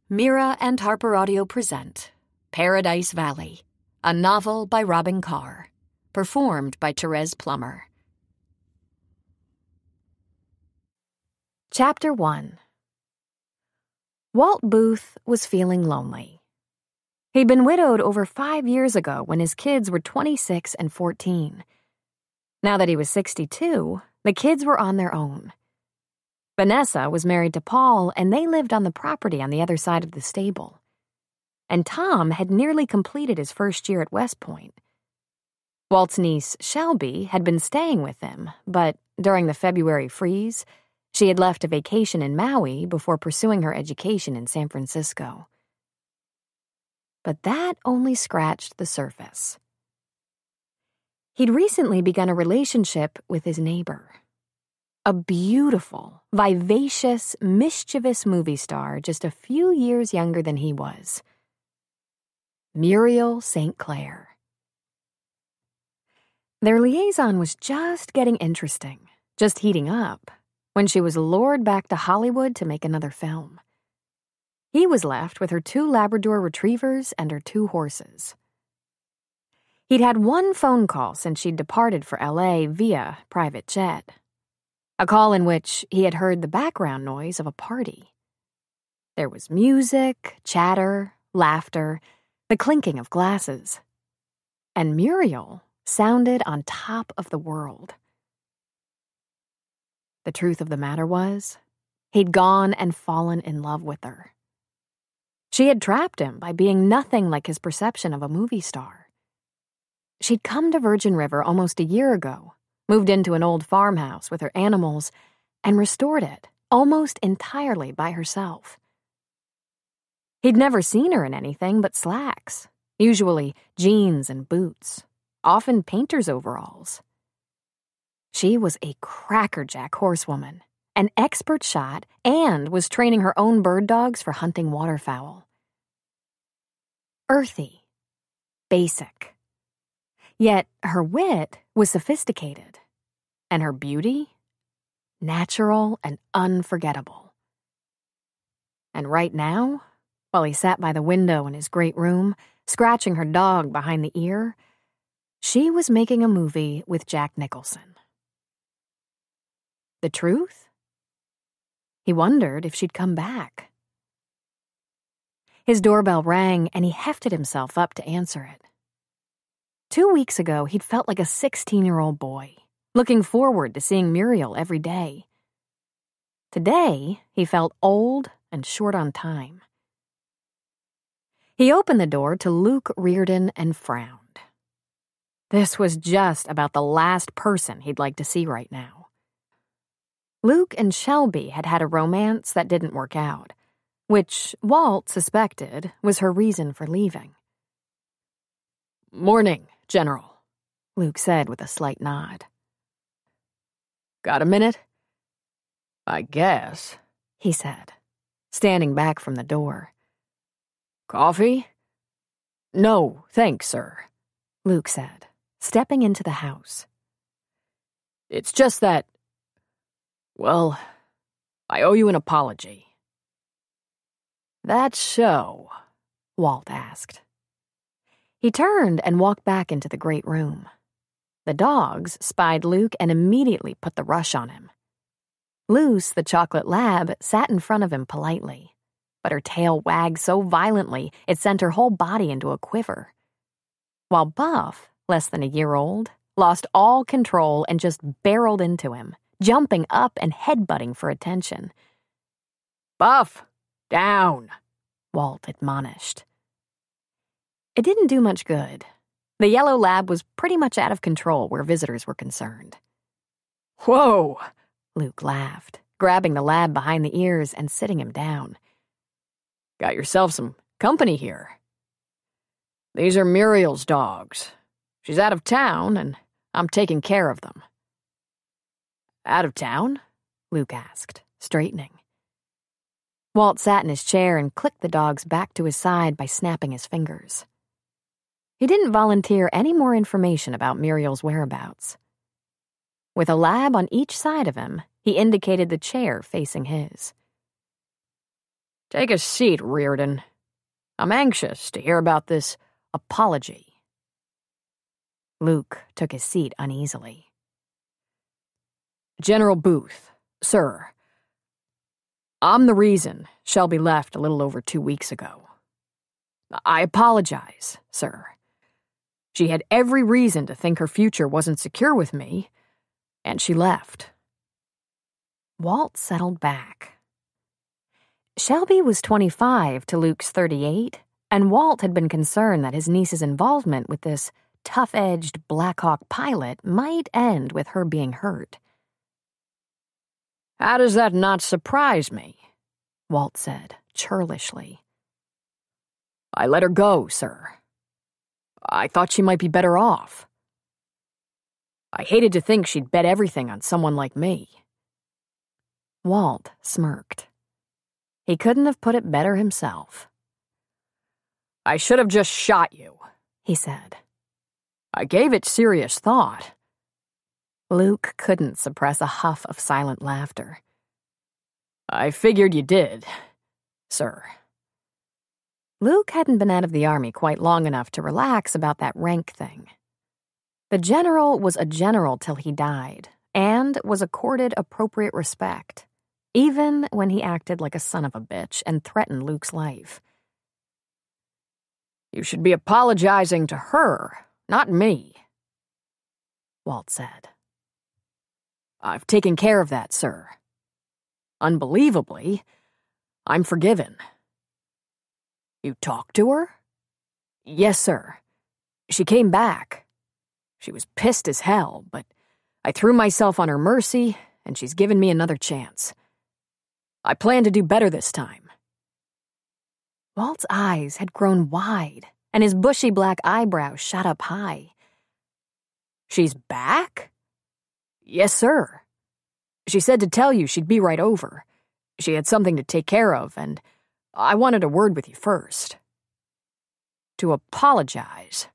Mira and Harper Audio present Paradise Valley, a novel by Robyn Carr, performed by Therese Plummer. Chapter 1. Walt Booth was feeling lonely. He'd been widowed over 5 years ago when his kids were 26 and 14. Now that he was 62, the kids were on their own. Vanessa was married to Paul, and they lived on the property on the other side of the stable. And Tom had nearly completed his first year at West Point. Walt's niece, Shelby, had been staying with him, but during the February freeze, she had left a vacation in Maui before pursuing her education in San Francisco. But that only scratched the surface. He'd recently begun a relationship with his neighbor. A beautiful, vivacious, mischievous movie star just a few years younger than he was. Muriel St. Clair. Their liaison was just getting interesting, just heating up, when she was lured back to Hollywood to make another film. He was left with her 2 Labrador retrievers and her 2 horses. He'd had one phone call since she'd departed for L.A. via private jet. A call in which he had heard the background noise of a party. There was music, chatter, laughter, the clinking of glasses. And Muriel sounded on top of the world. The truth of the matter was, he'd gone and fallen in love with her. She had trapped him by being nothing like his perception of a movie star. She'd come to Virgin River almost a year ago, moved into an old farmhouse with her animals, and restored it almost entirely by herself. He'd never seen her in anything but slacks, usually jeans and boots, often painter's overalls. She was a crackerjack horsewoman, an expert shot, and was training her own bird dogs for hunting waterfowl. Earthy, basic. Yet her wit was sophisticated, and her beauty, natural and unforgettable. And right now, while he sat by the window in his great room, scratching her dog behind the ear, she was making a movie with Jack Nicholson. The truth? He wondered if she'd come back. His doorbell rang, and he hefted himself up to answer it. 2 weeks ago, he'd felt like a 16-year-old boy, looking forward to seeing Muriel every day. Today, he felt old and short on time. He opened the door to Luke Reardon and frowned. This was just about the last person he'd like to see right now. Luke and Shelby had had a romance that didn't work out, which Walt suspected was her reason for leaving. "Morning, General," Luke said with a slight nod. "Got a minute?" "I guess," he said, standing back from the door. "Coffee?" "No, thanks, sir," Luke said, stepping into the house. "It's just that, well, I owe you an apology." "That's so?" Walt asked. He turned and walked back into the great room. The dogs spied Luke and immediately put the rush on him. Luce, the chocolate lab, sat in front of him politely, but her tail wagged so violently it sent her whole body into a quiver. While Buff, less than a year old, lost all control and just barreled into him, jumping up and headbutting for attention. "Buff, down," Walt admonished. It didn't do much good. The yellow lab was pretty much out of control where visitors were concerned. "Whoa," Luke laughed, grabbing the lab behind the ears and sitting him down. "Got yourself some company here. These are Muriel's dogs. She's out of town, and I'm taking care of them." "Out of town?" Luke asked, straightening. Walt sat in his chair and clicked the dogs back to his side by snapping his fingers. He didn't volunteer any more information about Muriel's whereabouts. With a lab on each side of him, he indicated the chair facing his. Take a seat, Reardon. I'm anxious to hear about this apology. Luke took his seat uneasily. General Booth, sir. I'm the reason Shelby left a little over 2 weeks ago. I apologize, sir. She had every reason to think her future wasn't secure with me, and she left. Walt settled back. Shelby was 25 to Luke's 38, and Walt had been concerned that his niece's involvement with this tough-edged Black Hawk pilot might end with her being hurt. How does that not surprise me? Walt said, churlishly. I let her go, sir. I thought she might be better off. I hated to think she'd bet everything on someone like me. Walt smirked. He couldn't have put it better himself. I should have just shot you, he said. I gave it serious thought. Luke couldn't suppress a huff of silent laughter. I figured you did, sir. Luke hadn't been out of the army quite long enough to relax about that rank thing. The general was a general till he died, and was accorded appropriate respect, even when he acted like a son of a bitch and threatened Luke's life. You should be apologizing to her, not me, Walt said. I've taken care of that, sir. Unbelievably, I'm forgiven. You talked to her? Yes, sir. She came back. She was pissed as hell, but I threw myself on her mercy, and she's given me another chance. I plan to do better this time. Walt's eyes had grown wide, and his bushy black eyebrows shot up high. She's back? Yes, sir. She said to tell you she'd be right over. She had something to take care of, and I wanted a word with you first. To apologize,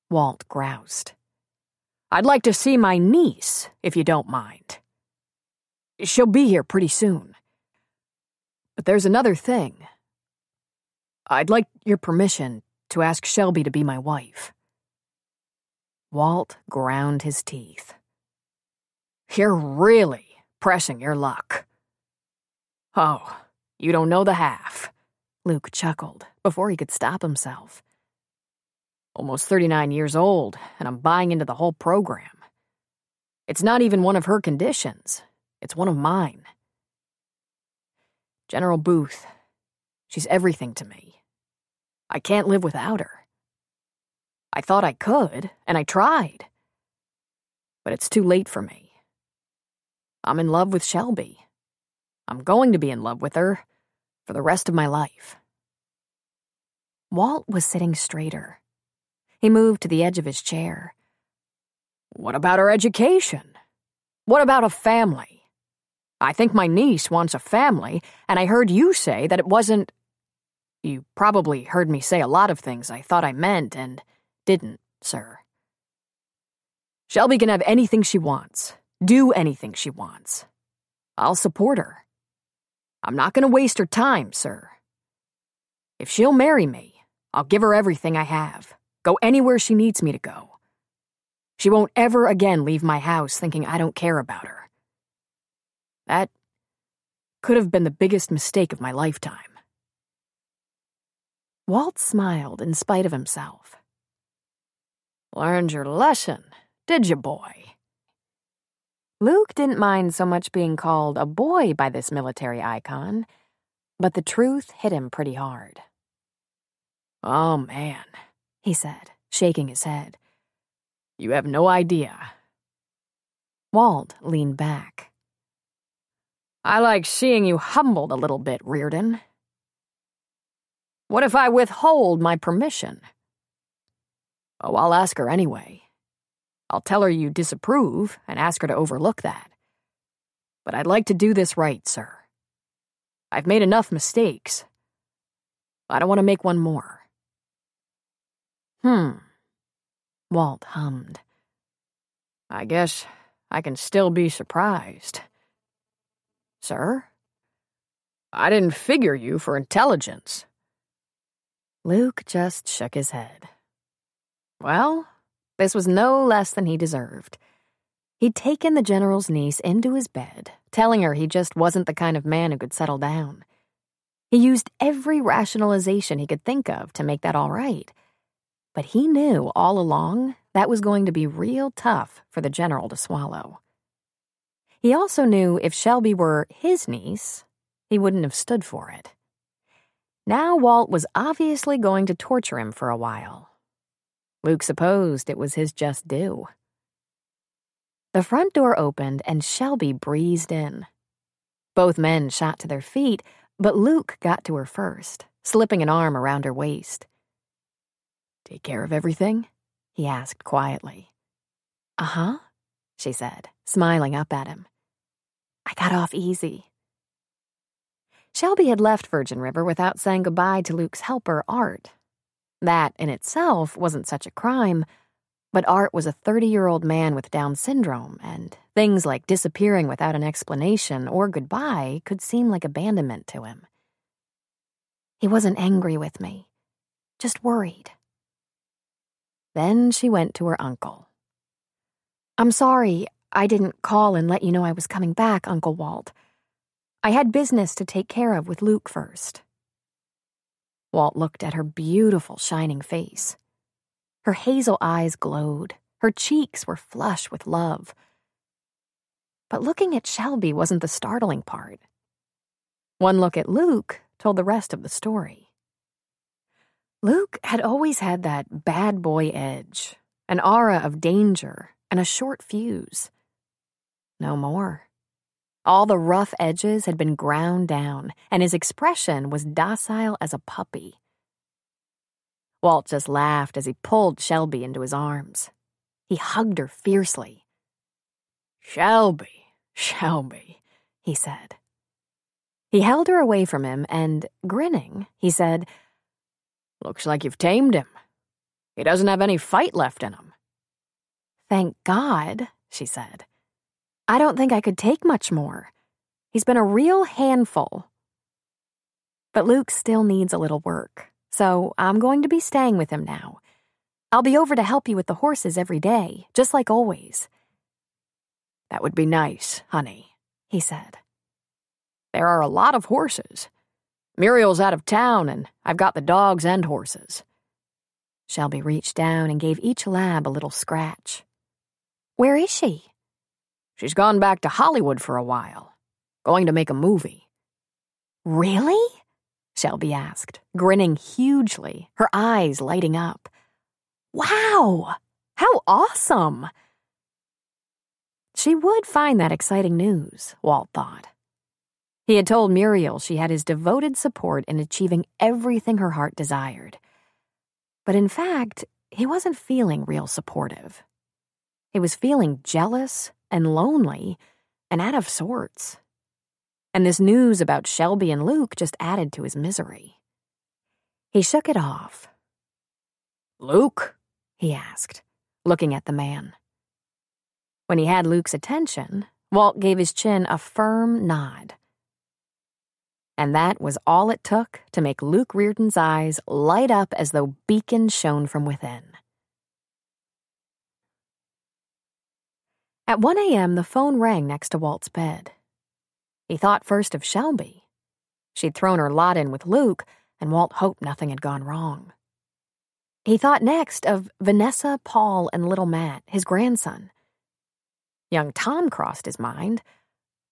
Walt groused. I'd like to see my niece, if you don't mind. She'll be here pretty soon. But there's another thing. I'd like your permission to ask Shelby to be my wife. Walt ground his teeth. You're really pressing your luck. Oh, you don't know the half, Luke chuckled before he could stop himself. Almost 39 years old, and I'm buying into the whole program. It's not even one of her conditions. It's one of mine. General Booth, she's everything to me. I can't live without her. I thought I could, and I tried. But it's too late for me. I'm in love with Shelby. I'm going to be in love with her for the rest of my life. Walt was sitting straighter. He moved to the edge of his chair. What about her education? What about a family? I think my niece wants a family, and I heard you say that it wasn't... You probably heard me say a lot of things I thought I meant and didn't, sir. Shelby can have anything she wants, do anything she wants. I'll support her. I'm not going to waste her time, sir. If she'll marry me, I'll give her everything I have, go anywhere she needs me to go. She won't ever again leave my house thinking I don't care about her. That could have been the biggest mistake of my lifetime. Walt smiled in spite of himself. Learned your lesson, did you, boy? Luke didn't mind so much being called a boy by this military icon, but the truth hit him pretty hard. Oh, man, he said, shaking his head. You have no idea. Walt leaned back. I like seeing you humbled a little bit, Reardon. What if I withhold my permission? Oh, I'll ask her anyway. I'll tell her you disapprove and ask her to overlook that. But I'd like to do this right, sir. I've made enough mistakes. I don't want to make one more. Walt hummed. I guess I can still be surprised. Sir? I didn't figure you for intelligence. Luke just shook his head. Well, this was no less than he deserved. He'd taken the general's niece into his bed, telling her he just wasn't the kind of man who could settle down. He used every rationalization he could think of to make that all right. But he knew all along that was going to be real tough for the general to swallow. He also knew if Shelby were his niece, he wouldn't have stood for it. Now Walt was obviously going to torture him for a while. Luke supposed it was his just due. The front door opened and Shelby breezed in. Both men shot to their feet, but Luke got to her first, slipping an arm around her waist. Take care of everything? He asked quietly. Uh-huh, she said, smiling up at him. I got off easy. Shelby had left Virgin River without saying goodbye to Luke's helper, Art. That, in itself, wasn't such a crime, but Art was a 30-year-old man with Down syndrome, and things like disappearing without an explanation or goodbye could seem like abandonment to him. He wasn't angry with me, just worried. Then she went to her uncle. I'm sorry I didn't call and let you know I was coming back, Uncle Walt. I had business to take care of with Luke first. Walt looked at her beautiful, shining face. Her hazel eyes glowed. Her cheeks were flush with love. But looking at Shelby wasn't the startling part. One look at Luke told the rest of the story. Luke had always had that bad boy edge, an aura of danger, and a short fuse. No more. All the rough edges had been ground down, and his expression was docile as a puppy. Walt just laughed as he pulled Shelby into his arms. He hugged her fiercely. Shelby, he said. He held her away from him and, grinning, he said, Looks like you've tamed him. He doesn't have any fight left in him. Thank God, she said. I don't think I could take much more. He's been a real handful. But Luke still needs a little work, so I'm going to be staying with him now. I'll be over to help you with the horses every day, just like always. That would be nice, honey, he said. There are a lot of horses. Muriel's out of town, and I've got the dogs and horses. Shelby reached down and gave each lab a little scratch. Where is she? She's gone back to Hollywood for a while. Going to make a movie. Really? Shelby asked, grinning hugely, her eyes lighting up. Wow! How awesome! She would find that exciting news, Walt thought. He had told Muriel she had his devoted support in achieving everything her heart desired. But in fact, he wasn't feeling real supportive. He was feeling jealous and lonely and out of sorts. And this news about Shelby and Luke just added to his misery. He shook it off. Luke? He asked, looking at the man. When he had Luke's attention, Walt gave his chin a firm nod. And that was all it took to make Luke Reardon's eyes light up as though beacons shone from within. At 1 a.m., the phone rang next to Walt's bed. He thought first of Shelby. She'd thrown her lot in with Luke, and Walt hoped nothing had gone wrong. He thought next of Vanessa, Paul, and little Matt, his grandson. Young Tom crossed his mind,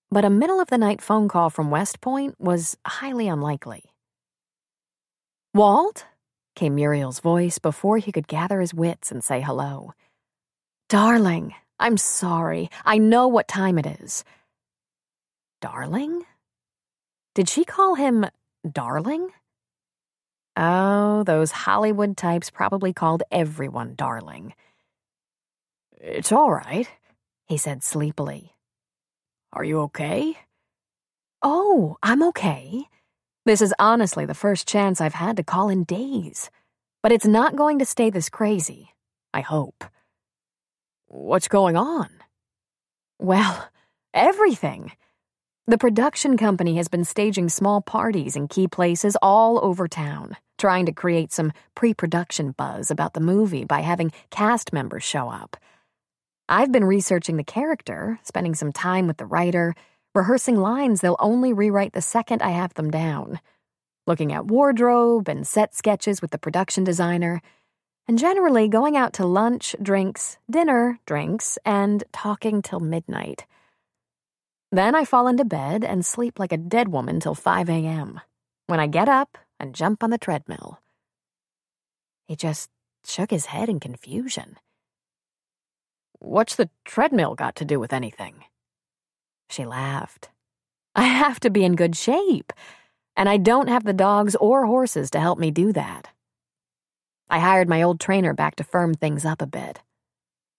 but a middle-of-the-night phone call from West Point was highly unlikely. "Walt?" came Muriel's voice before he could gather his wits and say hello. "Darling, I'm sorry. I know what time it is." Darling? Did she call him darling? Oh, those Hollywood types probably called everyone darling. "It's all right," he said sleepily. "Are you okay?" "Oh, I'm okay. This is honestly the first chance I've had to call in days. But it's not going to stay this crazy, I hope." "What's going on?" "Well, everything. The production company has been staging small parties in key places all over town, trying to create some pre-production buzz about the movie by having cast members show up. I've been researching the character, spending some time with the writer, rehearsing lines they'll only rewrite the second I have them down, looking at wardrobe and set sketches with the production designer, and generally going out to lunch, drinks, dinner, drinks, and talking till midnight. Then I fall into bed and sleep like a dead woman till 5 a.m., when I get up and jump on the treadmill. He just shook his head in confusion. What's the treadmill got to do with anything? She laughed. I have to be in good shape, and I don't have the dogs or horses to help me do that. I hired my old trainer back to firm things up a bit.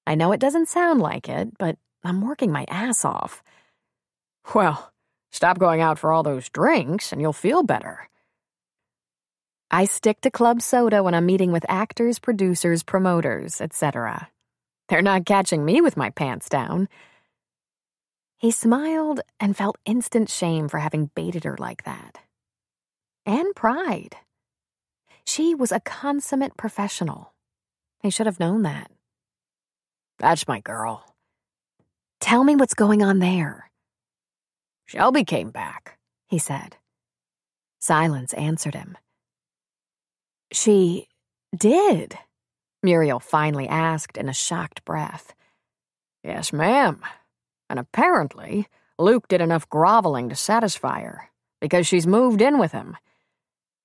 I know it doesn't sound like it, but I'm working my ass off. Well, stop going out for all those drinks and you'll feel better. I stick to club soda when I'm meeting with actors, producers, promoters, etc. They're not catching me with my pants down. He smiled and felt instant shame for having baited her like that. And pride. She was a consummate professional. He should have known that. That's my girl. Tell me what's going on there. Shelby came back, he said. Silence answered him. She did, Muriel finally asked in a shocked breath. Yes, ma'am. And apparently, Luke did enough groveling to satisfy her, because she's moved in with him.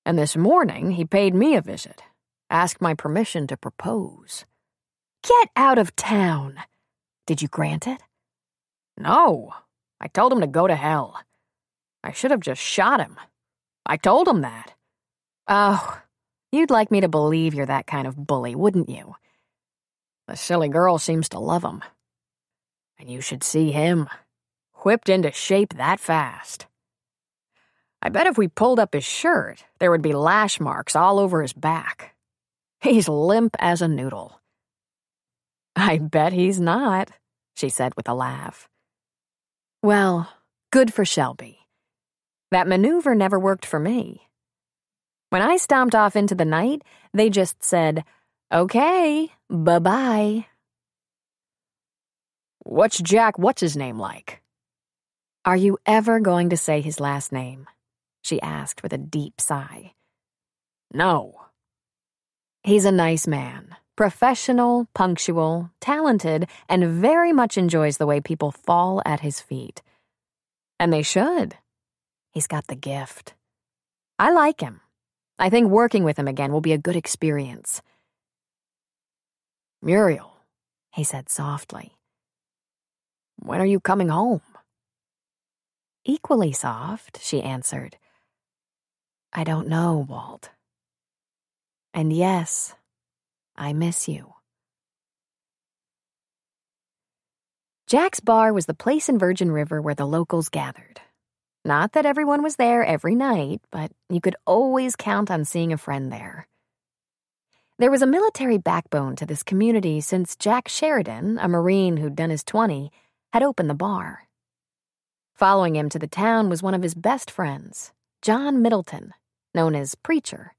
And this morning, he paid me a visit, asked my permission to propose. Get out of town! Did you grant it? No. I told him to go to hell. I should have just shot him. I told him that. Oh, you'd like me to believe you're that kind of bully, wouldn't you? The silly girl seems to love him. And you should see him. Whipped into shape that fast. I bet if we pulled up his shirt, there would be lash marks all over his back. He's limp as a noodle. I bet he's not, she said with a laugh. Well, good for Shelby. That maneuver never worked for me. When I stomped off into the night, they just said, okay, bye-bye. What's Jack what's-his-name like? Are you ever going to say his last name? She asked with a deep sigh. No. He's a nice man. Professional, punctual, talented, and very much enjoys the way people fall at his feet. And they should. He's got the gift. I like him. I think working with him again will be a good experience. Muriel, he said softly. When are you coming home? Equally soft, she answered. I don't know, Walt. And yes, I miss you. Jack's Bar was the place in Virgin River where the locals gathered. Not that everyone was there every night, but you could always count on seeing a friend there. There was a military backbone to this community since Jack Sheridan, a Marine who'd done his 20, had opened the bar. Following him to the town was one of his best friends, John Middleton, known as Preacher,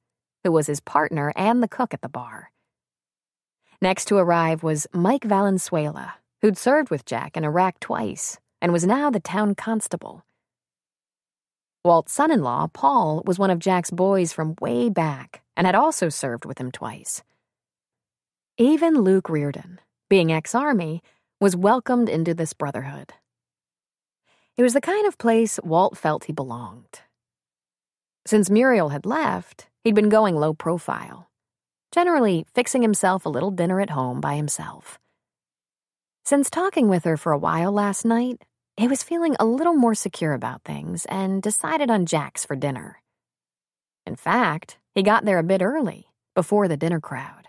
who was his partner and the cook at the bar. Next to arrive was Mike Valenzuela, who'd served with Jack in Iraq twice and was now the town constable. Walt's son-in-law, Paul, was one of Jack's boys from way back and had also served with him twice. Even Luke Reardon, being ex-Army, was welcomed into this brotherhood. It was the kind of place Walt felt he belonged. Since Muriel had left, he'd been going low profile, generally fixing himself a little dinner at home by himself. Since talking with her for a while last night, he was feeling a little more secure about things and decided on Jack's for dinner. In fact, he got there a bit early, before the dinner crowd.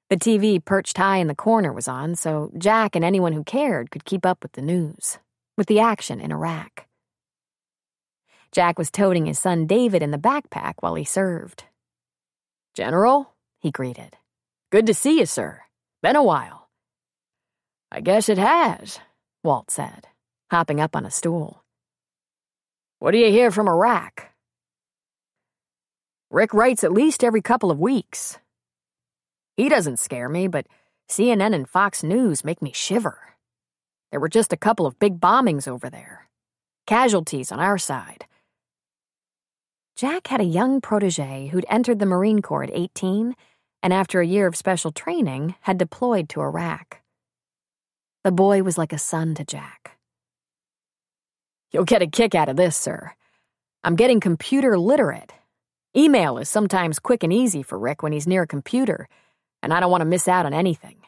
The TV perched high in the corner was on, so Jack and anyone who cared could keep up with the news, with the action in Iraq. Jack was toting his son David in the backpack while he served. General, he greeted. Good to see you, sir. Been a while. I guess it has, Walt said. hopping up on a stool. "What do you hear from Iraq?" "Rick writes at least every couple of weeks. He doesn't scare me, but CNN and Fox News make me shiver. There were just a couple of big bombings over there. Casualties on our side." Jack had a young protege who'd entered the Marine Corps at 18 and after a year of special training had deployed to Iraq. The boy was like a son to Jack. "You'll get a kick out of this, sir. I'm getting computer literate. Email is sometimes quick and easy for Rick when he's near a computer, and I don't want to miss out on anything.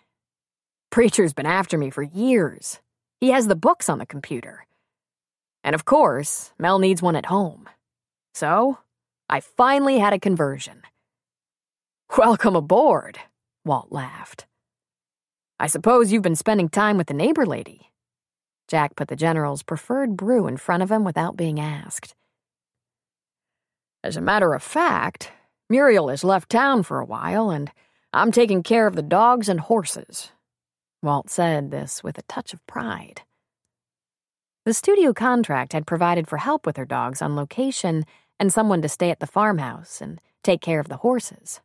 Preacher's been after me for years. He has the books on the computer. And of course, Mel needs one at home. So, I finally had a conversion." "Welcome aboard," Walt laughed. "I suppose you've been spending time with the neighbor lady." Jack put the General's preferred brew in front of him without being asked. "As a matter of fact, Muriel has left town for a while, and I'm taking care of the dogs and horses." Walt said this with a touch of pride. The studio contract had provided for help with her dogs on location and someone to stay at the farmhouse and take care of the horses.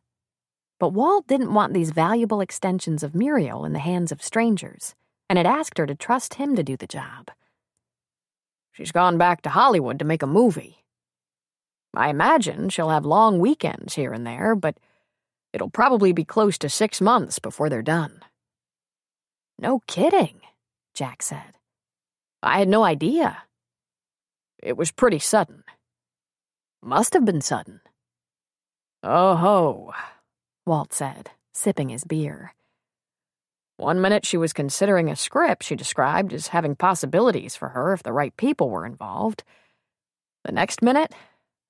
But Walt didn't want these valuable extensions of Muriel in the hands of strangers, and had asked her to trust him to do the job. "She's gone back to Hollywood to make a movie. I imagine she'll have long weekends here and there, but it'll probably be close to 6 months before they're done." "No kidding," Jack said. "I had no idea." "It was pretty sudden." "Must have been sudden." "Oh ho," Walt said, sipping his beer. "One minute she was considering a script she described as having possibilities for her if the right people were involved. The next minute,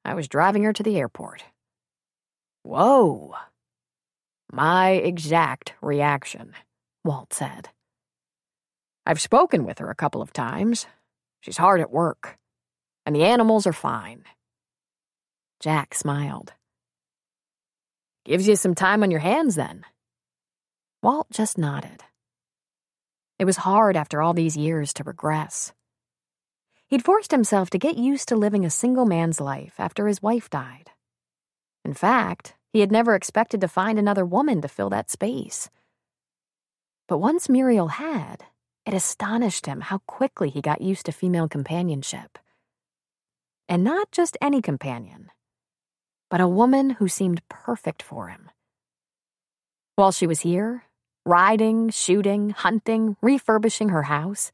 I was driving her to the airport." "Whoa." "My exact reaction," Walt said. "I've spoken with her a couple of times. She's hard at work. And the animals are fine." Jack smiled. "Gives you some time on your hands, then?" Walt just nodded. It was hard after all these years to regress. He'd forced himself to get used to living a single man's life after his wife died. In fact, he had never expected to find another woman to fill that space. But once Muriel had, it astonished him how quickly he got used to female companionship. And not just any companion, but a woman who seemed perfect for him. While she was here, riding, shooting, hunting, refurbishing her house,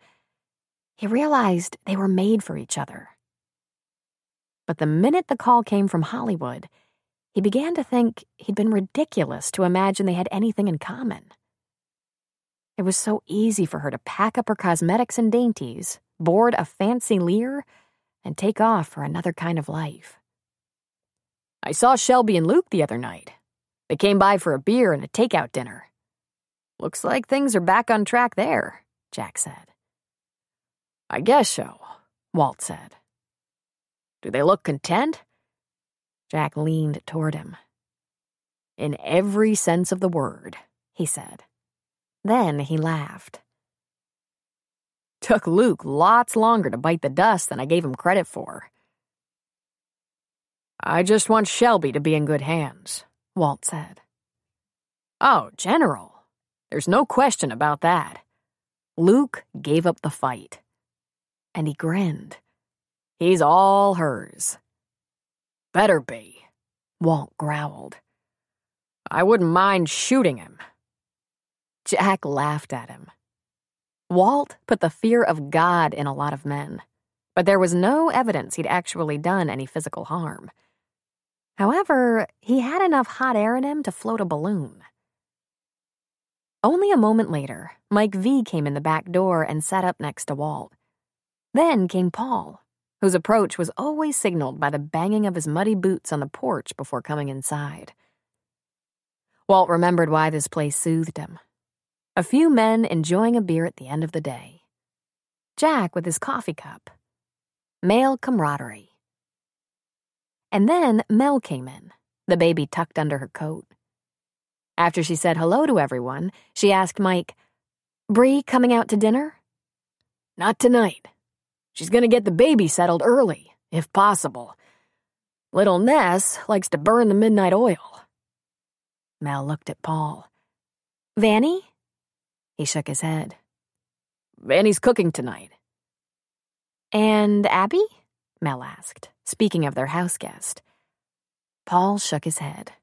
he realized they were made for each other. But the minute the call came from Hollywood, he began to think he'd been ridiculous to imagine they had anything in common. It was so easy for her to pack up her cosmetics and dainties, board a fancy Lear, and take off for another kind of life. "I saw Shelby and Luke the other night. They came by for a beer and a takeout dinner. Looks like things are back on track there," Jack said. "I guess so," Walt said. "Do they look content?" Jack leaned toward him. "In every sense of the word," he said. Then he laughed. "Took Luke lots longer to bite the dust than I gave him credit for." "I just want Shelby to be in good hands," Walt said. "Oh, General, there's no question about that. Luke gave up the fight." And he grinned. "He's all hers." "Better be," Walt growled. "I wouldn't mind shooting him." Jack laughed at him. Walt put the fear of God in a lot of men, but there was no evidence he'd actually done any physical harm. However, he had enough hot air in him to float a balloon. Only a moment later, Mike V came in the back door and sat up next to Walt. Then came Paul, whose approach was always signaled by the banging of his muddy boots on the porch before coming inside. Walt remembered why this place soothed him. A few men enjoying a beer at the end of the day. Jack with his coffee cup. Male camaraderie. And then Mel came in, the baby tucked under her coat. After she said hello to everyone, she asked Mike, "Bree coming out to dinner?" "Not tonight. She's gonna get the baby settled early, if possible. Little Ness likes to burn the midnight oil." Mel looked at Paul. "Vanny?" He shook his head. "Vanny's cooking tonight." "And Abby?" Mel asked, speaking of their house guest. Paul shook his head.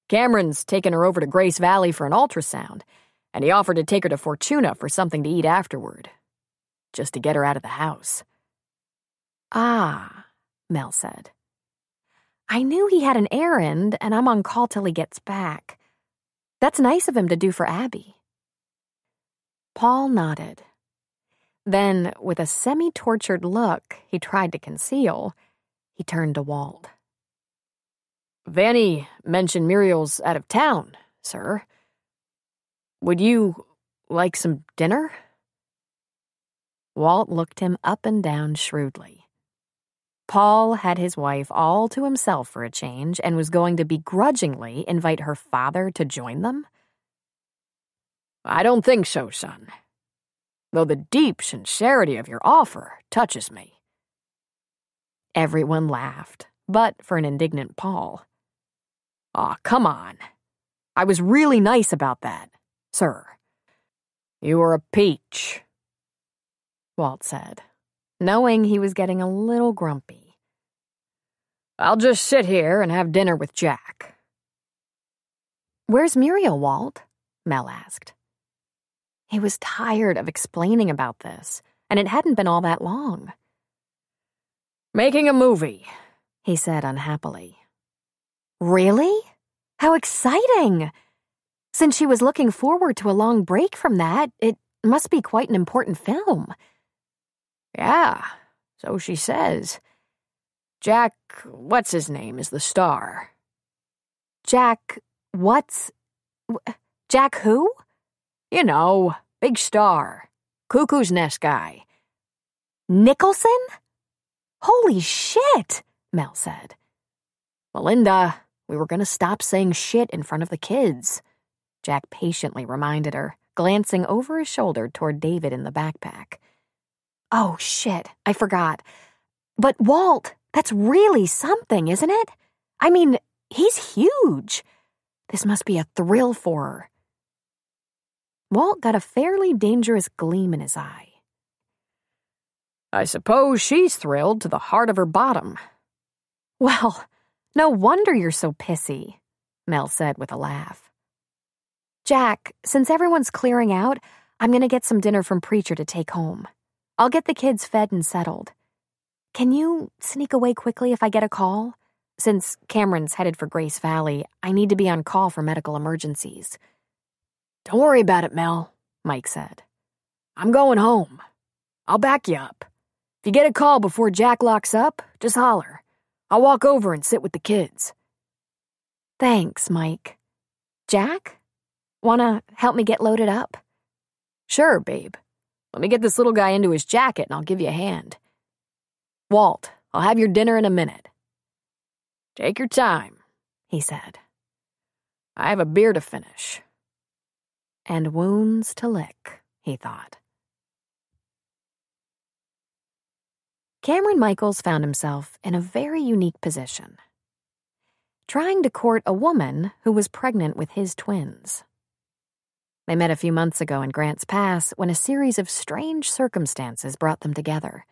"Cameron's taken her over to Grace Valley for an ultrasound, and he offered to take her to Fortuna for something to eat afterward, just to get her out of the house." "Ah," Mel said. "I knew he had an errand, and I'm on call till he gets back. That's nice of him to do for Abby." Paul nodded. Then, with a semi-tortured look he tried to conceal, he turned to Walt. "Vanny mentioned Muriel's out of town, sir. Would you like some dinner?" Walt looked him up and down shrewdly. Paul had his wife all to himself for a change and was going to begrudgingly invite her father to join them? "I don't think so, son. Though the deep sincerity of your offer touches me." Everyone laughed, but for an indignant Paul. "Aw, come on. I was really nice about that, sir. You were a peach," Walt said, knowing he was getting a little grumpy. "I'll just sit here and have dinner with Jack." "Where's Muriel, Walt?" Mel asked. He was tired of explaining about this, and it hadn't been all that long. "Making a movie," he said unhappily. "Really? How exciting! Since she was looking forward to a long break from that, it must be quite an important film." "Yeah, so she says. Jack, what's his name, is the star." Jack who? You know, big star. Cuckoo's Nest guy. Nicholson? Holy shit, Mel said. "Melinda, we were going to stop saying shit in front of the kids," Jack patiently reminded her, glancing over his shoulder toward David in the backpack. "Oh, shit, I forgot. But Walt, that's really something, isn't it? I mean, he's huge. This must be a thrill for her." Walt got a fairly dangerous gleam in his eye. "I suppose she's thrilled to the heart of her bottom." "Well, no wonder you're so pissy," Mel said with a laugh. "Jack, since everyone's clearing out, I'm going to get some dinner from Preacher to take home. I'll get the kids fed and settled. Can you sneak away quickly if I get a call? Since Cameron's headed for Grace Valley, I need to be on call for medical emergencies." "Don't worry about it, Mel," Mike said. "I'm going home. I'll back you up. If you get a call before Jack locks up, just holler. I'll walk over and sit with the kids." "Thanks, Mike. Jack? Wanna help me get loaded up?" "Sure, babe. Let me get this little guy into his jacket and I'll give you a hand. Walt, I'll have your dinner in a minute." "Take your time," he said. "I have a beer to finish." And wounds to lick, he thought. Cameron Michaels found himself in a very unique position, trying to court a woman who was pregnant with his twins. They met a few months ago in Grants Pass when a series of strange circumstances brought them together.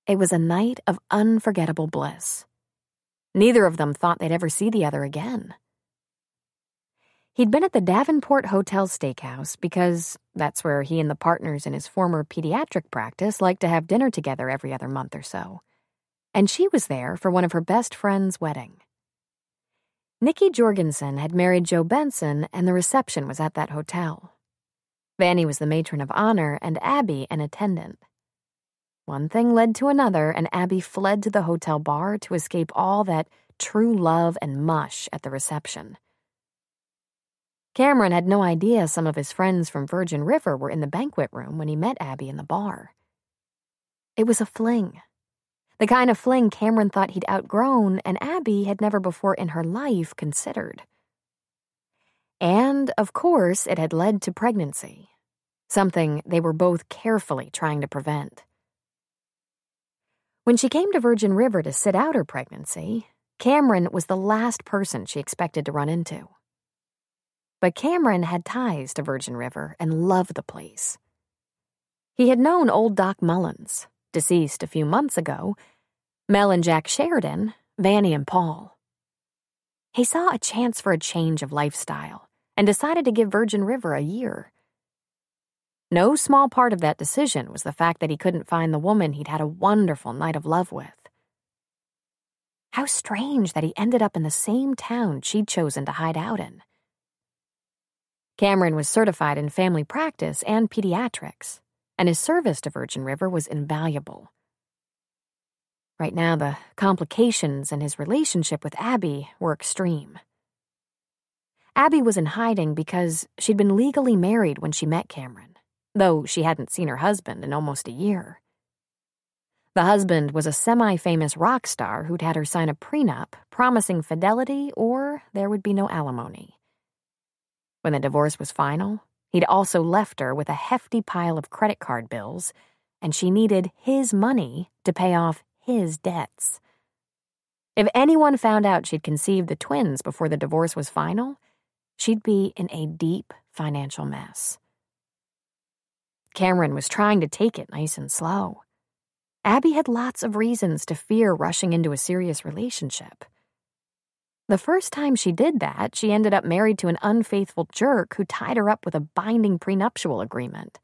It was a night of unforgettable bliss. Neither of them thought they'd ever see the other again. He'd been at the Davenport Hotel Steakhouse because that's where he and the partners in his former pediatric practice liked to have dinner together every other month or so. And she was there for one of her best friend's wedding. Nikki Jorgensen had married Joe Benson, and the reception was at that hotel. Vanny was the matron of honor, and Abby an attendant. One thing led to another, and Abby fled to the hotel bar to escape all that true love and mush at the reception. Cameron had no idea some of his friends from Virgin River were in the banquet room when he met Abby in the bar. It was a fling. The kind of fling Cameron thought he'd outgrown and Abby had never before in her life considered. And, of course, it had led to pregnancy, something they were both carefully trying to prevent. When she came to Virgin River to sit out her pregnancy, Cameron was the last person she expected to run into. But Cameron had ties to Virgin River and loved the place. He had known old Doc Mullins, deceased a few months ago, Mel and Jack Sheridan, Vanny and Paul. He saw a chance for a change of lifestyle and decided to give Virgin River a year. No small part of that decision was the fact that he couldn't find the woman he'd had a wonderful night of love with. How strange that he ended up in the same town she'd chosen to hide out in. Cameron was certified in family practice and pediatrics, and his service to Virgin River was invaluable. Right now, the complications in his relationship with Abby were extreme. Abby was in hiding because she'd been legally married when she met Cameron, though she hadn't seen her husband in almost a year. The husband was a semi-famous rock star who'd had her sign a prenup promising fidelity or there would be no alimony. When the divorce was final, he'd also left her with a hefty pile of credit card bills, and she needed his money to pay off his debts. If anyone found out she'd conceived the twins before the divorce was final, she'd be in a deep financial mess. Cameron was trying to take it nice and slow. Abby had lots of reasons to fear rushing into a serious relationship. The first time she did that, she ended up married to an unfaithful jerk who tied her up with a binding prenuptial agreement.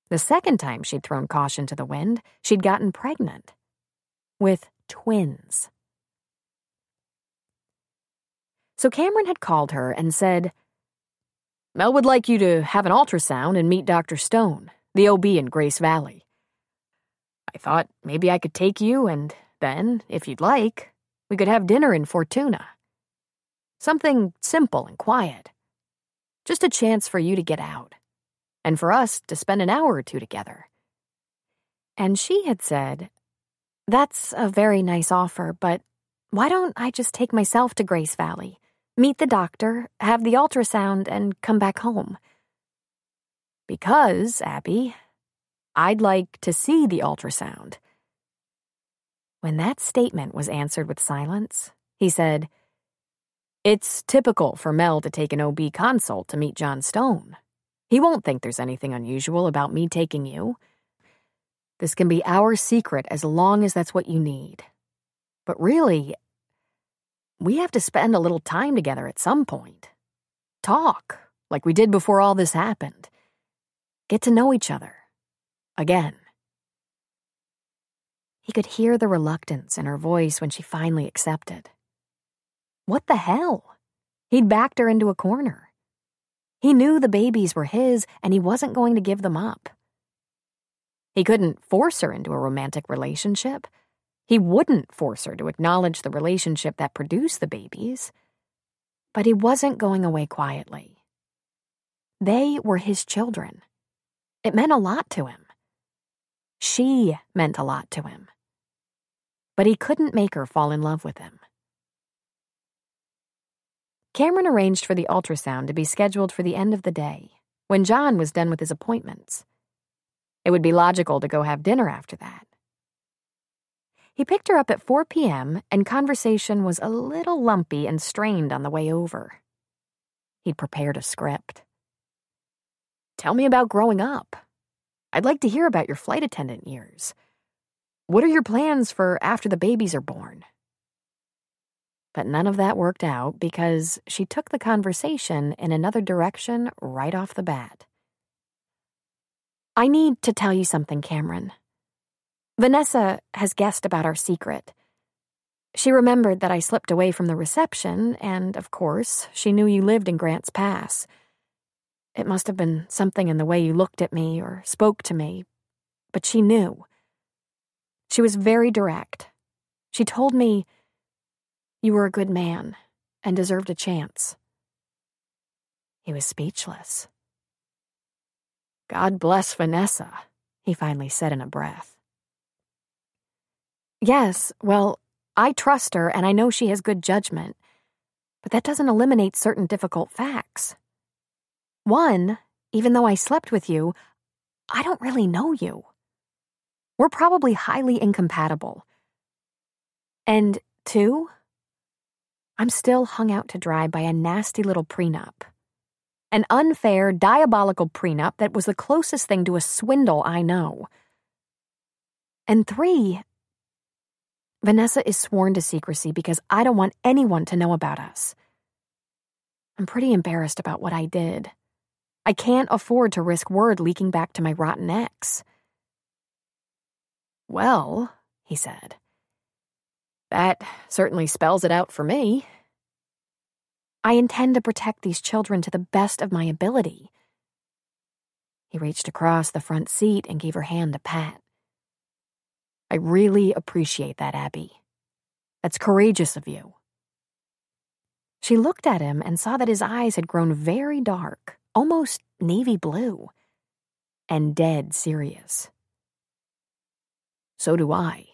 The second time she'd thrown caution to the wind, she'd gotten pregnant. With twins. So Cameron had called her and said, "Mel would like you to have an ultrasound and meet Dr. Stone, the OB in Grace Valley. I thought maybe I could take you and then, if you'd like, we could have dinner in Fortuna. Something simple and quiet. Just a chance for you to get out, and for us to spend an hour or two together." And she had said, "That's a very nice offer, but why don't I just take myself to Grace Valley, meet the doctor, have the ultrasound, and come back home?" "Because, Abby, I'd like to see the ultrasound." When that statement was answered with silence, he said, "It's typical for Mel to take an OB consult to meet John Stone. He won't think there's anything unusual about me taking you. This can be our secret as long as that's what you need. But really, we have to spend a little time together at some point. Talk, like we did before all this happened. Get to know each other. Again." He could hear the reluctance in her voice when she finally accepted. What the hell? He'd backed her into a corner. He knew the babies were his, and he wasn't going to give them up. He couldn't force her into a romantic relationship. He wouldn't force her to acknowledge the relationship that produced the babies. But he wasn't going away quietly. They were his children. It meant a lot to him. She meant a lot to him. But he couldn't make her fall in love with him. Cameron arranged for the ultrasound to be scheduled for the end of the day, when John was done with his appointments. It would be logical to go have dinner after that. He picked her up at 4 p.m., and conversation was a little lumpy and strained on the way over. He'd prepared a script. "Tell me about growing up. I'd like to hear about your flight attendant years. What are your plans for after the babies are born?" But none of that worked out because she took the conversation in another direction right off the bat. "I need to tell you something, Cameron. Vanessa has guessed about our secret. She remembered that I slipped away from the reception, and, of course, she knew you lived in Grants Pass. It must have been something in the way you looked at me or spoke to me, but she knew. She was very direct. She told me you were a good man and deserved a chance." He was speechless. "God bless Vanessa," he finally said in a breath. "Yes, well, I trust her and I know she has good judgment, but that doesn't eliminate certain difficult facts. One, even though I slept with you, I don't really know you. We're probably highly incompatible. And 2, I'm still hung out to dry by a nasty little prenup. An unfair, diabolical prenup that was the closest thing to a swindle I know. And 3, Vanessa is sworn to secrecy because I don't want anyone to know about us. I'm pretty embarrassed about what I did. I can't afford to risk word leaking back to my rotten ex. Well, he said, that certainly spells it out for me. I intend to protect these children to the best of my ability. He reached across the front seat and gave her hand a pat. I really appreciate that, Abby. That's courageous of you. She looked at him and saw that his eyes had grown very dark, almost navy blue, and dead serious. So do I.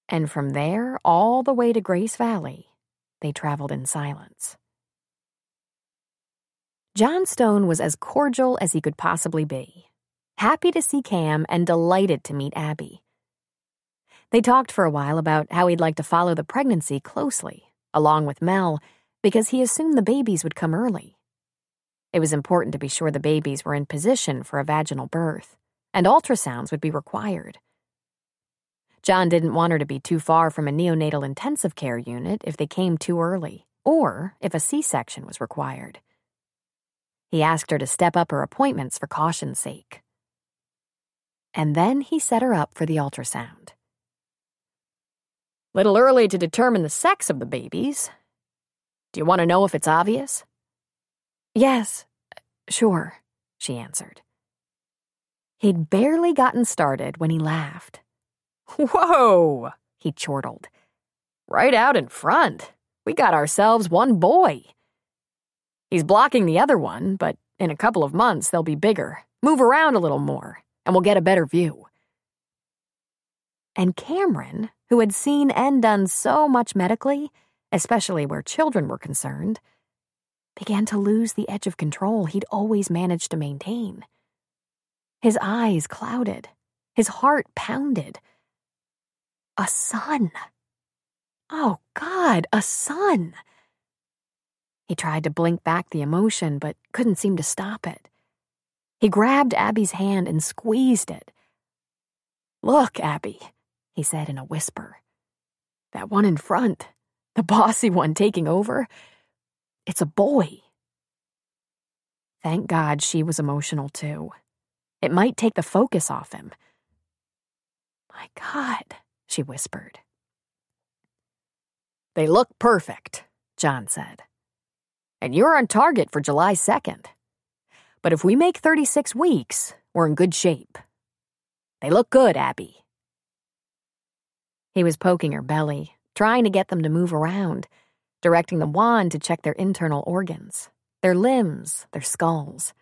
And from there, all the way to Grace Valley, they traveled in silence. John Stone was as cordial as he could possibly be, happy to see Cam and delighted to meet Abby. They talked for a while about how he'd like to follow the pregnancy closely, along with Mel, because he assumed the babies would come early. It was important to be sure the babies were in position for a vaginal birth, and ultrasounds would be required. John didn't want her to be too far from a neonatal intensive care unit if they came too early, or if a C-section was required. He asked her to step up her appointments for caution's sake. And then he set her up for the ultrasound. Little early to determine the sex of the babies. Do you want to know if it's obvious? Yes, sure, she answered. He'd barely gotten started when he laughed. Whoa, he chortled. Right out in front. We got ourselves one boy. He's blocking the other one, but in a couple of months they'll be bigger, move around a little more, and we'll get a better view. And Cameron, who had seen and done so much medically, especially where children were concerned, began to lose the edge of control he'd always managed to maintain. His eyes clouded. His heart pounded. A son. Oh, God, a son. He tried to blink back the emotion, but couldn't seem to stop it. He grabbed Abby's hand and squeezed it. Look, Abby, he said in a whisper. That one in front, the bossy one taking over, it's a boy. Thank God she was emotional too. It might take the focus off him. My God, she whispered. They look perfect, John said. And you're on target for July 2nd. But if we make 36 weeks, we're in good shape. They look good, Abby. He was poking her belly, trying to get them to move around, directing the wand to check their internal organs, their limbs, their skulls.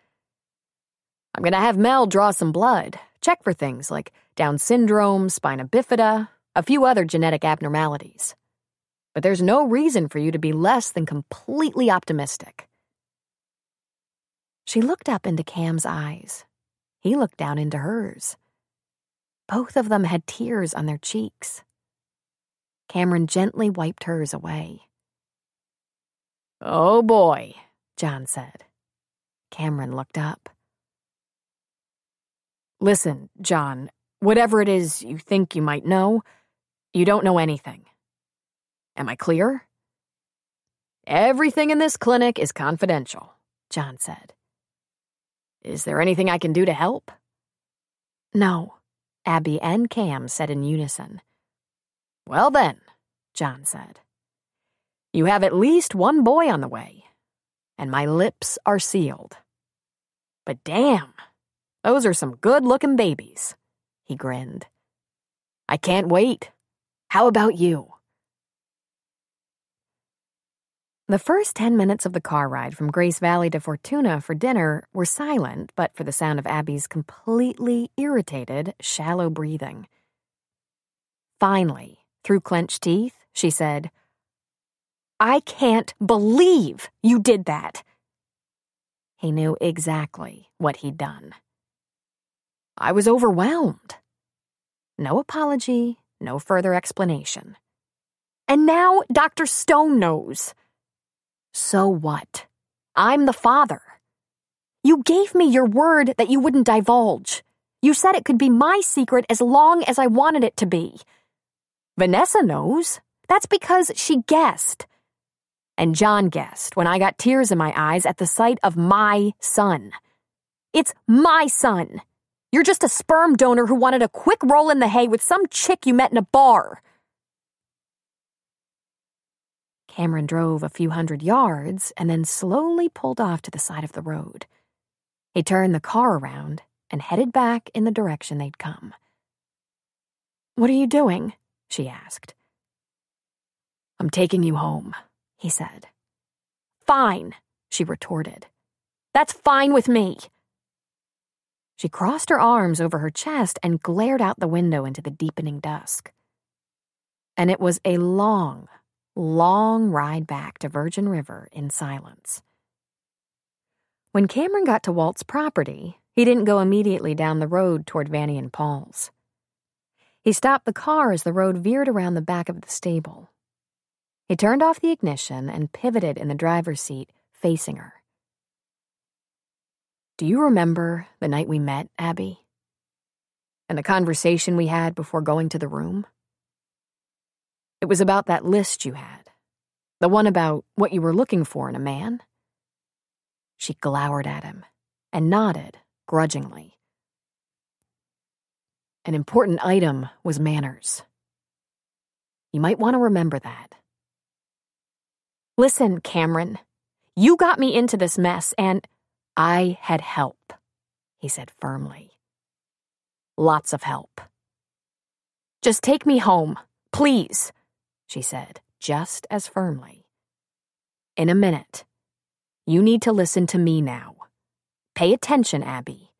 I'm going to have Mel draw some blood, check for things like Down syndrome, spina bifida, a few other genetic abnormalities. But there's no reason for you to be less than completely optimistic. She looked up into Cam's eyes. He looked down into hers. Both of them had tears on their cheeks. Cameron gently wiped hers away. Oh boy, John said. Cameron looked up. Listen, John, whatever it is you think you might know, you don't know anything. Am I clear? Everything in this clinic is confidential, John said. Is there anything I can do to help? No, Abby and Cam said in unison. Well then, John said. You have at least one boy on the way, and my lips are sealed. But damn, those are some good-looking babies, he grinned. I can't wait. How about you? The first 10 minutes of the car ride from Grace Valley to Fortuna for dinner were silent but for the sound of Abby's completely irritated, shallow breathing. Finally, through clenched teeth, she said, I can't believe you did that. He knew exactly what he'd done. I was overwhelmed. No apology, no further explanation. And now Dr. Stone knows. So what? I'm the father. You gave me your word that you wouldn't divulge. You said it could be my secret as long as I wanted it to be. Vanessa knows. That's because she guessed. And John guessed when I got tears in my eyes at the sight of my son. It's my son. You're just a sperm donor who wanted a quick roll in the hay with some chick you met in a bar. Cameron drove a few hundred yards and then slowly pulled off to the side of the road. He turned the car around and headed back in the direction they'd come. "What are you doing?" she asked. "I'm taking you home," he said. "Fine," she retorted. "That's fine with me." She crossed her arms over her chest and glared out the window into the deepening dusk. And it was a long, long ride back to Virgin River in silence. When Cameron got to Walt's property, he didn't go immediately down the road toward Vanny and Paul's. He stopped the car as the road veered around the back of the stable. He turned off the ignition and pivoted in the driver's seat, facing her. "Do you remember the night we met, Abby? And the conversation we had before going to the room? It was about that list you had, the one about what you were looking for in a man." She glowered at him and nodded grudgingly. "An important item was manners. You might want to remember that." "Listen, Cameron, you got me into this mess and—" "I had help," he said firmly. "Lots of help." "Just take me home, please," she said just as firmly. "In a minute. You need to listen to me now. Pay attention, Abby.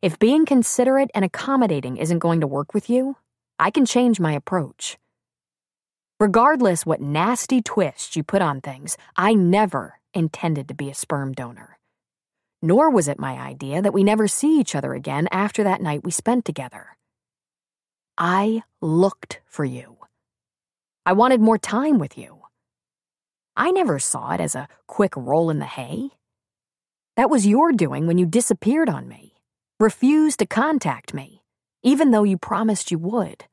If being considerate and accommodating isn't going to work with you, I can change my approach. Regardless what nasty twist you put on things, I never intended to be a sperm donor. Nor was it my idea that we never see each other again after that night we spent together. I looked for you. I wanted more time with you. I never saw it as a quick roll in the hay. That was your doing when you disappeared on me, refused to contact me, even though you promised you would.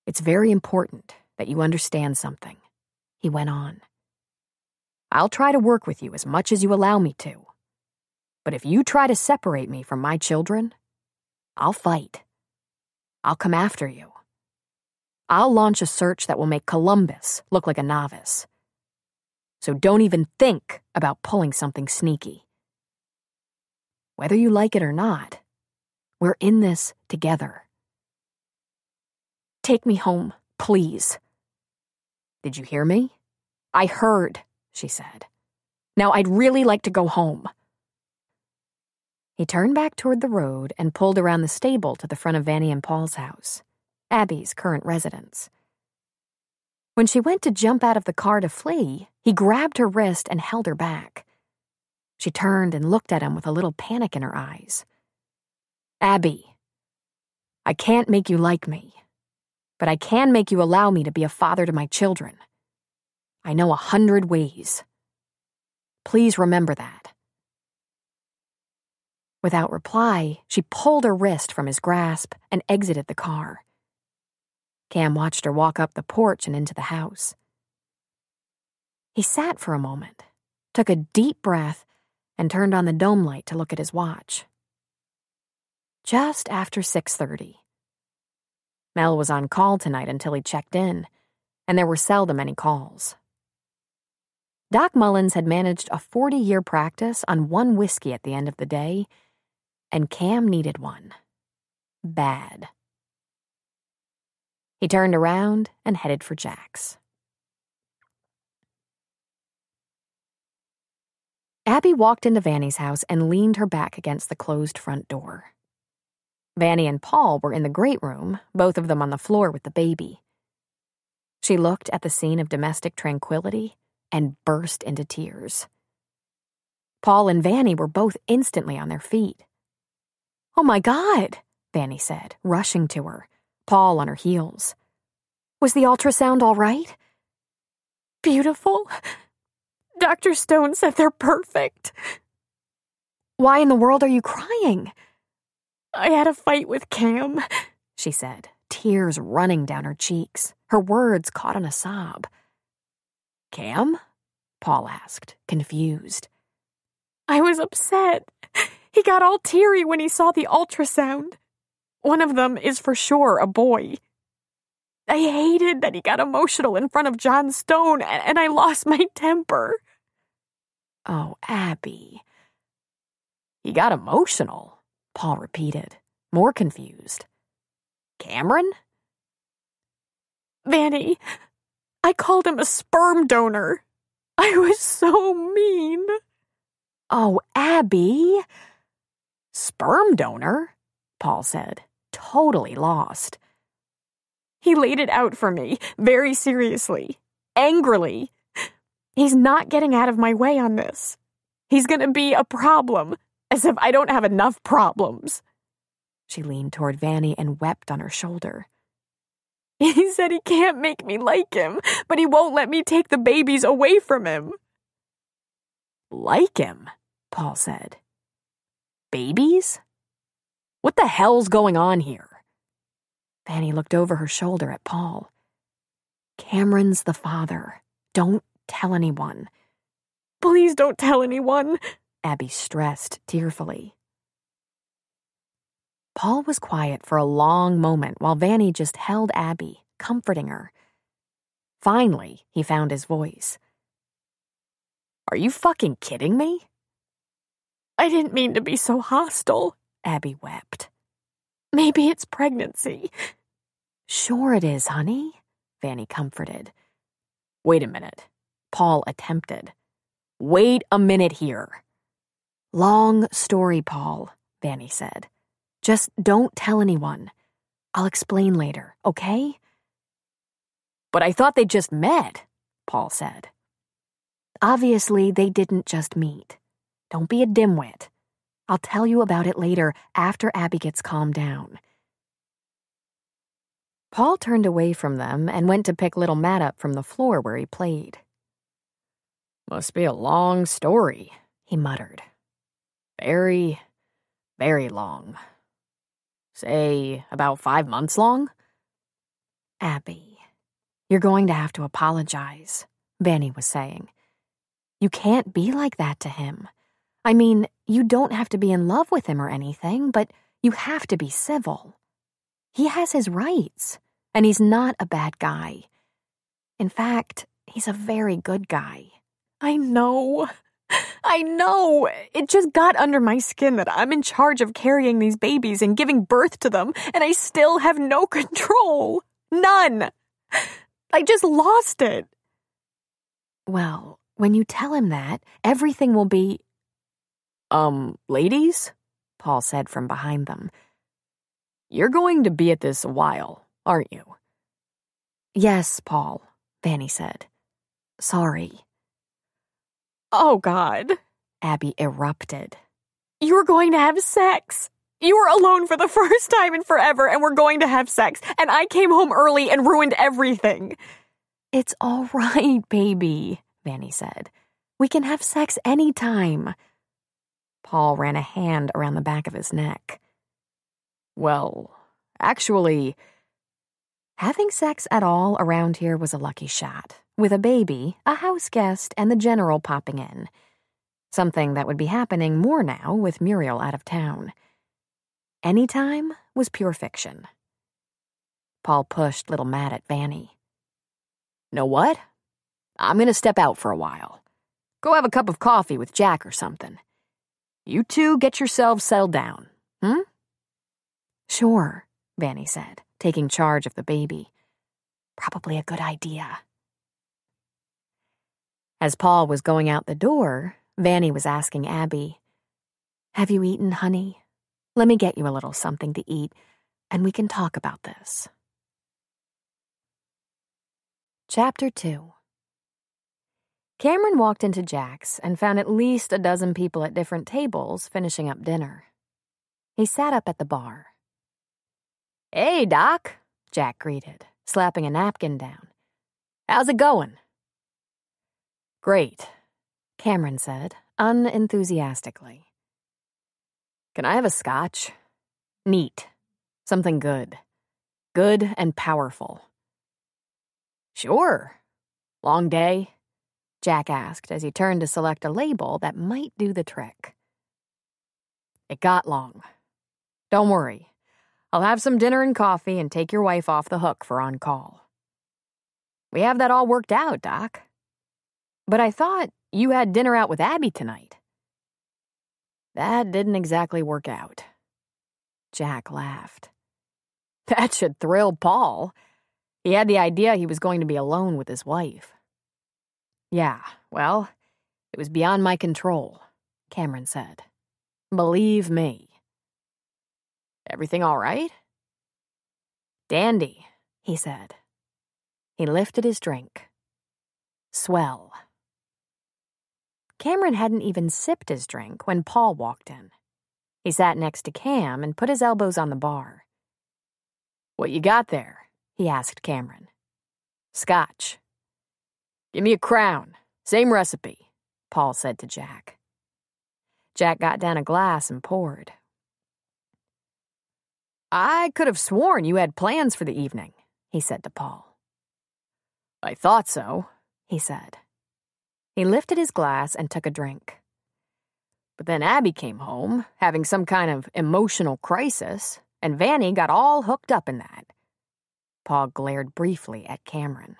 It's very important that you understand something," he went on. "I'll try to work with you as much as you allow me to. But if you try to separate me from my children, I'll fight. I'll come after you. I'll launch a search that will make Columbus look like a novice. So don't even think about pulling something sneaky. Whether you like it or not, we're in this together. Take me home, please." "Did you hear me?" "I heard," she said. "Now I'd really like to go home." He turned back toward the road and pulled around the stable to the front of Vanny and Paul's house, Abby's current residence. When she went to jump out of the car to flee, he grabbed her wrist and held her back. She turned and looked at him with a little panic in her eyes. "Abby, I can't make you like me, but I can make you allow me to be a father to my children. I know 100 ways. Please remember that." Without reply, she pulled her wrist from his grasp and exited the car. Cam watched her walk up the porch and into the house. He sat for a moment, took a deep breath, and turned on the dome light to look at his watch. Just after 6:30. Mel was on call tonight until he checked in, and there were seldom any calls. Doc Mullins had managed a 40-year practice on one whiskey at the end of the day, and Cam needed one. Bad. He turned around and headed for Jack's. Abby walked into Vanny's house and leaned her back against the closed front door. Vanny and Paul were in the great room, both of them on the floor with the baby. She looked at the scene of domestic tranquility and burst into tears. Paul and Vanny were both instantly on their feet, "Oh my God," Vanny said, rushing to her, Paul on her heels. "Was the ultrasound all right?" "Beautiful. Dr. Stone said they're perfect." "Why in the world are you crying?" "I had a fight with Cam," she said, tears running down her cheeks, her words caught in a sob. "Cam?" Paul asked, confused. "I was upset. He got all teary when he saw the ultrasound. One of them is for sure a boy. I hated that he got emotional in front of John Stone, and I lost my temper." "Oh, Abby." "He got emotional," Paul repeated, more confused. "Cameron?" "Vanny, I called him a sperm donor. I was so mean." "Oh, Abby." "Sperm donor?" Paul said, totally lost. "He laid it out for me, very seriously, angrily. He's not getting out of my way on this. He's gonna be a problem, as if I don't have enough problems." She leaned toward Vanny and wept on her shoulder. "He said he can't make me like him, but he won't let me take the babies away from him." "Like him?" Paul said. "Babies? What the hell's going on here?" Vanny looked over her shoulder at Paul. "Cameron's the father. Don't tell anyone." "Please don't tell anyone," Abby stressed tearfully. Paul was quiet for a long moment while Vanny just held Abby, comforting her. Finally, he found his voice. "Are you fucking kidding me?" "I didn't mean to be so hostile," Abby wept. "Maybe it's pregnancy." "Sure it is, honey," Vanny comforted. "Wait a minute," Paul attempted. "Wait a minute here." "Long story, Paul," Vanny said. "Just don't tell anyone. I'll explain later, okay?" "But I thought they just met," Paul said. "Obviously, they didn't just meet. Don't be a dimwit. I'll tell you about it later after Abby gets calmed down." Paul turned away from them and went to pick little Matt up from the floor where he played. "Must be a long story," he muttered. "Very, very long. Say, about 5 months long?" "Abby, you're going to have to apologize," Vanny was saying. "You can't be like that to him. I mean, you don't have to be in love with him or anything, but you have to be civil. He has his rights, and he's not a bad guy. In fact, he's a very good guy." I know. It just got under my skin that I'm in charge of carrying these babies and giving birth to them, and I still have no control. None. I just lost it. "Well, when you tell him that, everything will be—" "Ladies?" Paul said from behind them. "You're going to be at this a while, aren't you?" "Yes, Paul," Vanny said. "Sorry." Oh, God, Abby erupted. "You were going to have sex. You were alone for the first time in forever, and we're going to have sex, and I came home early and ruined everything." "It's all right, baby," Vanny said. "We can have sex anytime." Paul ran a hand around the back of his neck. "Well, actually, having sex at all around here was a lucky shot, with a baby, a house guest, and the general popping in. Something that would be happening more now with Muriel out of town. Anytime was pure fiction." Paul pushed little Matt at Vanny. "Know what? I'm going to step out for a while. Go have a cup of coffee with Jack or something. You two get yourselves settled down, hmm?" "Sure," Vanny said, taking charge of the baby. "Probably a good idea." As Paul was going out the door, Vanny was asking Abby, "Have you eaten, honey? Let me get you a little something to eat, and we can talk about this." Chapter 2. Cameron walked into Jack's and found at least a dozen people at different tables finishing up dinner. He sat up at the bar. "Hey, Doc," Jack greeted, slapping a napkin down. "How's it going?" "Great," Cameron said, unenthusiastically. "Can I have a scotch?" "Neat. Something good. Good and powerful." "Sure. Long day?" Jack asked as he turned to select a label that might do the trick. "It got long. Don't worry. I'll have some dinner and coffee and take your wife off the hook for on-call." "We have that all worked out, Doc." "But I thought you had dinner out with Abby tonight." "That didn't exactly work out." Jack laughed. "That should thrill Paul. He had the idea he was going to be alone with his wife." "Yeah, well, it was beyond my control," Cameron said. "Believe me." "Everything all right?" "Dandy," he said. He lifted his drink. "Swell." Cameron hadn't even sipped his drink when Paul walked in. He sat next to Cam and put his elbows on the bar. "What you got there?" he asked Cameron. "Scotch." "Give me a Crown. Same recipe," Paul said to Jack. Jack got down a glass and poured. "I could have sworn you had plans for the evening," he said to Paul. "I thought so," he said. He lifted his glass and took a drink. "But then Abby came home, having some kind of emotional crisis, and Vanny got all hooked up in that." Paul glared briefly at Cameron.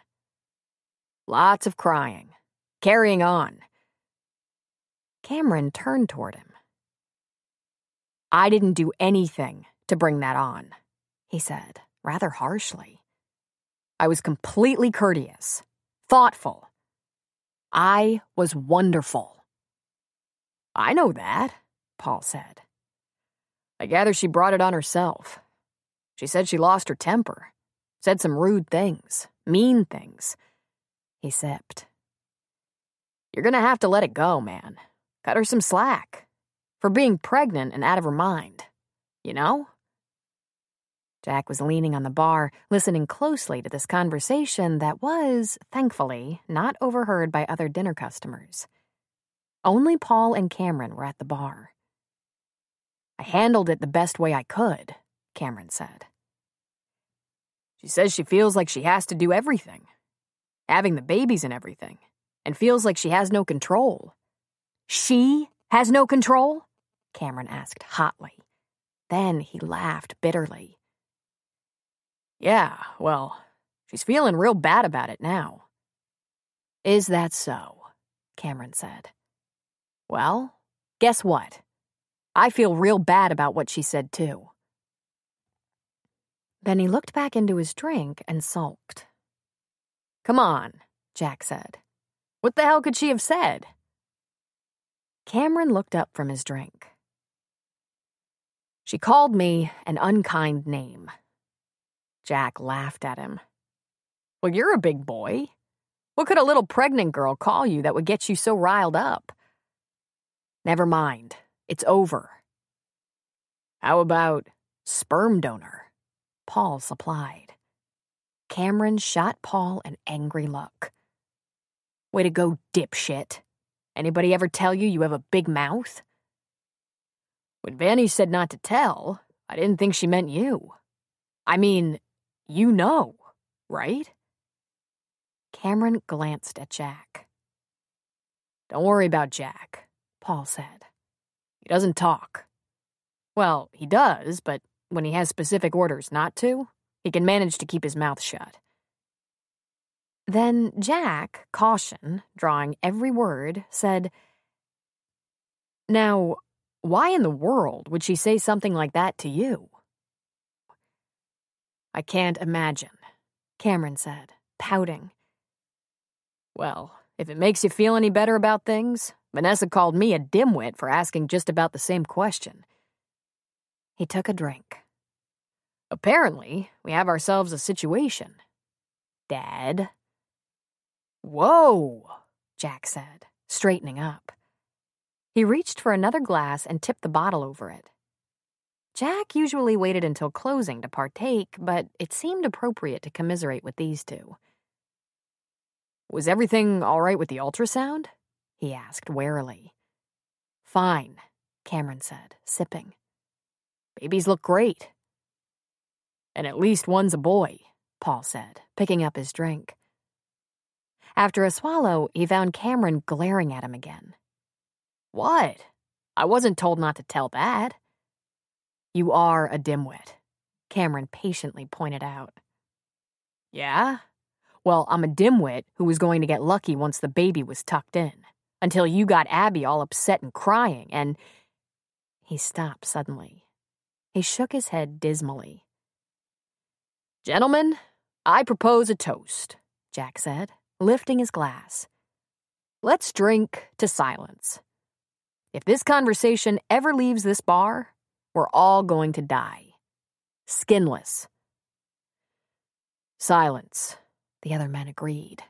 "Lots of crying. Carrying on." Cameron turned toward him. "I didn't do anything to bring that on," he said, rather harshly. "I was completely courteous, thoughtful. I was wonderful." "I know that," Paul said. "I gather she brought it on herself. She said she lost her temper, said some rude things, mean things." He sipped. "You're gonna have to let it go, man. Cut her some slack. For being pregnant and out of her mind. You know?" Jack was leaning on the bar, listening closely to this conversation that was, thankfully, not overheard by other dinner customers. Only Paul and Cameron were at the bar. "I handled it the best way I could," Cameron said. "She says she feels like she has to do everything. Having the babies and everything. And feels like she has no control." "She has no control?" Cameron asked hotly. Then he laughed bitterly. "Yeah, well, she's feeling real bad about it now." "Is that so?" Cameron said. "Well, guess what? I feel real bad about what she said, too." Then he looked back into his drink and sulked. "Come on," Jack said. "What the hell could she have said?" Cameron looked up from his drink. "She called me an unkind name." Jack laughed at him. "Well, you're a big boy. What could a little pregnant girl call you that would get you so riled up?" "Never mind. It's over." "How about sperm donor?" Paul supplied. Cameron shot Paul an angry look. "Way to go, dipshit. Anybody ever tell you you have a big mouth?" "When Vanny said not to tell, I didn't think she meant you. I mean, you know, right?" Cameron glanced at Jack. "Don't worry about Jack," Paul said. "He doesn't talk. Well, he does, but when he has specific orders not to, he can manage to keep his mouth shut." Then Jack, caution, drawing every word, said, "Now, why in the world would she say something like that to you?" "I can't imagine," Cameron said, pouting. "Well, if it makes you feel any better about things, Vanessa called me a dimwit for asking just about the same question." He took a drink. "Apparently, we have ourselves a situation." "Dad?" "Whoa," Jack said, straightening up. He reached for another glass and tipped the bottle over it. Jack usually waited until closing to partake, but it seemed appropriate to commiserate with these two. Was everything all right with the ultrasound? He asked warily. Fine, Cameron said, sipping. Babies look great. And at least one's a boy, Paul said, picking up his drink. After a swallow, he found Cameron glaring at him again. What? I wasn't told not to tell that. You are a dimwit, Cameron patiently pointed out. Yeah? Well, I'm a dimwit who was going to get lucky once the baby was tucked in, until you got Abby all upset and crying, and... He stopped suddenly. He shook his head dismally. Gentlemen, I propose a toast, Jack said, lifting his glass. Let's drink to silence. If this conversation ever leaves this bar, we're all going to die. Skinless. Silence, the other men agreed.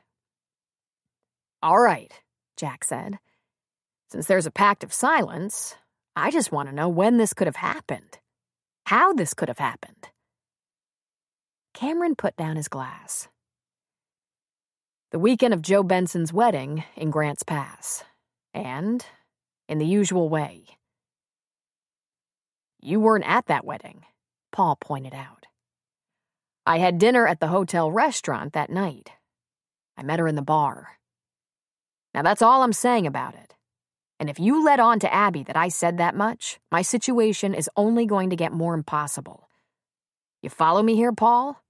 All right, Jack said. Since there's a pact of silence, I just want to know when this could have happened. How this could have happened. Cameron put down his glass. The weekend of Joe Benson's wedding in Grants Pass. And in the usual way. You weren't at that wedding, Paul pointed out. I had dinner at the hotel restaurant that night. I met her in the bar. Now that's all I'm saying about it. And if you let on to Abby that I said that much, my situation is only going to get more impossible. You follow me here, Paul?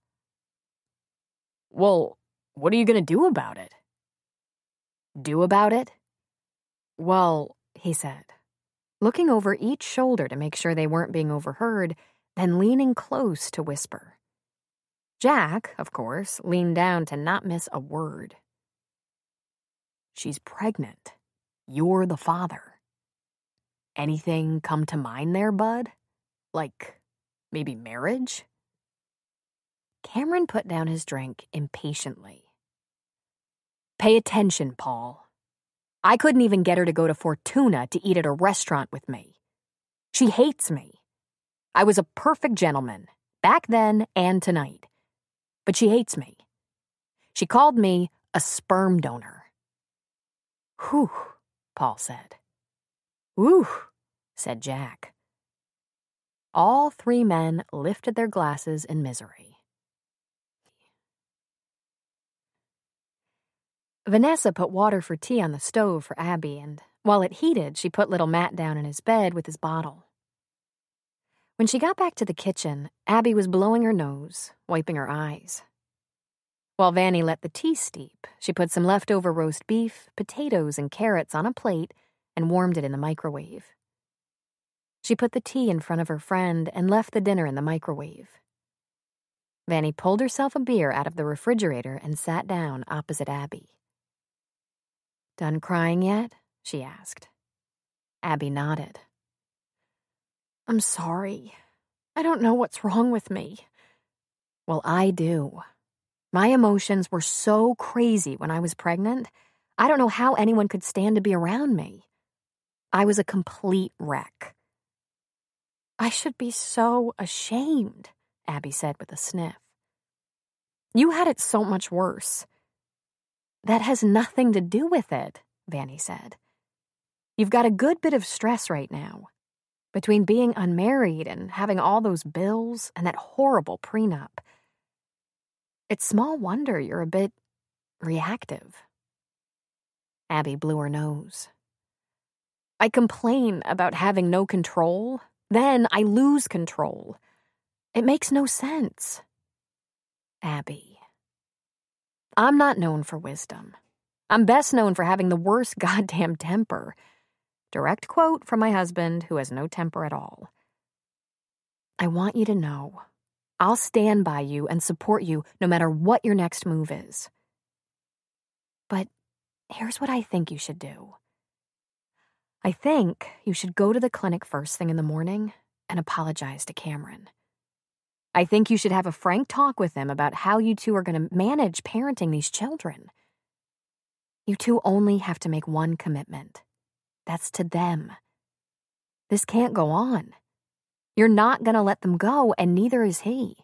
Well, what are you going to do about it? Do about it? Well, he said, looking over each shoulder to make sure they weren't being overheard, then leaning close to whisper. Jack, of course, leaned down to not miss a word. She's pregnant. You're the father. Anything come to mind there, bud? Like, maybe marriage? Cameron put down his drink impatiently. Pay attention, Paul. I couldn't even get her to go to Fortuna to eat at a restaurant with me. She hates me. I was a perfect gentleman, back then and tonight. But she hates me. She called me a sperm donor. Whew, Paul said. Whew, said Jack. All three men lifted their glasses in misery. Vanessa put water for tea on the stove for Abby, and while it heated, she put little Matt down in his bed with his bottle. When she got back to the kitchen, Abby was blowing her nose, wiping her eyes. While Vanny let the tea steep, she put some leftover roast beef, potatoes, and carrots on a plate and warmed it in the microwave. She put the tea in front of her friend and left the dinner in the microwave. Vanny pulled herself a beer out of the refrigerator and sat down opposite Abby. "Done crying yet?" she asked. Abby nodded. "I'm sorry. I don't know what's wrong with me." "Well, I do. My emotions were so crazy when I was pregnant, I don't know how anyone could stand to be around me. I was a complete wreck." "I should be so ashamed," Abby said with a sniff. "You had it so much worse." "That has nothing to do with it," Vanny said. "You've got a good bit of stress right now. Between being unmarried and having all those bills and that horrible prenup. It's small wonder you're a bit reactive." Abby blew her nose. "I complain about having no control, then I lose control. It makes no sense." "Abby, I'm not known for wisdom. I'm best known for having the worst goddamn temper." Direct quote from my husband, who has no temper at all. "I want you to know, I'll stand by you and support you no matter what your next move is. But here's what I think you should do. I think you should go to the clinic first thing in the morning and apologize to Cameron. I think you should have a frank talk with him about how you two are going to manage parenting these children. You two only have to make one commitment. That's to them. This can't go on. You're not going to let them go, and neither is he.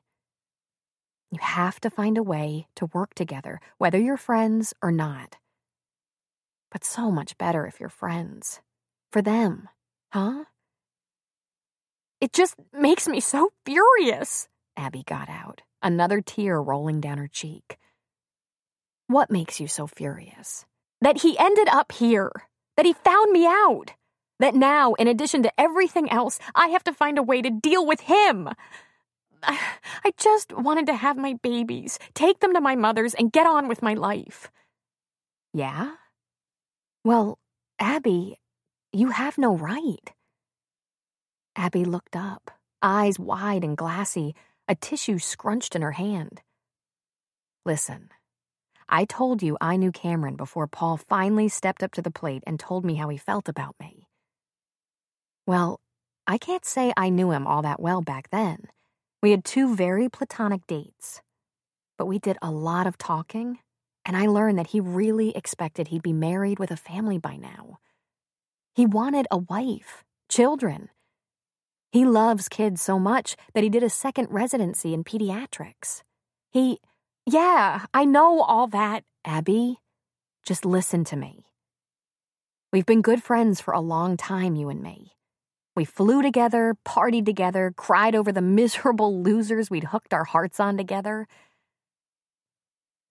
You have to find a way to work together, whether you're friends or not. But so much better if you're friends. For them, huh? It just makes me so furious, Abby got out, another tear rolling down her cheek. What makes you so furious? That he ended up here. That he found me out. That now, in addition to everything else, I have to find a way to deal with him. I just wanted to have my babies, take them to my mother's, and get on with my life. Yeah? Well, Abby, you have no right. Abby looked up, eyes wide and glassy, a tissue scrunched in her hand. Listen, I told you I knew Cameron before Paul finally stepped up to the plate and told me how he felt about me. Well, I can't say I knew him all that well back then. We had 2 very platonic dates. But we did a lot of talking, and I learned that he really expected he'd be married with a family by now. He wanted a wife, children. He loves kids so much that he did a second residency in pediatrics. Yeah, I know all that, Abby. Just listen to me. We've been good friends for a long time, you and me. We flew together, partied together, cried over the miserable losers we'd hooked our hearts on together.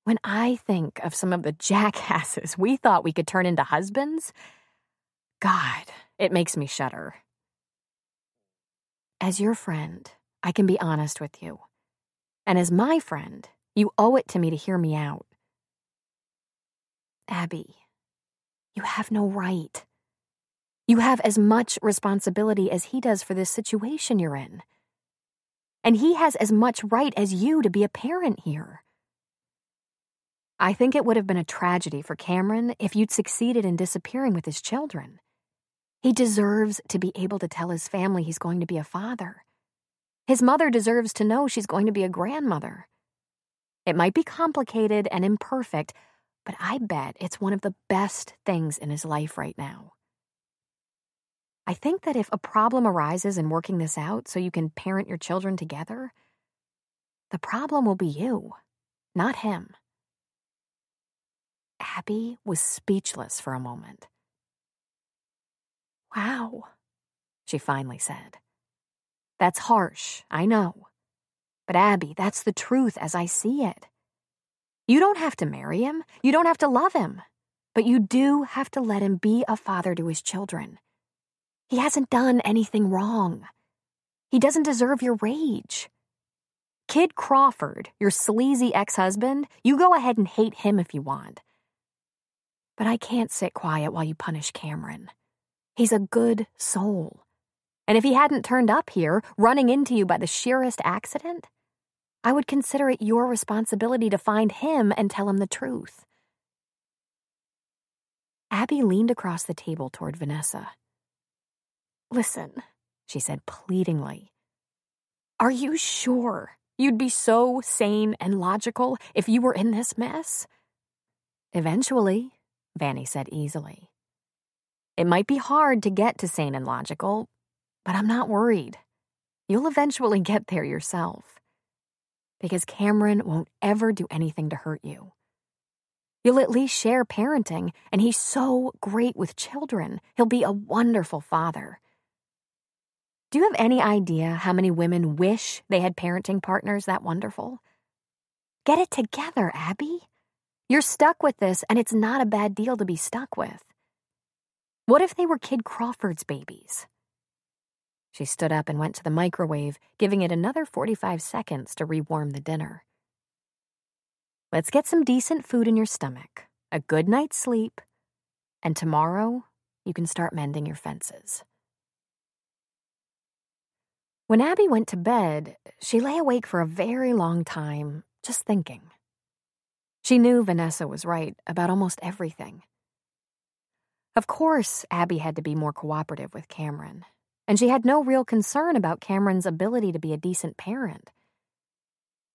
When I think of some of the jackasses we thought we could turn into husbands, God, it makes me shudder. As your friend, I can be honest with you. And as my friend, you owe it to me to hear me out. Abby, you have no right. You have as much responsibility as he does for this situation you're in. And he has as much right as you to be a parent here. I think it would have been a tragedy for Cameron if you'd succeeded in disappearing with his children. He deserves to be able to tell his family he's going to be a father. His mother deserves to know she's going to be a grandmother. It might be complicated and imperfect, but I bet it's one of the best things in his life right now. I think that if a problem arises in working this out so you can parent your children together, the problem will be you, not him. Abby was speechless for a moment. Wow, she finally said. That's harsh, I know. But Abby, that's the truth as I see it. You don't have to marry him. You don't have to love him. But you do have to let him be a father to his children. He hasn't done anything wrong. He doesn't deserve your rage. Kid Crawford, your sleazy ex-husband, you go ahead and hate him if you want. But I can't sit quiet while you punish Cameron. He's a good soul. And if he hadn't turned up here, running into you by the sheerest accident, I would consider it your responsibility to find him and tell him the truth. Abby leaned across the table toward Vanessa. Listen, she said pleadingly. Are you sure you'd be so sane and logical if you were in this mess? Eventually, Vanny said easily. It might be hard to get to sane and logical, but I'm not worried. You'll eventually get there yourself. Because Cameron won't ever do anything to hurt you. You'll at least share parenting, and he's so great with children. He'll be a wonderful father. Do you have any idea how many women wish they had parenting partners that wonderful? Get it together, Abby. You're stuck with this, and it's not a bad deal to be stuck with. What if they were Kid Crawford's babies? She stood up and went to the microwave, giving it another 45 seconds to rewarm the dinner. Let's get some decent food in your stomach, a good night's sleep, and tomorrow you can start mending your fences. When Abby went to bed, she lay awake for a very long time, just thinking. She knew Vanessa was right about almost everything. Of course, Abby had to be more cooperative with Cameron, and she had no real concern about Cameron's ability to be a decent parent.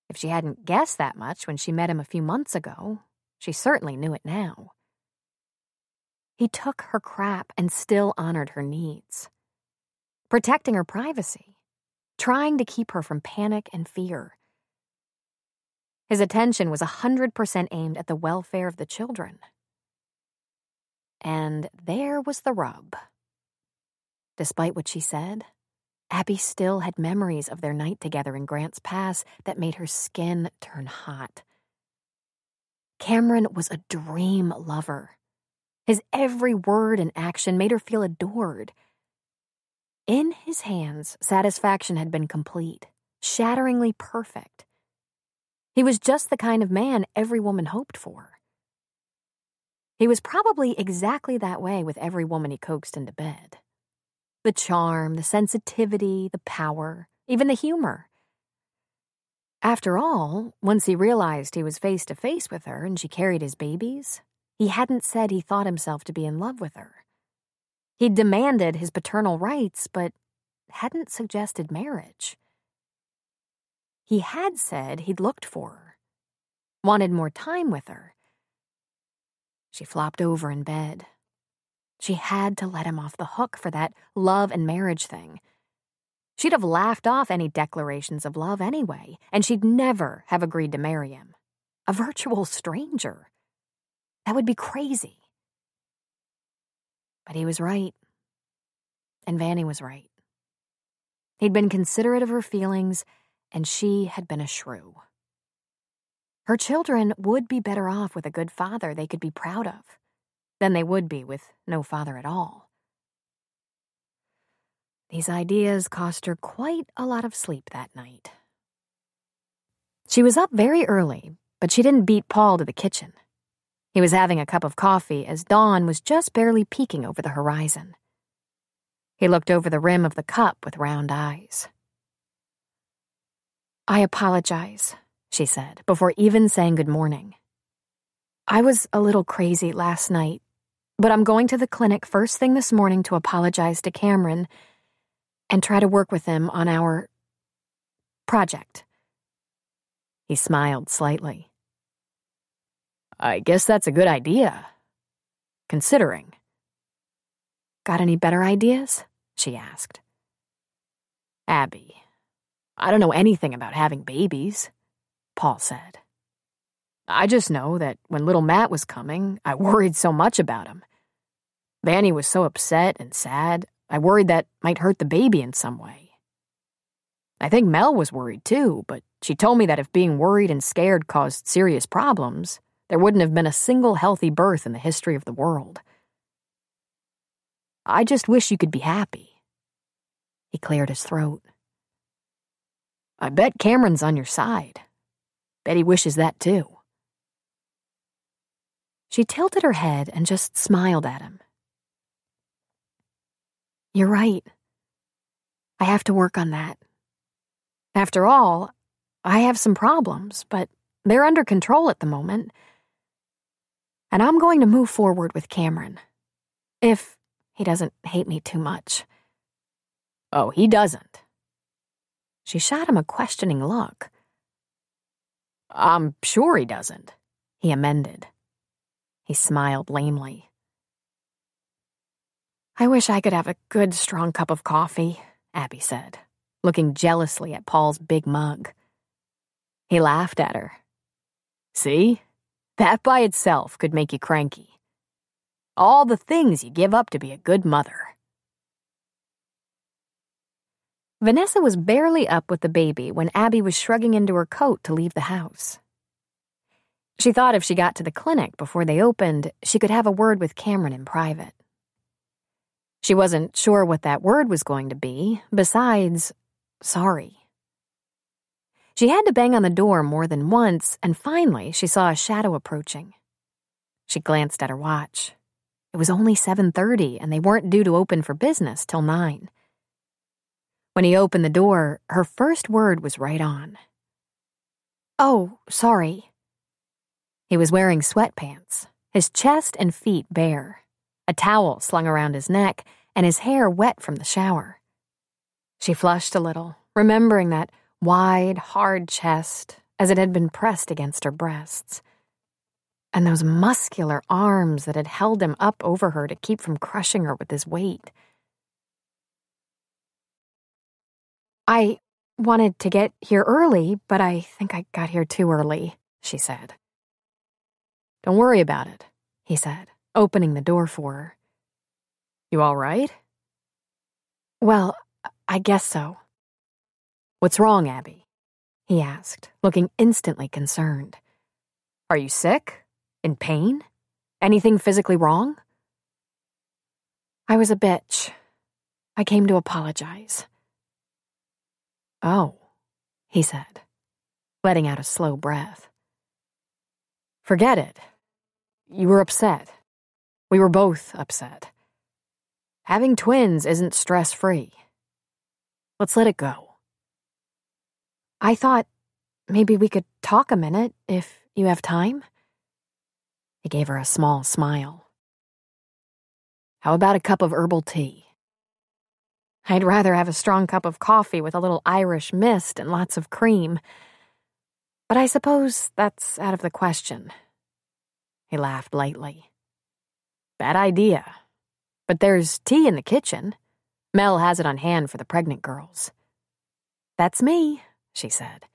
If she hadn't guessed that much when she met him a few months ago, she certainly knew it now. He took her crap and still honored her needs. Protecting her privacy, trying to keep her from panic and fear. His attention was 100% aimed at the welfare of the children. And there was the rub. Despite what she said, Abby still had memories of their night together in Grants Pass that made her skin turn hot. Cameron was a dream lover. His every word and action made her feel adored. In his hands, satisfaction had been complete, shatteringly perfect. He was just the kind of man every woman hoped for. He was probably exactly that way with every woman he coaxed into bed. The charm, the sensitivity, the power, even the humor. After all, once he realized he was face to face with her and she carried his babies, he hadn't said he thought himself to be in love with her. He'd demanded his paternal rights, but hadn't suggested marriage. He had said he'd looked for her, wanted more time with her. She flopped over in bed. She had to let him off the hook for that love and marriage thing. She'd have laughed off any declarations of love anyway, and she'd never have agreed to marry him. A virtual stranger. That would be crazy. But he was right. And Vanny was right. He'd been considerate of her feelings, and she had been a shrew. Her children would be better off with a good father they could be proud of than they would be with no father at all. These ideas cost her quite a lot of sleep that night. She was up very early, but she didn't beat Paul to the kitchen. He was having a cup of coffee as dawn was just barely peeking over the horizon. He looked over the rim of the cup with round eyes. "I apologize," she said, before even saying good morning. "I was a little crazy last night, but I'm going to the clinic first thing this morning to apologize to Cameron and try to work with him on our project." He smiled slightly. "I guess that's a good idea, considering." "Got any better ideas?" she asked. "Abby, I don't know anything about having babies," Paul said. "I just know that when little Matt was coming, I worried so much about him. Vanny was so upset and sad, I worried that might hurt the baby in some way. I think Mel was worried too, but she told me that if being worried and scared caused serious problems, there wouldn't have been a single healthy birth in the history of the world. I just wish you could be happy." He cleared his throat. "I bet Cameron's on your side. Bet he wishes that too." She tilted her head and just smiled at him. "You're right. I have to work on that. After all, I have some problems, but they're under control at the moment. And I'm going to move forward with Cameron. If he doesn't hate me too much." "Oh, he doesn't." She shot him a questioning look. "I'm sure he doesn't," he amended. He smiled lamely. "I wish I could have a good, strong cup of coffee," Abby said, looking jealously at Paul's big mug. He laughed at her. "See? That by itself could make you cranky. All the things you give up to be a good mother." Vanessa was barely up with the baby when Abby was shrugging into her coat to leave the house. She thought if she got to the clinic before they opened, she could have a word with Cameron in private. She wasn't sure what that word was going to be, besides, sorry. She had to bang on the door more than once, and finally she saw a shadow approaching. She glanced at her watch. It was only 7:30, and they weren't due to open for business till 9. When he opened the door, her first word was right on. "Oh, sorry." He was wearing sweatpants, his chest and feet bare, a towel slung around his neck, and his hair wet from the shower. She flushed a little, remembering that wide, hard chest as it had been pressed against her breasts, and those muscular arms that had held him up over her to keep from crushing her with his weight. wanted to get here early, but I think I got here too early, she said. Don't worry about it, he said, opening the door for her. You all right? Well, I guess so. What's wrong, Abby? He asked, looking instantly concerned. Are you sick? In pain? Anything physically wrong? I was a bitch. I came to apologize. Oh, he said, letting out a slow breath. Forget it. You were upset. We were both upset. Having twins isn't stress-free. Let's let it go. I thought maybe we could talk a minute if you have time. He gave her a small smile. How about a cup of herbal tea? I'd rather have a strong cup of coffee with a little Irish mist and lots of cream. But I suppose that's out of the question. He laughed lightly. Bad idea. But there's tea in the kitchen. Mel has it on hand for the pregnant girls. That's me, she said.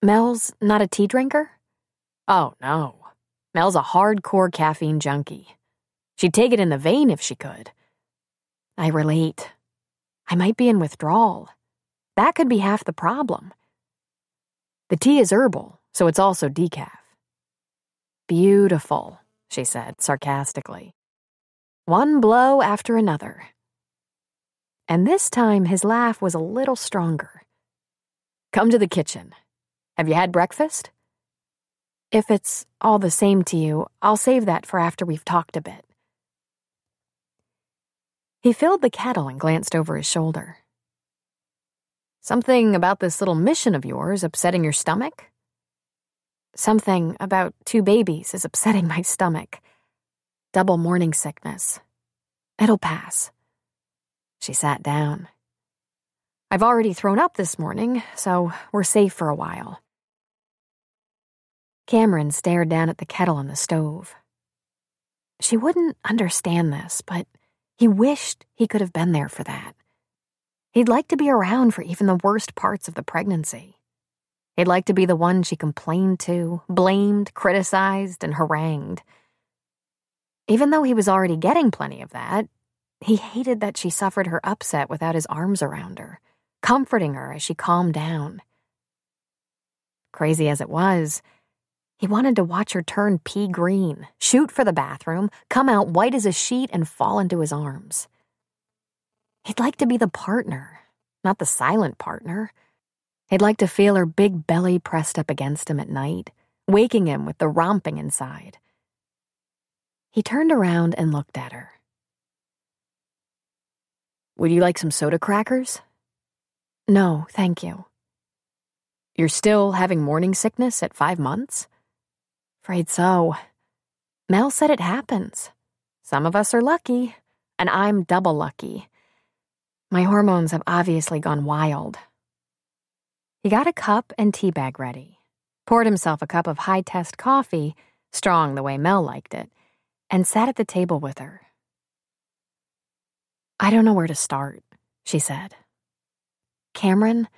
Mel's not a tea drinker? Oh, no. Mel's a hardcore caffeine junkie. She'd take it in the vein if she could. I relate. I might be in withdrawal. That could be half the problem. The tea is herbal, so it's also decaf. Beautiful, she said sarcastically. One blow after another. And this time his laugh was a little stronger. Come to the kitchen. Have you had breakfast? If it's all the same to you, I'll save that for after we've talked a bit. He filled the kettle and glanced over his shoulder. Something about this little mission of yours upsetting your stomach? Something about 2 babies is upsetting my stomach. Double morning sickness. It'll pass. She sat down. I've already thrown up this morning, so we're safe for a while. Cameron stared down at the kettle on the stove. She wouldn't understand this, but he wished he could have been there for that. He'd like to be around for even the worst parts of the pregnancy. He'd like to be the one she complained to, blamed, criticized, and harangued. Even though he was already getting plenty of that, he hated that she suffered her upset without his arms around her, comforting her as she calmed down. Crazy as it was, he wanted to watch her turn pea green, shoot for the bathroom, come out white as a sheet, and fall into his arms. He'd like to be the partner, not the silent partner. He'd like to feel her big belly pressed up against him at night, waking him with the romping inside. He turned around and looked at her. Would you like some soda crackers? No, thank you. You're still having morning sickness at 5 months? Afraid so. Mel said it happens. Some of us are lucky, and I'm double lucky. My hormones have obviously gone wild. He got a cup and tea bag ready, poured himself a cup of high-test coffee, strong the way Mel liked it, and sat at the table with her. I don't know where to start, she said. Cameron,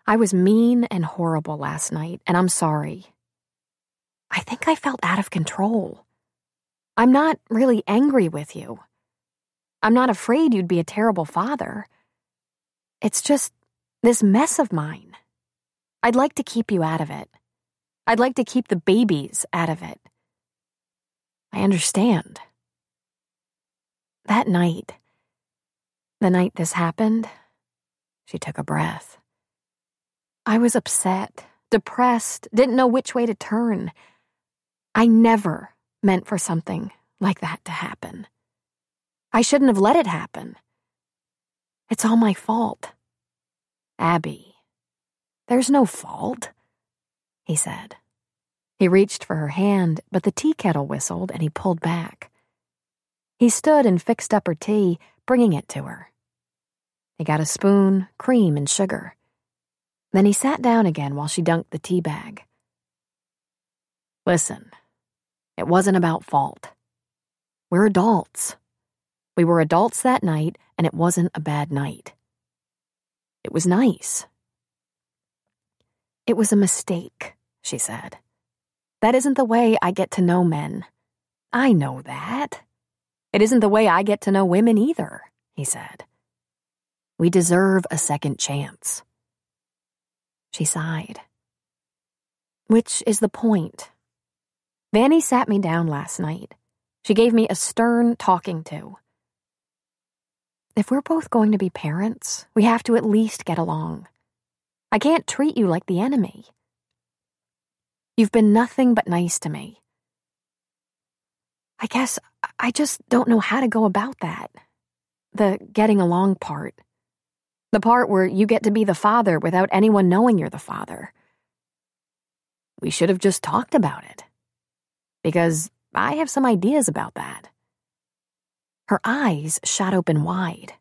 I was mean and horrible last night, and I'm sorry. I think I felt out of control. I'm not really angry with you. I'm not afraid you'd be a terrible father. It's just this mess of mine. I'd like to keep you out of it. I'd like to keep the babies out of it. I understand. That night, the night this happened, she took a breath. I was upset, depressed, didn't know which way to turn. I never meant for something like that to happen. I shouldn't have let it happen. It's all my fault. Abby, there's no fault, he said. He reached for her hand, but the tea kettle whistled and he pulled back. He stood and fixed up her tea, bringing it to her. He got a spoon, cream, and sugar. Then he sat down again while she dunked the tea bag. Listen, it wasn't about fault. We're adults. We were adults that night, and it wasn't a bad night. It was nice. It was a mistake, she said. That isn't the way I get to know men. I know that. It isn't the way I get to know women either, he said. We deserve a second chance. She sighed. Which is the point. Vanny sat me down last night. She gave me a stern talking to. If we're both going to be parents, we have to at least get along. I can't treat you like the enemy. You've been nothing but nice to me. I guess I just don't know how to go about that. The getting along part. The part where you get to be the father without anyone knowing you're the father. We should have just talked about it. Because I have some ideas about that. Her eyes shot open wide.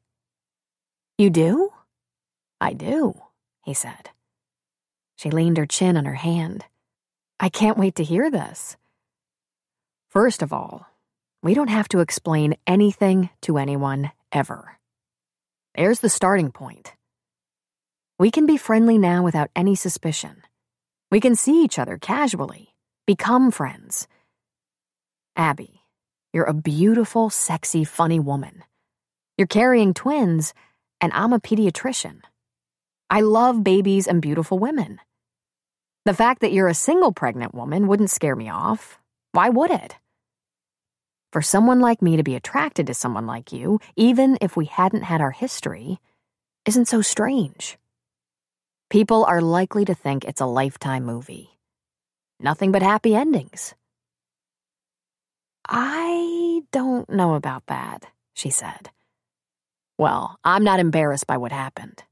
You do? I do, he said. She leaned her chin on her hand. I can't wait to hear this. First of all, we don't have to explain anything to anyone ever. There's the starting point. We can be friendly now without any suspicion. We can see each other casually, become friends. Abby, you're a beautiful, sexy, funny woman. You're carrying twins, and I'm a pediatrician. I love babies and beautiful women. The fact that you're a single pregnant woman wouldn't scare me off. Why would it? For someone like me to be attracted to someone like you, even if we hadn't had our history, isn't so strange. People are likely to think it's a Lifetime movie. Nothing but happy endings. I don't know about that, she said. Well, I'm not embarrassed by what happened.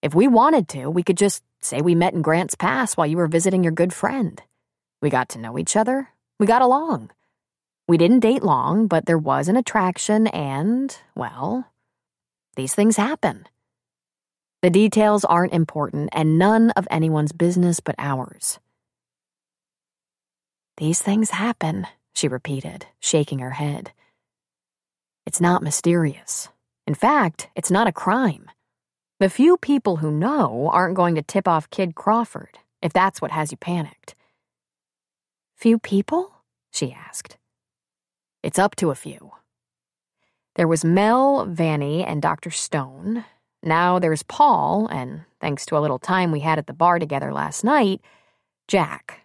If we wanted to, we could just say we met in Grants Pass while you were visiting your good friend. We got to know each other. We got along. We didn't date long, but there was an attraction and, well, these things happen. The details aren't important and none of anyone's business but ours. These things happen, she repeated, shaking her head. It's not mysterious. In fact, it's not a crime. The few people who know aren't going to tip off Kid Crawford, if that's what has you panicked. Few people? She asked. It's up to a few. There was Mel, Vanny, and Dr. Stone. Now there's Paul, and thanks to a little time we had at the bar together last night, Jack.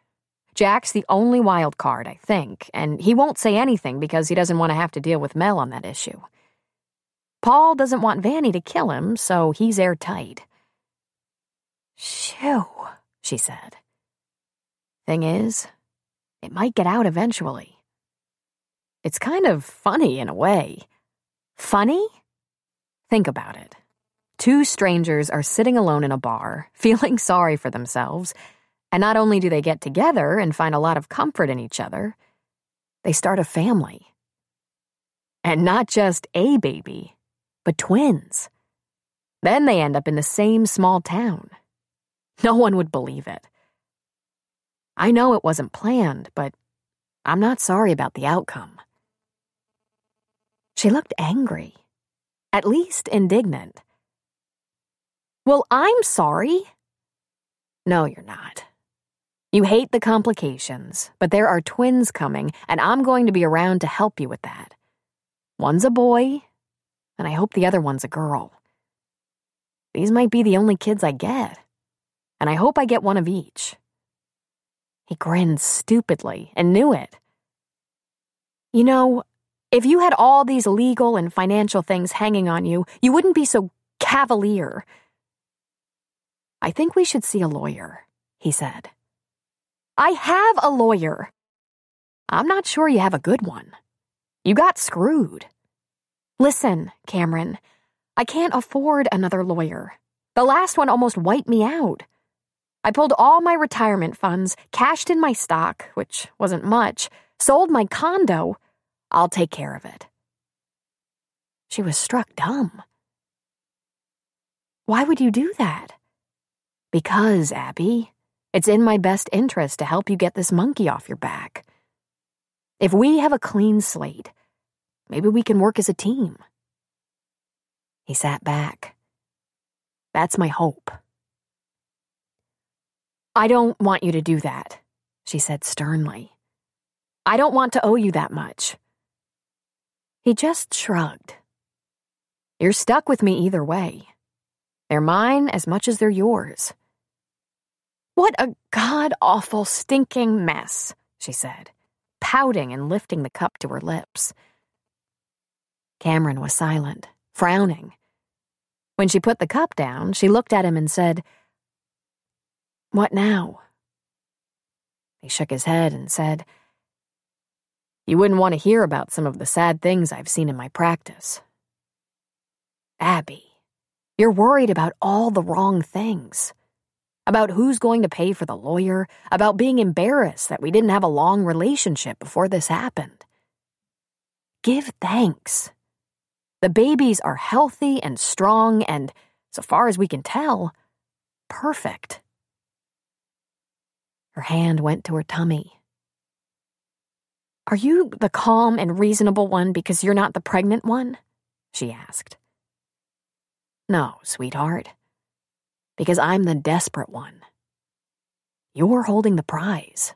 Jack's the only wild card, I think, and he won't say anything because he doesn't want to have to deal with Mel on that issue. Paul doesn't want Vanny to kill him, so he's airtight. Shoo, she said. Thing is, it might get out eventually. It's kind of funny in a way. Funny? Think about it. Two strangers are sitting alone in a bar, feeling sorry for themselves, and not only do they get together and find a lot of comfort in each other, they start a family. And not just a baby, but twins. Then they end up in the same small town. No one would believe it. I know it wasn't planned, but I'm not sorry about the outcome. She looked angry, at least indignant. Well, I'm sorry. No, you're not. You hate the complications, but there are twins coming, and I'm going to be around to help you with that. One's a boy, and I hope the other one's a girl. These might be the only kids I get, and I hope I get one of each. He grinned stupidly and knew it. You know, if you had all these legal and financial things hanging on you, you wouldn't be so cavalier. I think we should see a lawyer, he said. I have a lawyer. I'm not sure you have a good one. You got screwed. Listen, Cameron, I can't afford another lawyer. The last one almost wiped me out. I pulled all my retirement funds, cashed in my stock, which wasn't much, sold my condo. I'll take care of it. She was struck dumb. Why would you do that? Because, Abby, it's in my best interest to help you get this monkey off your back. If we have a clean slate, maybe we can work as a team. He sat back. That's my hope. I don't want you to do that, she said sternly. I don't want to owe you that much. He just shrugged. You're stuck with me either way. They're mine as much as they're yours. What a god-awful, stinking mess, she said, pouting and lifting the cup to her lips. Cameron was silent, frowning. When she put the cup down, she looked at him and said, What now? He shook his head and said, You wouldn't want to hear about some of the sad things I've seen in my practice. Abby, you're worried about all the wrong things. About who's going to pay for the lawyer, about being embarrassed that we didn't have a long relationship before this happened. Give thanks. The babies are healthy and strong and, so far as we can tell, perfect. Her hand went to her tummy. Are you the calm and reasonable one because you're not the pregnant one? She asked. No, sweetheart. Because I'm the desperate one. You're holding the prize.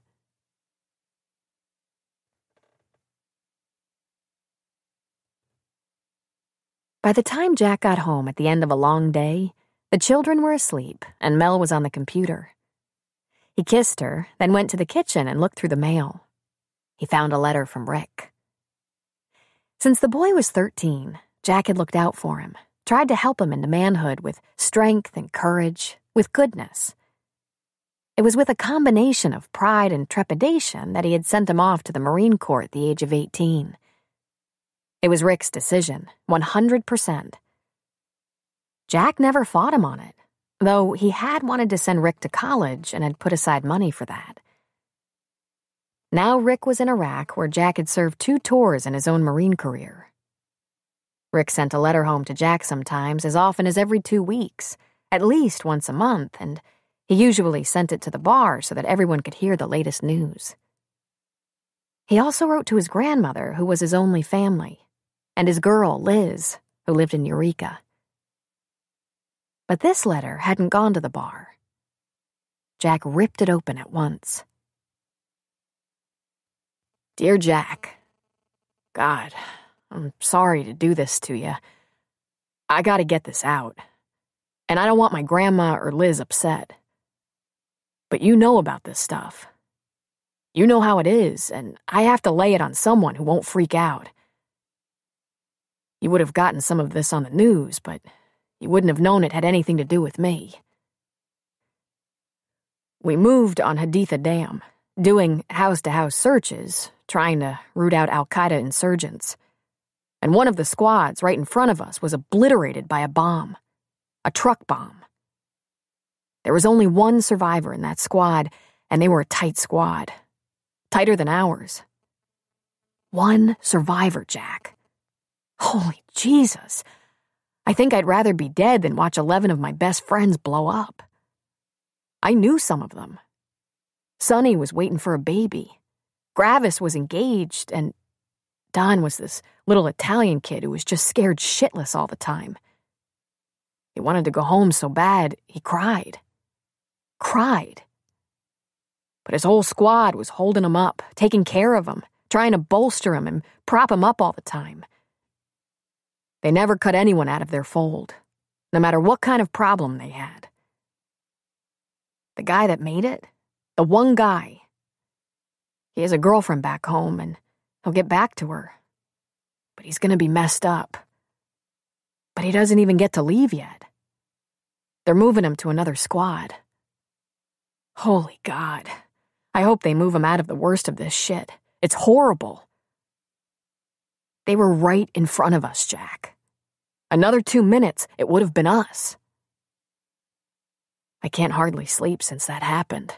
By the time Jack got home at the end of a long day, the children were asleep and Mel was on the computer. He kissed her, then went to the kitchen and looked through the mail. He found a letter from Rick. Since the boy was 13, Jack had looked out for him, tried to help him into manhood with strength and courage, with goodness. It was with a combination of pride and trepidation that he had sent him off to the Marine Corps at the age of 18. It was Rick's decision, 100%. Jack never fought him on it, though he had wanted to send Rick to college and had put aside money for that. Now Rick was in Iraq, where Jack had served 2 tours in his own Marine career. Rick sent a letter home to Jack sometimes, as often as every 2 weeks, at least once a month, and he usually sent it to the bar so that everyone could hear the latest news. He also wrote to his grandmother, who was his only family, and his girl, Liz, who lived in Eureka. But this letter hadn't gone to the bar. Jack ripped it open at once. Dear Jack, God, I'm sorry to do this to you. I gotta get this out. And I don't want my grandma or Liz upset. But you know about this stuff. You know how it is, and I have to lay it on someone who won't freak out. You would have gotten some of this on the news, but you wouldn't have known it had anything to do with me. We moved on Haditha Dam, doing house-to-house searches, trying to root out Al-Qaeda insurgents. And one of the squads right in front of us was obliterated by a bomb, a truck bomb. There was only one survivor in that squad, and they were a tight squad, tighter than ours. One survivor, Jack. Holy Jesus. I think I'd rather be dead than watch 11 of my best friends blow up. I knew some of them. Sonny was waiting for a baby. Gravis was engaged, and Don was this little Italian kid who was just scared shitless all the time. He wanted to go home so bad, he cried. Cried. But his whole squad was holding him up, taking care of him, trying to bolster him and prop him up all the time. They never cut anyone out of their fold, no matter what kind of problem they had. The guy that made it, the one guy, he has a girlfriend back home and he'll get back to her. But he's going to be messed up. But he doesn't even get to leave yet. They're moving him to another squad. Holy God. I hope they move him out of the worst of this shit. It's horrible. They were right in front of us, Jack. Another 2 minutes, it would have been us. I can't hardly sleep since that happened.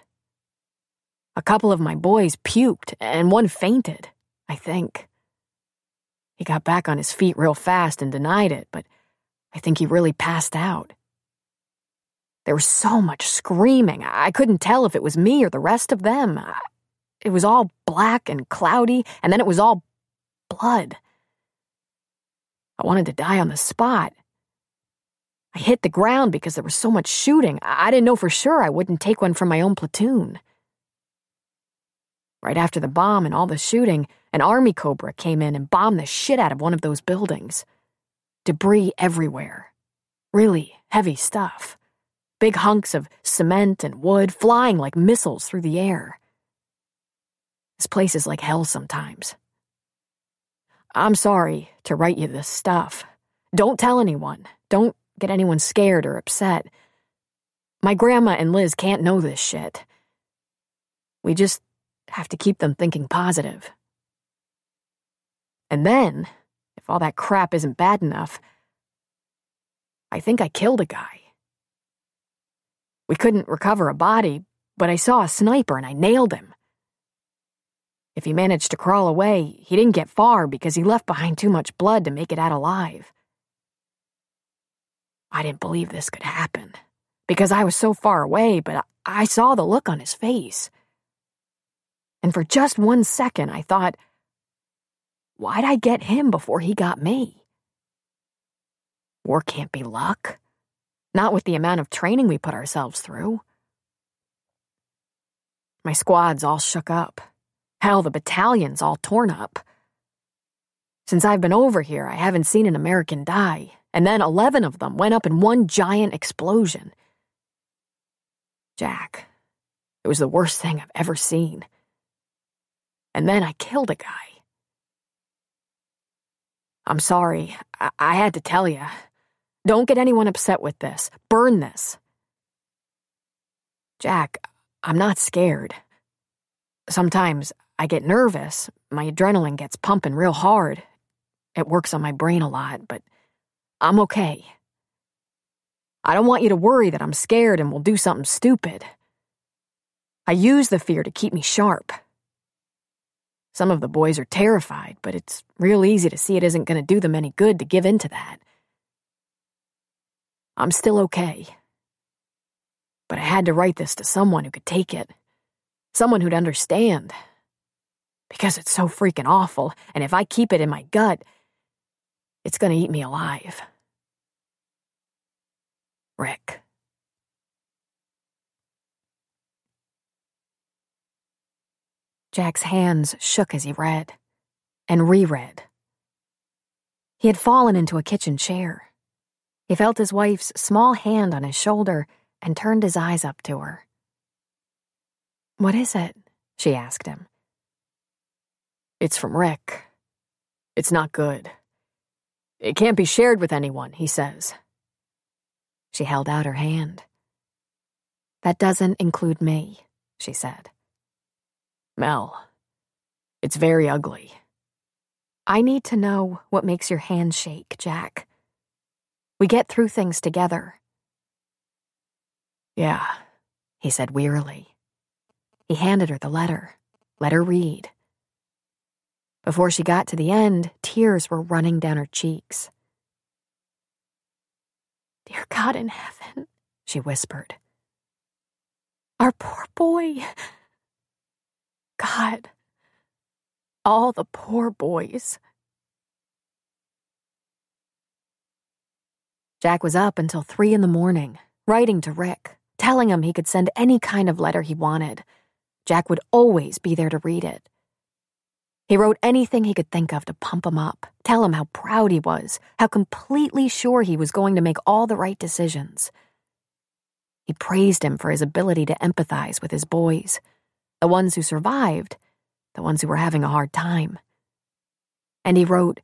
A couple of my boys puked, and one fainted, I think. He got back on his feet real fast and denied it, but I think he really passed out. There was so much screaming, I couldn't tell if it was me or the rest of them. It was all black and cloudy, and then it was all blood. I wanted to die on the spot. I hit the ground because there was so much shooting. I didn't know for sure I wouldn't take one from my own platoon. Right after the bomb and all the shooting, an army cobra came in and bombed the shit out of one of those buildings. Debris everywhere. Really heavy stuff. Big hunks of cement and wood flying like missiles through the air. This place is like hell sometimes. I'm sorry to write you this stuff. Don't tell anyone. Don't get anyone scared or upset. My grandma and Liz can't know this shit. We just have to keep them thinking positive. And then, if all that crap isn't bad enough, I think I killed a guy. We couldn't recover a body, but I saw a sniper and I nailed him. If he managed to crawl away, he didn't get far because he left behind too much blood to make it out alive. I didn't believe this could happen because I was so far away, but I saw the look on his face. And for just 1 second, I thought, why'd I get him before he got me? War can't be luck. Not with the amount of training we put ourselves through. My squad's all shook up. Hell, the battalion's all torn up. Since I've been over here, I haven't seen an American die, and then 11 of them went up in one giant explosion. Jack, it was the worst thing I've ever seen. And then I killed a guy. I'm sorry, I had to tell you. Don't get anyone upset with this. Burn this. Jack, I'm not scared. Sometimes I get nervous. My adrenaline gets pumping real hard. It works on my brain a lot, but I'm okay. I don't want you to worry that I'm scared and will do something stupid. I use the fear to keep me sharp. Some of the boys are terrified, but it's real easy to see it isn't going to do them any good to give in to that. I'm still okay. But I had to write this to someone who could take it. Someone who'd understand. Because it's so freaking awful, and if I keep it in my gut, it's going to eat me alive. Rick. Jack's hands shook as he read, and reread. He had fallen into a kitchen chair. He felt his wife's small hand on his shoulder and turned his eyes up to her. "What is it?" she asked him. "It's from Rick. It's not good. It can't be shared with anyone," he says. She held out her hand. "That doesn't include me," she said. "Mel, it's very ugly." "I need to know what makes your hand shake, Jack. We get through things together." "Yeah," he said wearily. He handed her the letter. Let her read. Before she got to the end, tears were running down her cheeks. "Dear God in heaven," she whispered. "Our poor boy. God, all the poor boys." Jack was up until 3 a.m, writing to Rick, telling him he could send any kind of letter he wanted. Jack would always be there to read it. He wrote anything he could think of to pump him up, tell him how proud he was, how completely sure he was going to make all the right decisions. He praised him for his ability to empathize with his boys, the ones who survived, the ones who were having a hard time. And he wrote,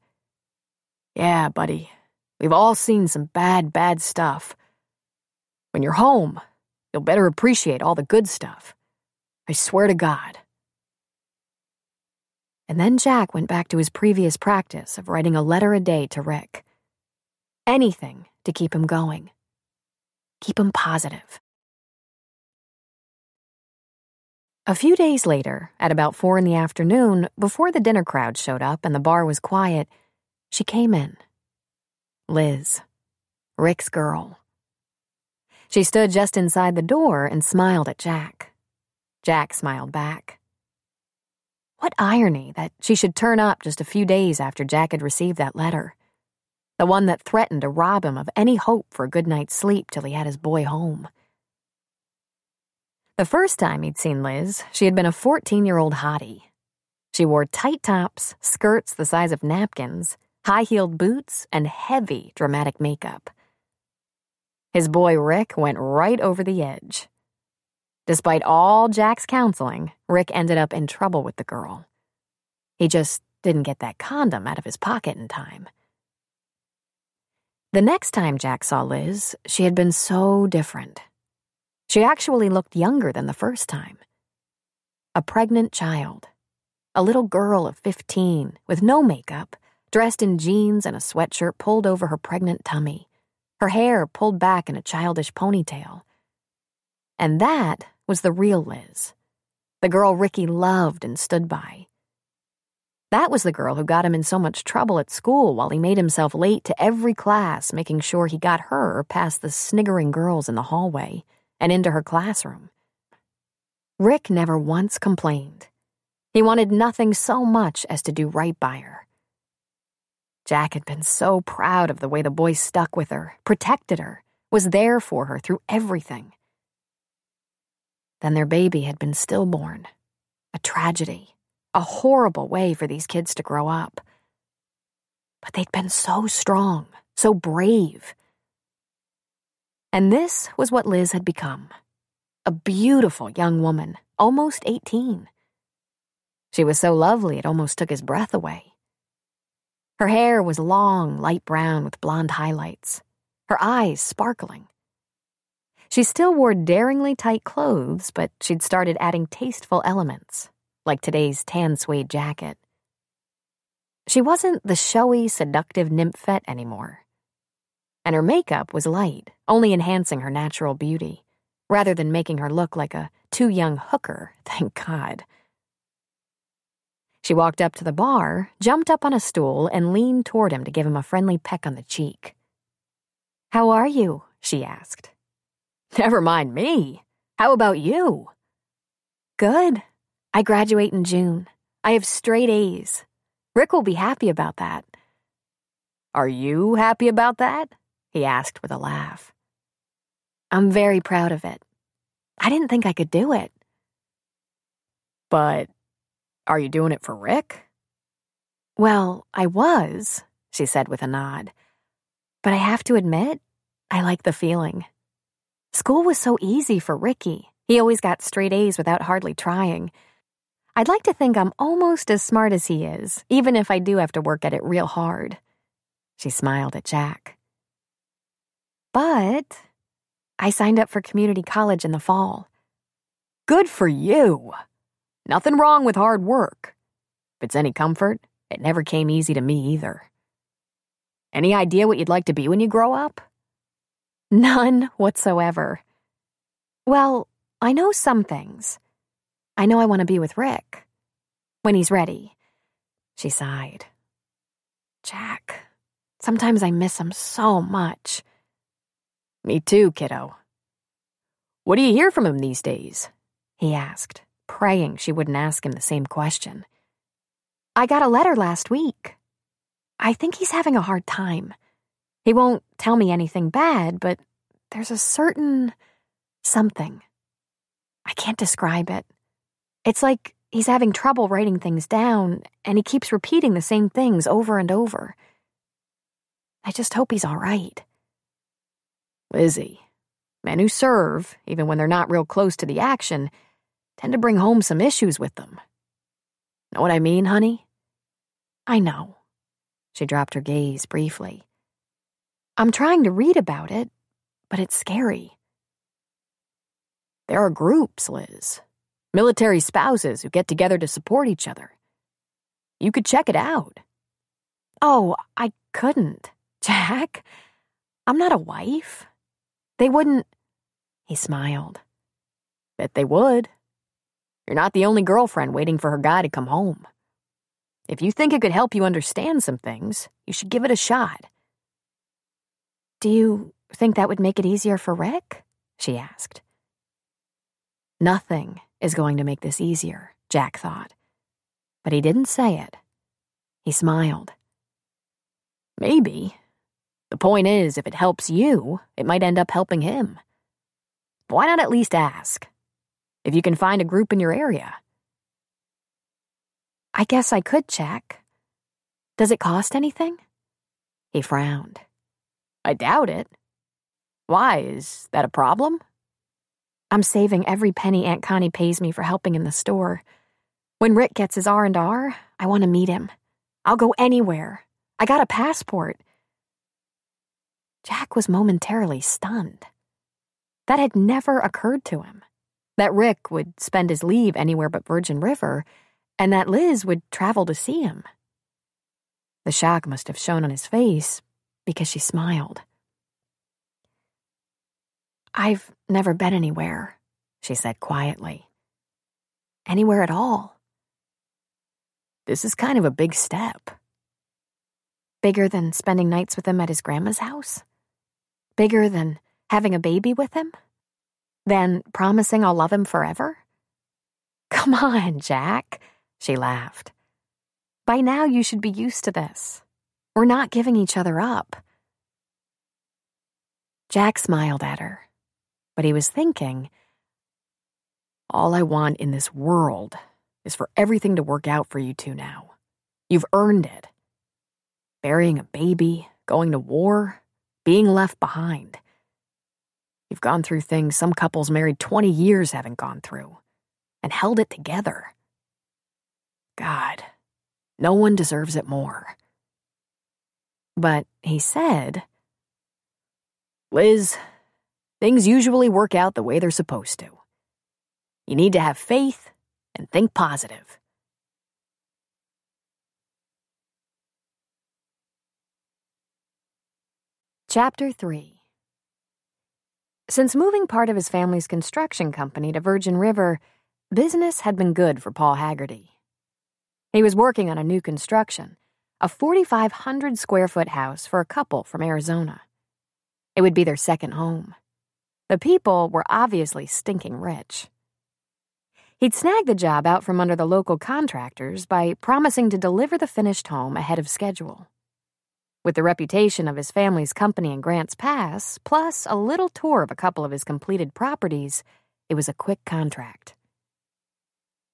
"Yeah, buddy, we've all seen some bad stuff. When you're home, you'll better appreciate all the good stuff. I swear to God." And then Jack went back to his previous practice of writing a letter a day to Rick. Anything to keep him going. Keep him positive. A few days later, at about 4 p.m, before the dinner crowd showed up and the bar was quiet, she came in. Liz, Rick's girl. She stood just inside the door and smiled at Jack. Jack smiled back. What irony that she should turn up just a few days after Jack had received that letter. the one that threatened to rob him of any hope for a good night's sleep till he had his boy home. The first time he'd seen Liz, she had been a 14-year-old hottie. She wore tight tops, skirts the size of napkins, high-heeled boots, and heavy, dramatic makeup. His boy Rick went right over the edge. Despite all Jack's counseling, Rick ended up in trouble with the girl. He just didn't get that condom out of his pocket in time. The next time Jack saw Liz, she had been so different. She actually looked younger than the first time. A pregnant child. A little girl of 15, with no makeup, dressed in jeans and a sweatshirt pulled over her pregnant tummy, her hair pulled back in a childish ponytail. And that was the real Liz, the girl Ricky loved and stood by. That was the girl who got him in so much trouble at school while he made himself late to every class, making sure he got her past the sniggering girls in the hallway and into her classroom. Rick never once complained. He wanted nothing so much as to do right by her. Jack had been so proud of the way the boy stuck with her, protected her, was there for her through everything. Then their baby had been stillborn. A tragedy, a horrible way for these kids to grow up. But they'd been so strong, so brave. And this was what Liz had become. A beautiful young woman, almost 18. She was so lovely it almost took his breath away. Her hair was long, light brown with blonde highlights, her eyes sparkling. She still wore daringly tight clothes, but she'd started adding tasteful elements, like today's tan suede jacket. She wasn't the showy, seductive nymphette anymore. And her makeup was light, only enhancing her natural beauty, rather than making her look like a too-young hooker, thank God. She walked up to the bar, jumped up on a stool, and leaned toward him to give him a friendly peck on the cheek. "How are you?" she asked. "Never mind me. How about you?" "Good. I graduate in June. I have straight A's. Rick will be happy about that." "Are you happy about that?" he asked with a laugh. "I'm very proud of it. I didn't think I could do it." "But are you doing it for Rick?" "Well, I was," she said with a nod. "But I have to admit, I like the feeling. School was so easy for Ricky. He always got straight A's without hardly trying. I'd like to think I'm almost as smart as he is, even if I do have to work at it real hard." She smiled at Jack. "But I signed up for community college in the fall." "Good for you. Nothing wrong with hard work. If it's any comfort, it never came easy to me either. Any idea what you'd like to be when you grow up?" "None whatsoever. Well, I know some things. I know I want to be with Rick. When he's ready." She sighed. "Jack, sometimes I miss him so much." "Me too, kiddo. What do you hear from him these days?" he asked, praying she wouldn't ask him the same question. "I got a letter last week. I think he's having a hard time. He won't tell me anything bad, but there's a certain something. I can't describe it. It's like he's having trouble writing things down, and he keeps repeating the same things over and over. I just hope he's all right." "Lizzie, men who serve, even when they're not real close to the action, tend to bring home some issues with them. Know what I mean, honey?" "I know." She dropped her gaze briefly. "I'm trying to read about it, but it's scary." "There are groups, Liz. Military spouses who get together to support each other. You could check it out." "Oh, I couldn't. Jack, I'm not a wife. They wouldn't—" He smiled. "Bet they would. You're not the only girlfriend waiting for her guy to come home. If you think it could help you understand some things, you should give it a shot." "Do you think that would make it easier for Rick?" she asked. Nothing is going to make this easier, Jack thought. But he didn't say it. He smiled. "Maybe, The point is, if it helps you, it might end up helping him. Why not at least ask? If you can find a group in your area. I guess I could check. Does it cost anything? He frowned. I doubt it. Why, is that a problem? I'm saving every penny Aunt Connie pays me for helping in the store. When Rick gets his R&R, I want to meet him. I'll go anywhere. I got a passport. Jack was momentarily stunned. That had never occurred to him. That Rick would spend his leave anywhere but Virgin River, and that Liz would travel to see him. The shock must have shown on his face because she smiled. I've never been anywhere, she said quietly. Anywhere at all. This is kind of a big step. Bigger than spending nights with him at his grandma's house? Bigger than having a baby with him? Than promising I'll love him forever? Come on, Jack, she laughed. By now you should be used to this. We're not giving each other up. Jack smiled at her, but he was thinking, all I want in this world is for everything to work out for you two now. You've earned it. Burying a baby, going to war, being left behind. You've gone through things some couples married 20 years haven't gone through, and held it together. God, no one deserves it more. But he said, Liz, things usually work out the way they're supposed to. You need to have faith and think positive. Chapter 3. Since moving part of his family's construction company to Virgin River, business had been good for Paul Haggerty. He was working on a new construction, a 4,500 square foot house for a couple from Arizona. It would be their second home. The people were obviously stinking rich. He'd snagged the job out from under the local contractors by promising to deliver the finished home ahead of schedule. With the reputation of his family's company in Grants Pass, plus a little tour of a couple of his completed properties, it was a quick contract.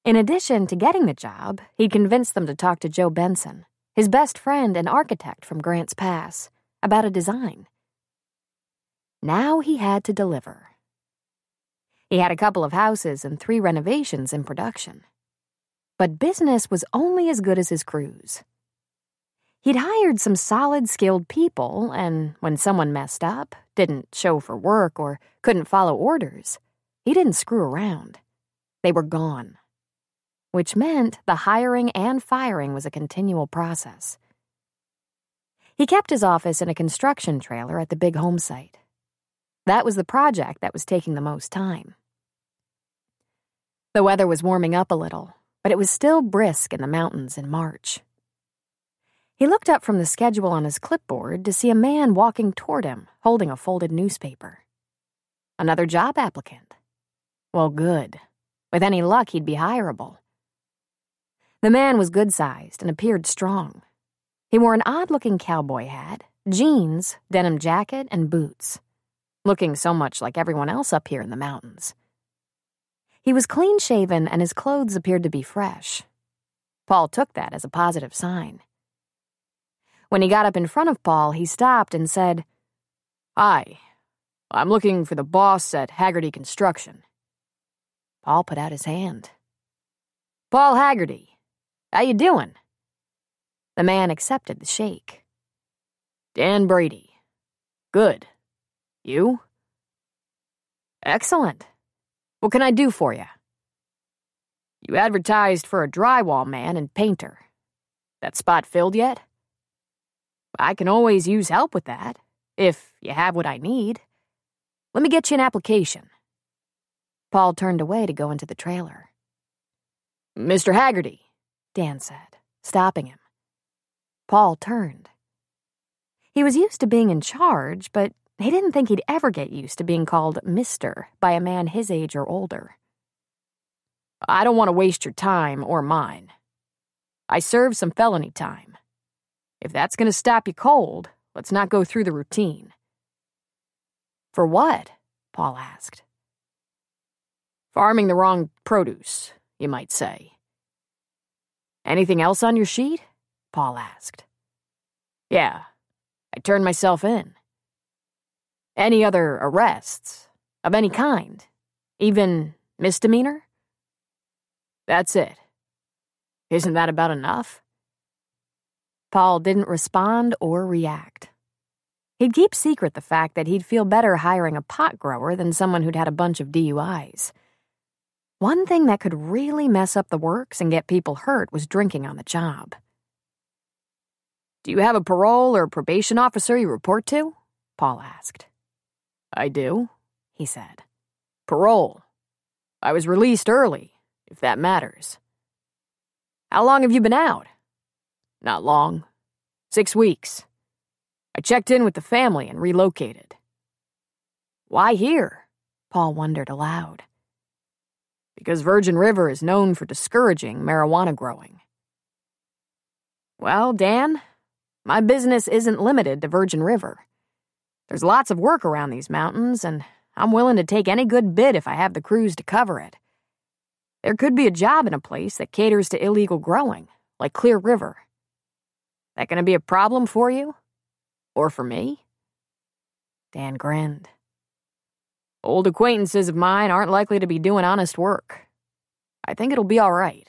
In addition to getting the job, he'd convinced them to talk to Joe Benson, his best friend and architect from Grants Pass, about a design. Now he had to deliver. He had a couple of houses and 3 renovations in production. But business was only as good as his crews. He'd hired some solid, skilled people, and when someone messed up, didn't show for work, or couldn't follow orders, he didn't screw around. They were gone. Which meant the hiring and firing was a continual process. He kept his office in a construction trailer at the big home site. That was the project that was taking the most time. The weather was warming up a little, but it was still brisk in the mountains in March. He looked up from the schedule on his clipboard to see a man walking toward him, holding a folded newspaper. Another job applicant. Well, good. With any luck, he'd be hireable. The man was good-sized and appeared strong. He wore an odd-looking cowboy hat, jeans, denim jacket, and boots, looking so much like everyone else up here in the mountains. He was clean-shaven and his clothes appeared to be fresh. Paul took that as a positive sign. When he got up in front of Paul, he stopped and said, "Hi, I'm looking for the boss at Haggerty Construction." Paul put out his hand. "Paul Haggerty, how you doing?" The man accepted the shake. "Dan Brady. Good. You?" "Excellent. What can I do for you?" "You advertised for a drywall man and painter. That spot filled yet?" "I can always use help with that, if you have what I need. Let me get you an application." Paul turned away to go into the trailer. "Mr. Haggerty," Dan said, stopping him. Paul turned. He was used to being in charge, but he didn't think he'd ever get used to being called Mr. by a man his age or older. "I don't want to waste your time or mine. I served some felony time. If that's going to stop you cold, let's not go through the routine." "For what?" Paul asked. "Farming the wrong produce, you might say." "Anything else on your sheet?" Paul asked. "Yeah, I turned myself in." "Any other arrests? Of any kind? Even misdemeanor?" "That's it. Isn't that about enough?" Paul didn't respond or react. He'd keep secret the fact that he'd feel better hiring a pot grower than someone who'd had a bunch of DUIs. One thing that could really mess up the works and get people hurt was drinking on the job. "Do you have a parole or probation officer you report to?" Paul asked. "I do," he said. "Parole. I was released early, if that matters." "How long have you been out?" "Not long. 6 weeks. I checked in with the family and relocated." "Why here?" Paul wondered aloud. "Because Virgin River is known for discouraging marijuana growing." "Well, Dan, my business isn't limited to Virgin River. There's lots of work around these mountains, and I'm willing to take any good bid if I have the crews to cover it. There could be a job in a place that caters to illegal growing, like Clear River. That gonna be a problem for you? Or for me?" Dan grinned. "Old acquaintances of mine aren't likely to be doing honest work. I think it'll be all right."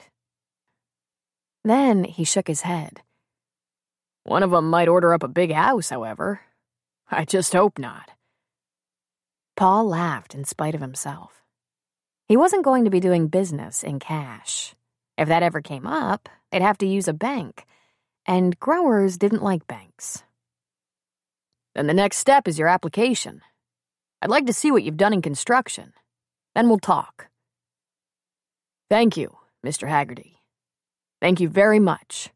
Then he shook his head. "One of them might order up a big house, however. I just hope not." Paul laughed in spite of himself. He wasn't going to be doing business in cash. If that ever came up, they'd have to use a bank, and growers didn't like banks. "Then the next step is your application. I'd like to see what you've done in construction. Then we'll talk." "Thank you, Mr. Haggerty. Thank you very much."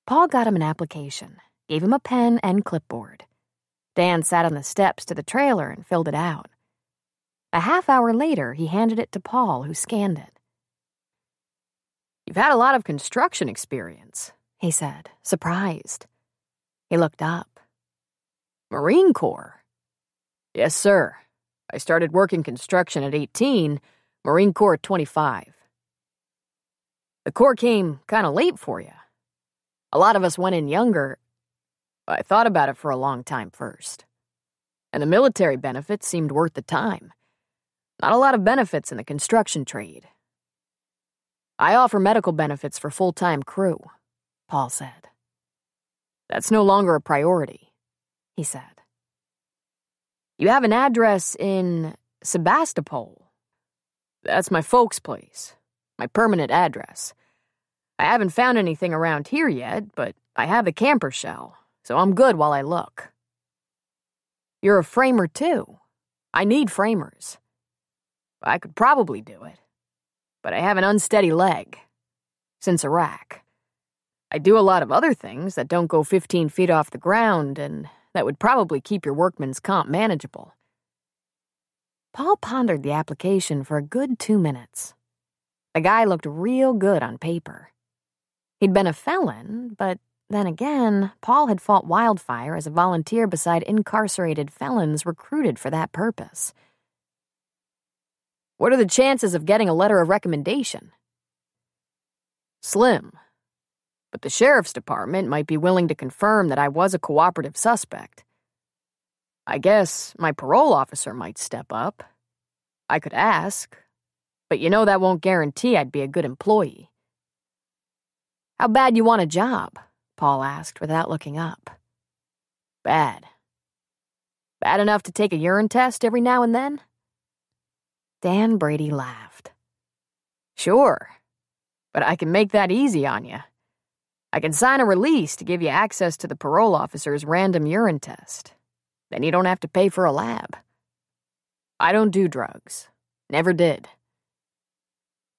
Paul got him an application, gave him a pen and clipboard. Dan sat on the steps to the trailer and filled it out. A half-hour later, he handed it to Paul, who scanned it. "You've had a lot of construction experience," he said, surprised. He looked up. "Marine Corps?" "Yes, sir. I started working construction at 18, Marine Corps at 25. The Corps came kind of late for you. A lot of us went in younger. I thought about it for a long time first. And the military benefits seemed worth the time. Not a lot of benefits in the construction trade." "I offer medical benefits for full-time crew," Paul said. "That's no longer a priority," he said. "You have an address in Sebastopol." "That's my folks' place, my permanent address. I haven't found anything around here yet, but I have the camper shell, so I'm good while I look." "You're a framer, too. I need framers." "I could probably do it, but I have an unsteady leg. Since Iraq. I do a lot of other things that don't go 15 feet off the ground, and that would probably keep your workman's comp manageable." Paul pondered the application for a good 2 minutes. The guy looked real good on paper. He'd been a felon, but then again, Paul had fought wildfire as a volunteer beside incarcerated felons recruited for that purpose. "What are the chances of getting a letter of recommendation?" "Slim. But the sheriff's department might be willing to confirm that I was a cooperative suspect. I guess my parole officer might step up. I could ask, but you know that won't guarantee I'd be a good employee." "How bad you want a job?" Paul asked without looking up. "Bad. Bad enough to take a urine test every now and then?" Dan Brady laughed. "Sure, but I can make that easy on you. I can sign a release to give you access to the parole officer's random urine test. Then you don't have to pay for a lab." "I don't do drugs. Never did."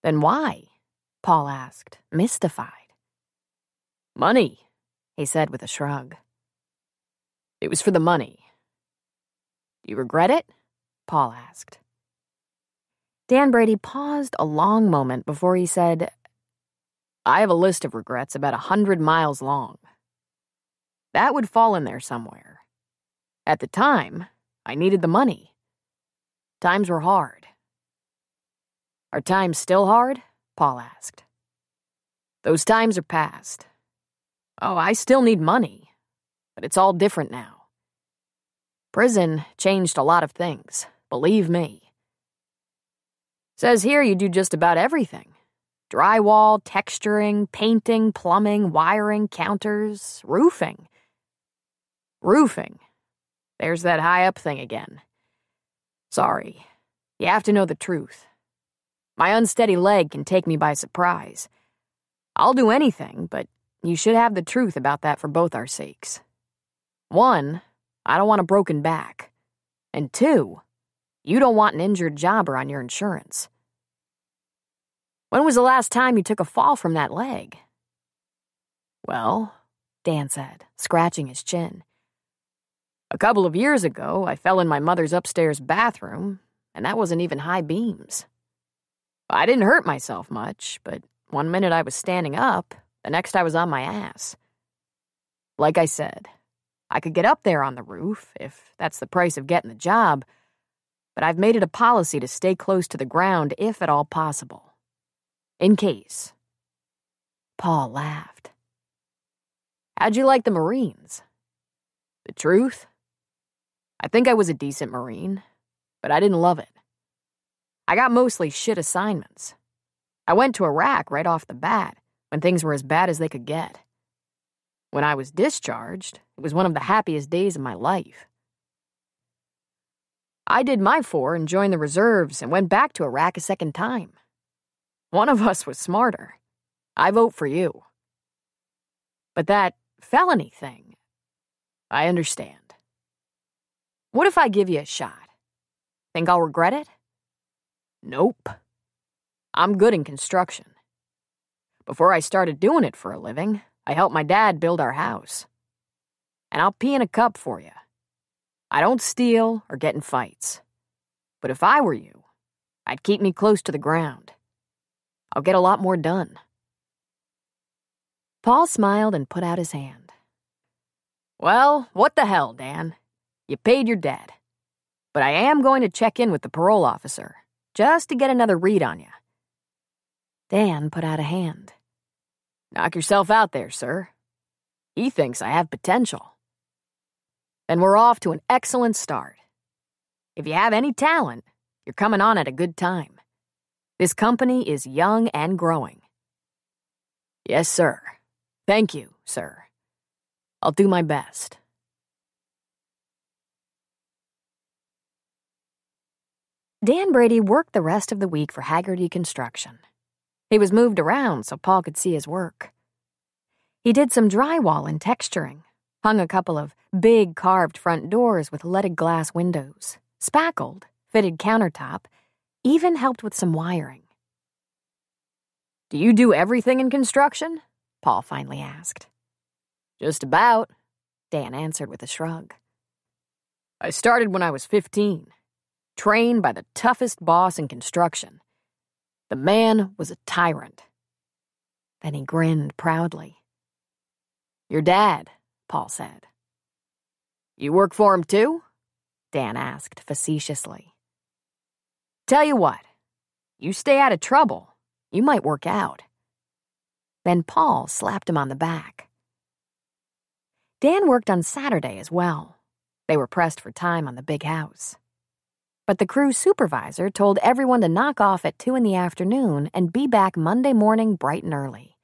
"Then why?" Paul asked, mystified. "Money," he said with a shrug. "It was for the money." "Do you regret it?" Paul asked. Dan Brady paused a long moment before he said, "I have a list of regrets about 100 miles long." That would fall in there somewhere. At the time, I needed the money. Times were hard. Are times still hard? Paul asked. Those times are past. Oh, I still need money, but it's all different now. Prison changed a lot of things, believe me. Says here you do just about everything. Drywall, texturing, painting, plumbing, wiring, counters, roofing. Roofing. There's that high-up thing again. Sorry. You have to know the truth. My unsteady leg can take me by surprise. I'll do anything, but you should have the truth about that for both our sakes. 1, I don't want a broken back. And 2, you don't want an injured jobber on your insurance. When was the last time you took a fall from that leg? Well, Dan said, scratching his chin. A couple of years ago, I fell in my mother's upstairs bathroom, and that wasn't even high beams. I didn't hurt myself much, but one minute I was standing up, the next I was on my ass. Like I said, I could get up there on the roof, if that's the price of getting the job, but I've made it a policy to stay close to the ground if at all possible. In case. Paul laughed. How'd you like the Marines? The truth? I think I was a decent Marine, but I didn't love it. I got mostly shit assignments. I went to Iraq right off the bat, when things were as bad as they could get. When I was discharged, it was one of the happiest days of my life. I did my 4 and joined the reserves and went back to Iraq a second time. One of us was smarter. I vote for you. But that felony thing, I understand. What if I give you a shot? Think I'll regret it? Nope. I'm good in construction. Before I started doing it for a living, I helped my dad build our house. And I'll pee in a cup for you. I don't steal or get in fights. But if I were you, I'd keep me close to the ground. I'll get a lot more done. Paul smiled and put out his hand. Well, what the hell, Dan? You paid your debt. But I am going to check in with the parole officer, just to get another read on you. Dan put out a hand. Knock yourself out there, sir. He thinks I have potential. Then we're off to an excellent start. If you have any talent, you're coming on at a good time. This company is young and growing. Yes, sir. Thank you, sir. I'll do my best. Dan Brady worked the rest of the week for Haggerty Construction. He was moved around so Paul could see his work. He did some drywall and texturing, hung a couple of big carved front doors with leaded glass windows, spackled, fitted countertop, even helped with some wiring. Do you do everything in construction? Paul finally asked. Just about, Dan answered with a shrug. I started when I was 15, trained by the toughest boss in construction. The man was a tyrant. Then he grinned proudly. Your dad, Paul said. You work for him too? Dan asked facetiously. Tell you what, you stay out of trouble, you might work out. Then Paul slapped him on the back. Dan worked on Saturday as well. They were pressed for time on the big house. But the crew supervisor told everyone to knock off at 2 p.m. and be back Monday morning bright and early.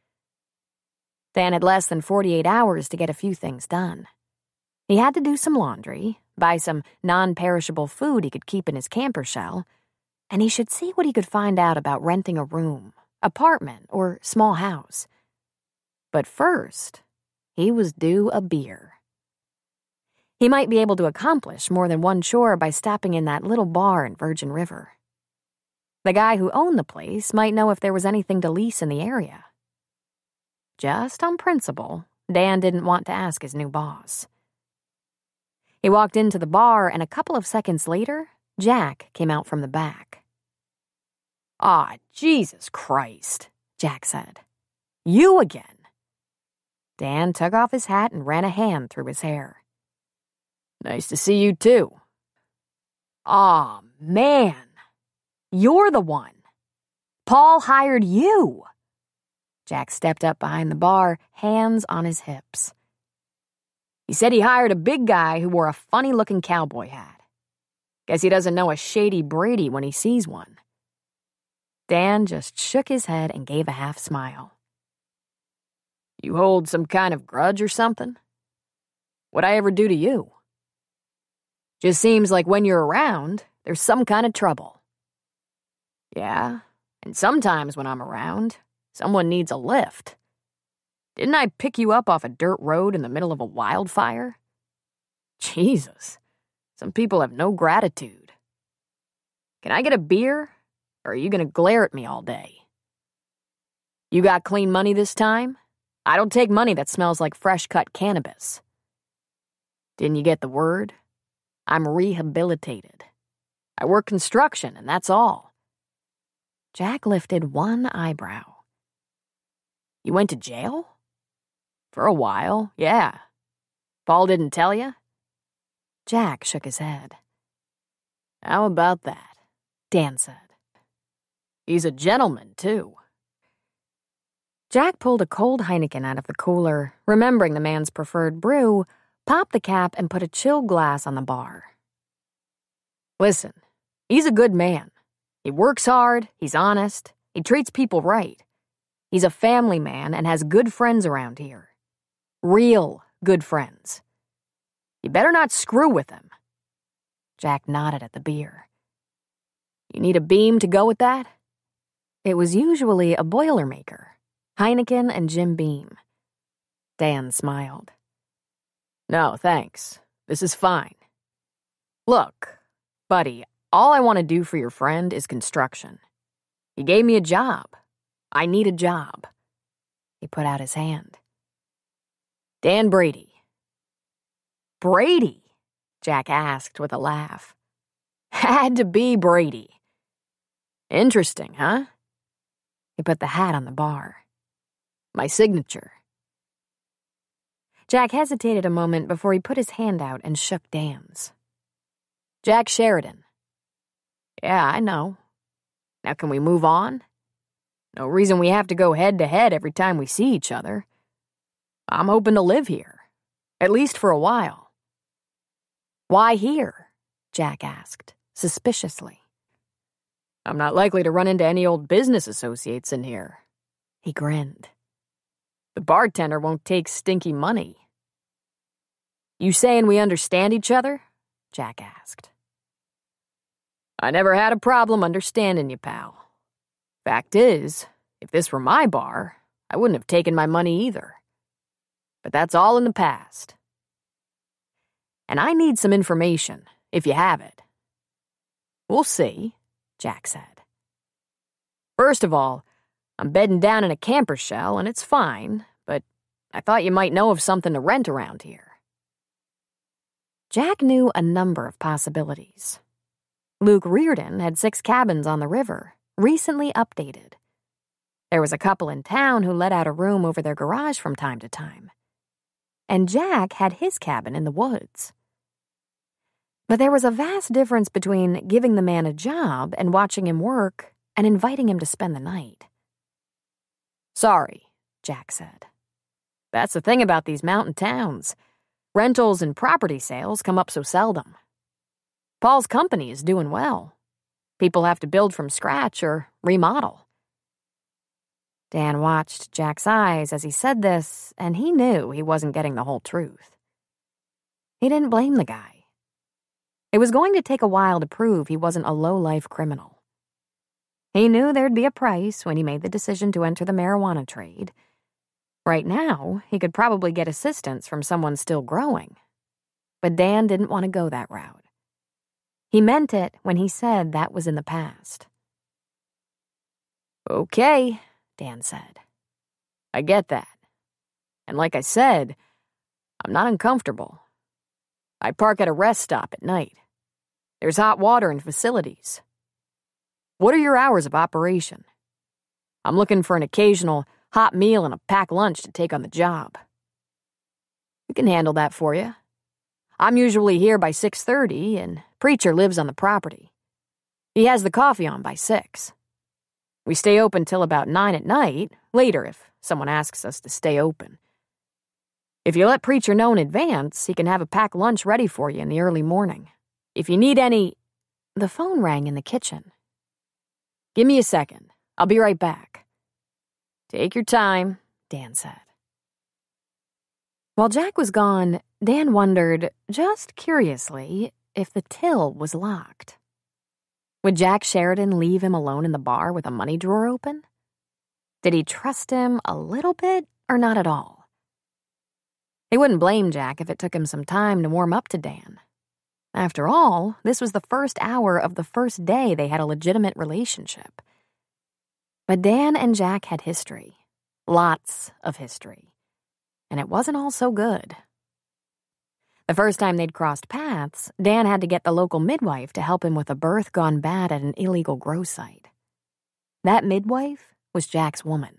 Dan had less than 48 hours to get a few things done. He had to do some laundry, buy some non-perishable food he could keep in his camper shell, and he should see what he could find out about renting a room, apartment, or small house. But first, he was due a beer. He might be able to accomplish more than one chore by stopping in that little bar in Virgin River. The guy who owned the place might know if there was anything to lease in the area. Just on principle, Dan didn't want to ask his new boss. He walked into the bar, and a couple of seconds later, Jack came out from the back. "Ah, Jesus Christ," Jack said. "You again?" Dan took off his hat and ran a hand through his hair. Nice to see you, too. Aw, man. You're the one. Paul hired you. Jack stepped up behind the bar, hands on his hips. He said he hired a big guy who wore a funny-looking cowboy hat. Guess he doesn't know a shady Brady when he sees one. Dan just shook his head and gave a half smile. You hold some kind of grudge or something? What'd I ever do to you? Just seems like when you're around, there's some kind of trouble. Yeah, and sometimes when I'm around, someone needs a lift. Didn't I pick you up off a dirt road in the middle of a wildfire? Jesus, some people have no gratitude. Can I get a beer, or are you gonna glare at me all day? You got clean money this time? I don't take money that smells like fresh-cut cannabis. Didn't you get the word? I'm rehabilitated. I work construction, and that's all. Jack lifted one eyebrow. You went to jail? For a while, yeah. Paul didn't tell you? Jack shook his head. How about that? Dan said. He's a gentleman, too. Jack pulled a cold Heineken out of the cooler, remembering the man's preferred brew, popped the cap, and put a chilled glass on the bar. Listen, he's a good man. He works hard, he's honest, he treats people right. He's a family man and has good friends around here. Real good friends. You better not screw with him. Jack nodded at the beer. You need a beam to go with that? It was usually a Boilermaker, Heineken and Jim Beam. Dan smiled. No, thanks. This is fine. Look, buddy, all I want to do for your friend is construction. He gave me a job. I need a job. He put out his hand. Dan Brady. Brady? Jack asked with a laugh. Had to be Brady. Interesting, huh? He put the hat on the bar. My signature. Jack hesitated a moment before he put his hand out and shook Dan's. Jack Sheridan. Yeah, I know. Now can we move on? No reason we have to go head-to-head every time we see each other. I'm hoping to live here, at least for a while. Why here? Jack asked, suspiciously. I'm not likely to run into any old business associates in here. He grinned. The bartender won't take stinky money. You saying we understand each other? Jack asked. I never had a problem understanding you, pal. Fact is, if this were my bar, I wouldn't have taken my money either. But that's all in the past. And I need some information, if you have it. We'll see, Jack said. First of all, I'm bedding down in a camper shell, and it's fine, but I thought you might know of something to rent around here. Jack knew a number of possibilities. Luke Reardon had 6 cabins on the river, recently updated. There was a couple in town who let out a room over their garage from time to time. And Jack had his cabin in the woods. But there was a vast difference between giving the man a job and watching him work and inviting him to spend the night. Sorry, Jack said. That's the thing about these mountain towns. Rentals and property sales come up so seldom. Paul's company is doing well. People have to build from scratch or remodel. Dan watched Jack's eyes as he said this, and he knew he wasn't getting the whole truth. He didn't blame the guy. It was going to take a while to prove he wasn't a low-life criminal. He knew there'd be a price when he made the decision to enter the marijuana trade. Right now, he could probably get assistance from someone still growing. But Dan didn't want to go that route. He meant it when he said that was in the past. Okay, Dan said. I get that. And like I said, I'm not uncomfortable. I park at a rest stop at night. There's hot water and facilities. What are your hours of operation? I'm looking for an occasional hot meal and a packed lunch to take on the job. We can handle that for you. I'm usually here by 6:30, and Preacher lives on the property. He has the coffee on by 6. We stay open till about 9 at night, later if someone asks us to stay open. If you let Preacher know in advance, he can have a packed lunch ready for you in the early morning. If you need any—" The phone rang in the kitchen. "Give me a second. I'll be right back." "Take your time," Dan said. While Jack was gone, Dan wondered, just curiously, if the till was locked. Would Jack Sheridan leave him alone in the bar with a money drawer open? Did he trust him a little bit or not at all? He wouldn't blame Jack if it took him some time to warm up to Dan. After all, this was the first hour of the first day they had a legitimate relationship. But Dan and Jack had history. Lots of history. And it wasn't all so good. The first time they'd crossed paths, Dan had to get the local midwife to help him with a birth gone bad at an illegal grow site. That midwife was Jack's woman.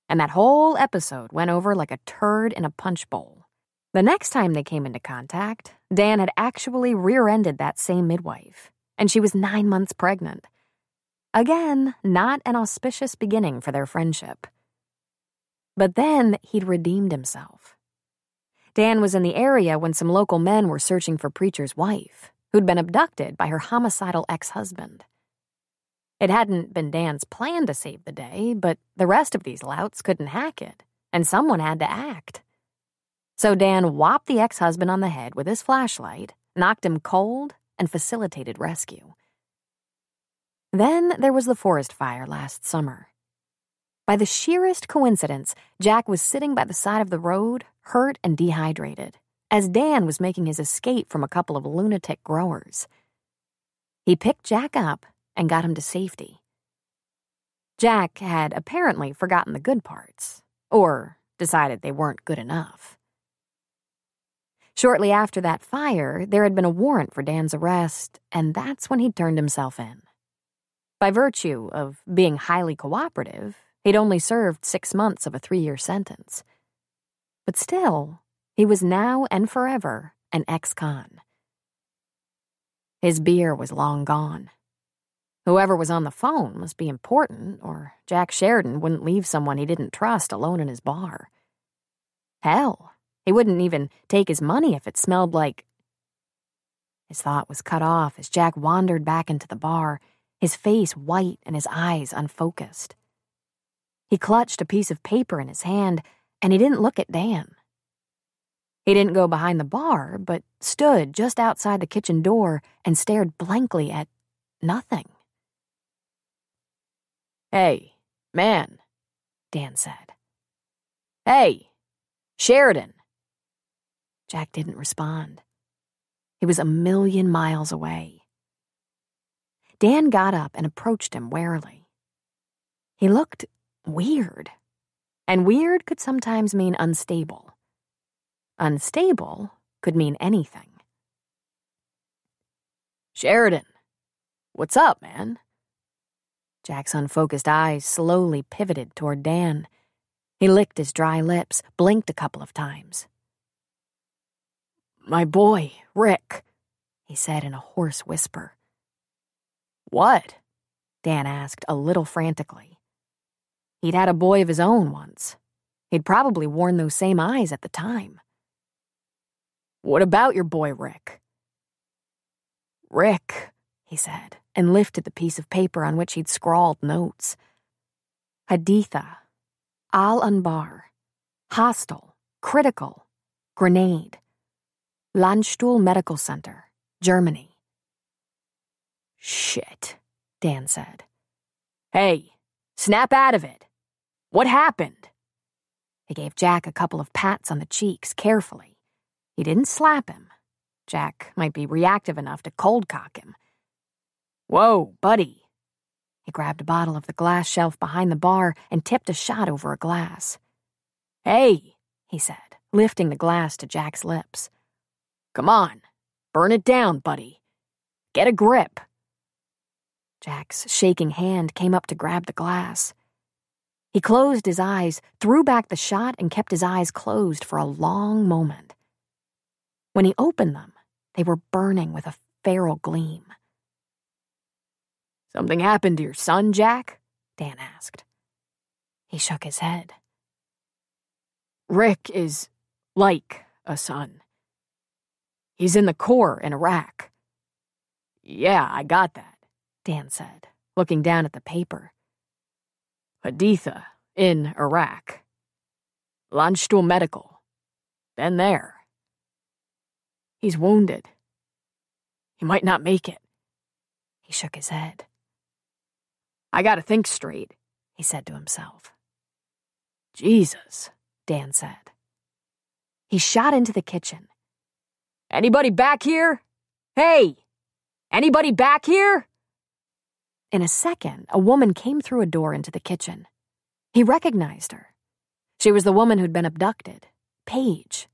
And that whole episode went over like a turd in a punch bowl. The next time they came into contact, Dan had actually rear-ended that same midwife, and she was 9 months pregnant. Again, not an auspicious beginning for their friendship. But then he'd redeemed himself. Dan was in the area when some local men were searching for Preacher's wife, who'd been abducted by her homicidal ex-husband. It hadn't been Dan's plan to save the day, but the rest of these louts couldn't hack it, and someone had to act. So Dan whopped the ex-husband on the head with his flashlight, knocked him cold, and facilitated rescue. Then there was the forest fire last summer. By the sheerest coincidence, Jack was sitting by the side of the road, hurt and dehydrated, as Dan was making his escape from a couple of lunatic growers. He picked Jack up and got him to safety. Jack had apparently forgotten the good parts, or decided they weren't good enough. Shortly after that fire, there had been a warrant for Dan's arrest, and that's when he turned himself in. By virtue of being highly cooperative, he'd only served 6 months of a 3-year sentence. But still, he was now and forever an ex-con. His beer was long gone. Whoever was on the phone must be important, or Jack Sheridan wouldn't leave someone he didn't trust alone in his bar. Hell, he wouldn't even take his money if it smelled like... His thought was cut off as Jack wandered back into the bar, his face white and his eyes unfocused. He clutched a piece of paper in his hand, and he didn't look at Dan. He didn't go behind the bar, but stood just outside the kitchen door and stared blankly at nothing. "Hey, man," Dan said. "Hey, Sheridan." Jack didn't respond. He was a million miles away. Dan got up and approached him warily. He looked weird, and weird could sometimes mean unstable. Unstable could mean anything. "Sheridan, what's up, man?" Jack's unfocused eyes slowly pivoted toward Dan. He licked his dry lips, blinked a couple of times. "My boy, Rick," he said in a hoarse whisper. "What?" Dan asked a little frantically. He'd had a boy of his own once. He'd probably worn those same eyes at the time. "What about your boy, Rick?" "Rick," he said, and lifted the piece of paper on which he'd scrawled notes. Haditha, Al-Anbar, Hostile, Critical, Grenade, Landstuhl Medical Center, Germany. "Shit," Dan said. "Hey, snap out of it. What happened?" He gave Jack a couple of pats on the cheeks carefully. He didn't slap him. Jack might be reactive enough to cold cock him. "Whoa, buddy." He grabbed a bottle of the glass shelf behind the bar and tipped a shot over a glass. "Hey," he said, lifting the glass to Jack's lips. "Come on, burn it down, buddy. Get a grip." Jack's shaking hand came up to grab the glass. He closed his eyes, threw back the shot, and kept his eyes closed for a long moment. When he opened them, they were burning with a feral gleam. "Something happened to your son, Jack?" Dan asked. He shook his head. "Rick is like a son. He's in the Corps in Iraq." "Yeah, I got that," Dan said, looking down at the paper. "Haditha, in Iraq. Landstuhl Medical. Been there. He's wounded. He might not make it." He shook his head. "I gotta think straight," he said to himself. "Jesus," Dan said. He shot into the kitchen. "Anybody back here? Hey! Anybody back here?" In a second, a woman came through a door into the kitchen. He recognized her. She was the woman who'd been abducted, Paige.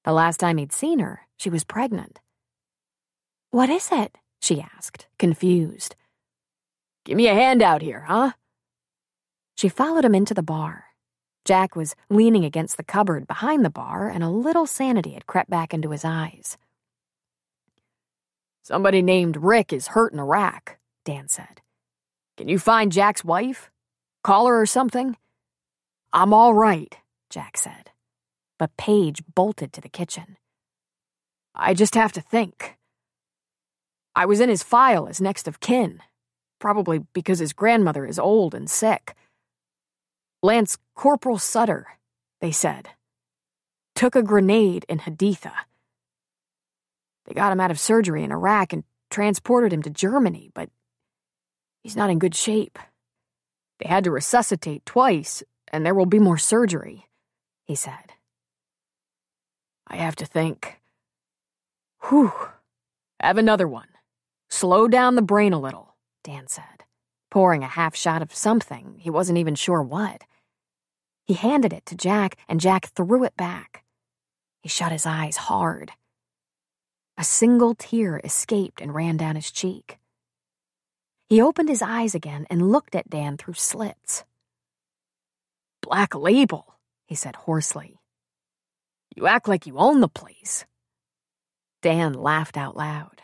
The last time he'd seen her, she was pregnant. "What is it?" she asked, confused. "Give me a hand out here, huh?" She followed him into the bar. Jack was leaning against the cupboard behind the bar, and a little sanity had crept back into his eyes. "Somebody named Rick is hurt in Iraq," Dan said. "Can you find Jack's wife? Call her or something?" "I'm all right," Jack said. But Paige bolted to the kitchen. "I just have to think. I was in his file as next of kin, probably because his grandmother is old and sick. Lance Corporal Sutter, they said. Took a grenade in Haditha. They got him out of surgery in Iraq and transported him to Germany, but he's not in good shape. They had to resuscitate twice, and there will be more surgery," he said. "I have to think. Whew. Have another one. Slow down the brain a little," Dan said, pouring a half shot of something, he wasn't even sure what. He handed it to Jack, and Jack threw it back. He shut his eyes hard. A single tear escaped and ran down his cheek. He opened his eyes again and looked at Dan through slits. "Black Label," he said hoarsely. "You act like you own the place." Dan laughed out loud.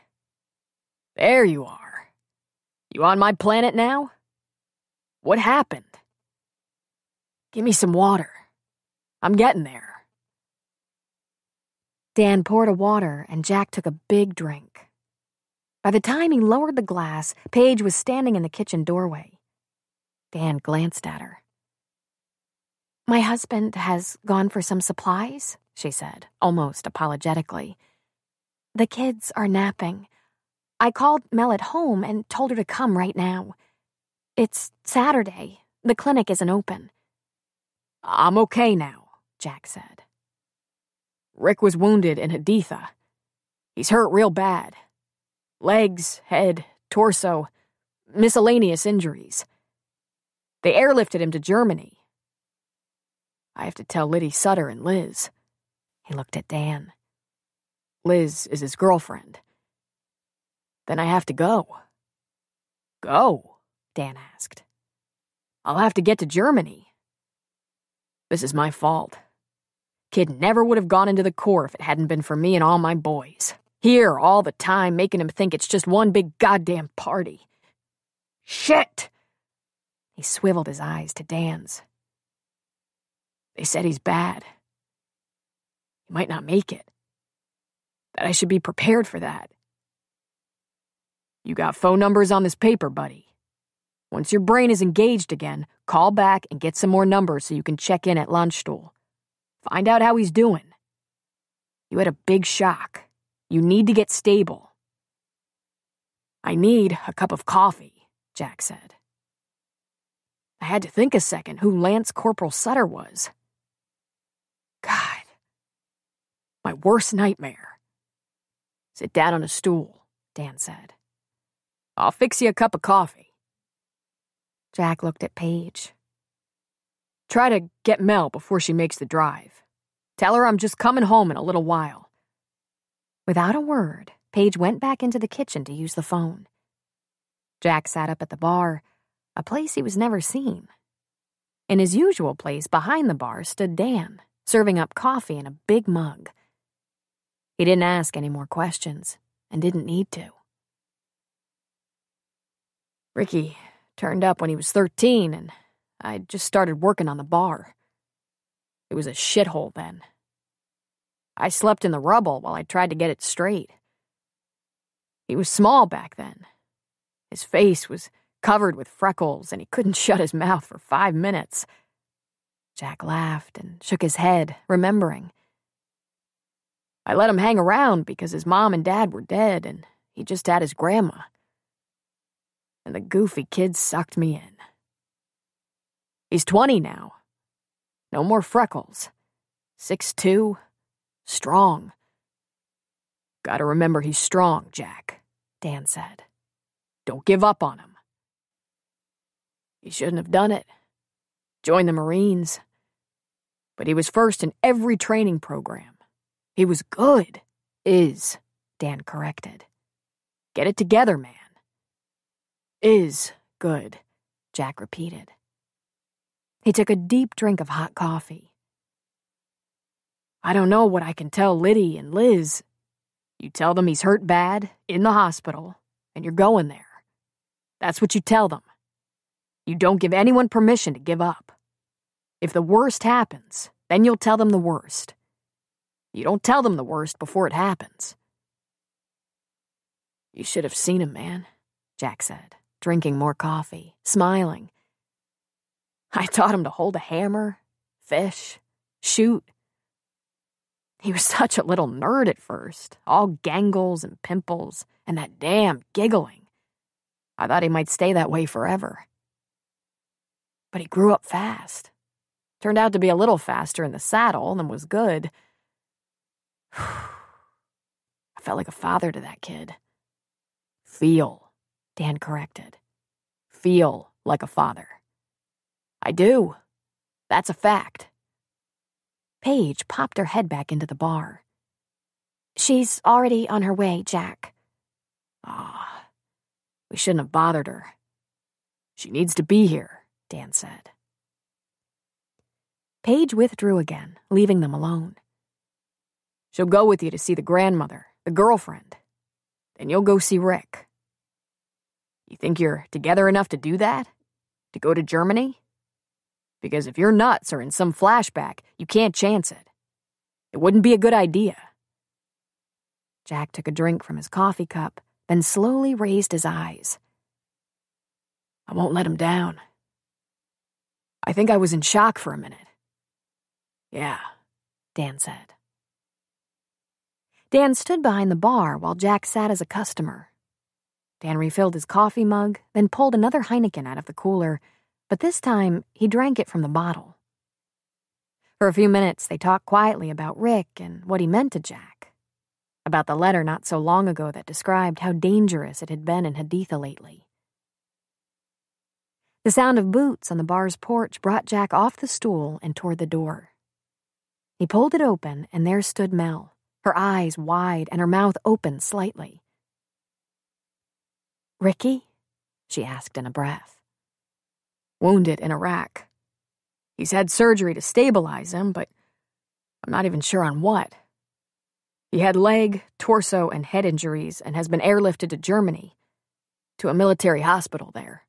"There you are. You on my planet now? What happened? Give me some water. I'm getting there." Dan poured a water, and Jack took a big drink. By the time he lowered the glass, Paige was standing in the kitchen doorway. Dan glanced at her. "My husband has gone for some supplies," she said, almost apologetically. "The kids are napping. I called Mel at home and told her to come right now. It's Saturday. The clinic isn't open." "I'm okay now," Jack said. "Rick was wounded in Haditha. He's hurt real bad. Legs, head, torso, miscellaneous injuries. They airlifted him to Germany. I have to tell Liddy Sutter and Liz." He looked at Dan. "Liz is his girlfriend. Then I have to go." "Go?" Dan asked. "I'll have to get to Germany. This is my fault. Kid never would have gone into the Corps if it hadn't been for me and all my boys. Here all the time, making him think it's just one big goddamn party. Shit!" He swiveled his eyes to Dan's. "They said he's bad. He might not make it. That I should be prepared for that. You got phone numbers on this paper, buddy. Once your brain is engaged again, call back and get some more numbers so you can check in at Landstuhl. Find out how he's doing. You had a big shock. You need to get stable." "I need a cup of coffee," Jack said. I had to think a second who Lance Corporal Sutter was. God. My worst nightmare. "Sit down on a stool," Dan said. "I'll fix you a cup of coffee." Jack looked at Paige. "Try to get Mel before she makes the drive. Tell her I'm just coming home in a little while." Without a word, Paige went back into the kitchen to use the phone. Jack sat up at the bar, a place he was never seen. In his usual place behind the bar stood Dan, serving up coffee in a big mug. He didn't ask any more questions, and didn't need to. Ricky turned up when he was 13, and I just started working on the bar. It was a shithole then. I slept in the rubble while I tried to get it straight. He was small back then. His face was covered with freckles, and he couldn't shut his mouth for 5 minutes. Jack laughed and shook his head, remembering. I let him hang around because his mom and dad were dead, and he just had his grandma. And the goofy kid sucked me in. He's 20 now. No more freckles. 6'2", strong. Gotta remember he's strong, Jack, Dan said. Don't give up on him. He shouldn't have done it. Joined the Marines. But he was first in every training program. He was good. Is, Dan corrected. Get it together, man. Is good, Jack repeated. He took a deep drink of hot coffee. I don't know what I can tell Liddy and Liz. You tell them he's hurt bad, in the hospital, and you're going there. That's what you tell them. You don't give anyone permission to give up. If the worst happens, then you'll tell them the worst. You don't tell them the worst before it happens. You should have seen him, man, Jack said, drinking more coffee, smiling. I taught him to hold a hammer, fish, shoot. He was such a little nerd at first, all gangles and pimples, and that damn giggling. I thought he might stay that way forever. But he grew up fast. Turned out to be a little faster in the saddle than was good. I felt like a father to that kid. Feel, Dan corrected. Feel like a father. I do. That's a fact. Paige popped her head back into the bar. She's already on her way, Jack. We shouldn't have bothered her. She needs to be here, Dan said. Paige withdrew again, leaving them alone. She'll go with you to see the grandmother, the girlfriend. Then you'll go see Rick. You think you're together enough to do that? To go to Germany? Because if your nuts are in some flashback, you can't chance it. It wouldn't be a good idea. Jack took a drink from his coffee cup, then slowly raised his eyes. I won't let him down. I think I was in shock for a minute. Yeah, Dan said. Dan stood behind the bar while Jack sat as a customer. Dan refilled his coffee mug, then pulled another Heineken out of the cooler, but this time he drank it from the bottle. For a few minutes, they talked quietly about Rick and what he meant to Jack, about the letter not so long ago that described how dangerous it had been in Haditha lately. The sound of boots on the bar's porch brought Jack off the stool and toward the door. He pulled it open, and there stood Mel, her eyes wide and her mouth open slightly. Ricky? She asked in a breath. Wounded in Iraq. He's had surgery to stabilize him, but I'm not even sure on what. He had leg, torso, and head injuries and has been airlifted to Germany, to a military hospital there.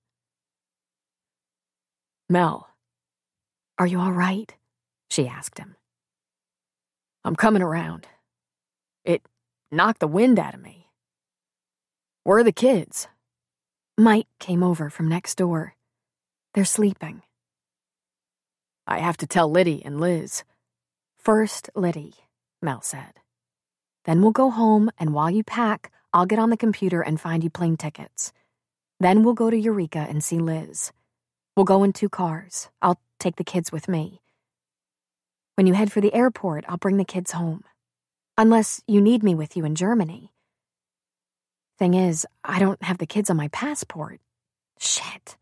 Mel, are you all right? She asked him. I'm coming around. It knocked the wind out of me. Where are the kids? Mike came over from next door. They're sleeping. I have to tell Liddy and Liz. First, Liddy, Mel said. Then we'll go home, and while you pack, I'll get on the computer and find you plane tickets. Then we'll go to Eureka and see Liz. We'll go in 2 cars. I'll take the kids with me. When you head for the airport, I'll bring the kids home. Unless you need me with you in Germany. Thing is, I don't have the kids on my passport. Shit.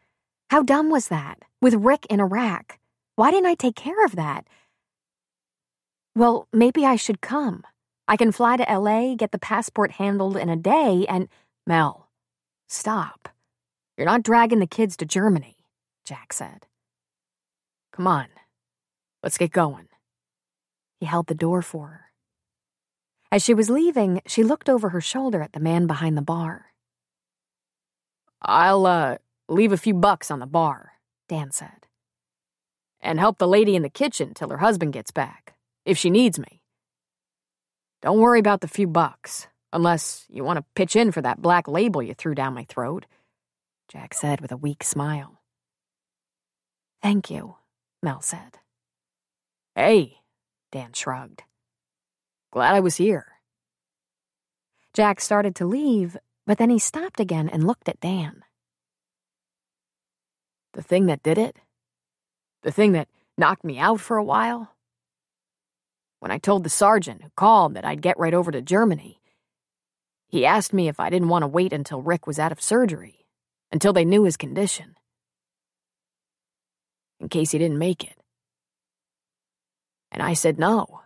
How dumb was that? With Rick in Iraq. Why didn't I take care of that? Well, maybe I should come. I can fly to LA, get the passport handled in a day, and... Mel, stop. You're not dragging the kids to Germany, Jack said. Come on. Let's get going. He held the door for her. As she was leaving, she looked over her shoulder at the man behind the bar. I'll, leave a few bucks on the bar, Dan said. And help the lady in the kitchen till her husband gets back, if she needs me. Don't worry about the few bucks, unless you want to pitch in for that black label you threw down my throat, Jack said with a weak smile. Thank you, Mel said. Hey, Dan shrugged. Glad I was here. Jack started to leave, but then he stopped again and looked at Dan. The thing that did it? The thing that knocked me out for a while? When I told the sergeant who called that I'd get right over to Germany, he asked me if I didn't want to wait until Rick was out of surgery, until they knew his condition, in case he didn't make it. And I said no,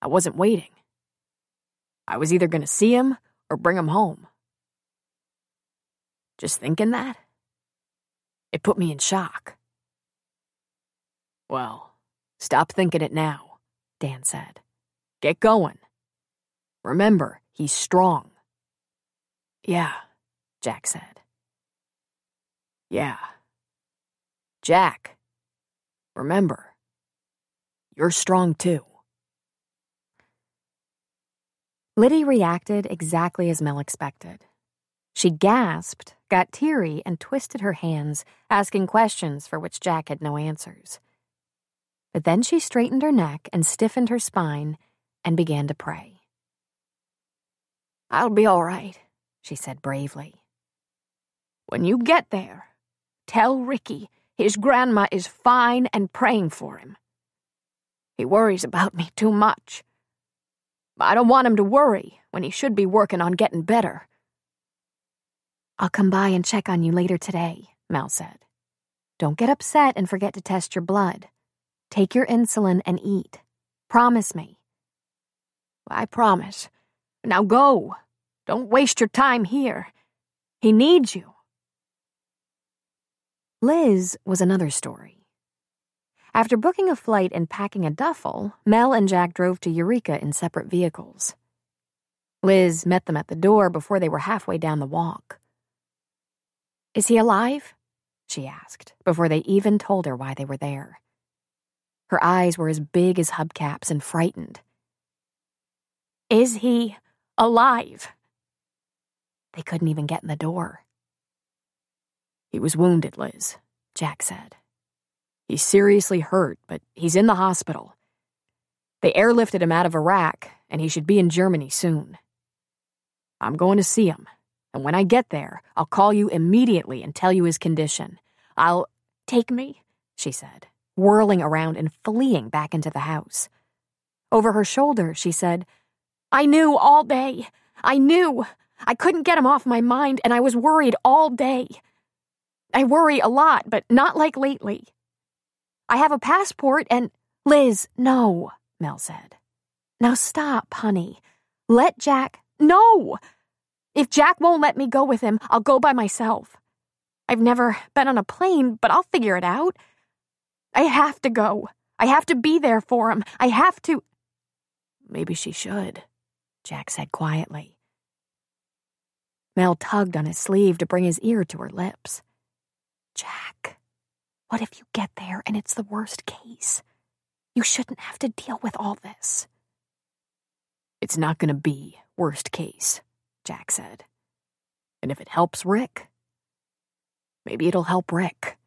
I wasn't waiting. I was either going to see him or bring him home. Just thinking that, it put me in shock. Well, stop thinking it now, Dan said. Get going. Remember, he's strong. Yeah, Jack said. Yeah. Jack, remember, you're strong too. Liddy reacted exactly as Mel expected. She gasped, got teary, and twisted her hands, asking questions for which Jack had no answers. But then she straightened her neck and stiffened her spine and began to pray. I'll be all right, she said bravely. When you get there, tell Ricky his grandma is fine and praying for him. He worries about me too much. I don't want him to worry when he should be working on getting better. I'll come by and check on you later today, Mel said. Don't get upset and forget to test your blood. Take your insulin and eat. Promise me. I promise. Now go. Don't waste your time here. He needs you. Liz was another story. After booking a flight and packing a duffel, Mel and Jack drove to Eureka in separate vehicles. Liz met them at the door before they were halfway down the walk. Is he alive? She asked, before they even told her why they were there. Her eyes were as big as hubcaps and frightened. Is he alive? They couldn't even get in the door. He was wounded, Liz, Jack said. He's seriously hurt, but he's in the hospital. They airlifted him out of Iraq, and he should be in Germany soon. I'm going to see him, and when I get there, I'll call you immediately and tell you his condition. Take me, she said, whirling around and fleeing back into the house. Over her shoulder, she said, I knew all day. I knew. I couldn't get him off my mind, and I was worried all day. I worry a lot, but not like lately. I have a passport and— Liz, no, Mel said. Now stop, honey. Let Jack— No! If Jack won't let me go with him, I'll go by myself. I've never been on a plane, but I'll figure it out. I have to go. I have to be there for him. I have to— Maybe she should, Jack said quietly. Mel tugged on his sleeve to bring his ear to her lips. Jack, what if you get there and it's the worst case? You shouldn't have to deal with all this. It's not going to be worst case, Jack said. And if it helps Rick, maybe it'll help Rick.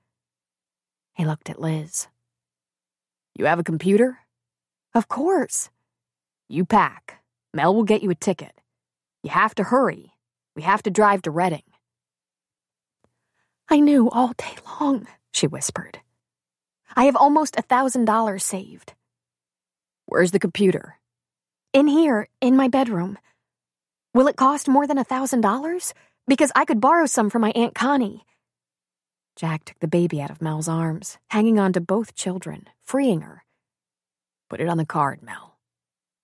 He looked at Liz. You have a computer? Of course. You pack. Mel will get you a ticket. You have to hurry. We have to drive to Reading. I knew all day long, she whispered. I have almost $1,000 saved. Where's the computer? In here, in my bedroom. Will it cost more than $1,000? Because I could borrow some from my Aunt Connie. Jack took the baby out of Mel's arms, hanging on to both children, freeing her. Put it on the card, Mel.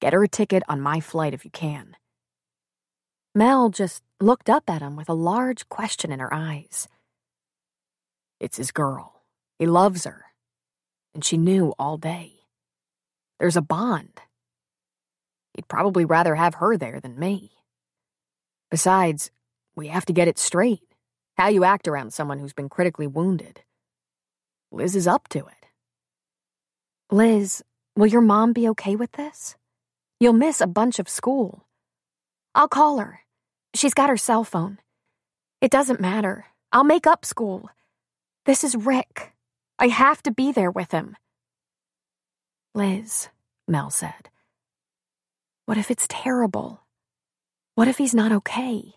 Get her a ticket on my flight if you can. Mel just looked up at him with a large question in her eyes. It's his girl. He loves her. and she knew all day. There's a bond. He'd probably rather have her there than me. Besides, we have to get it straight. How you act around someone who's been critically wounded. Liz is up to it. Liz, will your mom be okay with this? You'll miss a bunch of school. I'll call her. She's got her cell phone. It doesn't matter. I'll make up school. This is Rick. I have to be there with him. Liz, Mel said. What if it's terrible? What if he's not okay?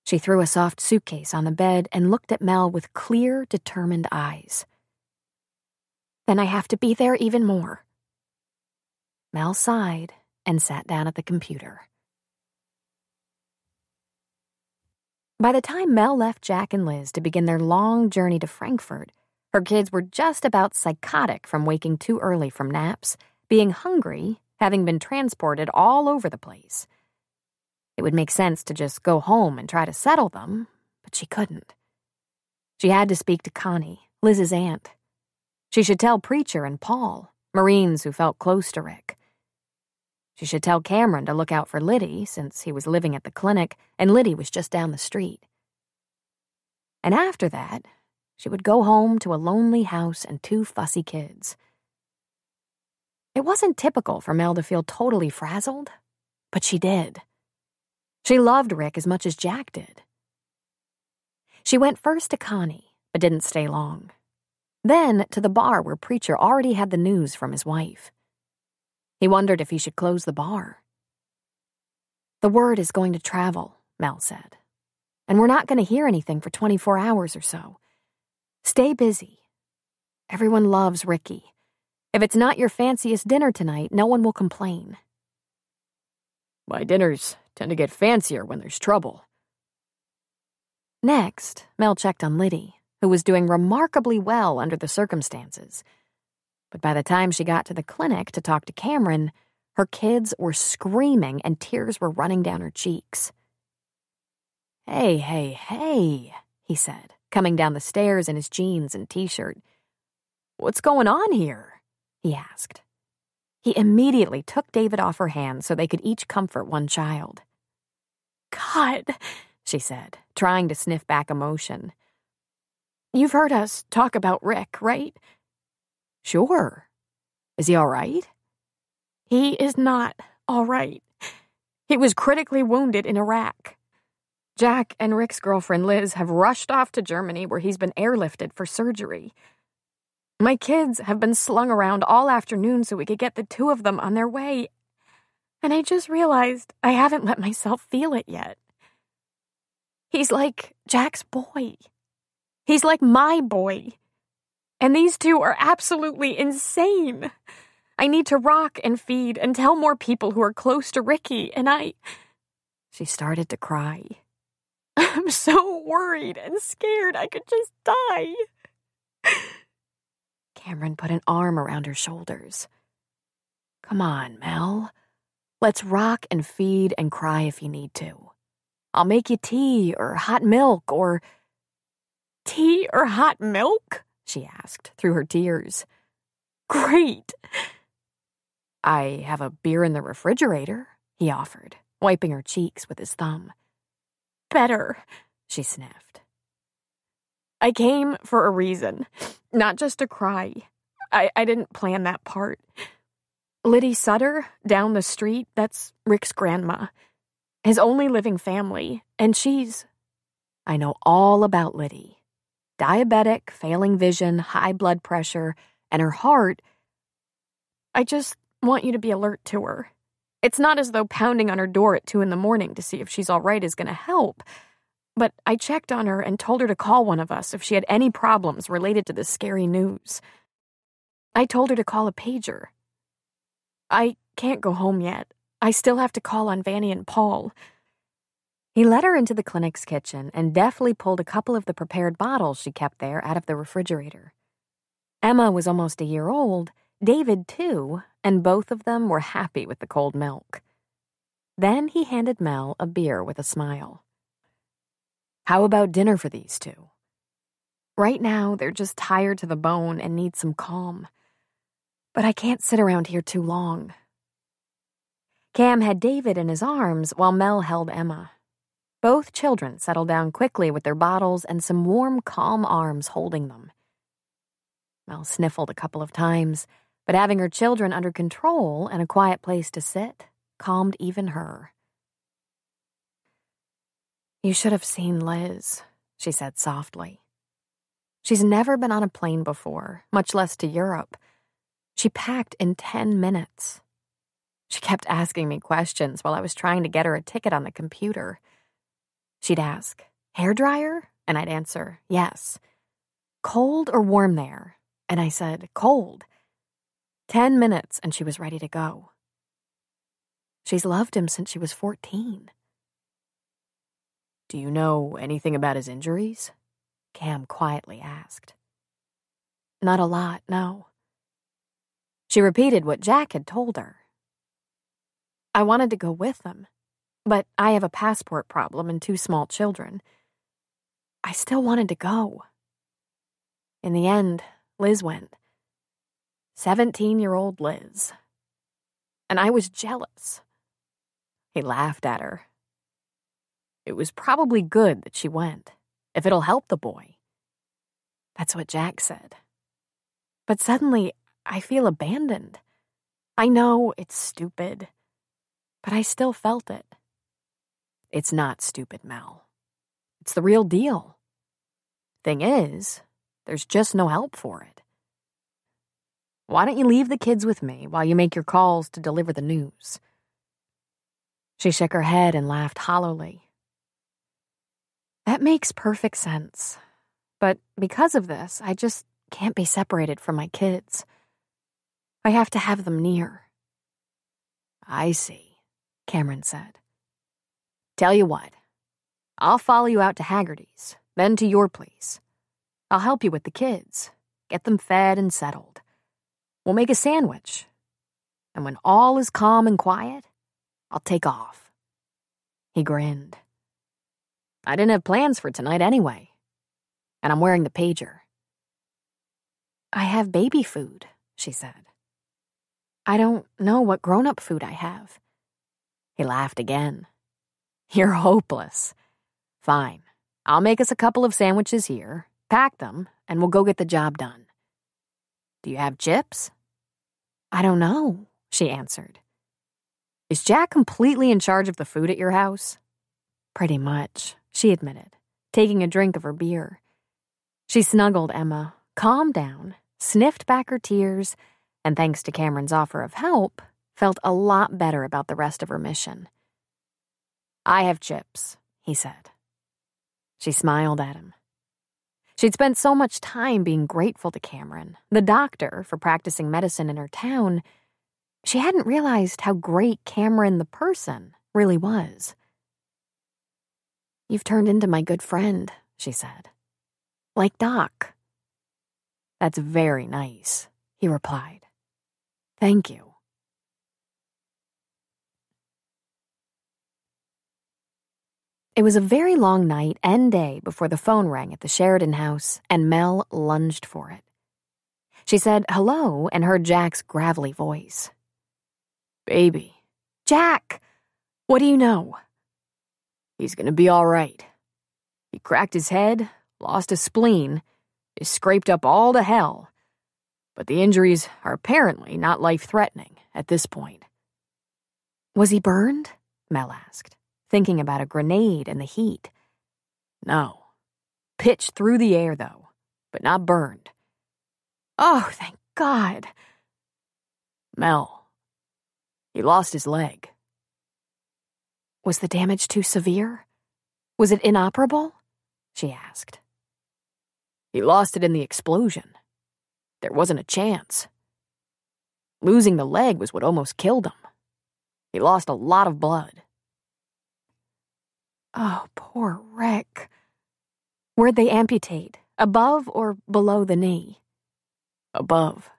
She threw a soft suitcase on the bed and looked at Mel with clear, determined eyes. Then I have to be there even more. Mel sighed and sat down at the computer. By the time Mel left Jack and Liz to begin their long journey to Frankfurt, her kids were just about psychotic from waking too early from naps, being hungry, having been transported all over the place. It would make sense to just go home and try to settle them, but she couldn't. She had to speak to Connie, Liz's aunt. She should tell Preacher and Paul, Marines who felt close to Rick. She should tell Cameron to look out for Liddy, since he was living at the clinic and Liddy was just down the street. And after that, she would go home to a lonely house and 2 fussy kids. It wasn't typical for Mel to feel totally frazzled, but she did. She loved Rick as much as Jack did. She went first to Connie, but didn't stay long. Then to the bar where Preacher already had the news from his wife. He wondered if he should close the bar. The word is going to travel, Mel said, and we're not going to hear anything for 24 hours or so. Stay busy. Everyone loves Ricky. If it's not your fanciest dinner tonight, no one will complain. My dinners tend to get fancier when there's trouble. Next, Mel checked on Liddy, who was doing remarkably well under the circumstances. But by the time she got to the clinic to talk to Cameron, her kids were screaming and tears were running down her cheeks. Hey, he said, coming down the stairs in his jeans and t-shirt. What's going on here? He asked. He immediately took David off her hands so they could each comfort one child. God, she said, trying to sniff back emotion. You've heard us talk about Rick, right? Sure. Is he all right? He is not all right. He was critically wounded in Iraq. Jack and Rick's girlfriend Liz have rushed off to Germany where he's been airlifted for surgery. My kids have been slung around all afternoon so we could get the 2 of them on their way, and I just realized I haven't let myself feel it yet. He's like Jack's boy. He's like my boy. And these 2 are absolutely insane. I need to rock and feed and tell more people who are close to Ricky, and She started to cry. I'm so worried and scared I could just die. Cameron put an arm around her shoulders. Come on, Mel. Let's rock and feed and cry if you need to. I'll make you tea or hot milk or... Tea or hot milk? She asked through her tears. Great. I have a beer in the refrigerator, he offered, wiping her cheeks with his thumb. Better, she sniffed. I came for a reason, not just to cry. I didn't plan that part. Liddy Sutter, down the street, that's Rick's grandma. His only living family, and she's... I know all about Liddy. Diabetic, failing vision, high blood pressure, and her heart. I just want you to be alert to her. It's not as though pounding on her door at 2 a.m. to see if she's all right is going to help. But I checked on her and told her to call one of us if she had any problems related to this scary news. I told her to call a pager. I can't go home yet. I still have to call on Vanny and Paul. He led her into the clinic's kitchen and deftly pulled a couple of the prepared bottles she kept there out of the refrigerator. Emma was almost a year old, David too, and both of them were happy with the cold milk. Then he handed Mel a beer with a smile. How about dinner for these 2? Right now, they're just tired to the bone and need some calm. But I can't sit around here too long. Cam had David in his arms while Mel held Emma. Both children settled down quickly with their bottles and some warm, calm arms holding them. Mel sniffled a couple of times, but having her children under control and a quiet place to sit calmed even her. "You should have seen Liz," she said softly. "She's never been on a plane before, much less to Europe. She packed in 10 minutes. She kept asking me questions while I was trying to get her a ticket on the computer. She'd ask, 'Hairdryer?' And I'd answer, 'Yes.' 'Cold or warm there?' And I said, 'Cold.' 10 minutes and she was ready to go. She's loved him since she was 14. "Do you know anything about his injuries?" Cam quietly asked. "Not a lot, no." She repeated what Jack had told her. "I wanted to go with them, but I have a passport problem and 2 small children. I still wanted to go. In the end, Liz went. 17-year-old Liz. And I was jealous." He laughed at her. "It was probably good that she went, if it'll help the boy." That's what Jack said. But suddenly, I feel abandoned. I know it's stupid, but I still felt it. "It's not stupid, Mel. It's the real deal. Thing is, there's just no help for it. Why don't you leave the kids with me while you make your calls to deliver the news?" She shook her head and laughed hollowly. "That makes perfect sense. But because of this, I just can't be separated from my kids. I have to have them near." "I see," Cameron said. "Tell you what, I'll follow you out to Haggerty's, then to your place. I'll help you with the kids, get them fed and settled. We'll make a sandwich. And when all is calm and quiet, I'll take off." He grinned. "I didn't have plans for tonight anyway. And I'm wearing the pager." "I have baby food," she said. "I don't know what grown-up food I have." He laughed again. "You're hopeless. Fine, I'll make us a couple of sandwiches here, pack them, and we'll go get the job done. Do you have chips?" "I don't know," she answered. "Is Jack completely in charge of the food at your house?" "Pretty much," she admitted, taking a drink of her beer. She snuggled Emma, calmed down, sniffed back her tears, and thanks to Cameron's offer of help, felt a lot better about the rest of her mission. "I have chips," he said. She smiled at him. She'd spent so much time being grateful to Cameron, the doctor, for practicing medicine in her town. She hadn't realized how great Cameron the person really was. "You've turned into my good friend," she said. "Like Doc." "That's very nice," he replied. "Thank you." It was a very long night and day before the phone rang at the Sheridan house, and Mel lunged for it. She said hello and heard Jack's gravelly voice. "Baby." "Jack! What do you know?" "He's gonna be all right. He cracked his head, lost a spleen, is scraped up all to hell, but the injuries are apparently not life-threatening at this point." "Was he burned?" Mel asked, thinking about a grenade and the heat. "No. Pitched through the air, though, but not burned." "Oh, thank God." "Mel, he lost his leg." "Was the damage too severe? Was it inoperable?" she asked. "He lost it in the explosion. There wasn't a chance. Losing the leg was what almost killed him. He lost a lot of blood." "Oh, poor Rick. Where'd they amputate, above or below the knee?" "Above.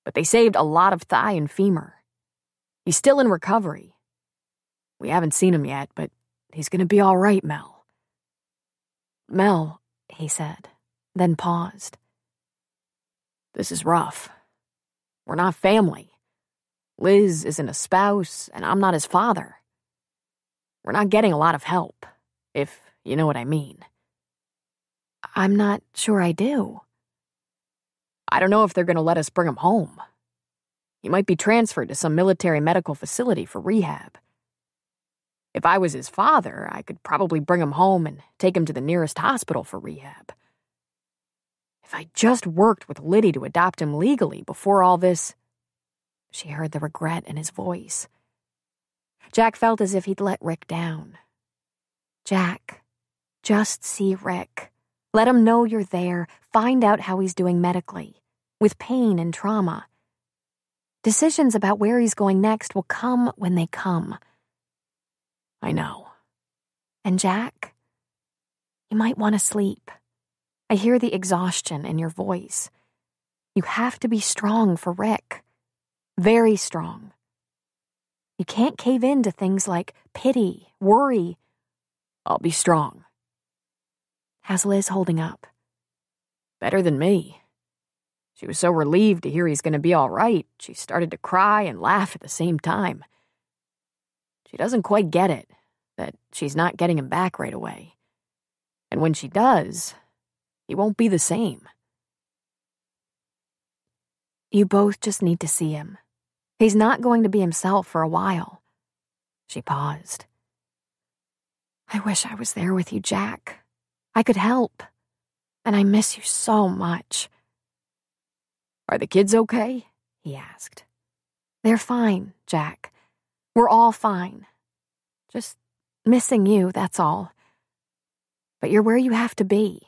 But they saved a lot of thigh and femur. He's still in recovery. We haven't seen him yet, but he's gonna be all right, Mel." "Mel," he said, then paused. This is rough. We're not family. Liz isn't a spouse, and I'm not his father. We're not getting a lot of help, if you know what I mean. I'm not sure I do. I don't know if they're going to let us bring him home. He might be transferred to some military medical facility for rehab. If I was his father, I could probably bring him home and take him to the nearest hospital for rehab. If I just worked with Liddy to adopt him legally before all this... She heard the regret in his voice. Jack felt as if he'd let Rick down. Jack, just see Rick. Let him know you're there. Find out how he's doing medically, with pain and trauma. Decisions about where he's going next will come when they come. I know. And Jack, you might want to sleep. I hear the exhaustion in your voice. You have to be strong for Rick. Very strong. You can't cave in to things like pity, worry. I'll be strong. How's Liz holding up? Better than me. She was so relieved to hear he's going to be all right, she started to cry and laugh at the same time. She doesn't quite get it, that she's not getting him back right away. And when she does, he won't be the same. You both just need to see him. He's not going to be himself for a while. She paused. I wish I was there with you, Jack. I could help. And I miss you so much. Are the kids okay? He asked. They're fine, Jack. We're all fine. Just missing you, that's all. But you're where you have to be.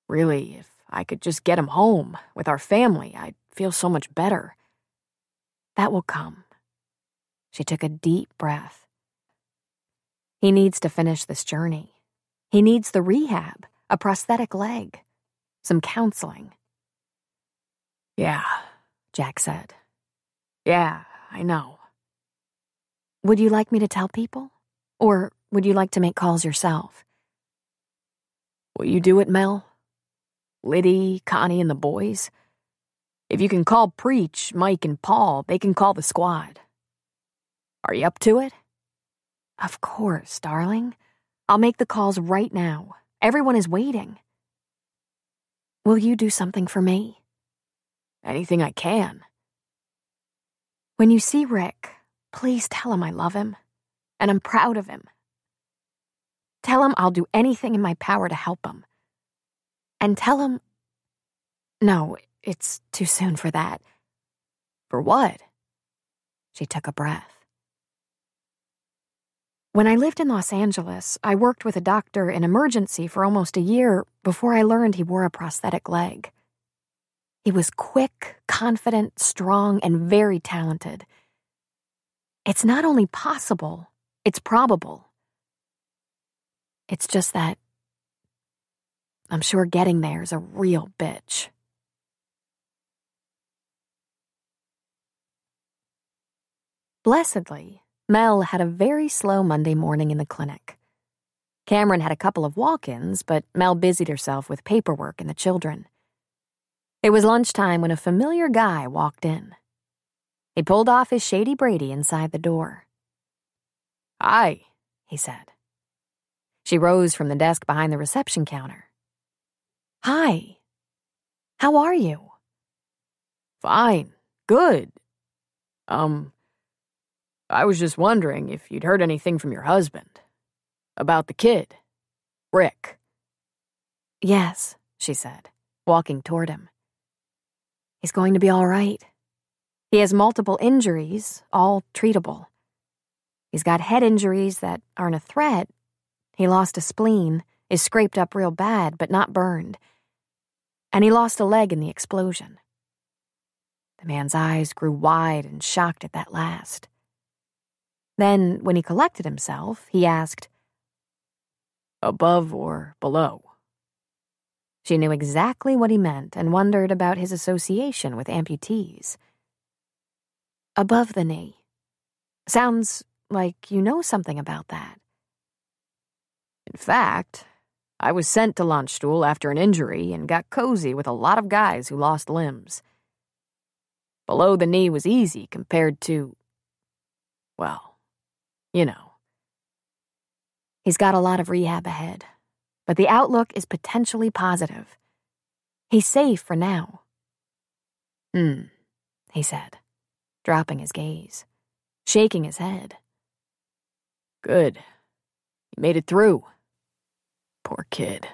Really, if I could just get him home with our family, I'd feel so much better. That will come. She took a deep breath. He needs to finish this journey. He needs the rehab, a prosthetic leg, some counseling. Yeah, Jack said. Yeah, I know. Would you like me to tell people? Or would you like to make calls yourself? Will you do it, Mel? Liddy, Connie, and the boys? If you can call Preach, Mike, and Paul, they can call the squad. Are you up to it? Of course, darling. I'll make the calls right now. Everyone is waiting. Will you do something for me? Anything I can. When you see Rick, please tell him I love him, and I'm proud of him. Tell him I'll do anything in my power to help him. And tell him... No, it's too soon for that. For what? She took a breath. When I lived in Los Angeles, I worked with a doctor in emergency for almost a year before I learned he wore a prosthetic leg. He was quick, confident, strong, and very talented. It's not only possible, it's probable. It's just that I'm sure getting there's a real bitch. Blessedly, Mel had a very slow Monday morning in the clinic. Cameron had a couple of walk-ins, but Mel busied herself with paperwork and the children. It was lunchtime when a familiar guy walked in. He pulled off his Shady Brady inside the door. Hi, he said. She rose from the desk behind the reception counter. Hi. How are you? Fine. Good. I was just wondering if you'd heard anything from your husband. About the kid. Rick. Yes, she said, walking toward him. He's going to be all right. He has multiple injuries, all treatable. He's got head injuries that aren't a threat. He lost a spleen, is scraped up real bad, but not burned. And he lost a leg in the explosion. The man's eyes grew wide and shocked at that last. Then, when he collected himself, he asked, Above or below? She knew exactly what he meant and wondered about his association with amputees. Above the knee. Sounds like you know something about that. In fact, I was sent to launch stool after an injury and got cozy with a lot of guys who lost limbs. Below the knee was easy compared to, well, you know. He's got a lot of rehab ahead, but the outlook is potentially positive. He's safe for now. He said, dropping his gaze, shaking his head. Good. You made it through. Poor kid.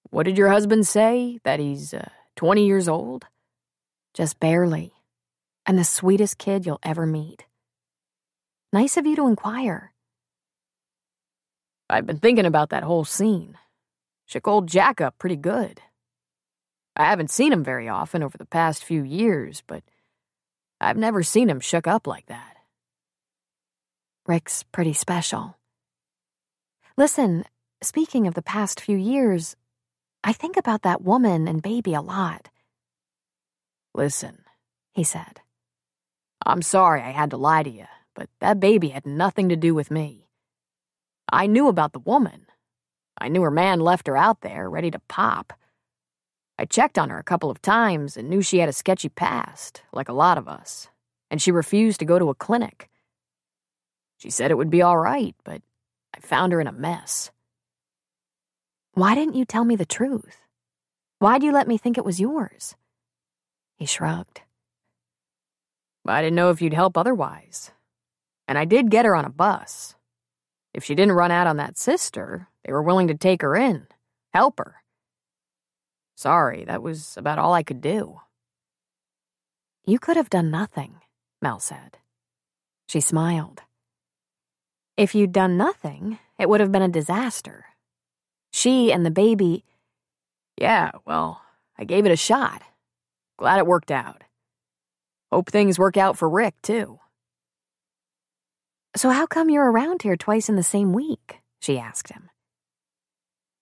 What did your husband say? That he's 20 years old? Just barely. And the sweetest kid you'll ever meet. Nice of you to inquire. I've been thinking about that whole scene. Shook old Jack up pretty good. I haven't seen him very often over the past few years, but I've never seen him shook up like that. Rick's pretty special. Listen, speaking of the past few years, I think about that woman and baby a lot. Listen, he said. I'm sorry I had to lie to you, but that baby had nothing to do with me. I knew about the woman. I knew her man left her out there, ready to pop. I checked on her a couple of times and knew she had a sketchy past, like a lot of us, and she refused to go to a clinic. She said it would be all right, but I found her in a mess. Why didn't you tell me the truth? Why'd you let me think it was yours? He shrugged. I didn't know if you'd help otherwise. And I did get her on a bus. If she didn't run out on that sister, they were willing to take her in, help her. Sorry, that was about all I could do. You could have done nothing, Mel said. She smiled. If you'd done nothing, it would have been a disaster. She and the baby... Yeah, well, I gave it a shot. Glad it worked out. Hope things work out for Rick, too. So how come you're around here twice in the same week? She asked him.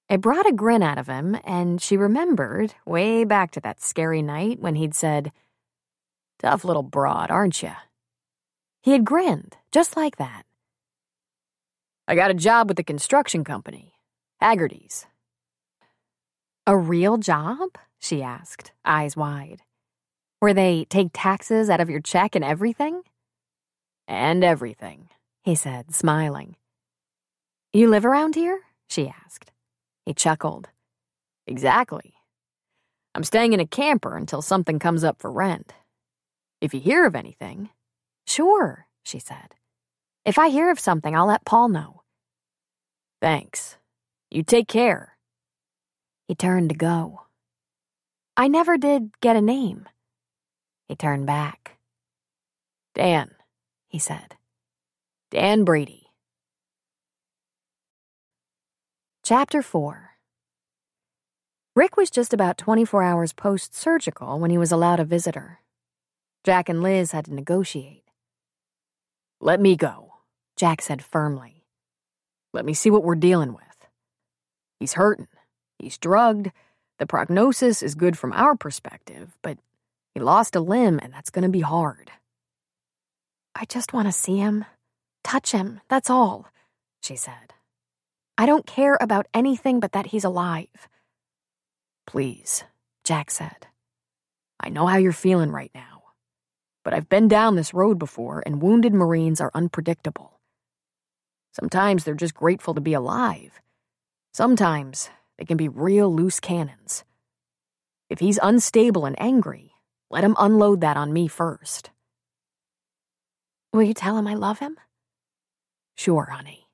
It brought a grin out of him, and she remembered, way back to that scary night when he'd said, "Tough little broad, aren't you?" He had grinned, just like that. I got a job with the construction company, Haggerty's. A real job? She asked, eyes wide. Where they take taxes out of your check and everything? And everything, he said, smiling. You live around here? She asked. He chuckled. Exactly. I'm staying in a camper until something comes up for rent. If you hear of anything... Sure, she said. If I hear of something, I'll let Paul know. Thanks. You take care. He turned to go. I never did get a name. He turned back. Dan, he said. Dan Brady. Chapter 4. Rick was just about 24 hours post-surgical when he was allowed a visitor. Jack and Liz had to negotiate. Let me go, Jack said firmly. Let me see what we're dealing with. He's hurting. He's drugged. The prognosis is good from our perspective, but he lost a limb, and that's going to be hard. I just want to see him, touch him, that's all, she said. I don't care about anything but that he's alive. Please, Jack said. I know how you're feeling right now, but I've been down this road before, and wounded Marines are unpredictable. Sometimes they're just grateful to be alive. Sometimes they can be real loose cannons. If he's unstable and angry, let him unload that on me first. Will you tell him I love him? Sure, honey.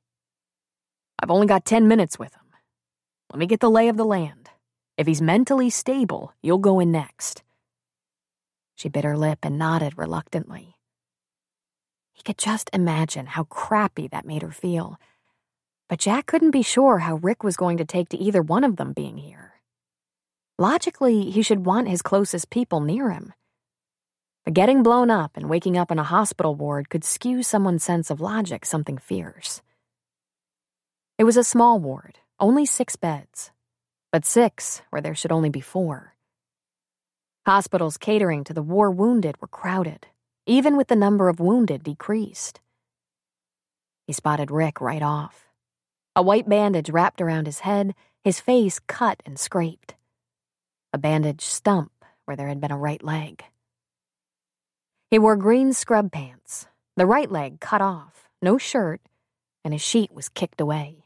I've only got 10 minutes with him. Let me get the lay of the land. If he's mentally stable, you'll go in next. She bit her lip and nodded reluctantly. He could just imagine how crappy that made her feel. But Jack couldn't be sure how Rick was going to take to either one of them being here. Logically, he should want his closest people near him. But getting blown up and waking up in a hospital ward could skew someone's sense of logic something fierce. It was a small ward, only 6 beds, but 6 where there should only be 4. Hospitals catering to the war wounded were crowded, even with the number of wounded decreased. He spotted Rick right off. A white bandage wrapped around his head, his face cut and scraped. A bandaged stump where there had been a right leg. He wore green scrub pants, the right leg cut off, no shirt, and his sheet was kicked away.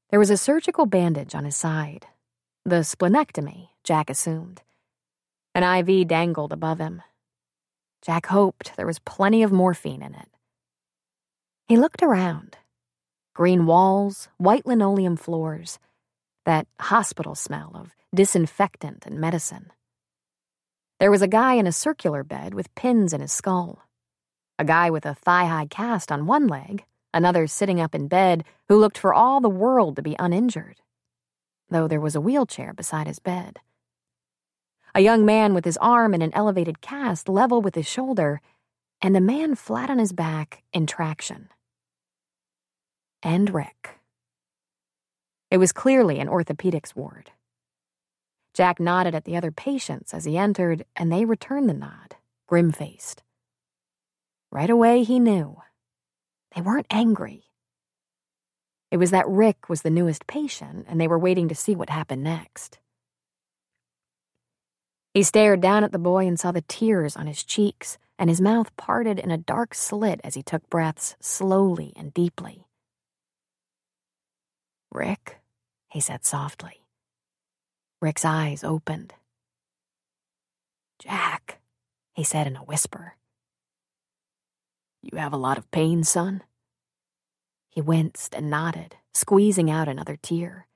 There was a surgical bandage on his side. The splenectomy, Jack assumed. An IV dangled above him. Jack hoped there was plenty of morphine in it. He looked around. Green walls, white linoleum floors, that hospital smell of disinfectant and medicine. There was a guy in a circular bed with pins in his skull. A guy with a thigh-high cast on one leg, another sitting up in bed who looked for all the world to be uninjured, though there was a wheelchair beside his bed. A young man with his arm in an elevated cast level with his shoulder, and a man flat on his back in traction. And Rick. It was clearly an orthopedics ward. Jack nodded at the other patients as he entered, and they returned the nod, grim-faced. Right away he knew. They weren't angry. It was that Rick was the newest patient, and they were waiting to see what happened next. He stared down at the boy and saw the tears on his cheeks, and his mouth parted in a dark slit as he took breaths slowly and deeply. "Rick," he said softly. Rick's eyes opened. "Jack," he said in a whisper. "You have a lot of pain, son?" He winced and nodded, squeezing out another tear.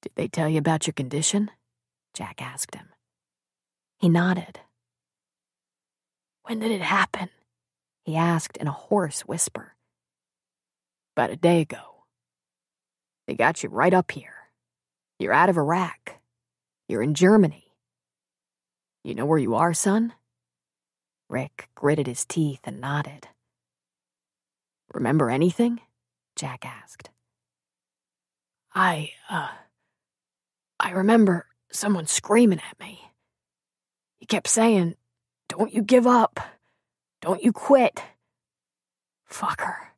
"Did they tell you about your condition?" Jack asked him. He nodded. "When did it happen?" he asked in a hoarse whisper. "About a day ago. They got you right up here. You're out of Iraq. You're in Germany. You know where you are, son?" Rick gritted his teeth and nodded. "Remember anything?" Jack asked. I remember someone screaming at me. He kept saying, 'Don't you give up. Don't you quit.' Fucker.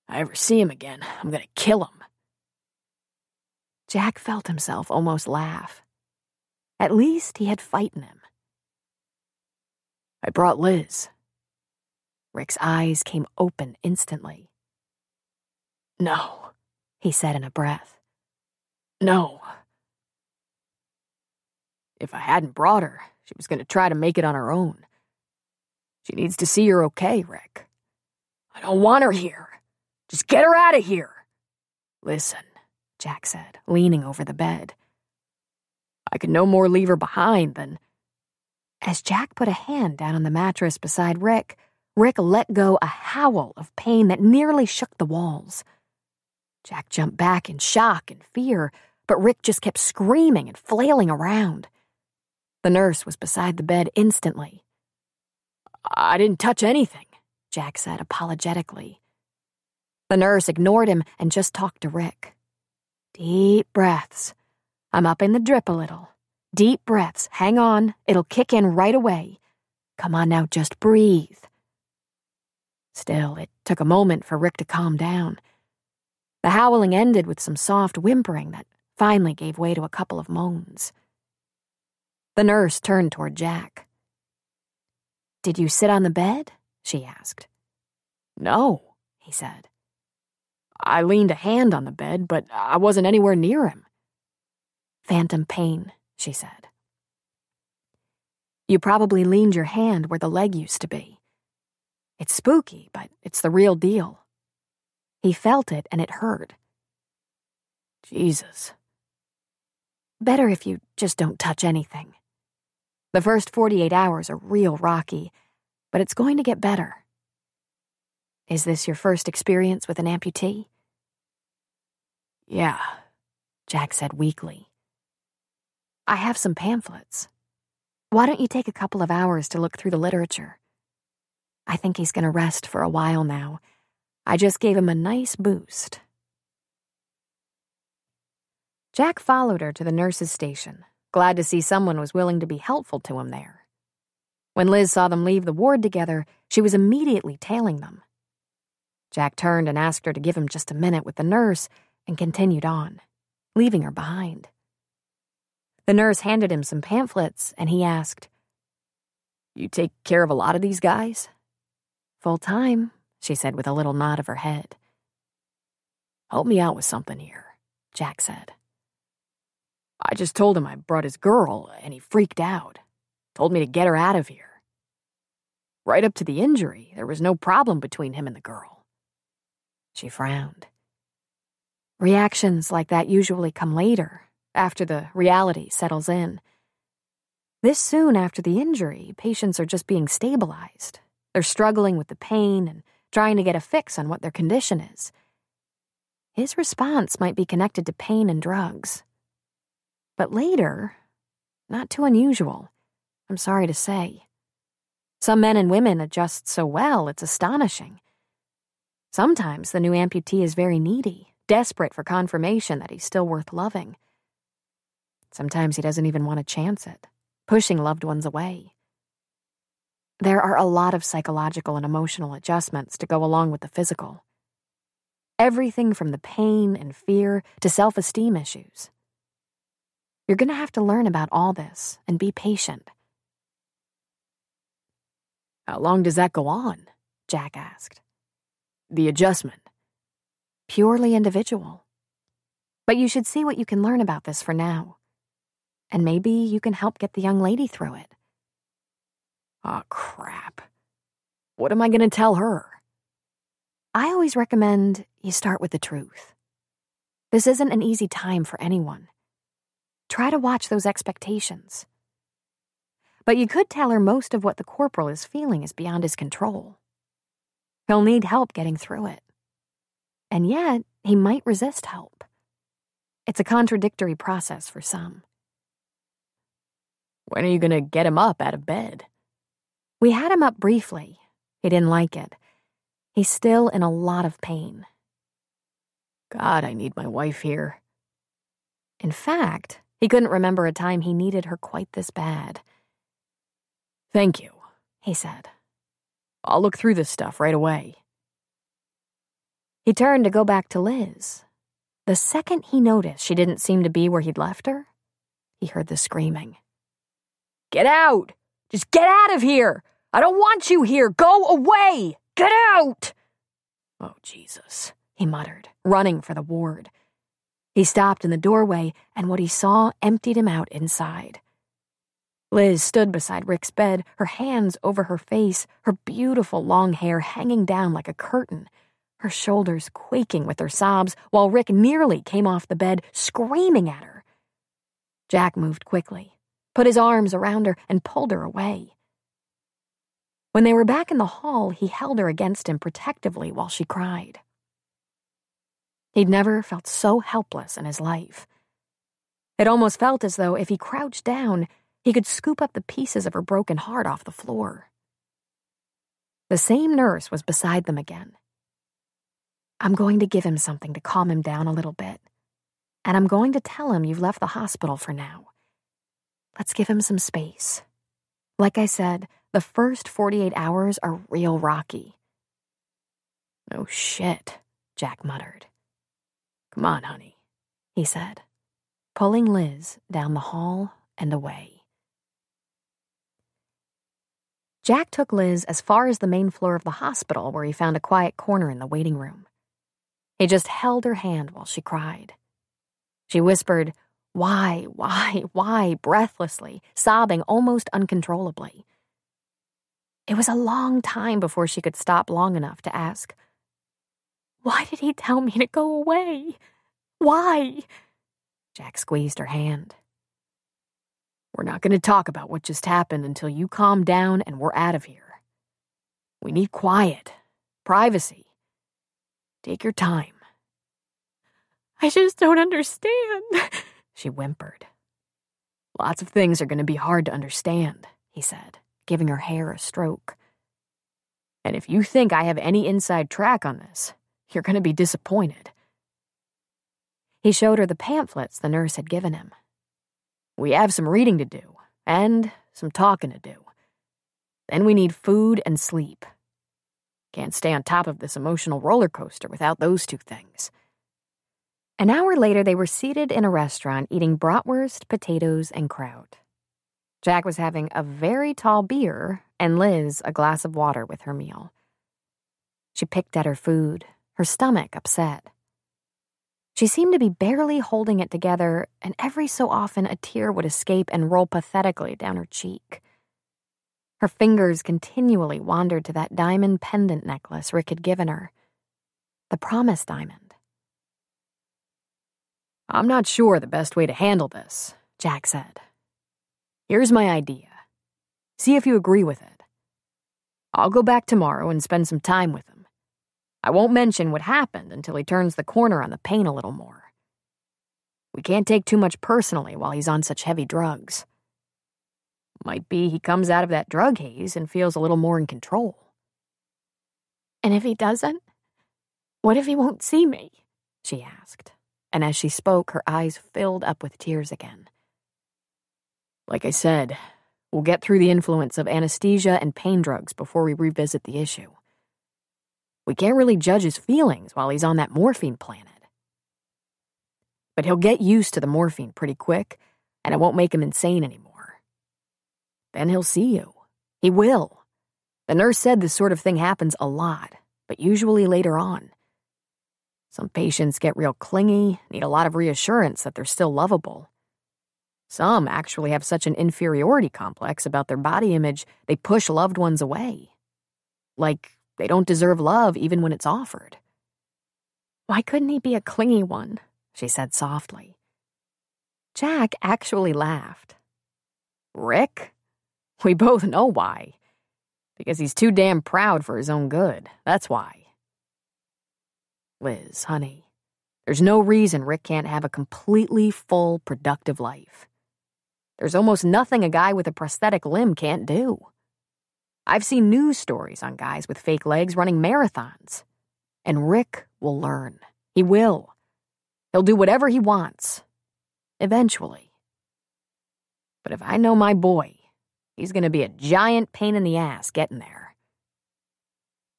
If I ever see him again, I'm gonna kill him." Jack felt himself almost laugh. At least he had fight in him. "I brought Liz." Rick's eyes came open instantly. "No," he said in a breath. "No. If I hadn't brought her, she was going to try to make it on her own. She needs to see you're okay, Rick. I don't want her here. Just get her out of here." "Listen," Jack said, leaning over the bed. "I could no more leave her behind than—" As Jack put a hand down on the mattress beside Rick let go a howl of pain that nearly shook the walls. Jack jumped back in shock and fear, but Rick just kept screaming and flailing around. The nurse was beside the bed instantly. "I didn't touch anything," Jack said apologetically. The nurse ignored him and just talked to Rick. "Deep breaths. I'm upping the drip a little. Deep breaths. Hang on. It'll kick in right away. Come on now, just breathe." Still, it took a moment for Rick to calm down. The howling ended with some soft whimpering that finally gave way to a couple of moans. The nurse turned toward Jack. "Did you sit on the bed?" she asked. "No," he said. "I leaned a hand on the bed, but I wasn't anywhere near him." "Phantom pain," she said. "You probably leaned your hand where the leg used to be. It's spooky, but it's the real deal." He felt it, and it hurt. "Jesus." "Better if you just don't touch anything. The first 48 hours are real rocky, but it's going to get better." "Is this your first experience with an amputee?" "Yeah," Jack said weakly. "I have some pamphlets. Why don't you take a couple of hours to look through the literature? I think he's going to rest for a while now. I just gave him a nice boost." Jack followed her to the nurse's station, glad to see someone was willing to be helpful to him there. When Liz saw them leave the ward together, she was immediately tailing them. Jack turned and asked her to give him just a minute with the nurse and continued on, leaving her behind. The nurse handed him some pamphlets, and he asked, "You take care of a lot of these guys?" "Full time," she said with a little nod of her head. "Help me out with something here," Jack said. "I just told him I brought his girl, and he freaked out. Told me to get her out of here. Right up to the injury, there was no problem between him and the girl." She frowned. Reactions like that usually come later, after the reality settles in. This soon after the injury, patients are just being stabilized. They're struggling with the pain and trying to get a fix on what their condition is. His response might be connected to pain and drugs. But later, not too unusual, I'm sorry to say. Some men and women adjust so well, it's astonishing. Sometimes the new amputee is very needy, desperate for confirmation that he's still worth loving. Sometimes he doesn't even want to chance it, pushing loved ones away. There are a lot of psychological and emotional adjustments to go along with the physical. Everything from the pain and fear to self-esteem issues. You're going to have to learn about all this and be patient. "How long does that go on?" Jack asked. "The adjustment?" "Purely individual. But you should see what you can learn about this for now. And maybe you can help get the young lady through it." "Oh, crap. What am I going to tell her?" I always recommend you start with the truth. This isn't an easy time for anyone. Try to watch those expectations. But you could tell her most of what the corporal is feeling is beyond his control. He'll need help getting through it. And yet, he might resist help. It's a contradictory process for some. "When are you going to get him up out of bed?" "We had him up briefly. He didn't like it. He's still in a lot of pain." "God, I need my wife here." In fact, he couldn't remember a time he needed her quite this bad. "Thank you," he said. "I'll look through this stuff right away." He turned to go back to Liz. The second he noticed she didn't seem to be where he'd left her, he heard the screaming. "Get out! Just get out of here! I don't want you here! Go away! Get out!" "Oh, Jesus," he muttered, running for the ward. He stopped in the doorway, and what he saw emptied him out inside. Liz stood beside Rick's bed, her hands over her face, her beautiful long hair hanging down like a curtain, her shoulders quaking with her sobs, while Rick nearly came off the bed, screaming at her. Jack moved quickly, put his arms around her, and pulled her away. When they were back in the hall, he held her against him protectively while she cried. He'd never felt so helpless in his life. It almost felt as though if he crouched down, he could scoop up the pieces of her broken heart off the floor. The same nurse was beside them again. "I'm going to give him something to calm him down a little bit, and I'm going to tell him you've left the hospital for now. Let's give him some space. Like I said, the first 48 hours are real rocky." "Oh, shit," Jack muttered. "Come on, honey," he said, pulling Liz down the hall and away. Jack took Liz as far as the main floor of the hospital, where he found a quiet corner in the waiting room. He just held her hand while she cried. She whispered, why, breathlessly, sobbing almost uncontrollably. It was a long time before she could stop long enough to ask, "Why did he tell me to go away? Why?" Jack squeezed her hand. "We're not going to talk about what just happened until you calm down and we're out of here. We need quiet, privacy. Take your time." "I just don't understand," she whimpered. "Lots of things are going to be hard to understand," he said, giving her hair a stroke. "And if you think I have any inside track on this, you're going to be disappointed." He showed her the pamphlets the nurse had given him. "We have some reading to do, and some talking to do. Then we need food and sleep. Can't stay on top of this emotional roller coaster without those two things. An hour later, they were seated in a restaurant eating bratwurst, potatoes, and kraut. Jack was having a very tall beer and Liz a glass of water with her meal. She picked at her food, her stomach upset. She seemed to be barely holding it together, and every so often a tear would escape and roll pathetically down her cheek. Her fingers continually wandered to that diamond pendant necklace Rick had given her. The promised diamond. I'm not sure the best way to handle this, Jack said. Here's my idea. See if you agree with it. I'll go back tomorrow and spend some time with him. I won't mention what happened until he turns the corner on the pain a little more. We can't take too much personally while he's on such heavy drugs. Might be he comes out of that drug haze and feels a little more in control. And if he doesn't? What if he won't see me? She asked, and as she spoke, her eyes filled up with tears again. Like I said, we'll get through the influence of anesthesia and pain drugs before we revisit the issue. We can't really judge his feelings while he's on that morphine planet. But he'll get used to the morphine pretty quick, and it won't make him insane anymore. Then he'll see you. He will. The nurse said this sort of thing happens a lot, but usually later on. Some patients get real clingy, need a lot of reassurance that they're still lovable. Some actually have such an inferiority complex about their body image, they push loved ones away. Like they don't deserve love even when it's offered. Why couldn't he be a clingy one? She said softly. Jack actually laughed. Rick? We both know why. Because he's too damn proud for his own good. That's why. Liz, honey, there's no reason Rick can't have a completely full, productive life. There's almost nothing a guy with a prosthetic limb can't do. I've seen news stories on guys with fake legs running marathons. And Rick will learn. He will. He'll do whatever he wants. Eventually. But if I know my boy, he's going to be a giant pain in the ass getting there.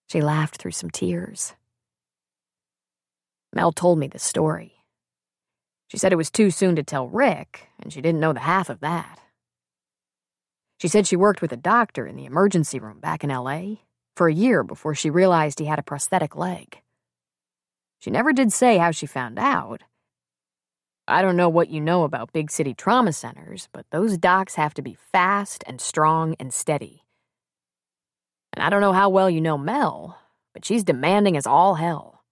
She laughed through some tears. Mel told me this story. She said it was too soon to tell Rick, and she didn't know the half of that. She said she worked with a doctor in the emergency room back in L.A. for a year before she realized he had a prosthetic leg. She never did say how she found out. I don't know what you know about big city trauma centers, but those docs have to be fast and strong and steady. And I don't know how well you know Mel, but she's demanding as all hell.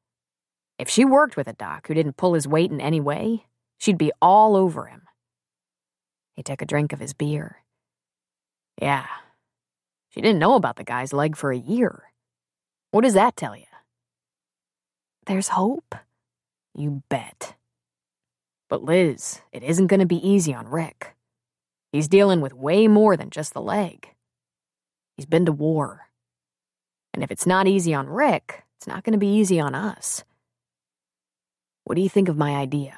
If she worked with a doc who didn't pull his weight in any way, she'd be all over him. He took a drink of his beer. Yeah, she didn't know about the guy's leg for a year. What does that tell you? There's hope? You bet. But Liz, it isn't going to be easy on Rick. He's dealing with way more than just the leg. He's been to war. And if it's not easy on Rick, it's not going to be easy on us. What do you think of my idea?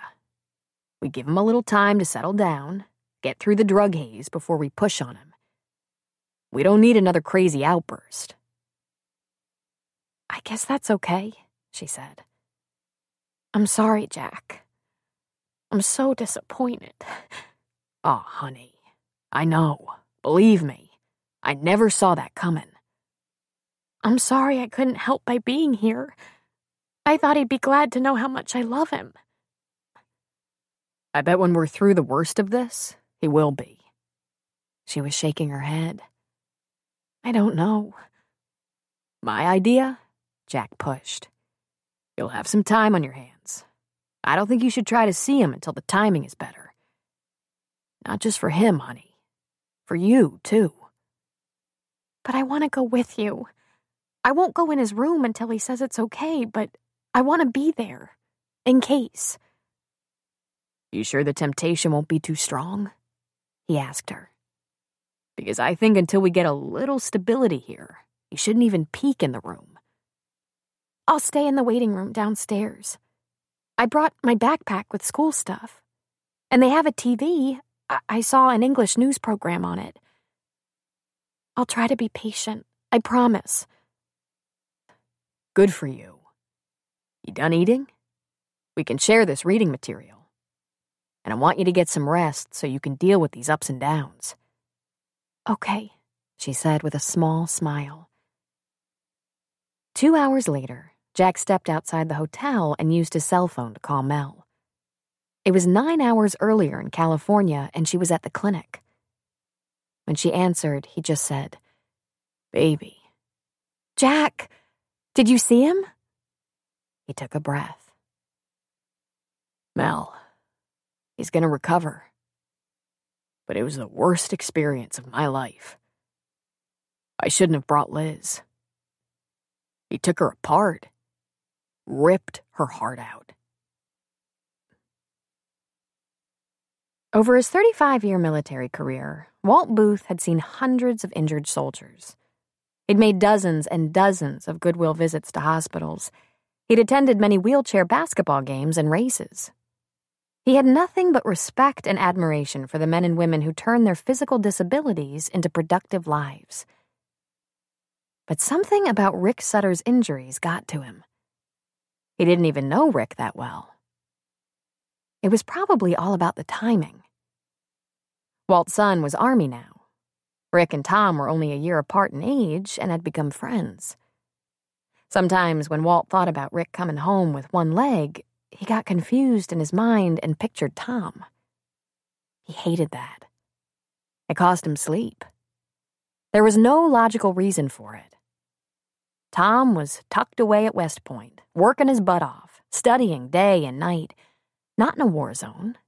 We give him a little time to settle down, get through the drug haze before we push on him. We don't need another crazy outburst. I guess that's okay, she said. I'm sorry, Jack. I'm so disappointed. Oh, honey, I know. Believe me, I never saw that coming. I'm sorry I couldn't help by being here. I thought he'd be glad to know how much I love him. I bet when we're through the worst of this, he will be. She was shaking her head. I don't know. My idea? Jack pushed. You'll have some time on your hands. I don't think you should try to see him until the timing is better. Not just for him, honey. For you, too. But I want to go with you. I won't go in his room until he says it's okay, but I want to be there. In case. You sure the temptation won't be too strong? He asked her. Because I think until we get a little stability here, you shouldn't even peek in the room. I'll stay in the waiting room downstairs. I brought my backpack with school stuff. And they have a TV. I saw an English news program on it. I'll try to be patient. I promise. Good for you. You done eating? We can share this reading material. And I want you to get some rest so you can deal with these ups and downs. Okay, she said with a small smile. 2 hours later, Jack stepped outside the hotel and used his cell phone to call Mel. It was 9 hours earlier in California, and she was at the clinic. When she answered, he just said, "Baby." "Jack, did you see him?" He took a breath. "Mel, he's gonna recover. But it was the worst experience of my life. I shouldn't have brought Liz. He took her apart, ripped her heart out." Over his 35-year military career, Walt Booth had seen hundreds of injured soldiers. He'd made dozens and dozens of goodwill visits to hospitals. He'd attended many wheelchair basketball games and races. He had nothing but respect and admiration for the men and women who turned their physical disabilities into productive lives. But something about Rick Sutter's injuries got to him. He didn't even know Rick that well. It was probably all about the timing. Walt's son was Army now. Rick and Tom were only a year apart in age and had become friends. Sometimes when Walt thought about Rick coming home with one leg, he got confused in his mind and pictured Tom. He hated that. It cost him sleep. There was no logical reason for it. Tom was tucked away at West Point, working his butt off, studying day and night, not in a war zone.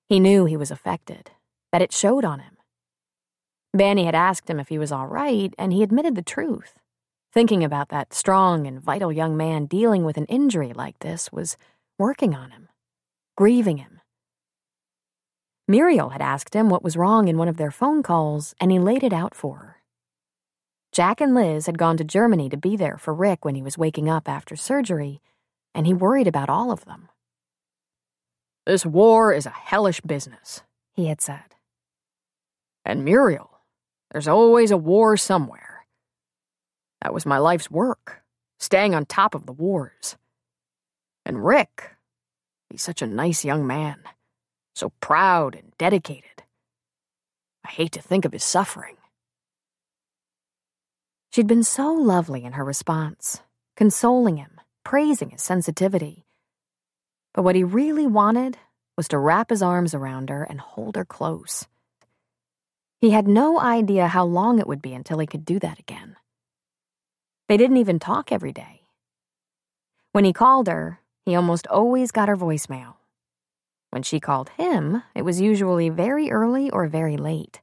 He knew he was affected, that it showed on him. Banny had asked him if he was all right, and he admitted the truth. Thinking about that strong and vital young man dealing with an injury like this was working on him, grieving him. Muriel had asked him what was wrong in one of their phone calls, and he laid it out for her. Jack and Liz had gone to Germany to be there for Rick when he was waking up after surgery, and he worried about all of them. "This war is a hellish business," he had said. "And Muriel, there's always a war somewhere. That was my life's work, staying on top of the wars. And Rick, he's such a nice young man, so proud and dedicated. I hate to think of his suffering." She'd been so lovely in her response, consoling him, praising his sensitivity. But what he really wanted was to wrap his arms around her and hold her close. He had no idea how long it would be until he could do that again. They didn't even talk every day. When he called her, he almost always got her voicemail. When she called him, it was usually very early or very late.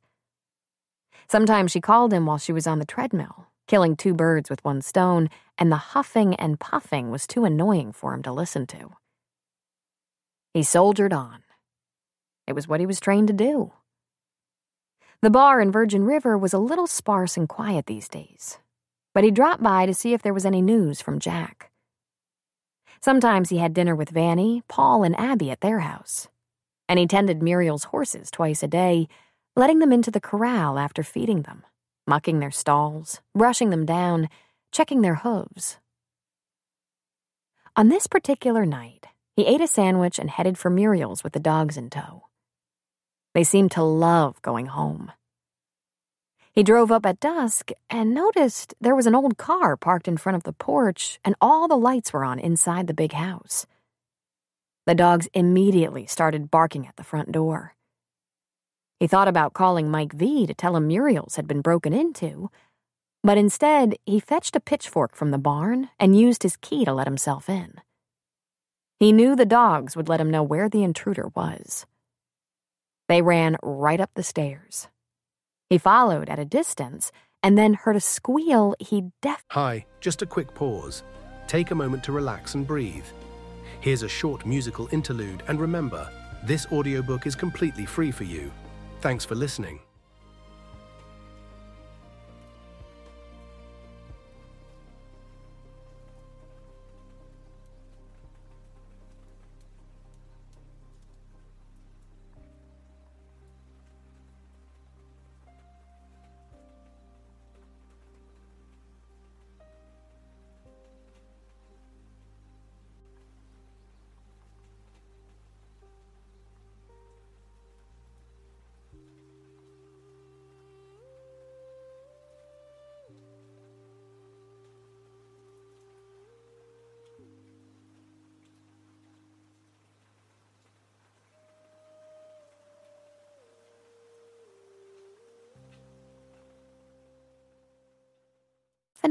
Sometimes she called him while she was on the treadmill, killing 2 birds with 1 stone, and the huffing and puffing was too annoying for him to listen to. He soldiered on. It was what he was trained to do. The bar in Virgin River was a little sparse and quiet these days, but he dropped by to see if there was any news from Jack. Sometimes he had dinner with Vanny, Paul, and Abby at their house, and he tended Muriel's horses twice a day, letting them into the corral after feeding them, mucking their stalls, brushing them down, checking their hooves. On this particular night, he ate a sandwich and headed for Muriel's with the dogs in tow. They seemed to love going home. He drove up at dusk and noticed there was an old car parked in front of the porch and all the lights were on inside the big house. The dogs immediately started barking at the front door. He thought about calling Mike V to tell him Muriel's had been broken into, but instead he fetched a pitchfork from the barn and used his key to let himself in. He knew the dogs would let him know where the intruder was. They ran right up the stairs. He followed at a distance and then heard a squeal Hi, just a quick pause. Take a moment to relax and breathe. Here's a short musical interlude, and remember, this audiobook is completely free for you. Thanks for listening.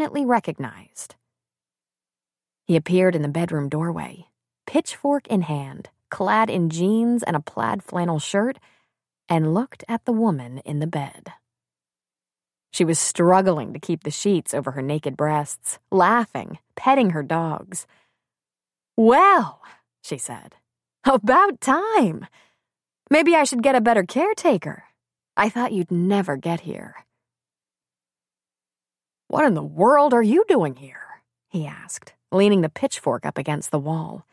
definitely recognized. He appeared in the bedroom doorway, pitchfork in hand, clad in jeans and a plaid flannel shirt, and looked at the woman in the bed. She was struggling to keep the sheets over her naked breasts, laughing, petting her dogs. "Well," she said, "about time. Maybe I should get a better caretaker. I thought you'd never get here." "What in the world are you doing here?" he asked, leaning the pitchfork up against the wall.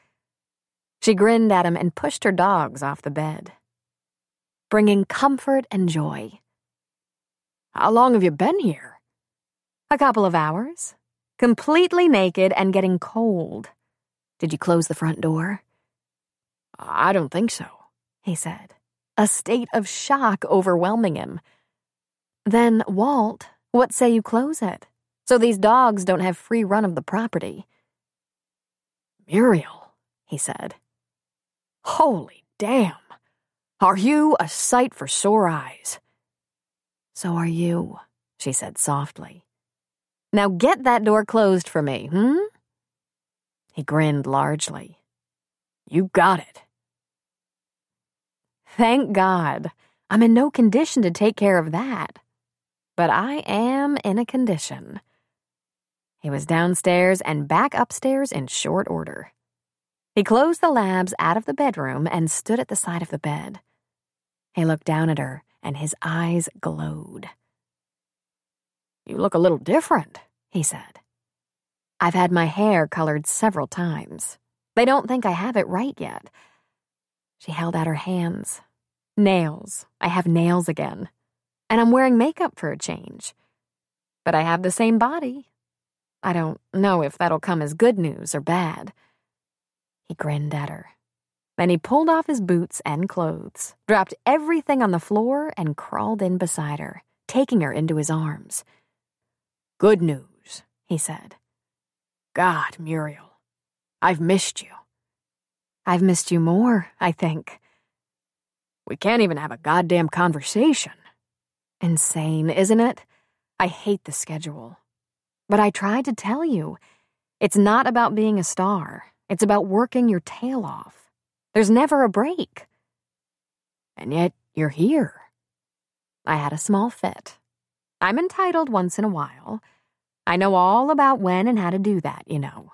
She grinned at him and pushed her dogs off the bed. "Bringing comfort and joy." "How long have you been here?" "A couple of hours. Completely naked and getting cold. Did you close the front door?" "I don't think so," he said, a state of shock overwhelming him. "Then, Walt, what say you close it, so these dogs don't have free run of the property?" "Muriel," he said. "Holy damn. Are you a sight for sore eyes?" "So are you," she said softly. "Now get that door closed for me, He grinned largely. "You got it." "Thank God. I'm in no condition to take care of that. But I am in a condition." He was downstairs and back upstairs in short order. He closed the labs out of the bedroom and stood at the side of the bed. He looked down at her, and his eyes glowed. "You look a little different," he said. "I've had my hair colored several times. They don't think I have it right yet." She held out her hands. "Nails. I have nails again. And I'm wearing makeup for a change. But I have the same body. I don't know if that'll come as good news or bad." He grinned at her. Then he pulled off his boots and clothes, dropped everything on the floor, and crawled in beside her, taking her into his arms. "Good news," he said. "God, Muriel, I've missed you." "I've missed you more, I think." "We can't even have a goddamn conversation." Insane, isn't it? I hate the schedule. But I tried to tell you, it's not about being a star. It's about working your tail off. There's never a break. And yet you're here. I had a small fit. I'm entitled once in a while. I know all about when and how to do that, you know.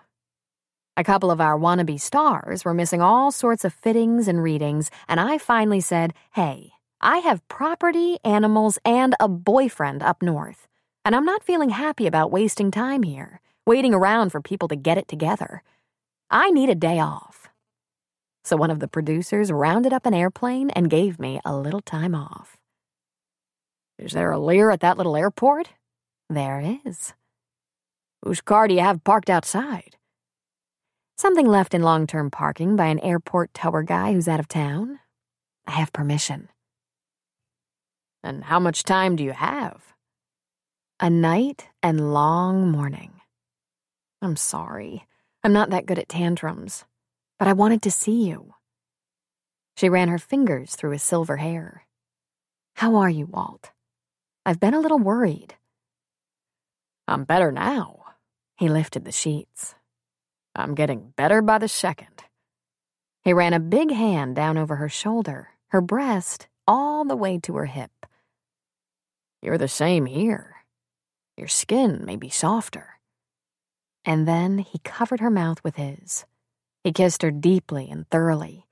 A couple of our wannabe stars were missing all sorts of fittings and readings, and I finally said, "Hey, I have property, animals, and a boyfriend up north, and I'm not feeling happy about wasting time here, waiting around for people to get it together. I need a day off." So one of the producers rounded up an airplane and gave me a little time off. "Is there a Lear at that little airport?" "There is." "Whose car do you have parked outside?" "Something left in long-term parking by an airport tower guy who's out of town. I have permission." "And how much time do you have?" "A night and long morning. I'm sorry. I'm not that good at tantrums. But I wanted to see you." She ran her fingers through his silver hair. "How are you, Walt? I've been a little worried." "I'm better now." He lifted the sheets. "I'm getting better by the second." He ran a big hand down over her shoulder, her breast, all the way to her hip. "You're the same here. Your skin may be softer." And then he covered her mouth with his. He kissed her deeply and thoroughly.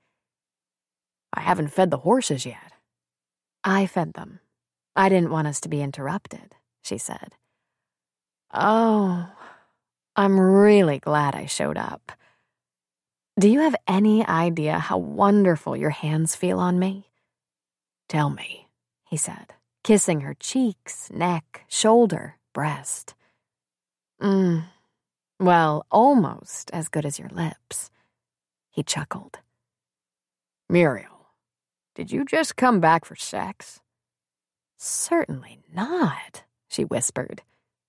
"I haven't fed the horses yet." "I fed them. I didn't want us to be interrupted," she said. "Oh, I'm really glad I showed up. Do you have any idea how wonderful your hands feel on me?" "Tell me," he said, kissing her cheeks, neck, shoulder, breast. Well, almost as good as your lips." He chuckled. "Muriel, did you just come back for sex?" "Certainly not," she whispered,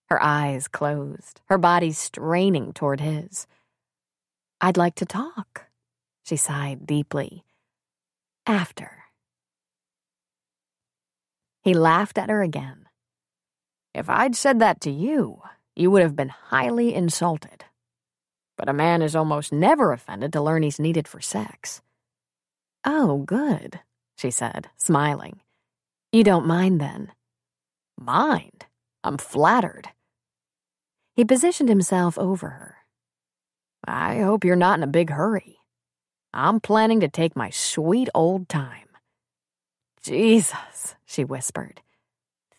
her eyes closed, her body straining toward his. "I'd like to talk," she sighed deeply. "After." He laughed at her again. "If I'd said that to you, you would have been highly insulted. But a man is almost never offended to learn he's needed for sex." "Oh, good," she said, smiling. "You don't mind then?" "Mind? I'm flattered." He positioned himself over her. "I hope you're not in a big hurry. I'm planning to take my sweet old time." "Jesus," she whispered.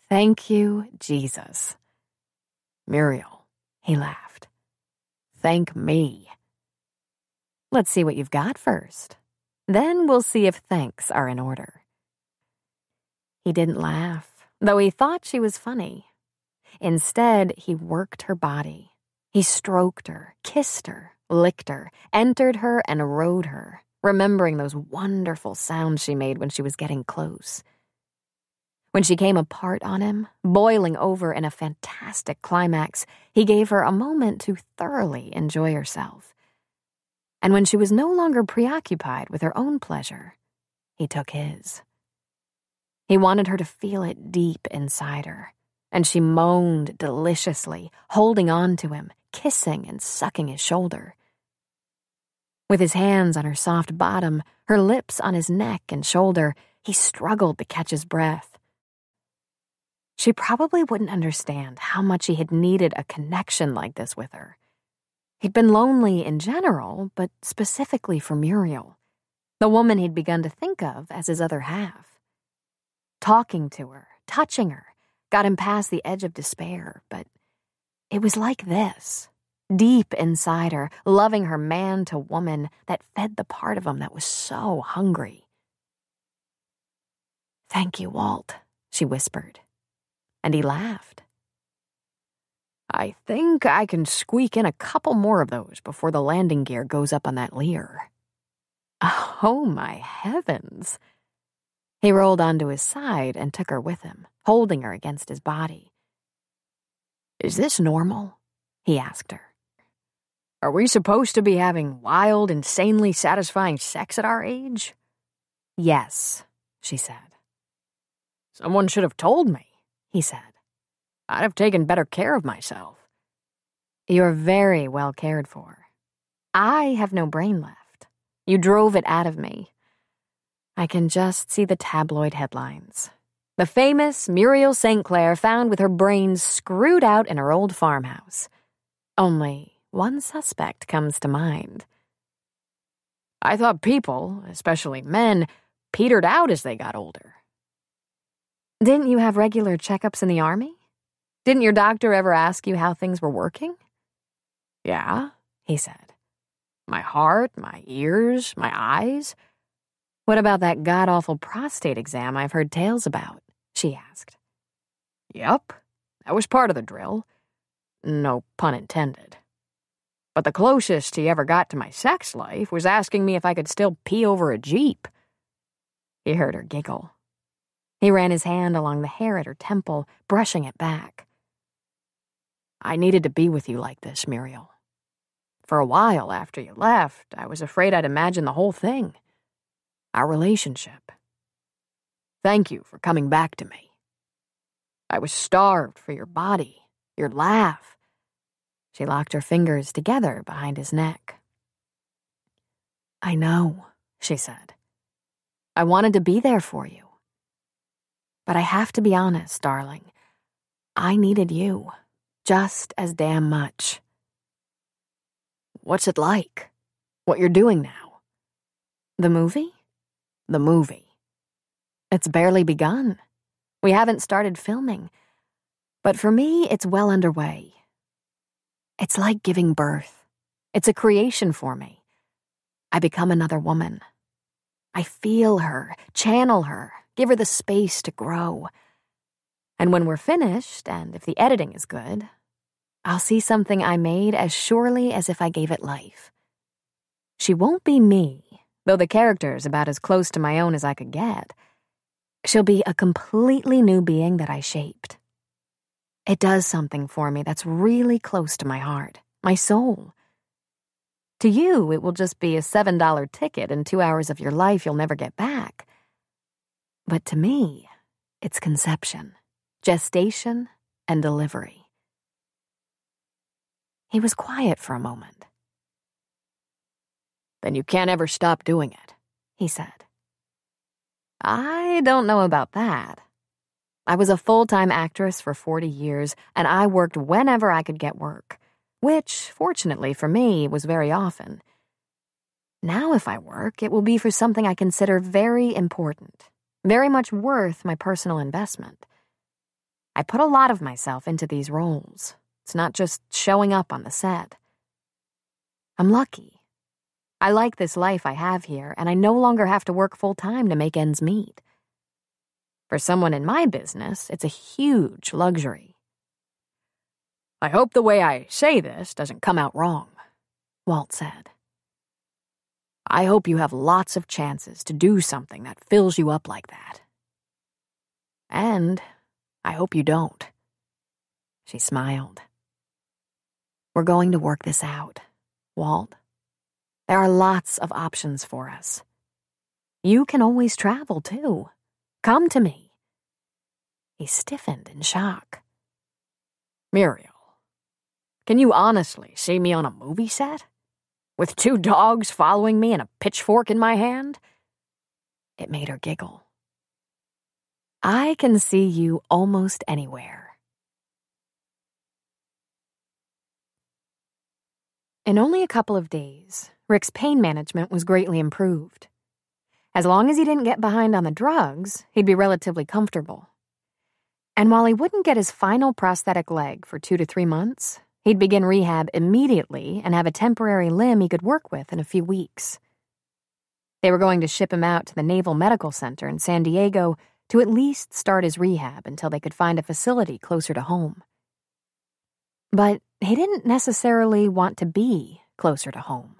"Thank you, Jesus." "Muriel," he laughed. "thank me." "Let's see what you've got first. Then we'll see if thanks are in order." He didn't laugh, though he thought she was funny. Instead, he worked her body. He stroked her, kissed her, licked her, entered her, and rode her, remembering those wonderful sounds she made when she was getting close. When she came apart on him, boiling over in a fantastic climax, he gave her a moment to thoroughly enjoy herself. And when she was no longer preoccupied with her own pleasure, he took his. He wanted her to feel it deep inside her, and she moaned deliciously, holding on to him, kissing and sucking his shoulder. With his hands on her soft bottom, her lips on his neck and shoulder, he struggled to catch his breath. She probably wouldn't understand how much he had needed a connection like this with her. He'd been lonely in general, but specifically for Muriel, the woman he'd begun to think of as his other half. Talking to her, touching her, got him past the edge of despair, but it was like this, deep inside her, loving her man to woman that fed the part of him that was so hungry. "Thank you, Walt," she whispered, and he laughed. "I think I can squeak in a couple more of those before the landing gear goes up on that Lear." "Oh, my heavens." He rolled onto his side and took her with him, holding her against his body. "Is this normal?" he asked her. "Are we supposed to be having wild, insanely satisfying sex at our age?" "Yes," she said. "Someone should have told me," he said. "I'd have taken better care of myself." "You're very well cared for. I have no brain left. You drove it out of me. I can just see the tabloid headlines. The famous Muriel St. Clair found with her brains screwed out in her old farmhouse. Only one suspect comes to mind." "I thought people, especially men, petered out as they got older." "Didn't you have regular checkups in the Army? Didn't your doctor ever ask you how things were working?" "Yeah," he said. "My heart, my ears, my eyes." "What about that god-awful prostate exam I've heard tales about?" she asked. "Yep, that was part of the drill. No pun intended. But the closest he ever got to my sex life was asking me if I could still pee over a Jeep." He heard her giggle. He ran his hand along the hair at her temple, brushing it back. "I needed to be with you like this, Muriel. For a while after you left, I was afraid I'd imagine the whole thing. Our relationship. Thank you for coming back to me. I was starved for your body, your laugh." She locked her fingers together behind his neck. "I know," she said. "I wanted to be there for you. But I have to be honest, darling. I needed you just as damn much." "What's it like? What you're doing now?" "The movie?" "The movie." "It's barely begun. We haven't started filming. But for me, it's well underway. It's like giving birth. It's a creation for me. I become another woman. I feel her, channel her, give her the space to grow. And when we're finished, and if the editing is good, I'll see something I made as surely as if I gave it life. She won't be me, though the character's about as close to my own as I could get. She'll be a completely new being that I shaped. It does something for me that's really close to my heart, my soul. To you, it will just be a $7 ticket and 2 hours of your life you'll never get back. But to me, it's conception, gestation, and delivery. He was quiet for a moment. Then you can't ever stop doing it, he said. I don't know about that. I was a full-time actress for 40 years, and I worked whenever I could get work, which, fortunately for me, was very often. Now if I work, it will be for something I consider very important, very much worth my personal investment. I put a lot of myself into these roles. It's not just showing up on the set. I'm lucky. I like this life I have here, and I no longer have to work full-time to make ends meet. For someone in my business, it's a huge luxury. I hope the way I say this doesn't come out wrong, Walt said. I hope you have lots of chances to do something that fills you up like that. And I hope you don't. She smiled. We're going to work this out, Walt. There are lots of options for us. You can always travel, too. Come to me. He stiffened in shock. Muriel, can you honestly see me on a movie set? With 2 dogs following me and a pitchfork in my hand? It made her giggle. I can see you almost anywhere. In only a couple of days, Rick's pain management was greatly improved. As long as he didn't get behind on the drugs, he'd be relatively comfortable. And while he wouldn't get his final prosthetic leg for 2 to 3 months, he'd begin rehab immediately and have a temporary limb he could work with in a few weeks. They were going to ship him out to the Naval Medical Center in San Diego to at least start his rehab until they could find a facility closer to home. But he didn't necessarily want to be closer to home.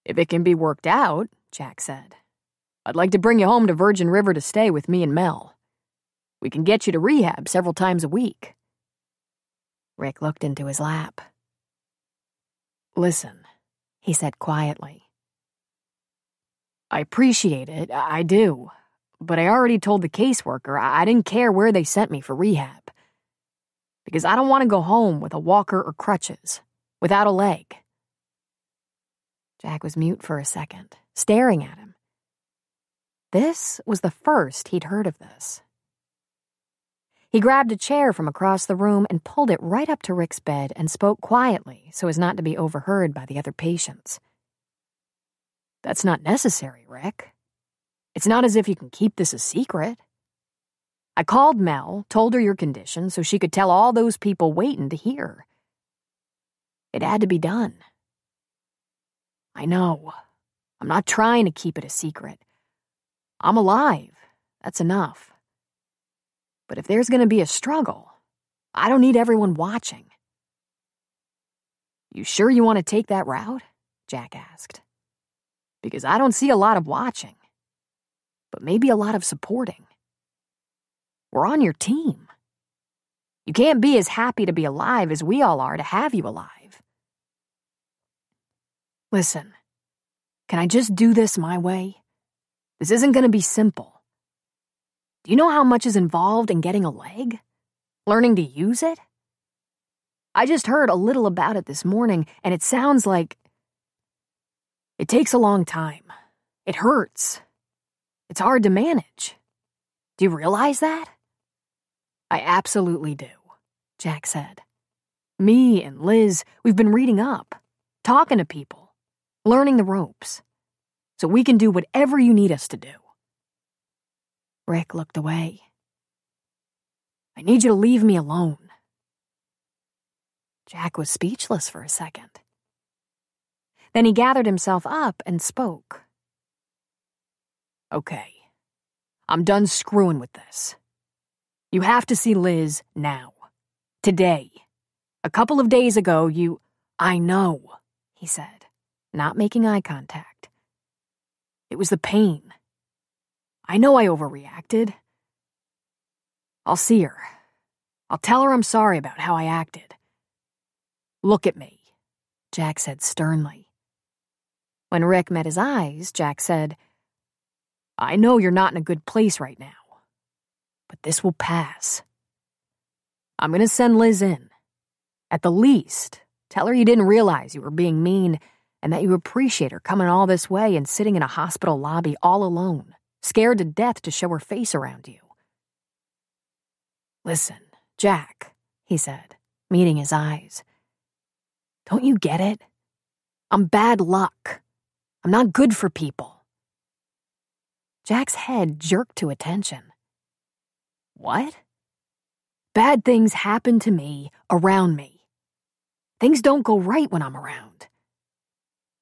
If it can be worked out, Jack said, I'd like to bring you home to Virgin River to stay with me and Mel. We can get you to rehab several times a week. Rick looked into his lap. Listen, he said quietly. I appreciate it, I do, but I already told the caseworker I didn't care where they sent me for rehab. Because I don't want to go home with a walker or crutches, without a leg. Jack was mute for a second, staring at him. This was the first he'd heard of this. He grabbed a chair from across the room and pulled it right up to Rick's bed and spoke quietly so as not to be overheard by the other patients. That's not necessary, Rick. It's not as if you can keep this a secret. I called Mel, told her your condition so she could tell all those people waiting to hear. It had to be done. I know. I'm not trying to keep it a secret. I'm alive. That's enough. But if there's going to be a struggle, I don't need everyone watching. You sure you want to take that route? Jack asked. Because I don't see a lot of watching, but maybe a lot of supporting. We're on your team. You can't be as happy to be alive as we all are to have you alive. Listen, can I just do this my way? This isn't going to be simple. Do you know how much is involved in getting a leg? Learning to use it? I just heard a little about it this morning, and it sounds like it takes a long time. It hurts. It's hard to manage. Do you realize that? I absolutely do, Jack said. Me and Liz, we've been reading up, talking to people, learning the ropes, so we can do whatever you need us to do. Rick looked away. I need you to leave me alone. Jack was speechless for a second. Then he gathered himself up and spoke. Okay, I'm done screwing with this. You have to see Liz now. Today. A couple of days ago, I know, he said, not making eye contact. It was the pain. I know I overreacted. I'll see her. I'll tell her I'm sorry about how I acted. Look at me, Jack said sternly. When Rick met his eyes, Jack said, I know you're not in a good place right now, but this will pass. I'm going to send Liz in. At the least, tell her you didn't realize you were being mean and that you appreciate her coming all this way and sitting in a hospital lobby all alone, scared to death to show her face around you. Listen, Jack, he said, meeting his eyes. Don't you get it? I'm bad luck. I'm not good for people. Jack's head jerked to attention. What? Bad things happen to me, around me. Things don't go right when I'm around.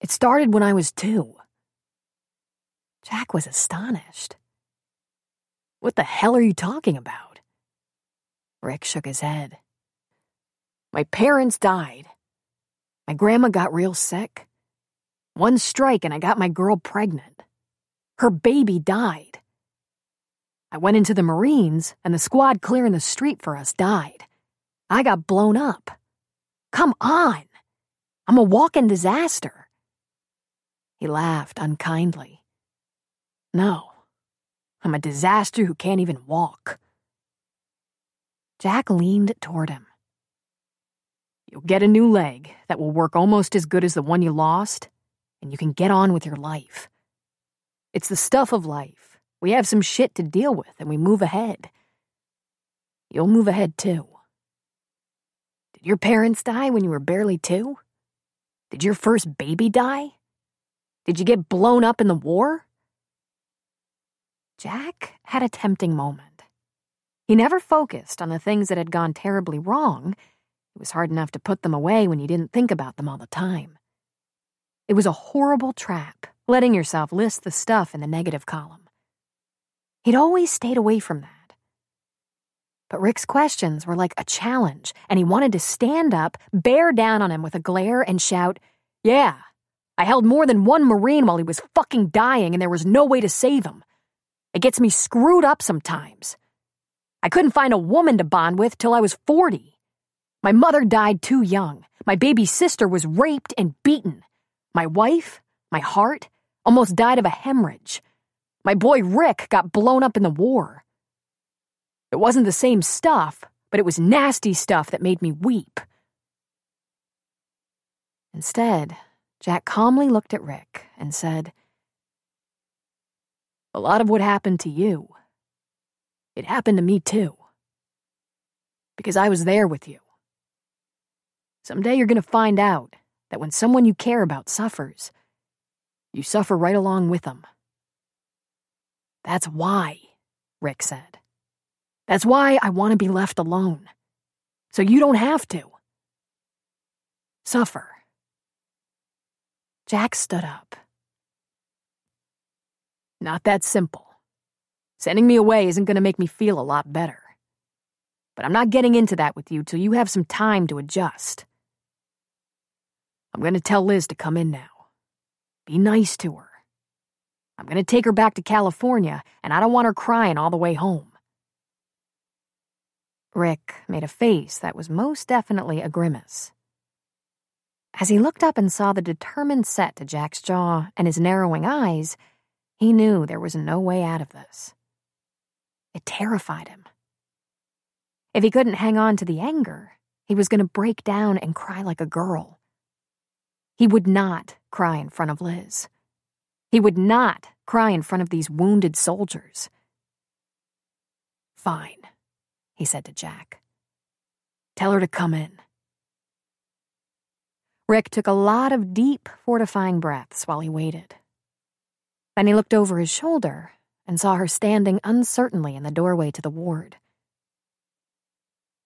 It started when I was 2. Jack was astonished. What the hell are you talking about? Rick shook his head. My parents died. My grandma got real sick. One strike and I got my girl pregnant. Her baby died. I went into the Marines and the squad clearing the street for us died. I got blown up. Come on. I'm a walking disaster. He laughed unkindly. No, I'm a disaster who can't even walk. Jack leaned toward him. You'll get a new leg that will work almost as good as the one you lost, and you can get on with your life. It's the stuff of life. We have some shit to deal with, and we move ahead. You'll move ahead, too. Did your parents die when you were barely 2? Did your first baby die? Did you get blown up in the war? Jack had a tempting moment. He never focused on the things that had gone terribly wrong. It was hard enough to put them away when you didn't think about them all the time. It was a horrible trap, letting yourself list the stuff in the negative column. He'd always stayed away from that. But Rick's questions were like a challenge, and he wanted to stand up, bear down on him with a glare, and shout, "Yeah, I held more than one Marine while he was fucking dying and there was no way to save him. It gets me screwed up sometimes. I couldn't find a woman to bond with till I was 40. My mother died too young. My baby sister was raped and beaten. My wife, my heart, almost died of a hemorrhage. My boy Rick got blown up in the war. It wasn't the same stuff, but it was nasty stuff that made me weep." Instead, Jack calmly looked at Rick and said, "A lot of what happened to you, it happened to me too. Because I was there with you. Someday you're going to find out that when someone you care about suffers, you suffer right along with them. That's why," Rick said. "That's why I want to be left alone. So you don't have to. Suffer." Jack stood up. "Not that simple. Sending me away isn't going to make me feel a lot better. But I'm not getting into that with you till you have some time to adjust. I'm going to tell Liz to come in now. Be nice to her. I'm going to take her back to California, and I don't want her crying all the way home." Rick made a face that was most definitely a grimace. As he looked up and saw the determined set to Jack's jaw and his narrowing eyes, he knew there was no way out of this. It terrified him. If he couldn't hang on to the anger, he was going to break down and cry like a girl. He would not cry in front of Liz. He would not cry in front of these wounded soldiers. "Fine," he said to Jack. "Tell her to come in." Rick took a lot of deep, fortifying breaths while he waited. Then he looked over his shoulder and saw her standing uncertainly in the doorway to the ward.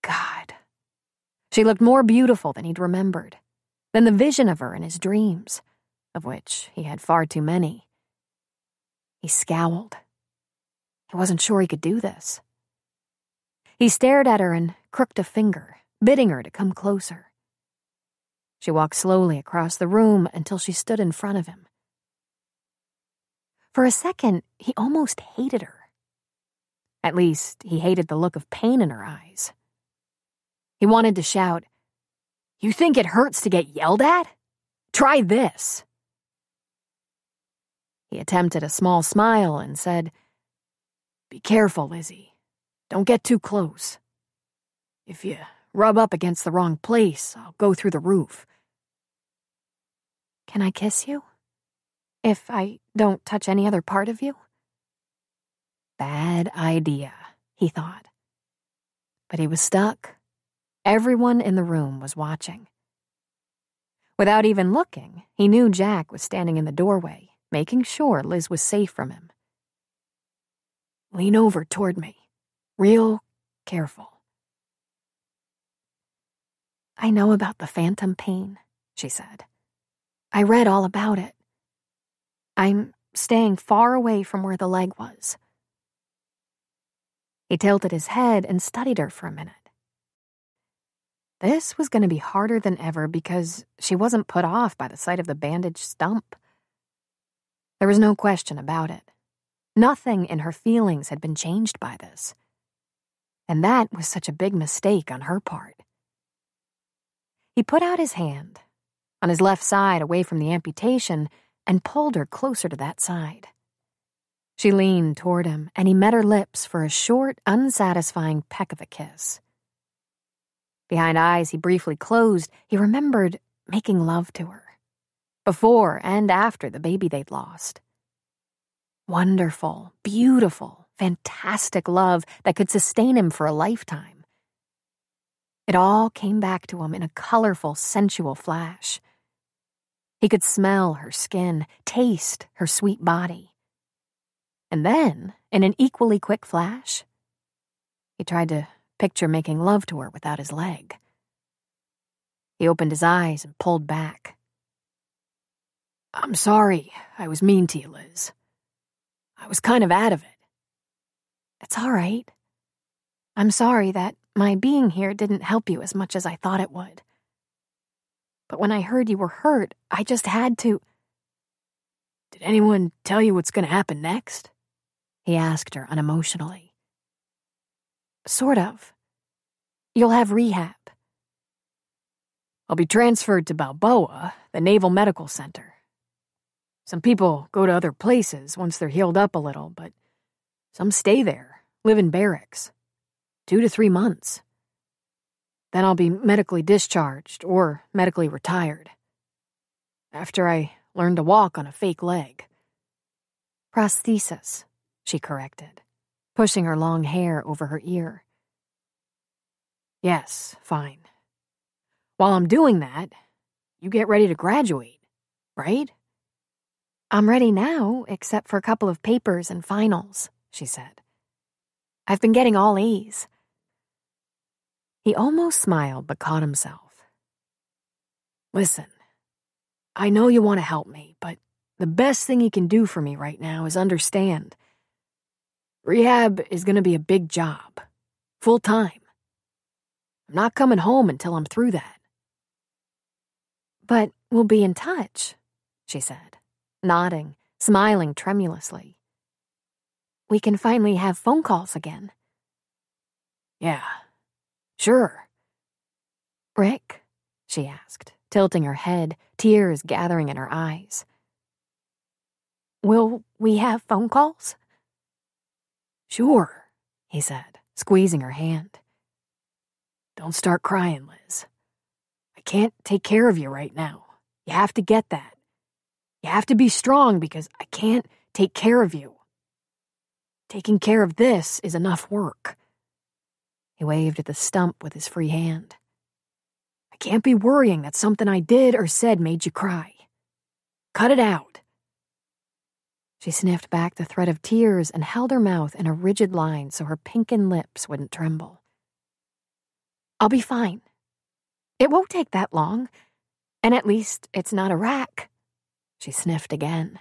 God. She looked more beautiful than he'd remembered, than the vision of her in his dreams, of which he had far too many. He scowled. He wasn't sure he could do this. He stared at her and crooked a finger, bidding her to come closer. She walked slowly across the room until she stood in front of him. For a second, he almost hated her. At least, he hated the look of pain in her eyes. He wanted to shout, "You think it hurts to get yelled at? Try this." He attempted a small smile and said, "Be careful, Lizzie. Don't get too close. If you rub up against the wrong place, I'll go through the roof. Can I kiss you? If I don't touch any other part of you? Bad idea, he thought. But he was stuck. Everyone in the room was watching. Without even looking, he knew Jack was standing in the doorway, making sure Liz was safe from him. Lean over toward me. Real careful. I know about the phantom pain, she said. I read all about it. I'm staying far away from where the leg was. He tilted his head and studied her for a minute. This was going to be harder than ever because she wasn't put off by the sight of the bandaged stump. There was no question about it. Nothing in her feelings had been changed by this. And that was such a big mistake on her part. He put out his hand, on his left side away from the amputation, and pulled her closer to that side. She leaned toward him, and he met her lips for a short, unsatisfying peck of a kiss. Behind eyes he briefly closed, he remembered making love to her, before and after the baby they'd lost. Wonderful, beautiful, fantastic love that could sustain him for a lifetime. It all came back to him in a colorful, sensual flash. He could smell her skin, taste her sweet body. And then, in an equally quick flash, he tried to picture making love to her without his leg. He opened his eyes and pulled back. I'm sorry I was mean to you, Liz. I was kind of out of it. It's all right. I'm sorry that my being here didn't help you as much as I thought it would. But when I heard you were hurt, I just had to. Did anyone tell you what's going to happen next? He asked her unemotionally. Sort of. You'll have rehab. I'll be transferred to Balboa, the Naval Medical Center. Some people go to other places once they're healed up a little, but some stay there, live in barracks. 2 to 3 months. Then I'll be medically discharged or medically retired. After I learn to walk on a fake leg. Prosthesis, she corrected, pushing her long hair over her ear. Yes, fine. While I'm doing that, you get ready to graduate, right? I'm ready now, except for a couple of papers and finals, she said. I've been getting all A's. He almost smiled but caught himself. Listen, I know you want to help me, but the best thing you can do for me right now is understand. Rehab is going to be a big job, full time. I'm not coming home until I'm through that. But we'll be in touch, she said, nodding, smiling tremulously. We can finally have phone calls again. Yeah, sure. Rick? She asked, tilting her head, tears gathering in her eyes. Will we have phone calls? Sure, he said, squeezing her hand. Don't start crying, Liz. I can't take care of you right now. You have to get that. You have to be strong because I can't take care of you. Taking care of this is enough work. He waved at the stump with his free hand. I can't be worrying that something I did or said made you cry. Cut it out. She sniffed back the thread of tears and held her mouth in a rigid line so her pinkened lips wouldn't tremble. I'll be fine. It won't take that long, and at least it's not a rack. She sniffed again.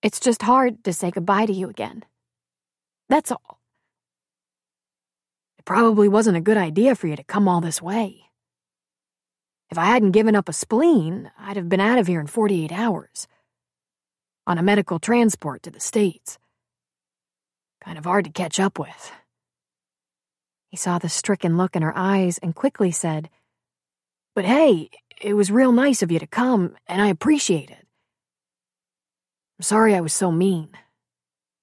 It's just hard to say goodbye to you again. That's all. It probably wasn't a good idea for you to come all this way. If I hadn't given up a spleen, I'd have been out of here in 48 hours. On a medical transport to the States. Kind of hard to catch up with. He saw the stricken look in her eyes and quickly said, But hey, it was real nice of you to come, and I appreciate it. I'm sorry I was so mean.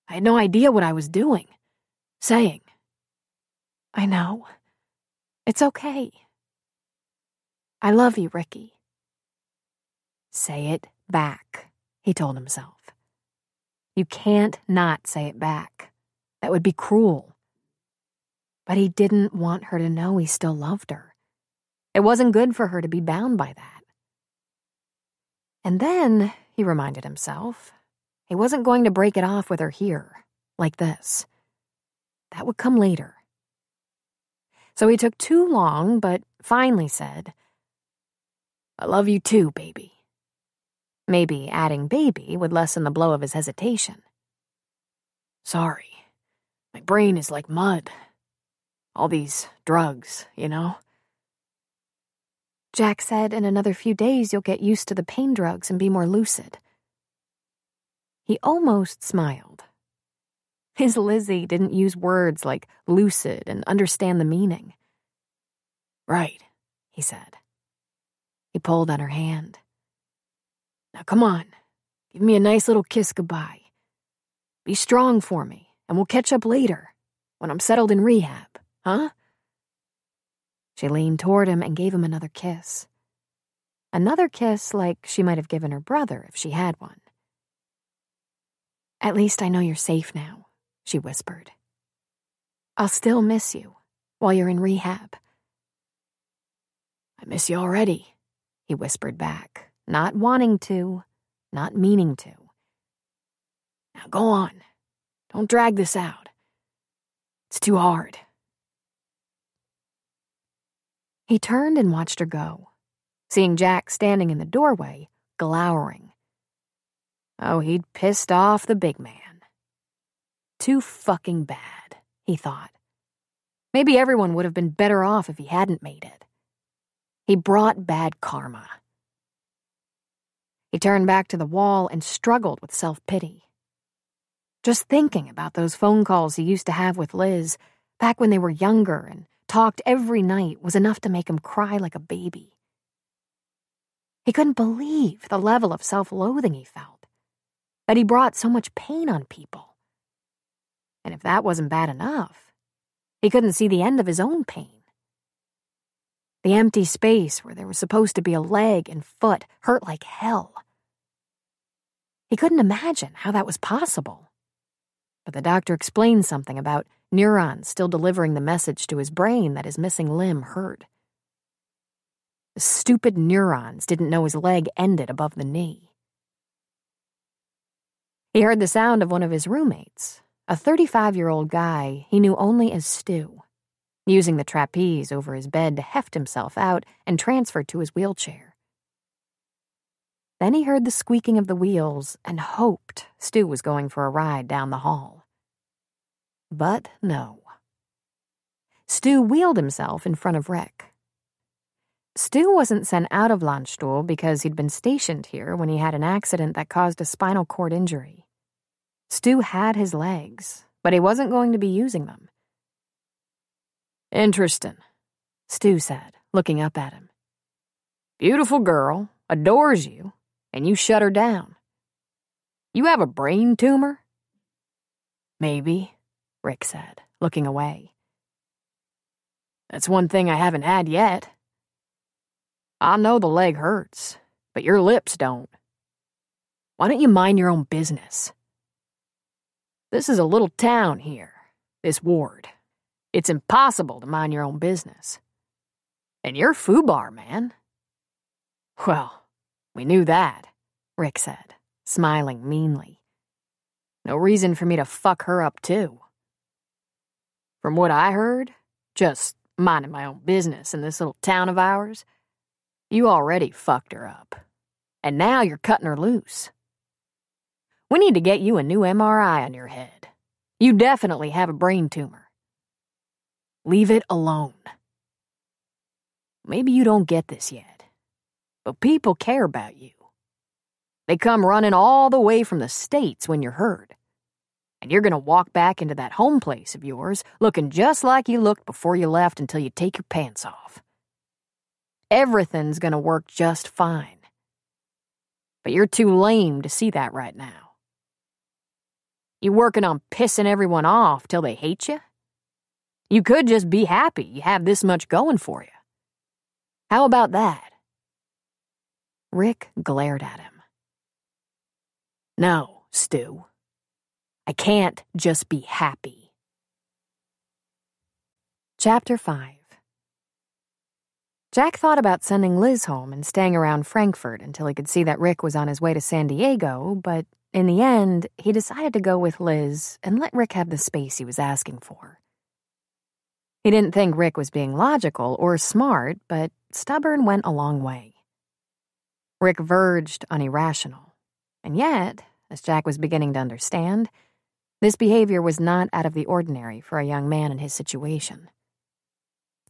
I had no idea what I was doing, saying. I know. It's okay. I love you, Ricky. Say it back, he told himself. You can't not say it back. That would be cruel. But he didn't want her to know he still loved her. It wasn't good for her to be bound by that. And then, he reminded himself, he wasn't going to break it off with her here, like this. That would come later. So he took too long, but finally said, I love you too, baby. Maybe adding baby would lessen the blow of his hesitation. Sorry, my brain is like mud. All these drugs, you know? Jack said in another few days you'll get used to the pain drugs and be more lucid. He almost smiled. His Lizzie didn't use words like lucid and understand the meaning. Right, he said. He pulled on her hand. Now come on, give me a nice little kiss goodbye. Be strong for me, and we'll catch up later, when I'm settled in rehab, huh? She leaned toward him and gave him another kiss. Another kiss like she might have given her brother if she had one. At least I know you're safe now, she whispered. I'll still miss you while you're in rehab. I miss you already, he whispered back, not wanting to, not meaning to. Now go on. Don't drag this out. It's too hard. He turned and watched her go, seeing Jack standing in the doorway, glowering. Oh, he'd pissed off the big man. Too fucking bad, he thought. Maybe everyone would have been better off if he hadn't made it. He brought bad karma. He turned back to the wall and struggled with self-pity. Just thinking about those phone calls he used to have with Liz, back when they were younger and talked every night, was enough to make him cry like a baby. He couldn't believe the level of self-loathing he felt, that he brought so much pain on people. And if that wasn't bad enough, he couldn't see the end of his own pain. The empty space where there was supposed to be a leg and foot hurt like hell. He couldn't imagine how that was possible. But the doctor explained something about neurons still delivering the message to his brain that his missing limb hurt. The stupid neurons didn't know his leg ended above the knee. He heard the sound of one of his roommates, a 35-year-old guy he knew only as Stu, using the trapeze over his bed to heft himself out and transfer to his wheelchair. Then he heard the squeaking of the wheels and hoped Stu was going for a ride down the hall. But no. Stu wheeled himself in front of Rick. Stu wasn't sent out of Landstuhl because he'd been stationed here when he had an accident that caused a spinal cord injury. Stu had his legs, but he wasn't going to be using them. Interesting, Stu said, looking up at him. Beautiful girl, adores you, and you shut her down. You have a brain tumor? Maybe, Rick said, looking away. That's one thing I haven't had yet. I know the leg hurts, but your lips don't. Why don't you mind your own business? This is a little town here, this ward. It's impossible to mind your own business. And you're foobar, man. Well, we knew that, Rick said, smiling meanly. No reason for me to fuck her up, too. From what I heard, just minding my own business in this little town of ours, you already fucked her up. And now you're cutting her loose. We need to get you a new MRI on your head. You definitely have a brain tumor. Leave it alone. Maybe you don't get this yet, but people care about you. They come running all the way from the States when you're hurt. And you're going to walk back into that home place of yours looking just like you looked before you left until you take your pants off. Everything's going to work just fine. But you're too lame to see that right now. You working on pissing everyone off till they hate you? You could just be happy you have this much going for you. How about that?" Rick glared at him. "No, Stu. I can't just be happy." Chapter 5. Jack thought about sending Liz home and staying around Frankfurt until he could see that Rick was on his way to San Diego, but in the end, he decided to go with Liz and let Rick have the space he was asking for. He didn't think Rick was being logical or smart, but stubborn went a long way. Rick verged on irrational, and yet, as Jack was beginning to understand, this behavior was not out of the ordinary for a young man in his situation.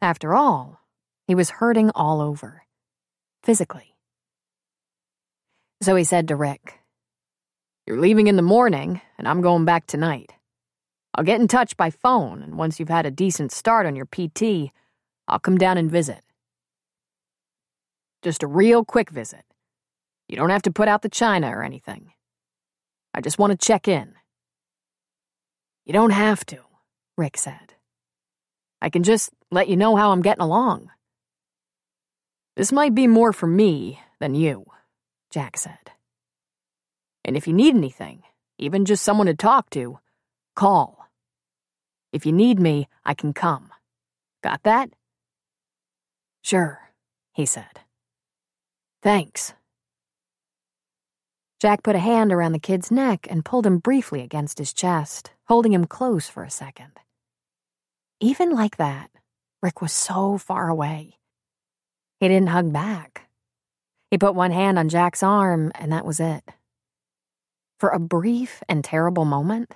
After all, he was hurting all over, physically. So he said to Rick, "You're leaving in the morning, and I'm going back tonight. I'll get in touch by phone, and once you've had a decent start on your PT, I'll come down and visit. Just a real quick visit. You don't have to put out the china or anything. I just want to check in." "You don't have to," Rick said. "I can just let you know how I'm getting along. This might be more for me than you," Jack said. "And if you need anything, even just someone to talk to, call. If you need me, I can come. Got that?" "Sure," he said. "Thanks." Jack put a hand around the kid's neck and pulled him briefly against his chest, holding him close for a second. Even like that, Rick was so far away. He didn't hug back. He put one hand on Jack's arm, and that was it. For a brief and terrible moment,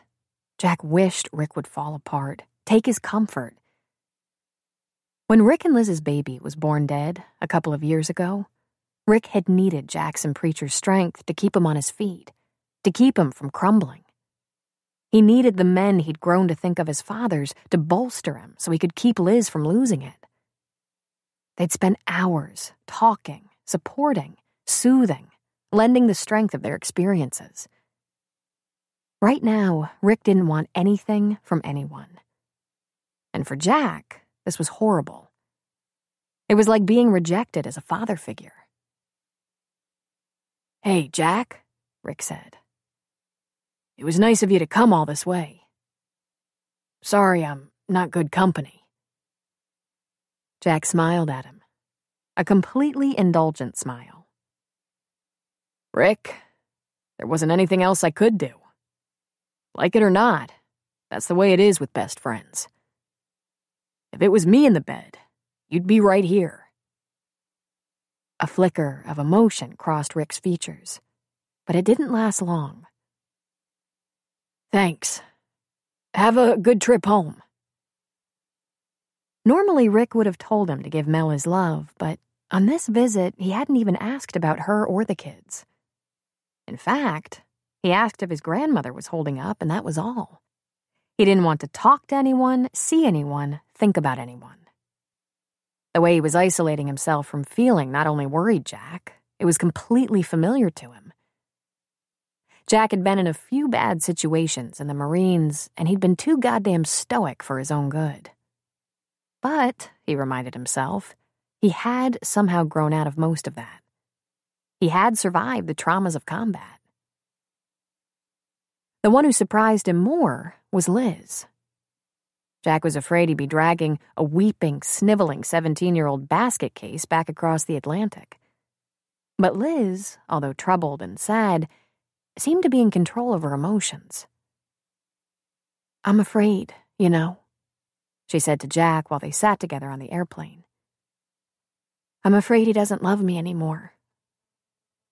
Jack wished Rick would fall apart, take his comfort. When Rick and Liz's baby was born dead a couple of years ago, Rick had needed Jack's and Preacher's strength to keep him on his feet, to keep him from crumbling. He needed the men he'd grown to think of as fathers to bolster him so he could keep Liz from losing it. They'd spent hours talking, supporting, soothing, lending the strength of their experiences. Right now, Rick didn't want anything from anyone. And for Jack, this was horrible. It was like being rejected as a father figure. "Hey, Jack," Rick said. "It was nice of you to come all this way. Sorry I'm not good company." Jack smiled at him, a completely indulgent smile. "Rick, there wasn't anything else I could do. Like it or not, that's the way it is with best friends. If it was me in the bed, you'd be right here." A flicker of emotion crossed Rick's features, but it didn't last long. "Thanks. Have a good trip home." Normally, Rick would have told him to give Mel his love, but on this visit, he hadn't even asked about her or the kids. In fact, he asked if his grandmother was holding up, and that was all. He didn't want to talk to anyone, see anyone, think about anyone. The way he was isolating himself from feeling not only worried Jack, it was completely familiar to him. Jack had been in a few bad situations in the Marines, and he'd been too goddamn stoic for his own good. But, he reminded himself, he had somehow grown out of most of that. He had survived the traumas of combat. The one who surprised him more was Liz. Jack was afraid he'd be dragging a weeping, sniveling 17-year-old basket case back across the Atlantic. But Liz, although troubled and sad, seemed to be in control of her emotions. "I'm afraid, you know," she said to Jack while they sat together on the airplane. "I'm afraid he doesn't love me anymore.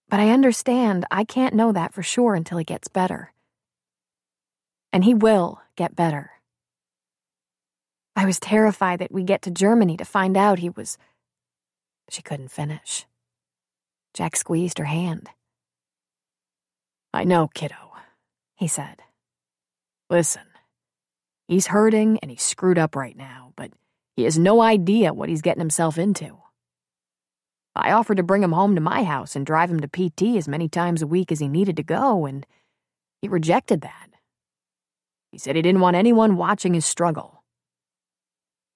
But I understand I can't know that for sure until he gets better. And he will get better. I was terrified that we'd get to Germany to find out he was—" She couldn't finish. Jack squeezed her hand. "I know, kiddo," he said. "Listen, he's hurting and he's screwed up right now, but he has no idea what he's getting himself into. I offered to bring him home to my house and drive him to PT as many times a week as he needed to go, and he rejected that. He said he didn't want anyone watching his struggle.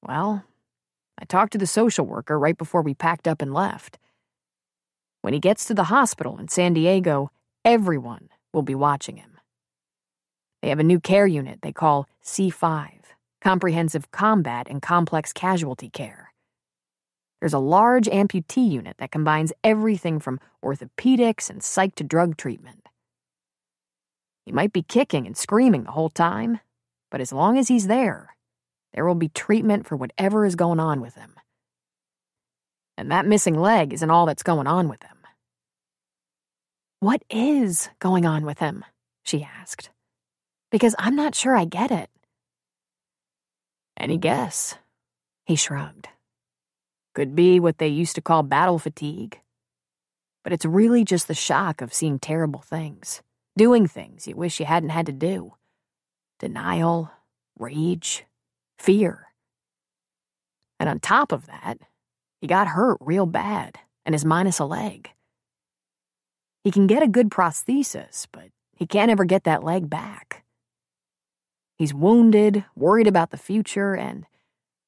Well, I talked to the social worker right before we packed up and left. When he gets to the hospital in San Diego, everyone will be watching him. They have a new care unit they call C5, Comprehensive Combat and Complex Casualty Care. There's a large amputee unit that combines everything from orthopedics and psych to drug treatment. He might be kicking and screaming the whole time, but as long as he's there will be treatment for whatever is going on with him. And that missing leg isn't all that's going on with him. What is going on with him? She asked. Because I'm not sure I get it. Any guess? He shrugged. Could be what they used to call battle fatigue. But it's really just the shock of seeing terrible things, doing things you wish you hadn't had to do. Denial, rage, fear. And on top of that, he got hurt real bad and is minus a leg. He can get a good prosthesis, but he can't ever get that leg back. He's wounded, worried about the future, and,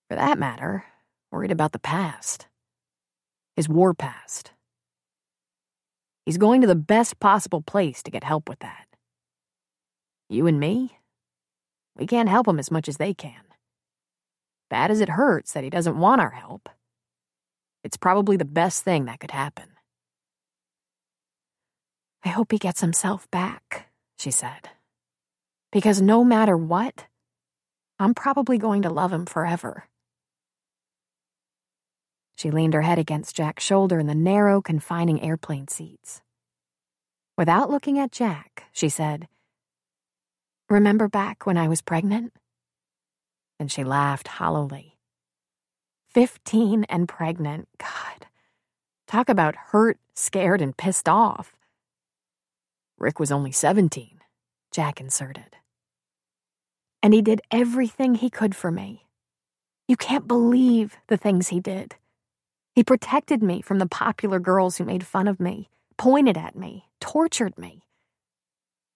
for that matter, worried about the past. His war past. He's going to the best possible place to get help with that. You and me? We can't help him as much as they can. Bad as it hurts that he doesn't want our help, it's probably the best thing that could happen. I hope he gets himself back, she said. Because no matter what, I'm probably going to love him forever. She leaned her head against Jack's shoulder in the narrow, confining airplane seats. Without looking at Jack, she said, "Remember back when I was pregnant?" And she laughed hollowly. 15 and pregnant, God. Talk about hurt, scared, and pissed off. Rick was only 17, Jack inserted. And he did everything he could for me. You can't believe the things he did. He protected me from the popular girls who made fun of me, pointed at me, tortured me.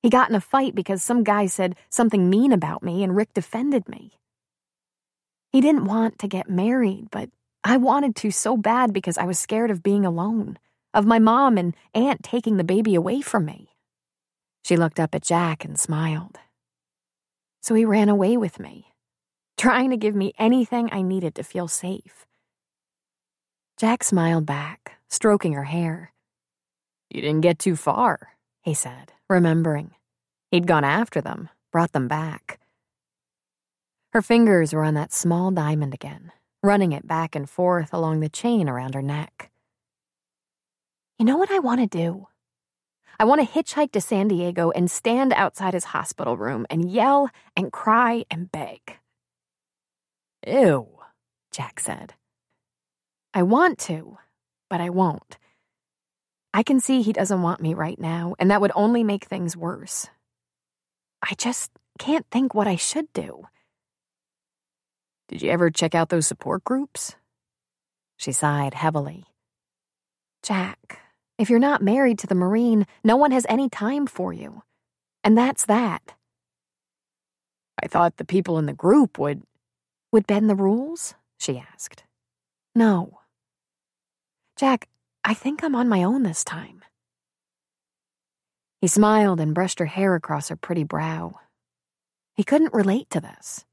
He got in a fight because some guy said something mean about me and Rick defended me. He didn't want to get married, but I wanted to so bad because I was scared of being alone, of my mom and aunt taking the baby away from me. She looked up at Jack and smiled. So he ran away with me, trying to give me anything I needed to feel safe. Jack smiled back, stroking her hair. You didn't get too far, he said, remembering. He'd gone after them, brought them back. Her fingers were on that small diamond again, running it back and forth along the chain around her neck. You know what I want to do? I want to hitchhike to San Diego and stand outside his hospital room and yell and cry and beg. Ew, Jack said. I want to, but I won't. I can see he doesn't want me right now, and that would only make things worse. I just can't think what I should do. Did you ever check out those support groups? She sighed heavily. Jack, if you're not married to the Marine, no one has any time for you. And that's that. I thought the people in the group would bend the rules? She asked. No. Jack, I think I'm on my own this time. He smiled and brushed her hair across her pretty brow. He couldn't relate to this.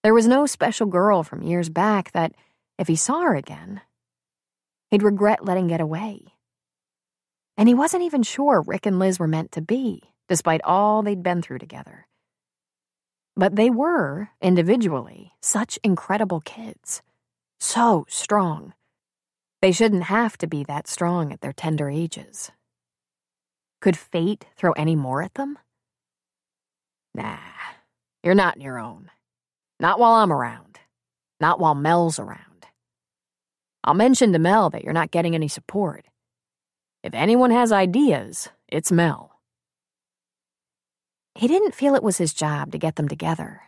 There was no special girl from years back that, if he saw her again, he'd regret letting get away. And he wasn't even sure Rick and Liz were meant to be, despite all they'd been through together. But they were, individually, such incredible kids. So strong. They shouldn't have to be that strong at their tender ages. Could fate throw any more at them? Nah, you're not on your own. Not while I'm around. Not while Mel's around. I'll mention to Mel that you're not getting any support. If anyone has ideas, it's Mel. He didn't feel it was his job to get them together.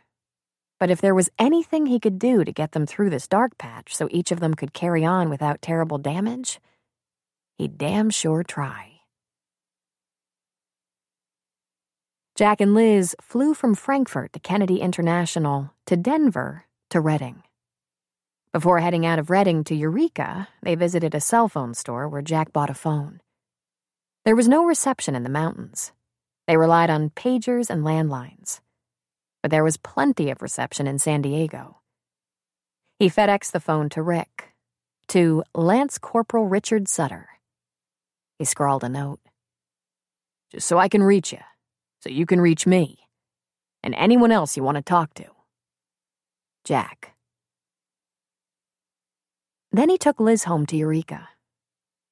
But if there was anything he could do to get them through this dark patch so each of them could carry on without terrible damage, he'd damn sure try. Jack and Liz flew from Frankfurt to Kennedy International to Denver to Reading. Before heading out of Reading to Eureka, they visited a cell phone store where Jack bought a phone. There was no reception in the mountains. They relied on pagers and landlines. But there was plenty of reception in San Diego. He FedExed the phone to Rick, to Lance Corporal Richard Sutter. He scrawled a note. Just so I can reach you, so you can reach me, and anyone else you want to talk to. Jack. Then he took Liz home to Eureka.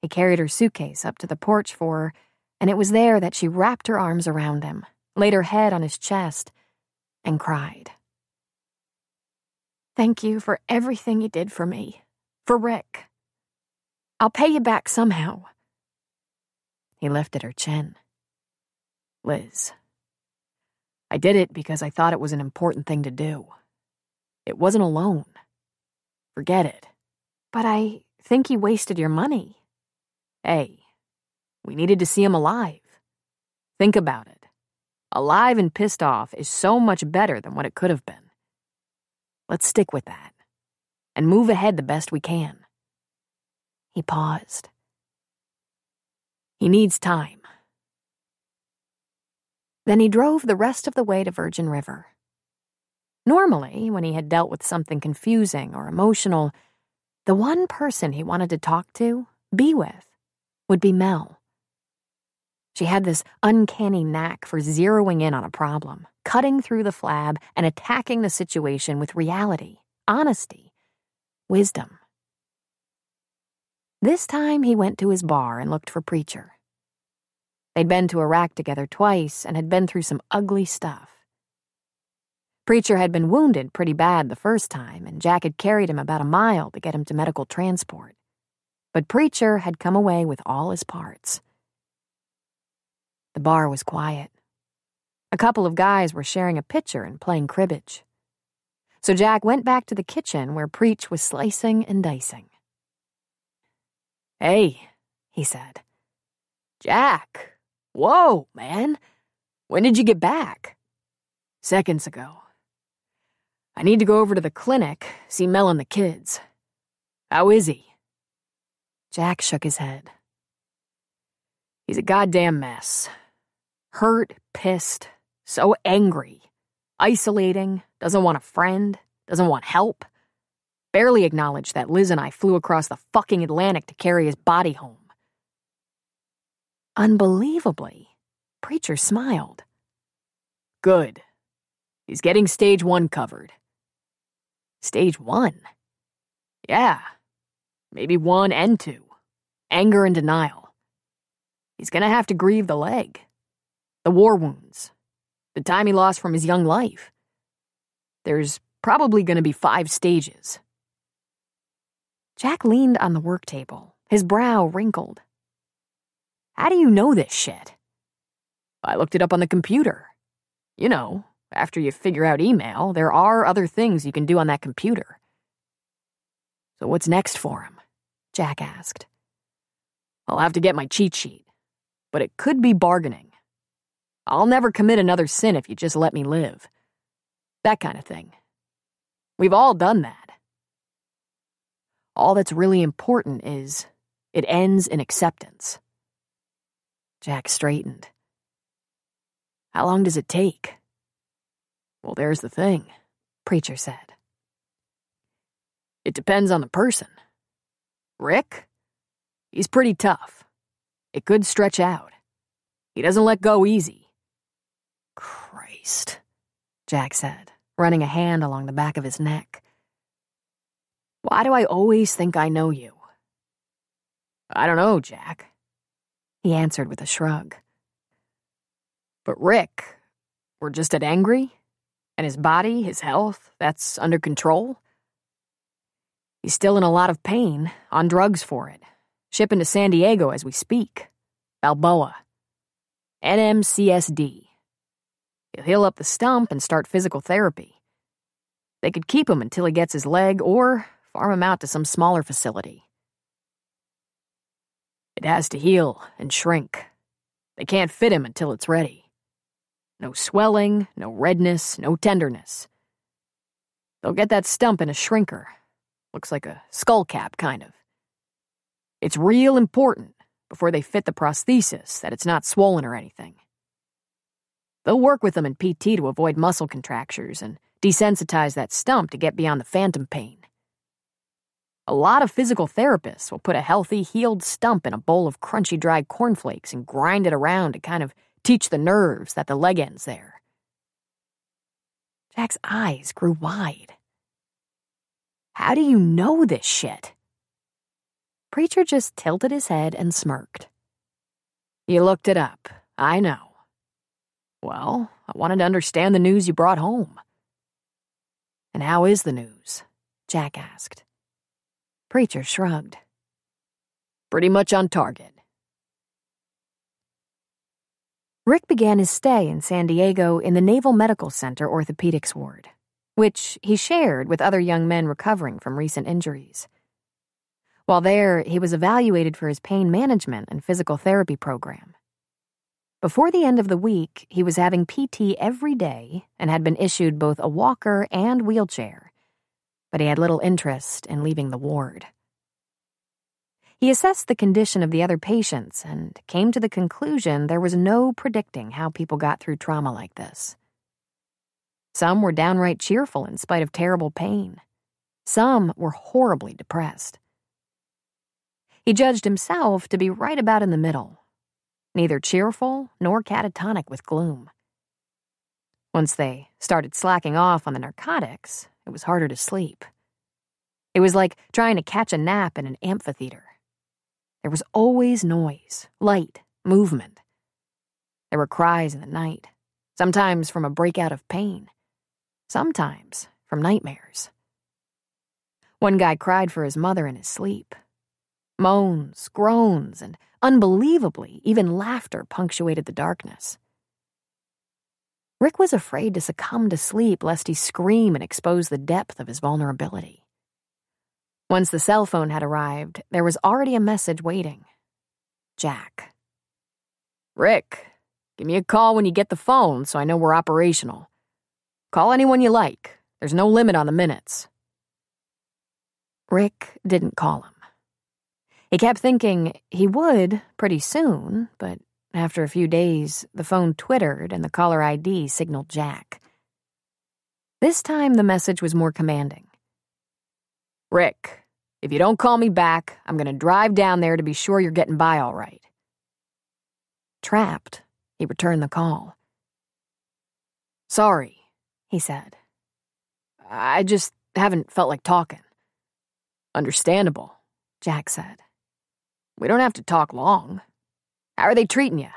He carried her suitcase up to the porch for her, and it was there that she wrapped her arms around him, laid her head on his chest, and cried. Thank you for everything you did for me, for Rick. I'll pay you back somehow. He lifted her chin. Liz, I did it because I thought it was an important thing to do. It wasn't a loan. Forget it. But I think he wasted your money. Hey, we needed to see him alive. Think about it. Alive and pissed off is so much better than what it could have been. Let's stick with that and move ahead the best we can. He paused. He needs time. Then he drove the rest of the way to Virgin River. Normally, when he had dealt with something confusing or emotional, the one person he wanted to talk to, be with, would be Mel. She had this uncanny knack for zeroing in on a problem, cutting through the flab and attacking the situation with reality, honesty, wisdom. This time he went to his bar and looked for Preacher. They'd been to Iraq together twice and had been through some ugly stuff. Preacher had been wounded pretty bad the first time, and Jack had carried him about a mile to get him to medical transport. But Preacher had come away with all his parts. The bar was quiet. A couple of guys were sharing a pitcher and playing cribbage. So Jack went back to the kitchen where Preach was slicing and dicing. Hey, he said. Jack, whoa, man. When did you get back? Seconds ago. I need to go over to the clinic, see Mel and the kids. How is he? Jack shook his head. He's a goddamn mess. Hurt, pissed, so angry. Isolating, doesn't want a friend, doesn't want help. Barely acknowledged that Liz and I flew across the fucking Atlantic to carry his body home. Unbelievably, Preacher smiled. Good. He's getting stage 1 covered. Stage 1? Yeah. Maybe 1 and 2. Anger and denial. He's gonna have to grieve the leg. The war wounds. The time he lost from his young life. There's probably gonna be 5 stages. Jack leaned on the work table, his brow wrinkled. How do you know this shit? I looked it up on the computer. You know, after you figure out email, there are other things you can do on that computer. So what's next for him? Jack asked. I'll have to get my cheat sheet, but it could be bargaining. I'll never commit another sin if you just let me live. That kind of thing. We've all done that. All that's really important is it ends in acceptance. Jack straightened. How long does it take? Well, there's the thing, Preacher said. It depends on the person. Rick? He's pretty tough. It could stretch out. He doesn't let go easy. Christ, Jack said, running a hand along the back of his neck. Why do I always think I know you? I don't know, Jack, he answered with a shrug. But Rick, we're just at angry? And his body, his health, that's under control? He's still in a lot of pain, on drugs for it. Shipping to San Diego as we speak. Balboa. NMCSD. He'll heal up the stump and start physical therapy. They could keep him until he gets his leg or farm him out to some smaller facility. It has to heal and shrink. They can't fit him until it's ready. No swelling, no redness, no tenderness. They'll get that stump in a shrinker. Looks like a skull cap, kind of. It's real important, before they fit the prosthesis, that it's not swollen or anything. They'll work with them in PT to avoid muscle contractures and desensitize that stump to get beyond the phantom pain. A lot of physical therapists will put a healthy, healed stump in a bowl of crunchy, dry cornflakes and grind it around to kind of teach the nerves that the leg end's there. Jack's eyes grew wide. How do you know this shit? Preacher just tilted his head and smirked. You looked it up, I know. Well, I wanted to understand the news you brought home. And how is the news? Jack asked. Preacher shrugged. Pretty much on target. Rick began his stay in San Diego in the Naval Medical Center Orthopedics Ward, which he shared with other young men recovering from recent injuries. While there, he was evaluated for his pain management and physical therapy program. Before the end of the week, he was having PT every day and had been issued both a walker and wheelchair, but he had little interest in leaving the ward. He assessed the condition of the other patients and came to the conclusion there was no predicting how people got through trauma like this. Some were downright cheerful in spite of terrible pain. Some were horribly depressed. He judged himself to be right about in the middle, neither cheerful nor catatonic with gloom. Once they started slacking off on the narcotics, it was harder to sleep. It was like trying to catch a nap in an amphitheater. There was always noise, light, movement. There were cries in the night, sometimes from a breakout of pain, sometimes from nightmares. One guy cried for his mother in his sleep. Moans, groans, and unbelievably, even laughter punctuated the darkness. Rick was afraid to succumb to sleep lest he scream and expose the depth of his vulnerability. Once the cell phone had arrived, there was already a message waiting. Jack. Rick, give me a call when you get the phone so I know we're operational. Call anyone you like. There's no limit on the minutes. Rick didn't call him. He kept thinking he would pretty soon, but after a few days, the phone twittered and the caller ID signaled Jack. This time, the message was more commanding. Rick, if you don't call me back, I'm going to drive down there to be sure you're getting by all right. Trapped, he returned the call. Sorry, he said. I just haven't felt like talking. Understandable, Jack said. We don't have to talk long. How are they treating you?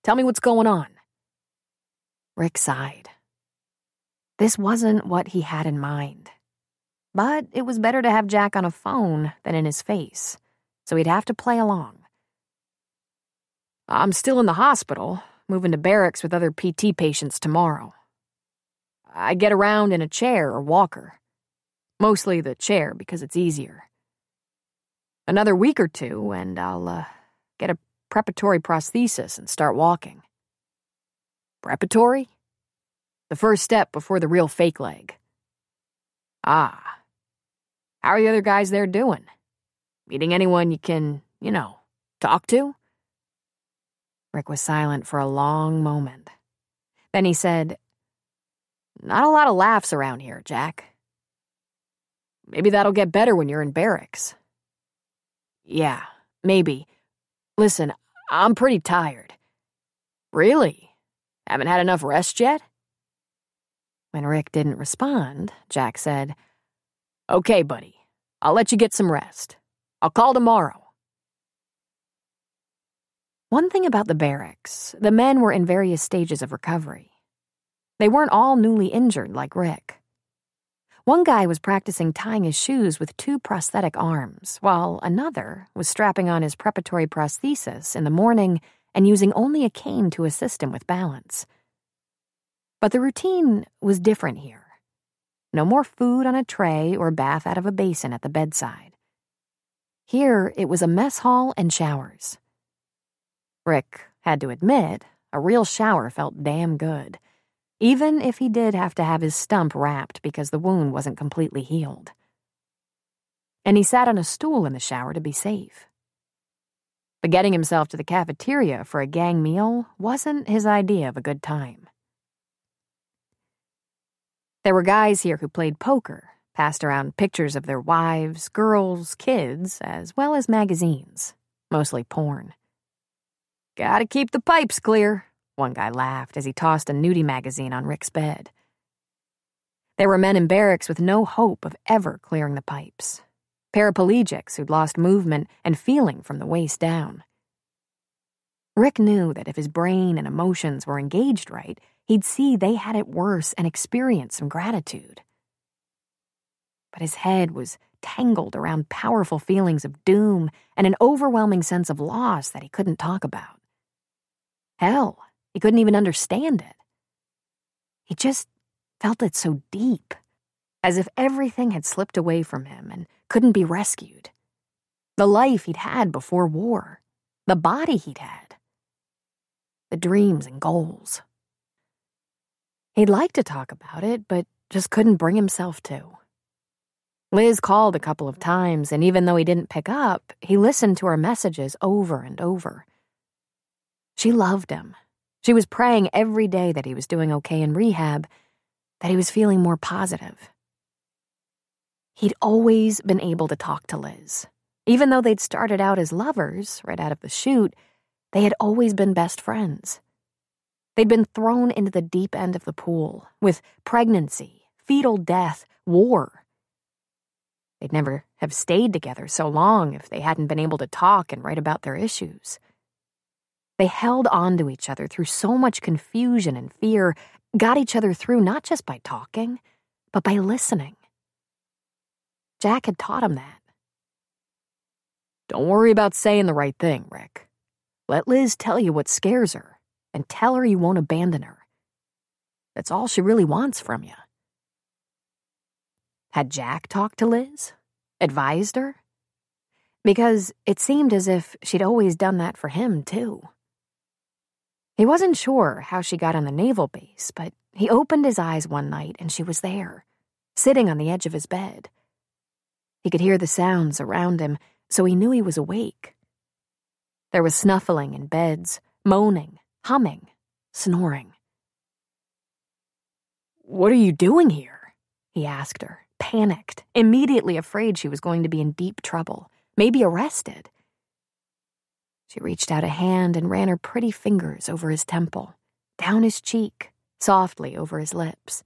Tell me what's going on. Rick sighed. This wasn't what he had in mind. But it was better to have Jack on a phone than in his face, so he'd have to play along. I'm still in the hospital, moving to barracks with other PT patients tomorrow. I get around in a chair or walker. Mostly the chair because it's easier. Another week or two, and I'll get a preparatory prosthesis and start walking. Preparatory? The first step before the real fake leg. Ah. How are the other guys there doing? Meeting anyone you can, talk to? Rick was silent for a long moment. Then he said, Not a lot of laughs around here, Jack. Maybe that'll get better when you're in barracks. Yeah, maybe. Listen, I'm pretty tired. Really? Haven't had enough rest yet? When Rick didn't respond, Jack said, Okay, buddy, I'll let you get some rest. I'll call tomorrow. One thing about the barracks, the men were in various stages of recovery. They weren't all newly injured like Rick. One guy was practicing tying his shoes with 2 prosthetic arms, while another was strapping on his preparatory prosthesis in the morning and using only a cane to assist him with balance. But the routine was different here. No more food on a tray or bath out of a basin at the bedside. Here, it was a mess hall and showers. Rick had to admit, a real shower felt damn good, even if he did have to have his stump wrapped because the wound wasn't completely healed. and he sat on a stool in the shower to be safe. But getting himself to the cafeteria for a gang meal wasn't his idea of a good time. There were guys here who played poker, passed around pictures of their wives, girls, kids, as well as magazines, mostly porn. "Gotta keep the pipes clear," one guy laughed as he tossed a nudie magazine on Rick's bed. There were men in barracks with no hope of ever clearing the pipes. Paraplegics who'd lost movement and feeling from the waist down. Rick knew that if his brain and emotions were engaged right, he'd see they had it worse and experience some gratitude. But his head was tangled around powerful feelings of doom and an overwhelming sense of loss that he couldn't talk about. Hell, he couldn't even understand it. He just felt it so deep, as if everything had slipped away from him and couldn't be rescued. The life he'd had before war, the body he'd had, the dreams and goals. He'd like to talk about it, but just couldn't bring himself to. Liz called a couple of times, and even though he didn't pick up, he listened to her messages over and over. She loved him. She was praying every day that he was doing okay in rehab, that he was feeling more positive. He'd always been able to talk to Liz. Even though they'd started out as lovers right out of the chute, they had always been best friends. They'd been thrown into the deep end of the pool, with pregnancy, fetal death, war. They'd never have stayed together so long if they hadn't been able to talk and write about their issues. They held on to each other through so much confusion and fear, got each other through not just by talking, but by listening. Jack had taught him that. "Don't worry about saying the right thing, Rick. Let Liz tell you what scares her, and tell her you won't abandon her. That's all she really wants from you." Had Jack talked to Liz? Advised her? Because it seemed as if she'd always done that for him, too. He wasn't sure how she got on the naval base, but he opened his eyes one night and she was there, sitting on the edge of his bed. He could hear the sounds around him, so he knew he was awake. There was snuffling in beds, moaning, humming, snoring. "What are you doing here?" he asked her, panicked, immediately afraid she was going to be in deep trouble, maybe arrested. She reached out a hand and ran her pretty fingers over his temple, down his cheek, softly over his lips.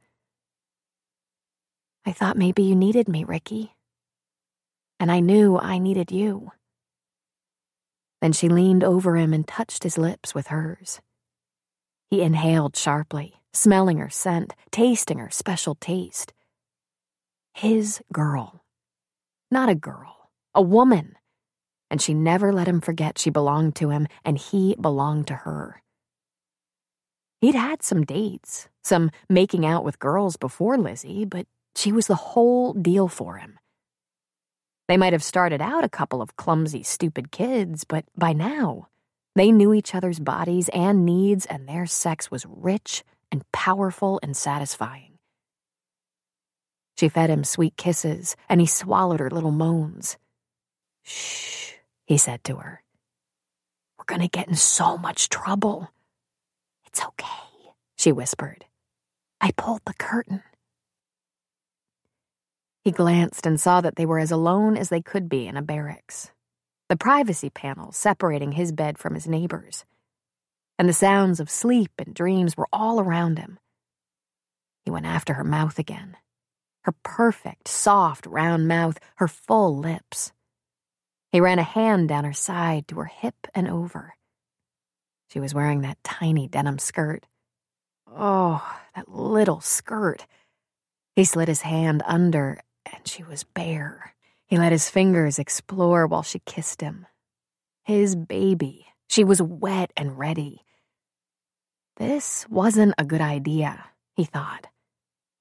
"I thought maybe you needed me, Ricky. And I knew I needed you." Then she leaned over him and touched his lips with hers. He inhaled sharply, smelling her scent, tasting her special taste. His girl. Not a girl, a woman. And she never let him forget she belonged to him and he belonged to her. He'd had some dates, some making out with girls before Lizzie, but she was the whole deal for him. They might have started out a couple of clumsy, stupid kids, but by now, they knew each other's bodies and needs, and their sex was rich and powerful and satisfying. She fed him sweet kisses, and he swallowed her little moans. "Shh," he said to her. "We're gonna get in so much trouble." "It's okay," she whispered. "I pulled the curtain." He glanced and saw that they were as alone as they could be in a barracks, the privacy panel separating his bed from his neighbor's, and the sounds of sleep and dreams were all around him. He went after her mouth again, her perfect, soft, round mouth, her full lips. He ran a hand down her side to her hip and over. She was wearing that tiny denim skirt. Oh, that little skirt. He slid his hand under, and she was bare. He let his fingers explore while she kissed him. His baby. She was wet and ready. This wasn't a good idea, he thought.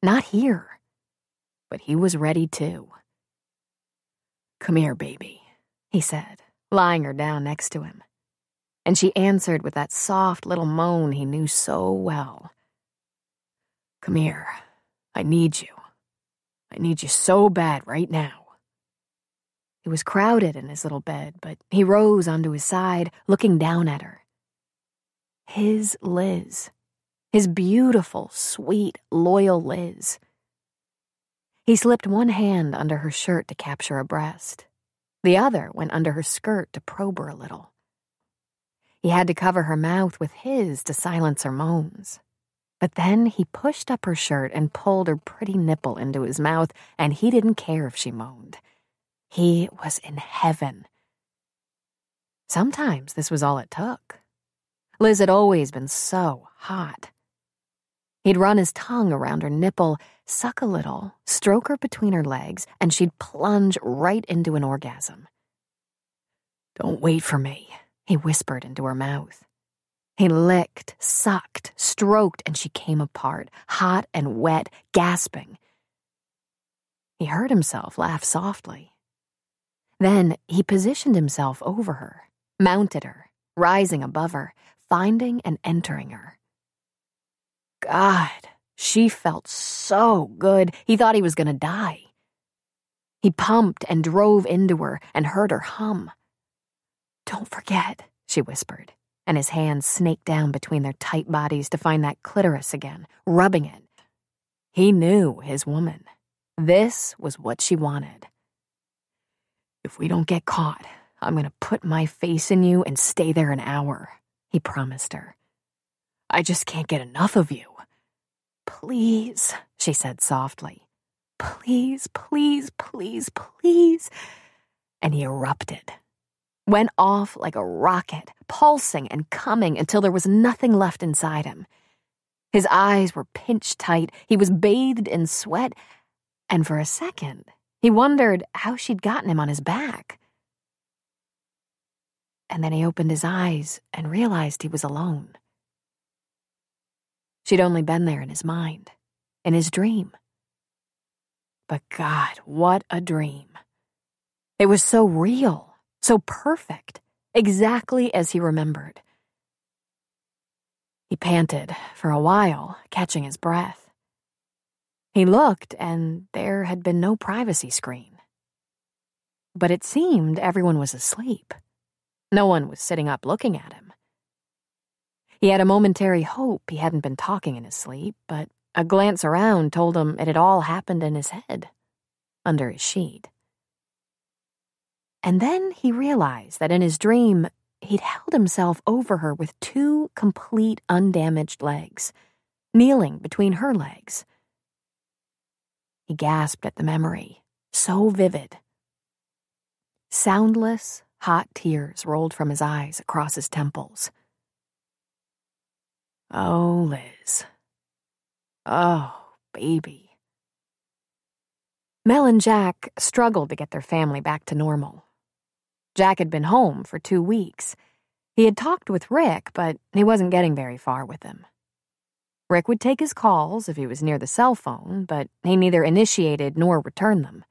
Not here. But he was ready too. "Come here, baby," he said, lying her down next to him. And she answered with that soft little moan he knew so well. "Come here. I need you. I need you so bad right now." It was crowded in his little bed, but he rose onto his side, looking down at her. His Liz. His beautiful, sweet, loyal Liz. He slipped one hand under her shirt to capture a breast. The other went under her skirt to probe her a little. He had to cover her mouth with his to silence her moans. But then he pushed up her shirt and pulled her pretty nipple into his mouth, and he didn't care if she moaned. He was in heaven. Sometimes this was all it took. Liz had always been so hot. He'd run his tongue around her nipple, suck a little, stroke her between her legs, and she'd plunge right into an orgasm. "Don't wait for me," he whispered into her mouth. He licked, sucked, stroked, and she came apart, hot and wet, gasping. He heard himself laugh softly. Then he positioned himself over her, mounted her, rising above her, finding and entering her. God, she felt so good, he thought he was going to die. He pumped and drove into her and heard her hum. "Don't forget," she whispered, and his hands snaked down between their tight bodies to find that clitoris again, rubbing it. He knew his woman. This was what she wanted. "If we don't get caught, I'm going to put my face in you and stay there an hour," he promised her. "I just can't get enough of you." "Please," she said softly. "Please, please, please, please." And he erupted. Went off like a rocket, pulsing and coming until there was nothing left inside him. His eyes were pinched tight, he was bathed in sweat, and for a second, he wondered how she'd gotten him on his back. And then he opened his eyes and realized he was alone. She'd only been there in his mind, in his dream. But God, what a dream. It was so real, so perfect, exactly as he remembered. He panted for a while, catching his breath. He looked, and there had been no privacy screen. But it seemed everyone was asleep. No one was sitting up looking at him. He had a momentary hope he hadn't been talking in his sleep, but a glance around told him it had all happened in his head, under his sheet. And then he realized that in his dream, he'd held himself over her with two complete undamaged legs, kneeling between her legs. He gasped at the memory, so vivid. Soundless, hot tears rolled from his eyes across his temples. Oh, Liz. Oh, baby. Mel and Jack struggled to get their family back to normal. Jack had been home for 2 weeks. He had talked with Rick, but he wasn't getting very far with him. Rick would take his calls if he was near the cell phone, but he neither initiated nor returned them.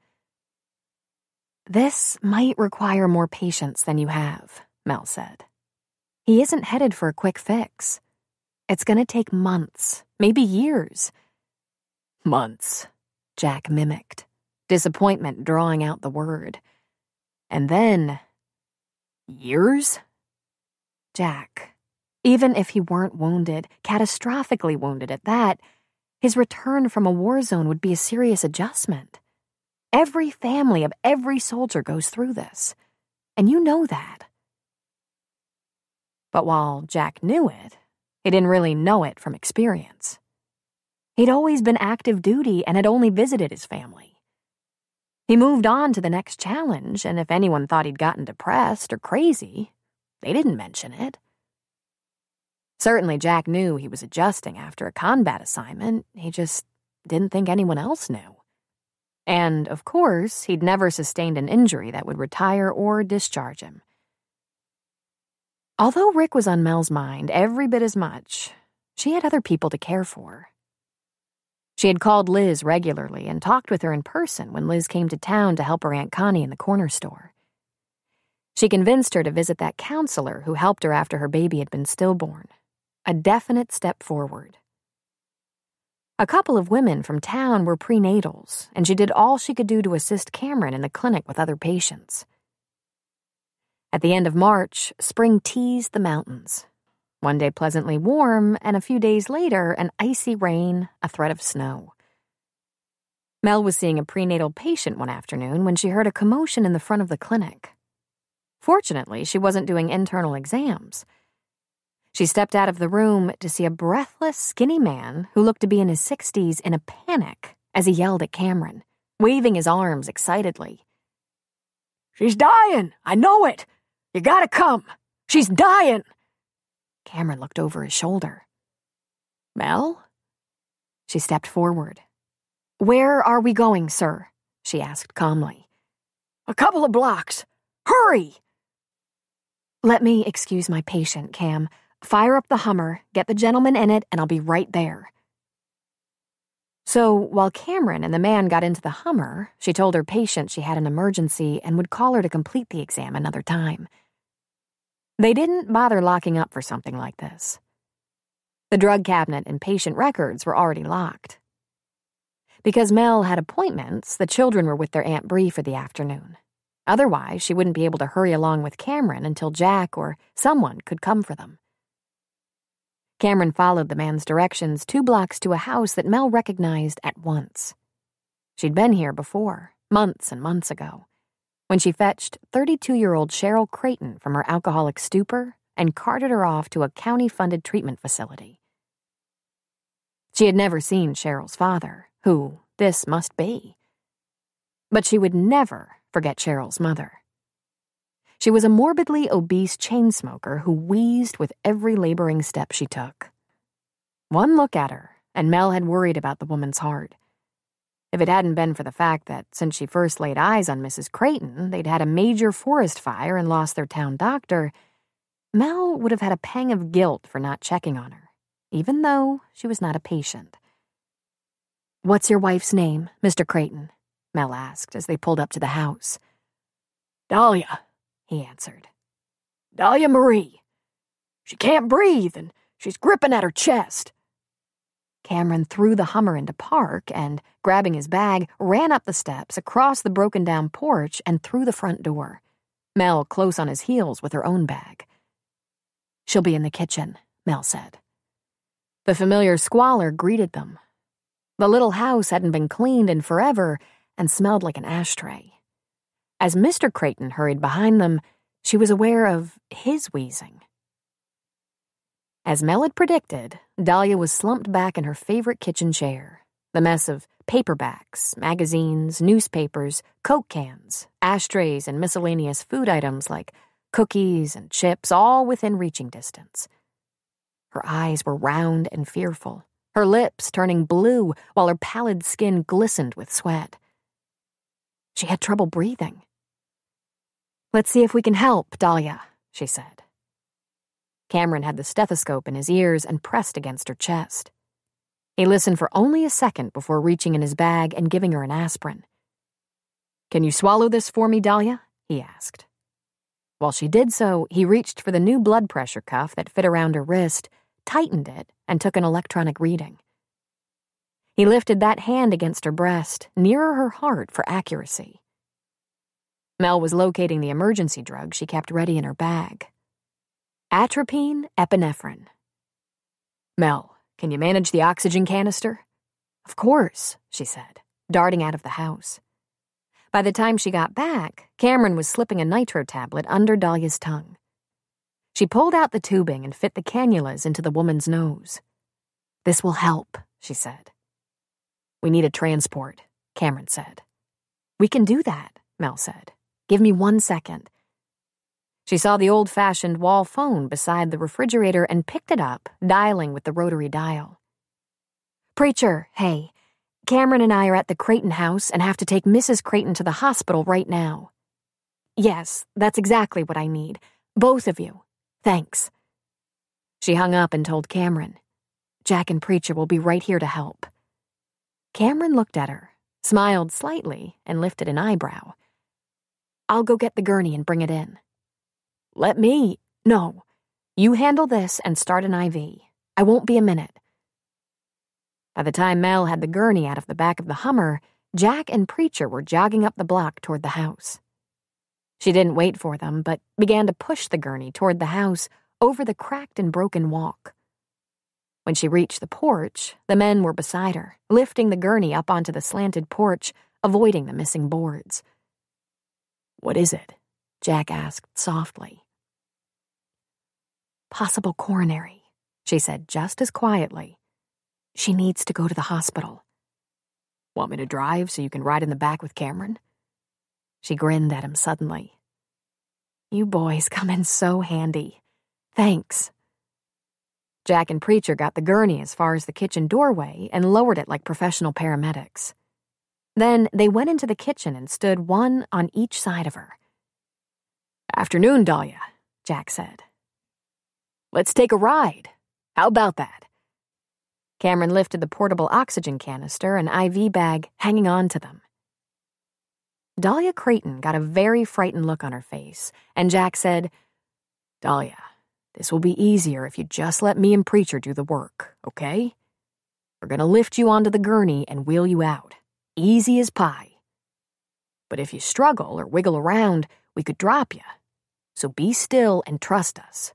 "This might require more patience than you have," Mel said. "He isn't headed for a quick fix. It's going to take months, maybe years." "Months," Jack mimicked, disappointment drawing out the word. "And then, years?" Jack, even if he weren't wounded, catastrophically wounded at that, his return from a war zone would be a serious adjustment. Every family of every soldier goes through this, and you know that. But while Jack knew it, he didn't really know it from experience. He'd always been active duty and had only visited his family. He moved on to the next challenge, and if anyone thought he'd gotten depressed or crazy, they didn't mention it. Certainly Jack knew he was adjusting after a combat assignment, he just didn't think anyone else knew. And, of course, he'd never sustained an injury that would retire or discharge him. Although Rick was on Mel's mind every bit as much, she had other people to care for. She had called Liz regularly and talked with her in person when Liz came to town to help her Aunt Connie in the corner store. She convinced her to visit that counselor who helped her after her baby had been stillborn. A definite step forward. A couple of women from town were prenatals, and she did all she could do to assist Cameron in the clinic with other patients. At the end of March, spring teased the mountains. One day pleasantly warm, and a few days later, an icy rain, a threat of snow. Mel was seeing a prenatal patient one afternoon when she heard a commotion in the front of the clinic. Fortunately, she wasn't doing internal exams. She stepped out of the room to see a breathless, skinny man who looked to be in his 60s in a panic as he yelled at Cameron, waving his arms excitedly. "She's dying! I know it! You gotta come! She's dying!" Cameron looked over his shoulder. "Mel?" She stepped forward. "Where are we going, sir?" she asked calmly. "A couple of blocks. Hurry!" "Let me excuse my patient, Cam. Fire up the Hummer, get the gentleman in it, and I'll be right there." So, while Cameron and the man got into the Hummer, she told her patient she had an emergency and would call her to complete the exam another time. They didn't bother locking up for something like this. The drug cabinet and patient records were already locked. Because Mel had appointments, the children were with their Aunt Bree for the afternoon. Otherwise, she wouldn't be able to hurry along with Cameron until Jack or someone could come for them. Cameron followed the man's directions 2 blocks to a house that Mel recognized at once. She'd been here before, months and months ago, when she fetched 32-year-old Cheryl Creighton from her alcoholic stupor and carted her off to a county-funded treatment facility. She had never seen Cheryl's father, who this must be. But she would never forget Cheryl's mother. She was a morbidly obese chain smoker who wheezed with every laboring step she took. One look at her, and Mel had worried about the woman's heart. If it hadn't been for the fact that since she first laid eyes on Mrs. Creighton, they'd had a major forest fire and lost their town doctor, Mel would have had a pang of guilt for not checking on her, even though she was not a patient. "What's your wife's name, Mr. Creighton?" Mel asked as they pulled up to the house. "Dahlia," he answered. "Dahlia Marie. She can't breathe, and she's gripping at her chest." Cameron threw the Hummer into park and, grabbing his bag, ran up the steps, across the broken-down porch, and through the front door, Mel close on his heels with her own bag. "She'll be in the kitchen," Mel said. The familiar squalor greeted them. The little house hadn't been cleaned in forever and smelled like an ashtray. As Mr. Creighton hurried behind them, she was aware of his wheezing. As Mel had predicted, Dahlia was slumped back in her favorite kitchen chair, the mess of paperbacks, magazines, newspapers, Coke cans, ashtrays, and miscellaneous food items like cookies and chips, all within reaching distance. Her eyes were round and fearful, her lips turning blue while her pallid skin glistened with sweat. She had trouble breathing. "Let's see if we can help, Dahlia," she said. Cameron had the stethoscope in his ears and pressed against her chest. He listened for only a second before reaching in his bag and giving her an aspirin. "Can you swallow this for me, Dahlia?" he asked. While she did so, he reached for the new blood pressure cuff that fit around her wrist, tightened it, and took an electronic reading. He lifted that hand against her breast, nearer her heart for accuracy. Mel was locating the emergency drug she kept ready in her bag. Atropine epinephrine. "Mel, can you manage the oxygen canister?" "Of course," she said, darting out of the house. By the time she got back, Cameron was slipping a nitro tablet under Dahlia's tongue. She pulled out the tubing and fit the cannulas into the woman's nose. "This will help," she said. "We need a transport," Cameron said. "We can do that," Mel said. "Give me 1 second." She saw the old-fashioned wall phone beside the refrigerator and picked it up, dialing with the rotary dial. "Preacher, hey. Cameron and I are at the Creighton house and have to take Mrs. Creighton to the hospital right now." "Yes, that's exactly what I need. Both of you. Thanks." She hung up and told Cameron, "Jack and Preacher will be right here to help." Cameron looked at her, smiled slightly, and lifted an eyebrow. "I'll go get the gurney and bring it in." No. You handle this and start an IV. I won't be a minute." By the time Mel had the gurney out of the back of the Hummer, Jack and Preacher were jogging up the block toward the house. She didn't wait for them, but began to push the gurney toward the house over the cracked and broken walk. When she reached the porch, the men were beside her, lifting the gurney up onto the slanted porch, avoiding the missing boards. "What is it?" Jack asked softly. "Possible coronary," she said just as quietly. "She needs to go to the hospital." "Want me to drive so you can ride in the back with Cameron?" She grinned at him suddenly. "You boys come in so handy. Thanks." Jack and Preacher got the gurney as far as the kitchen doorway and lowered it like professional paramedics. Then they went into the kitchen and stood one on each side of her. "Afternoon, Dahlia," Jack said. "Let's take a ride. How about that?" Cameron lifted the portable oxygen canister and IV bag, hanging on to them. Dahlia Creighton got a very frightened look on her face, and Jack said, "Dahlia, this will be easier if you just let me and Preacher do the work, okay? We're gonna lift you onto the gurney and wheel you out. Easy as pie. But if you struggle or wiggle around, we could drop you. So be still and trust us.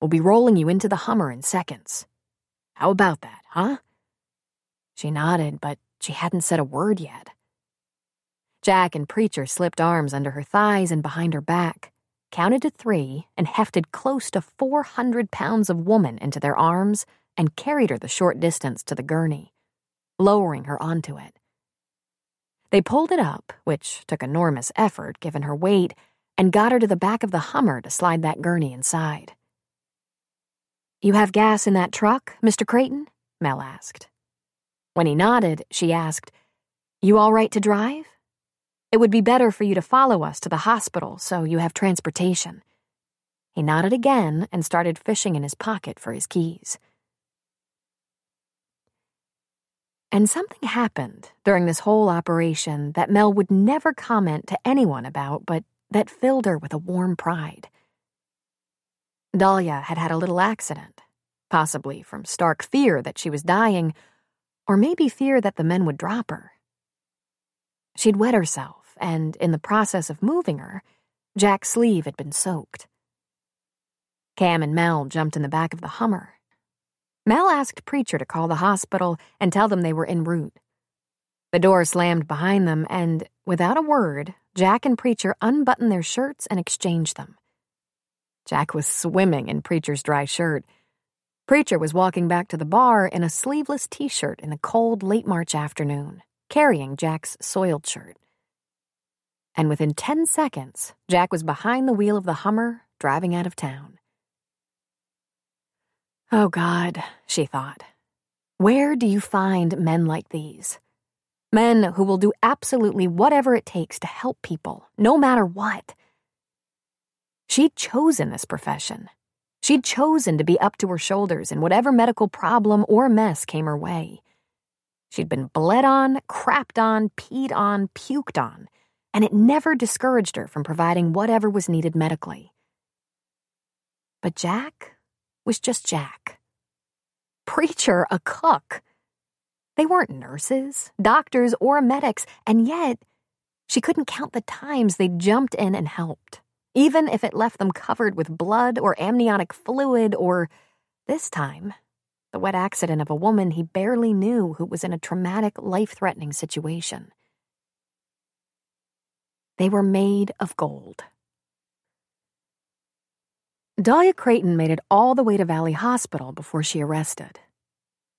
We'll be rolling you into the Hummer in seconds. How about that, huh?" She nodded, but she hadn't said a word yet. Jack and Preacher slipped arms under her thighs and behind her back, counted to 3, and hefted close to 400 pounds of woman into their arms and carried her the short distance to the gurney, lowering her onto it. They pulled it up, which took enormous effort given her weight, and got her to the back of the Hummer to slide that gurney inside. "You have gas in that truck, Mr. Creighton?" Mel asked. When he nodded, she asked, "You all right to drive? It would be better for you to follow us to the hospital so you have transportation." He nodded again and started fishing in his pocket for his keys. And something happened during this whole operation that Mel would never comment to anyone about, but that filled her with a warm pride. Dahlia had had a little accident, possibly from stark fear that she was dying, or maybe fear that the men would drop her. She'd wet herself, and in the process of moving her, Jack's sleeve had been soaked. Cam and Mel jumped in the back of the Hummer. Mel asked Preacher to call the hospital and tell them they were en route. The door slammed behind them, and, without a word, Jack and Preacher unbuttoned their shirts and exchanged them. Jack was swimming in Preacher's dry shirt. Preacher was walking back to the bar in a sleeveless t-shirt in the cold late March afternoon, carrying Jack's soiled shirt. And within 10 seconds, Jack was behind the wheel of the Hummer, driving out of town. Oh, God, she thought. Where do you find men like these? Men who will do absolutely whatever it takes to help people, no matter what. She'd chosen this profession. She'd chosen to be up to her shoulders in whatever medical problem or mess came her way. She'd been bled on, crapped on, peed on, puked on, and it never discouraged her from providing whatever was needed medically. But Jack was just Jack. Preacher, a cook. They weren't nurses, doctors, or medics, and yet she couldn't count the times they jumped in and helped, even if it left them covered with blood or amniotic fluid or, this time, the wet accident of a woman he barely knew who was in a traumatic, life-threatening situation. They were made of gold. Dahlia Creighton made it all the way to Valley Hospital before she arrested.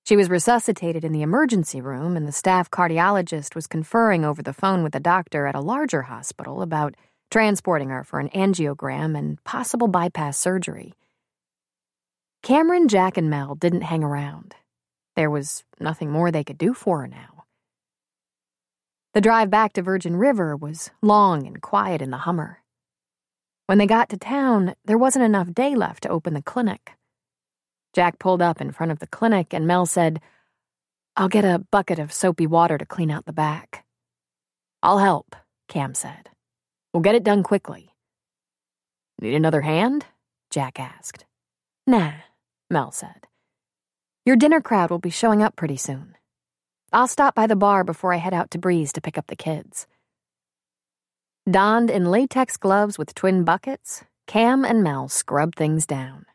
She was resuscitated in the emergency room, and the staff cardiologist was conferring over the phone with the doctor at a larger hospital about transporting her for an angiogram and possible bypass surgery. Cameron, Jack, and Mel didn't hang around. There was nothing more they could do for her now. The drive back to Virgin River was long and quiet in the Hummer. When they got to town, there wasn't enough day left to open the clinic. Jack pulled up in front of the clinic, and Mel said, "I'll get a bucket of soapy water to clean out the back." "I'll help," Cam said. "We'll get it done quickly." "Need another hand?" Jack asked. "Nah," Mel said. Your dinner crowd will be showing up pretty soon. I'll stop by the bar before I head out to Breeze to pick up the kids." Donned in latex gloves with twin buckets, Cam and Mel scrubbed things down.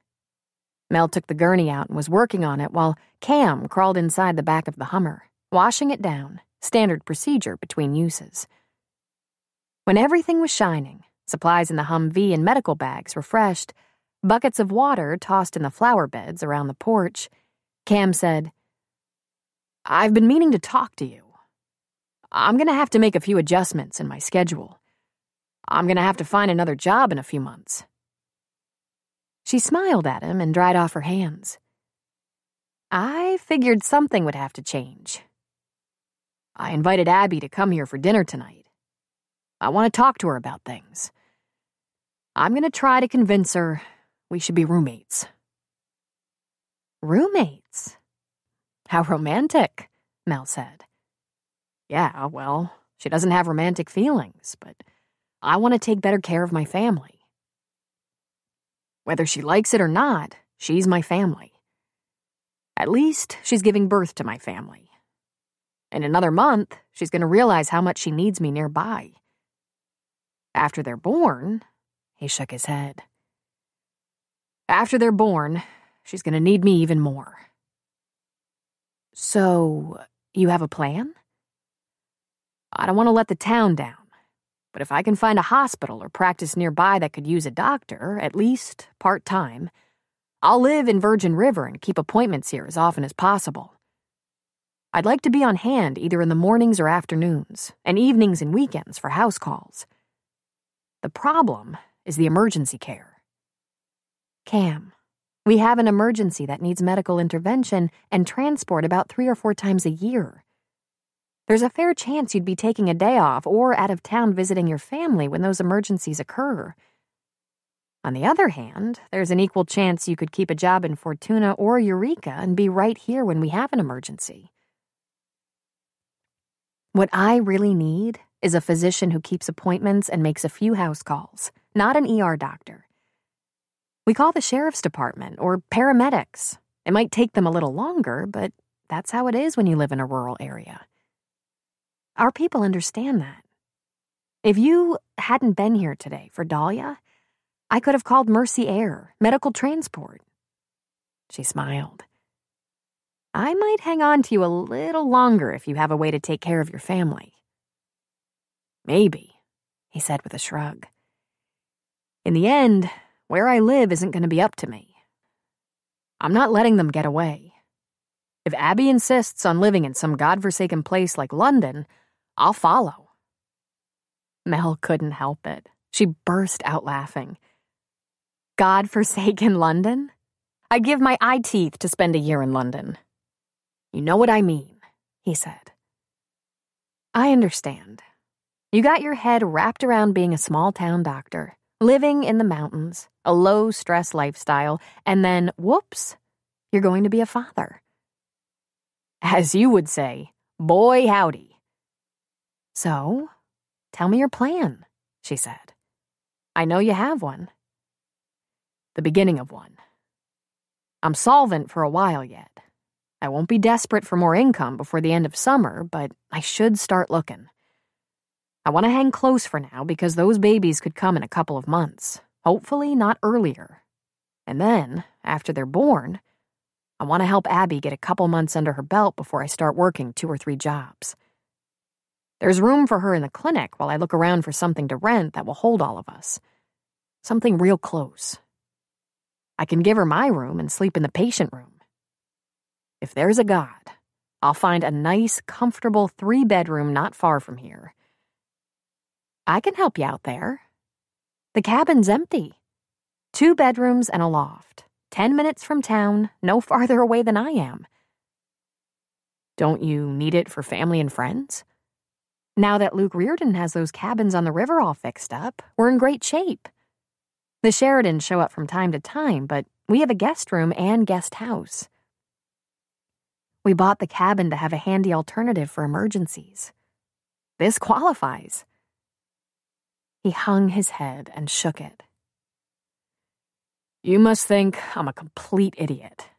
Mel took the gurney out and was working on it while Cam crawled inside the back of the Hummer, washing it down, standard procedure between uses. When everything was shining, supplies in the Humvee and medical bags refreshed, buckets of water tossed in the flower beds around the porch, Cam said, "I've been meaning to talk to you. I'm going to have to make a few adjustments in my schedule. I'm going to have to find another job in a few months." She smiled at him and dried off her hands. "I figured something would have to change. I invited Abby to come here for dinner tonight. I want to talk to her about things. I'm going to try to convince her we should be roommates." "Roommates? How romantic," Mel said. "Yeah, well, she doesn't have romantic feelings, but I want to take better care of my family. Whether she likes it or not, she's my family. At least she's giving birth to my family. In another month, she's going to realize how much she needs me nearby. After they're born," he shook his head. "After they're born, she's going to need me even more." "So, you have a plan?" "I don't want to let the town down, but if I can find a hospital or practice nearby that could use a doctor, at least part-time, I'll live in Virgin River and keep appointments here as often as possible. I'd like to be on hand either in the mornings or afternoons, and evenings and weekends for house calls. The problem is the emergency care." "Cam, we have an emergency that needs medical intervention and transport about 3 or 4 times a year. There's a fair chance you'd be taking a day off or out of town visiting your family when those emergencies occur. On the other hand, there's an equal chance you could keep a job in Fortuna or Eureka and be right here when we have an emergency. What I really need is a physician who keeps appointments and makes a few house calls, not an ER doctor. We call the sheriff's department or paramedics. It might take them a little longer, but that's how it is when you live in a rural area. Our people understand that. If you hadn't been here today for Dahlia, I could have called Mercy Air, medical transport." She smiled. "I might hang on to you a little longer if you have a way to take care of your family." "Maybe," he said with a shrug. "In the end, where I live isn't going to be up to me. I'm not letting them get away. If Abby insists on living in some godforsaken place like London, I'll follow." Mel couldn't help it. She burst out laughing. "God-forsaken London? I'd give my eye teeth to spend a year in London." "You know what I mean," he said. "I understand. You got your head wrapped around being a small-town doctor, living in the mountains, a low-stress lifestyle, and then, whoops, you're going to be a father." "As you would say, boy howdy." "So, tell me your plan," she said. "I know you have one." "The beginning of one. I'm solvent for a while yet. I won't be desperate for more income before the end of summer, but I should start looking. I want to hang close for now because those babies could come in a couple of months, hopefully not earlier. And then, after they're born, I want to help Abby get a couple months under her belt before I start working 2 or 3 jobs. There's room for her in the clinic while I look around for something to rent that will hold all of us. Something real close. I can give her my room and sleep in the patient room. If there's a God, I'll find a nice, comfortable 3-bedroom not far from here. I can help you out there. The cabin's empty. 2 bedrooms and a loft. 10 minutes from town, no farther away than I am." "Don't you need it for family and friends?" "Now that Luke Reardon has those cabins on the river all fixed up, we're in great shape. The Sheridans show up from time to time, but we have a guest room and guest house. We bought the cabin to have a handy alternative for emergencies. This qualifies." He hung his head and shook it. "You must think I'm a complete idiot."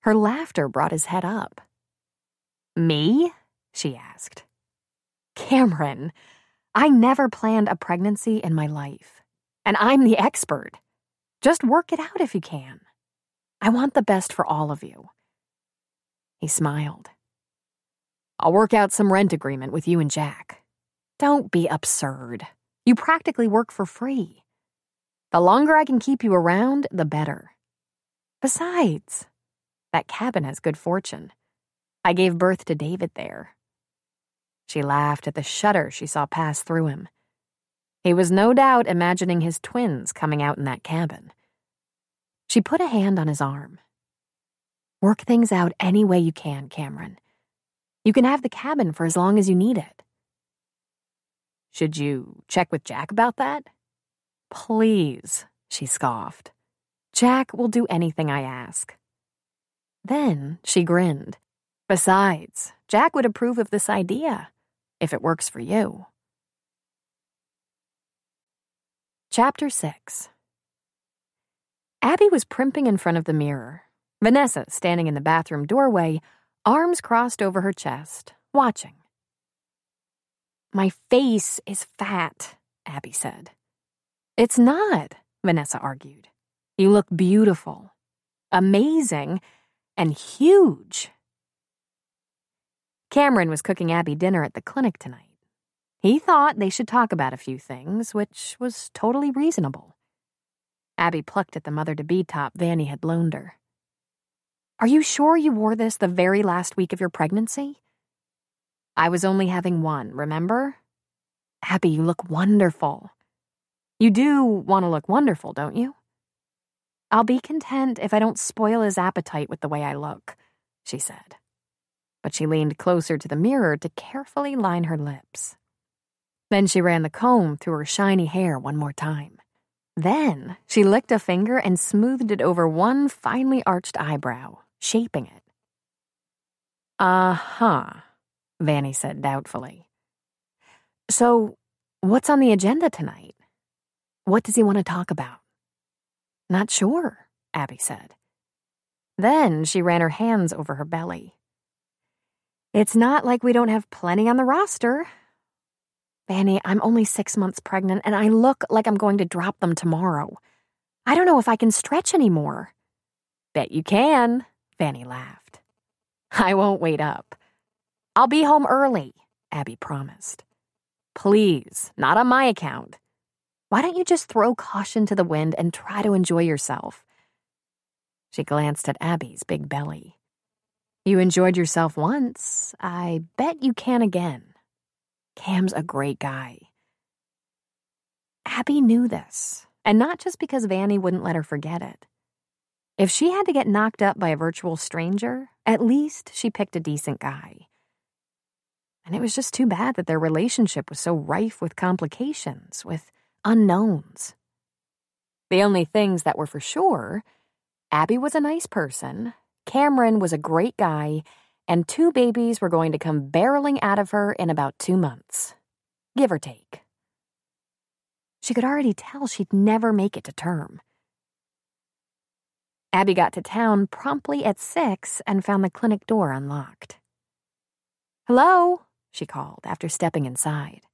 Her laughter brought his head up. "Me?" she asked. "Cameron, I never planned a pregnancy in my life, and I'm the expert. Just work it out if you can. I want the best for all of you." He smiled. "I'll work out some rent agreement with you and Jack." "Don't be absurd. You practically work for free. The longer I can keep you around, the better. Besides, that cabin has good fortune. I gave birth to David there." She laughed at the shudder she saw pass through him. He was no doubt imagining his twins coming out in that cabin. She put a hand on his arm. "Work things out any way you can, Cameron. You can have the cabin for as long as you need it." "Should you check with Jack about that?" "Please," she scoffed. "Jack will do anything I ask." Then she grinned. "Besides, Jack would approve of this idea, if it works for you." Chapter 6. Abby was primping in front of the mirror. Vanessa, standing in the bathroom doorway, arms crossed over her chest, watching. "My face is fat," Abby said. "It's not," Vanessa argued. "You look beautiful, amazing, and huge." Cameron was cooking Abby dinner at the clinic tonight. He thought they should talk about a few things, which was totally reasonable. Abby plucked at the mother-to-be top Vanny had loaned her. "Are you sure you wore this the very last week of your pregnancy?" "I was only having one, remember?" "Abby, you look wonderful." "You do want to look wonderful, don't you?" "I'll be content if I don't spoil his appetite with the way I look," she said. But she leaned closer to the mirror to carefully line her lips. Then she ran the comb through her shiny hair one more time. Then she licked a finger and smoothed it over one finely arched eyebrow, shaping it. "Uh-huh," Vanny said doubtfully. "So, what's on the agenda tonight? What does he want to talk about?" "Not sure," Abby said. Then she ran her hands over her belly. "It's not like we don't have plenty on the roster. Vanny, I'm only 6 months pregnant, and I look like I'm going to drop them tomorrow. I don't know if I can stretch anymore." "Bet you can," Vanny laughed. "I won't wait up. I'll be home early," Abby promised. "Please, not on my account. Why don't you just throw caution to the wind and try to enjoy yourself?" She glanced at Abby's big belly. "You enjoyed yourself once. I bet you can again. Cam's a great guy." Abby knew this, and not just because Vanny wouldn't let her forget it. If she had to get knocked up by a virtual stranger, at least she picked a decent guy. And it was just too bad that their relationship was so rife with complications, with unknowns. The only things that were for sure, Abby was a nice person, Cameron was a great guy, and 2 babies were going to come barreling out of her in about 2 months, give or take. She could already tell she'd never make it to term. Abby got to town promptly at 6 and found the clinic door unlocked. "Hello," she called after stepping inside.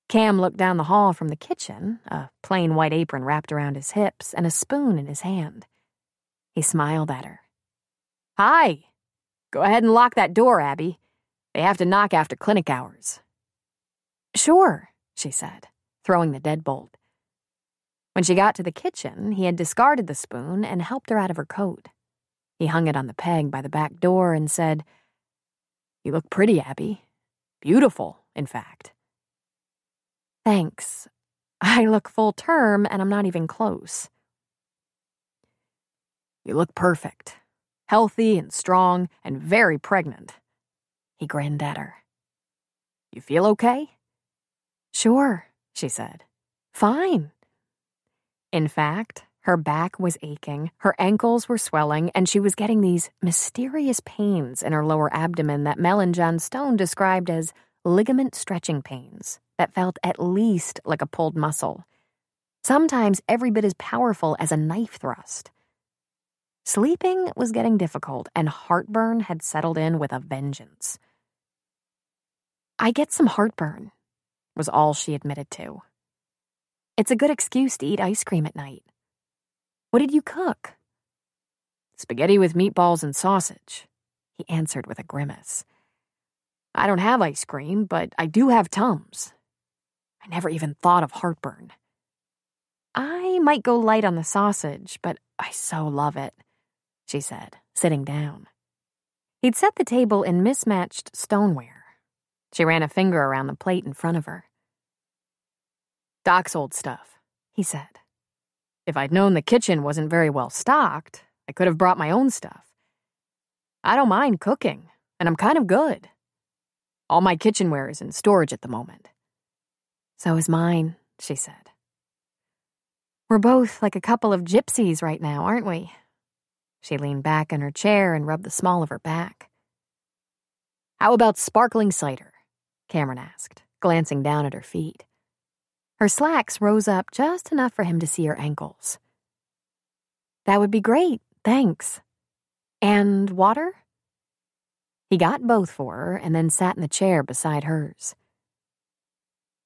Cam looked down the hall from the kitchen, a plain white apron wrapped around his hips and a spoon in his hand. He smiled at her. "Hi. Go ahead and lock that door, Abby. They have to knock after clinic hours." "Sure," she said, throwing the deadbolt. When she got to the kitchen, he had discarded the spoon and helped her out of her coat. He hung it on the peg by the back door and said, "You look pretty, Abby. Beautiful, in fact." "Thanks. I look full term and I'm not even close." "You look perfect. Healthy and strong and very pregnant." He grinned at her. "You feel okay?" "Sure," she said. "Fine." In fact, her back was aching, her ankles were swelling, and she was getting these mysterious pains in her lower abdomen that Mel and John Stone described as ligament stretching pains that felt at least like a pulled muscle, sometimes every bit as powerful as a knife thrust. Sleeping was getting difficult, and heartburn had settled in with a vengeance. "I get some heartburn," was all she admitted to. "It's a good excuse to eat ice cream at night." "What did you cook?" "Spaghetti with meatballs and sausage," he answered with a grimace. "I don't have ice cream, but I do have Tums. I never even thought of heartburn." "I might go light on the sausage, but I so love it," she said, sitting down. He'd set the table in mismatched stoneware. She ran a finger around the plate in front of her. "Doc's old stuff," he said. "If I'd known the kitchen wasn't very well stocked, I could have brought my own stuff. I don't mind cooking, and I'm kind of good. All my kitchenware is in storage at the moment." "So is mine," she said. "We're both like a couple of gypsies right now, aren't we?" She leaned back in her chair and rubbed the small of her back. "How about sparkling cider?" Cameron asked, glancing down at her feet. Her slacks rose up just enough for him to see her ankles. "That would be great, thanks. And water?" He got both for her and then sat in the chair beside hers.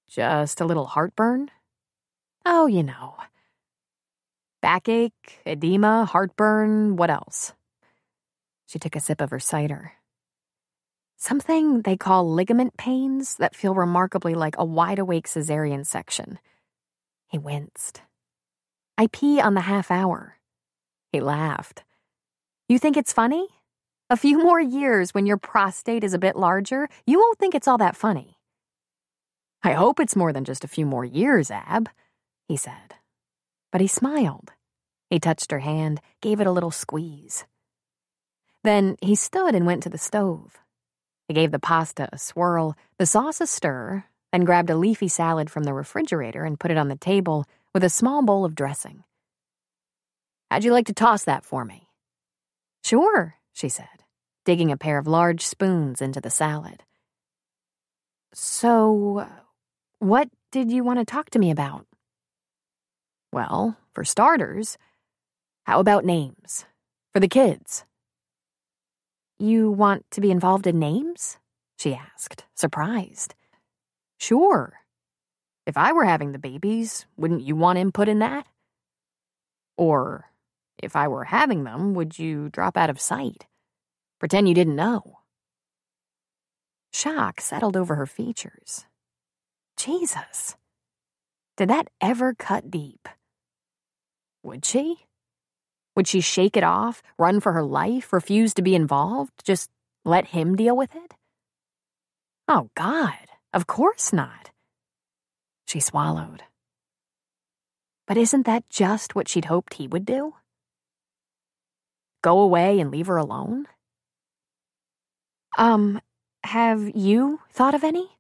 "Just a little heartburn?" "Oh, you know. Backache, edema, heartburn, what else?" She took a sip of her cider. "Something they call ligament pains that feel remarkably like a wide-awake cesarean section." He winced. "I pee on the half hour." He laughed. "You think it's funny? A few more years when your prostate is a bit larger, you won't think it's all that funny." "I hope it's more than just a few more years, Ab," he said. But he smiled. He touched her hand, gave it a little squeeze. Then he stood and went to the stove. He gave the pasta a swirl, the sauce a stir, then grabbed a leafy salad from the refrigerator and put it on the table with a small bowl of dressing. "How'd you like to toss that for me?" "Sure," she said, digging a pair of large spoons into the salad. "So, what did you want to talk to me about?" "Well, for starters, how about names? For the kids." "You want to be involved in names?" she asked, surprised. "Sure. If I were having the babies, wouldn't you want input in that? Or, if I were having them, would you drop out of sight? Pretend you didn't know?" Shock settled over her features. Jesus. Did that ever cut deep? Would she? Would she shake it off, run for her life, refuse to be involved, just let him deal with it? Oh, God, of course not. She swallowed. But isn't that just what she'd hoped he would do? Go away and leave her alone? Have you thought of any?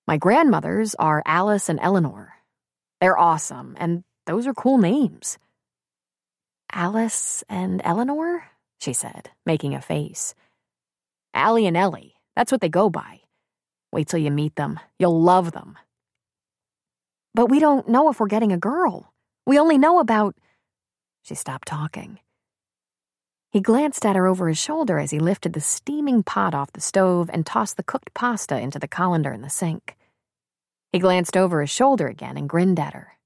My grandmothers are Alice and Eleanor. They're awesome, and those are cool names. Alice and Eleanor? She said, making a face. Allie and Ellie, that's what they go by. Wait till you meet them. You'll love them. But we don't know if we're getting a girl. We only know about... She stopped talking. He glanced at her over his shoulder as he lifted the steaming pot off the stove and tossed the cooked pasta into the colander in the sink. He glanced over his shoulder again and grinned at her.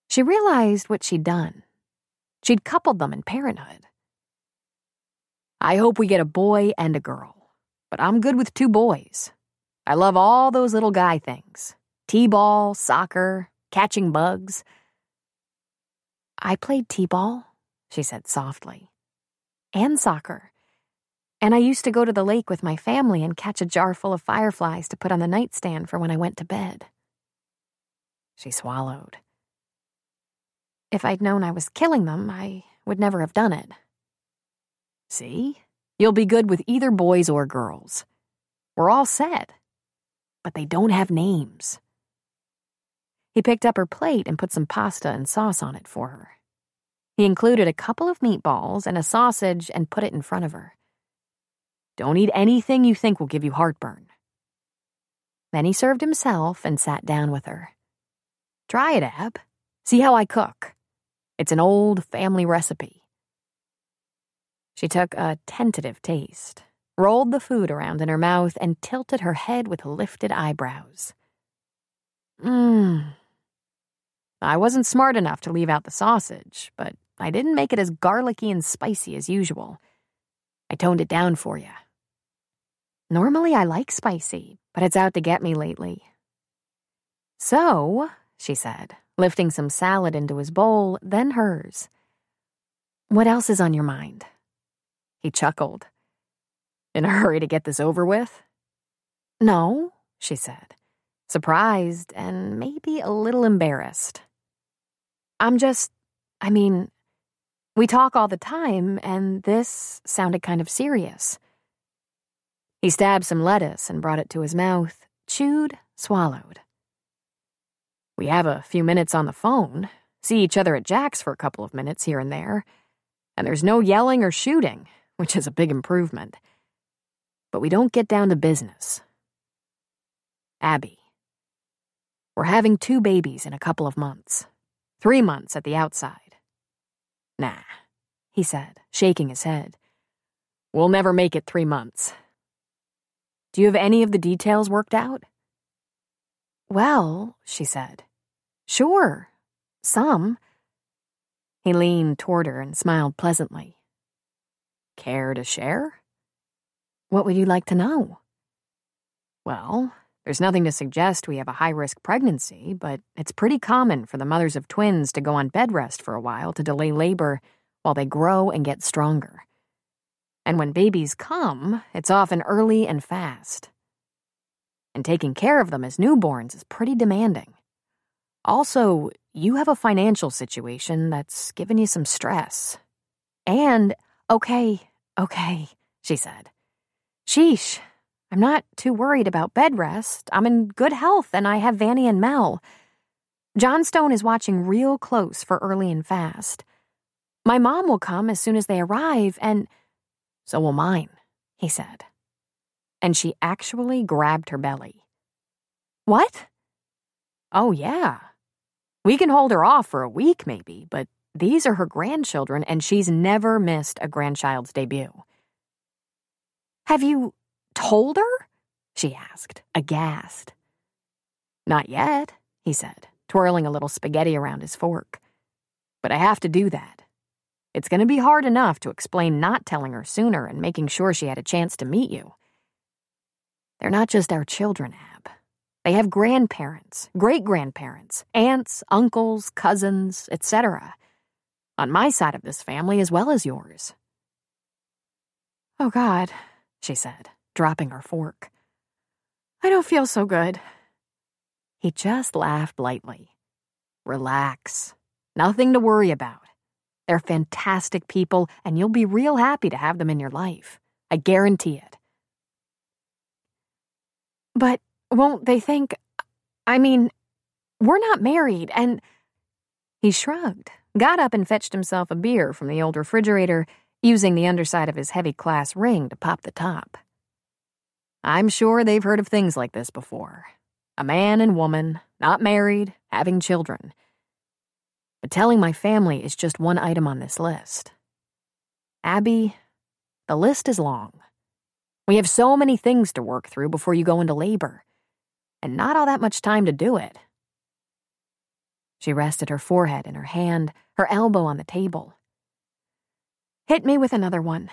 She realized what she'd done. She'd coupled them in parenthood. I hope we get a boy and a girl, but I'm good with 2 boys. I love all those little guy things. T-ball, soccer, catching bugs. I played T-ball, she said softly. And soccer. And I used to go to the lake with my family and catch a jar full of fireflies to put on the nightstand for when I went to bed. She swallowed. If I'd known I was killing them, I would never have done it. See? You'll be good with either boys or girls. We're all set. But they don't have names. He picked up her plate and put some pasta and sauce on it for her. He included a couple of meatballs and a sausage and put it in front of her. Don't eat anything you think will give you heartburn. Then he served himself and sat down with her. Try it, Ab. See how I cook. It's an old family recipe. She took a tentative taste, rolled the food around in her mouth, and tilted her head with lifted eyebrows. I wasn't smart enough to leave out the sausage, but I didn't make it as garlicky and spicy as usual. I toned it down for you. Normally I like spicy, but it's out to get me lately. So, she said, lifting some salad into his bowl, then hers. What else is on your mind? He chuckled. In a hurry to get this over with? No, she said, surprised and maybe a little embarrassed. We talk all the time, and this sounded kind of serious. He stabbed some lettuce and brought it to his mouth, chewed, swallowed. We have a few minutes on the phone, see each other at Jack's for a couple of minutes here and there, and there's no yelling or shooting, which is a big improvement. But we don't get down to business. Abby. We're having 2 babies in a couple of months. 3 months at the outside. Nah, he said, shaking his head. We'll never make it 3 months. Do you have any of the details worked out? Well, she said, sure, some. He leaned toward her and smiled pleasantly. Care to share? What would you like to know? Well, there's nothing to suggest we have a high-risk pregnancy, but it's pretty common for the mothers of twins to go on bed rest for a while to delay labor while they grow and get stronger. And when babies come, it's often early and fast. And taking care of them as newborns is pretty demanding. Also, you have a financial situation that's given you some stress. And, okay, she said. Sheesh. I'm not too worried about bed rest. I'm in good health, and I have Vanny and Mel. Johnstone is watching real close for early and fast. My mom will come as soon as they arrive, and so will mine, he said. And she actually grabbed her belly. What? Oh, yeah. We can hold her off for a week, maybe, but these are her grandchildren, and she's never missed a grandchild's debut. Have you told her? She asked, aghast. Not yet, he said, twirling a little spaghetti around his fork. But I have to do that. It's going to be hard enough to explain not telling her sooner and making sure she had a chance to meet you. They're not just our children, Ab. They have grandparents, great-grandparents, aunts, uncles, cousins, etc. On my side of this family as well as yours. Oh, God, she said, dropping her fork. I don't feel so good. He just laughed lightly. Relax. Nothing to worry about. They're fantastic people, and you'll be real happy to have them in your life. I guarantee it. But won't they think... we're not married, and... He shrugged, got up and fetched himself a beer from the old refrigerator, using the underside of his heavy glass ring to pop the top. I'm sure they've heard of things like this before. A man and woman, not married, having children. But telling my family is just one item on this list. Abby, the list is long. We have so many things to work through before you go into labor, and not all that much time to do it. She rested her forehead in her hand, her elbow on the table. Hit me with another one.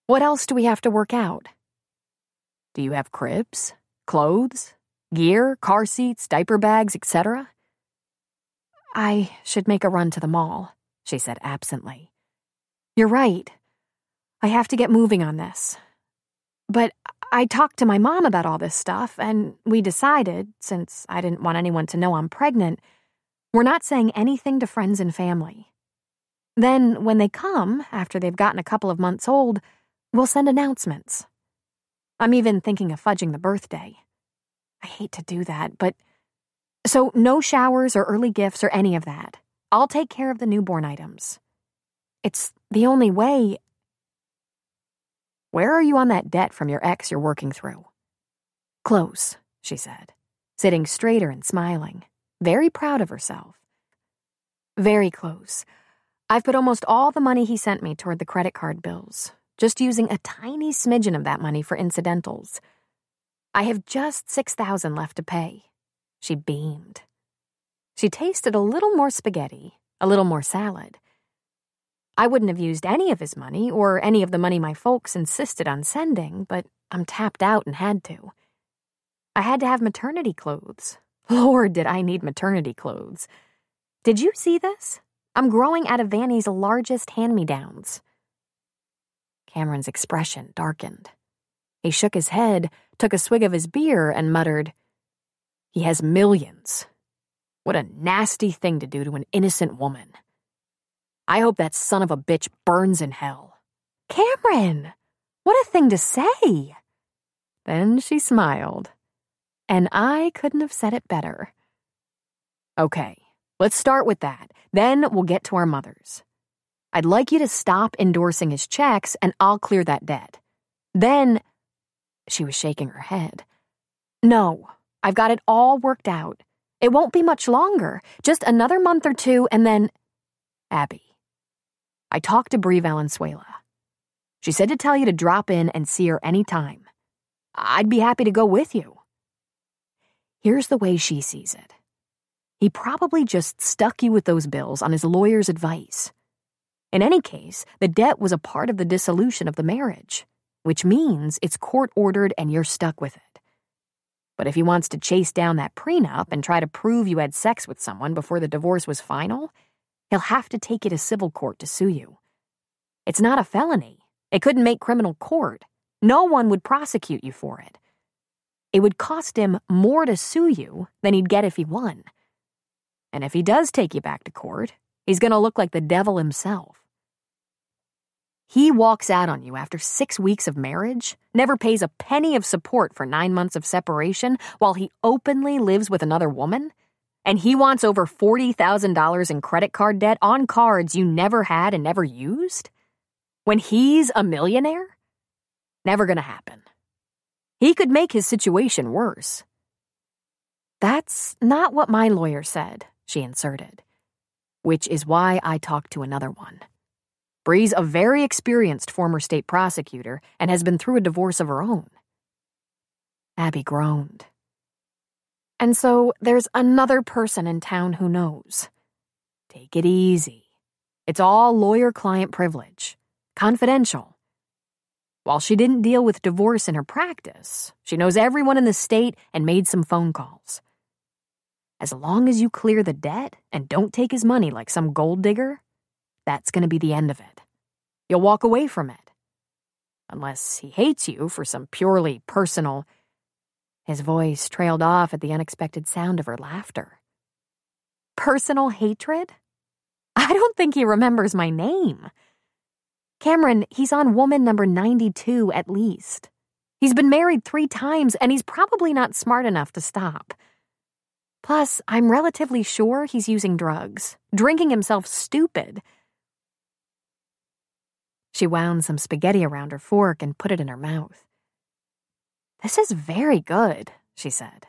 What else do we have to work out? Do you have cribs, clothes, gear, car seats, diaper bags, etc.? I should make a run to the mall, she said absently. You're right. I have to get moving on this. But I talked to my mom about all this stuff, and we decided, since I didn't want anyone to know I'm pregnant, we're not saying anything to friends and family. Then, when they come, after they've gotten a couple of months old, we'll send announcements. I'm even thinking of fudging the birthday. I hate to do that, but... So no showers or early gifts or any of that. I'll take care of the newborn items. It's the only way... Where are you on that debt from your ex you're working through? Close, she said, sitting straighter and smiling, very proud of herself. Very close. I've put almost all the money he sent me toward the credit card bills, just using a tiny smidgen of that money for incidentals. I have just $6,000 left to pay. She beamed. She tasted a little more spaghetti, a little more salad. I wouldn't have used any of his money or any of the money my folks insisted on sending, but I'm tapped out and had to. I had to have maternity clothes. Lord, did I need maternity clothes. Did you see this? I'm growing out of Vanny's largest hand-me-downs. Cameron's expression darkened. He shook his head, took a swig of his beer, and muttered, "He has millions. What a nasty thing to do to an innocent woman. I hope that son of a bitch burns in hell." "Cameron, what a thing to say!" Then she smiled, and I couldn't have said it better. "Okay, let's start with that. Then we'll get to our mothers. I'd like you to stop endorsing his checks, and I'll clear that debt. Then—" She was shaking her head. "No, I've got it all worked out. It won't be much longer, just another month or two, and then—" "Abby, I talked to Brie Valenzuela. She said to tell you to drop in and see her any time. I'd be happy to go with you." Here's the way she sees it. He probably just stuck you with those bills on his lawyer's advice. In any case, the debt was a part of the dissolution of the marriage, which means it's court-ordered and you're stuck with it. But if he wants to chase down that prenup and try to prove you had sex with someone before the divorce was final, he'll have to take you to civil court to sue you. It's not a felony. It couldn't make criminal court. No one would prosecute you for it. It would cost him more to sue you than he'd get if he won. And if he does take you back to court, he's going to look like the devil himself. He walks out on you after 6 weeks of marriage, never pays a penny of support for 9 months of separation while he openly lives with another woman, and he wants over $40,000 in credit card debt on cards you never had and never used? When he's a millionaire? Never gonna happen. He could make his situation worse. "That's not what my lawyer said," she inserted, "which is why I talked to another one. Brie's a very experienced former state prosecutor and has been through a divorce of her own." Abby groaned. "And so there's another person in town who knows. Take it easy. It's all lawyer-client privilege. Confidential. While she didn't deal with divorce in her practice, she knows everyone in the state and made some phone calls. As long as you clear the debt and don't take his money like some gold digger, that's going to be the end of it. You'll walk away from it. Unless he hates you for some purely personal—" His voice trailed off at the unexpected sound of her laughter. "Personal hatred? I don't think he remembers my name. Cameron, he's on woman number 92 at least. He's been married 3 times, and he's probably not smart enough to stop. Plus, I'm relatively sure he's using drugs, drinking himself stupid." She wound some spaghetti around her fork and put it in her mouth. "This is very good," she said.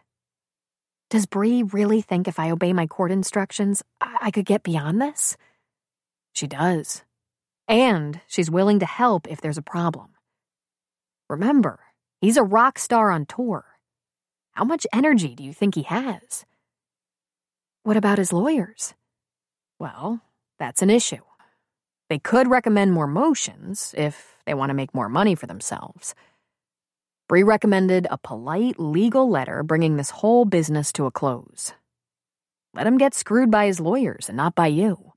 "Does Brie really think if I obey my court instructions, I could get beyond this?" "She does. And she's willing to help if there's a problem. Remember, he's a rock star on tour. How much energy do you think he has?" "What about his lawyers?" "Well, that's an issue. They could recommend more motions if they want to make more money for themselves. Brie recommended a polite legal letter bringing this whole business to a close. Let him get screwed by his lawyers and not by you."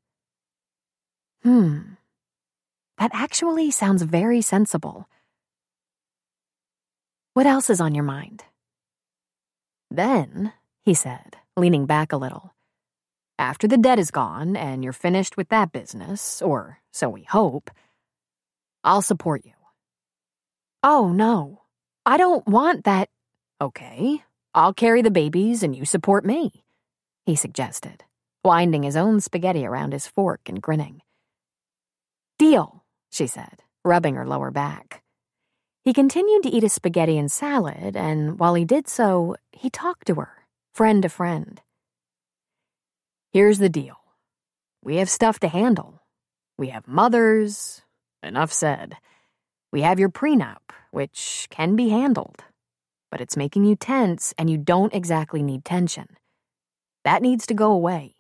That actually sounds very sensible. "What else is on your mind?" "Then," he said, leaning back a little, "after the debt is gone and you're finished with that business, or so we hope, I'll support you." "Oh, no. I don't want that." "Okay, I'll carry the babies and you support me," he suggested, winding his own spaghetti around his fork and grinning. "Deal," she said, rubbing her lower back. He continued to eat his spaghetti and salad, and while he did so, he talked to her, friend to friend. "Here's the deal. We have stuff to handle. We have mothers. Enough said. We have your prenup, which can be handled. But it's making you tense, and you don't exactly need tension. That needs to go away.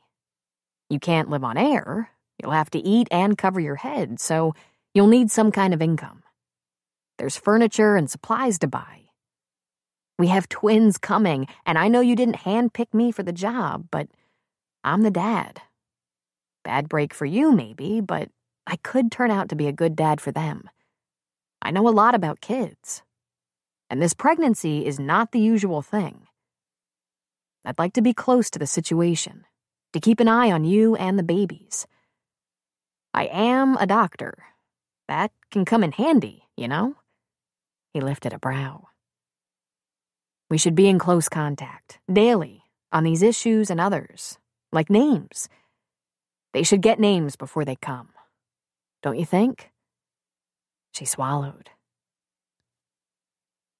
You can't live on air. You'll have to eat and cover your head, so you'll need some kind of income. There's furniture and supplies to buy. We have twins coming, and I know you didn't handpick me for the job, but I'm the dad. Bad break for you, maybe, but I could turn out to be a good dad for them. I know a lot about kids. And this pregnancy is not the usual thing. I'd like to be close to the situation, to keep an eye on you and the babies. I am a doctor. That can come in handy, you know? He lifted a brow. We should be in close contact, daily, on these issues and others, like names. They should get names before they come. Don't you think? She swallowed.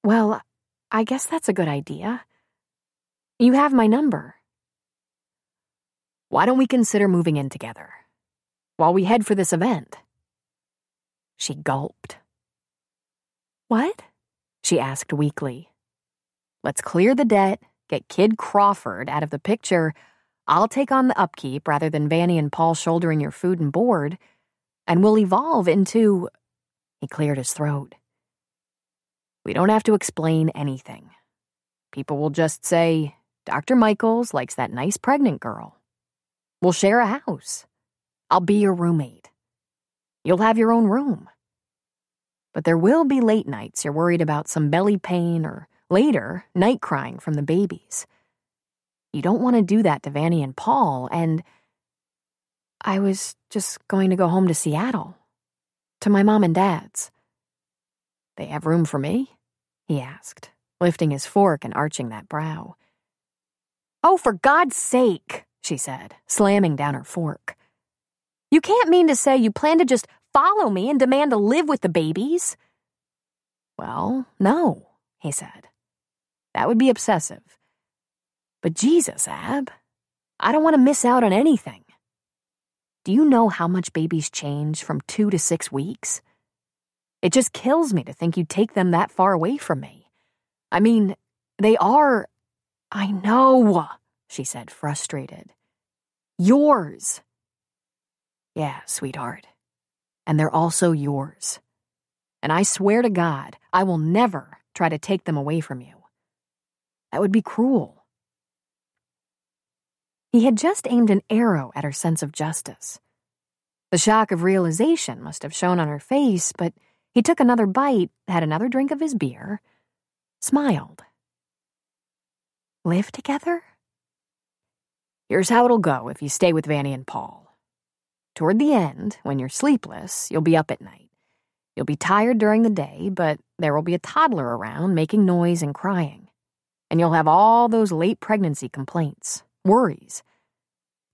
Well, I guess that's a good idea. You have my number. Why don't we consider moving in together, while we head for this event? She gulped. What? She asked weakly. Let's clear the debt, get Kid Crawford out of the picture. I'll take on the upkeep rather than Vanny and Paul shouldering your food and board, and we'll evolve into... He cleared his throat. We don't have to explain anything. People will just say, Dr. Michaels likes that nice pregnant girl. We'll share a house. I'll be your roommate. You'll have your own room. But there will be late nights you're worried about some belly pain or, later, night crying from the babies. You don't want to do that to Vanny and Paul, and... I was just going to go home to Seattle. To my mom and dad's. They have room for me? He asked, lifting his fork and arching that brow. Oh, for God's sake, she said, slamming down her fork. You can't mean to say you plan to just follow me and demand to live with the babies? Well, no, he said. That would be obsessive. But Jesus, Ab, I don't want to miss out on anything. Do you know how much babies change from 2 to 6 weeks? It just kills me to think you'd take them that far away from me. I mean, they are... I know, she said, frustrated. Yours. Yeah, sweetheart. And they're also yours. And I swear to God, I will never try to take them away from you. That would be cruel. He had just aimed an arrow at her sense of justice. The shock of realization must have shown on her face, but he took another bite, had another drink of his beer, smiled. Live together? Here's how it'll go if you stay with Vanny and Paul. Toward the end, when you're sleepless, you'll be up at night. You'll be tired during the day, but there will be a toddler around making noise and crying. And you'll have all those late pregnancy complaints, worries.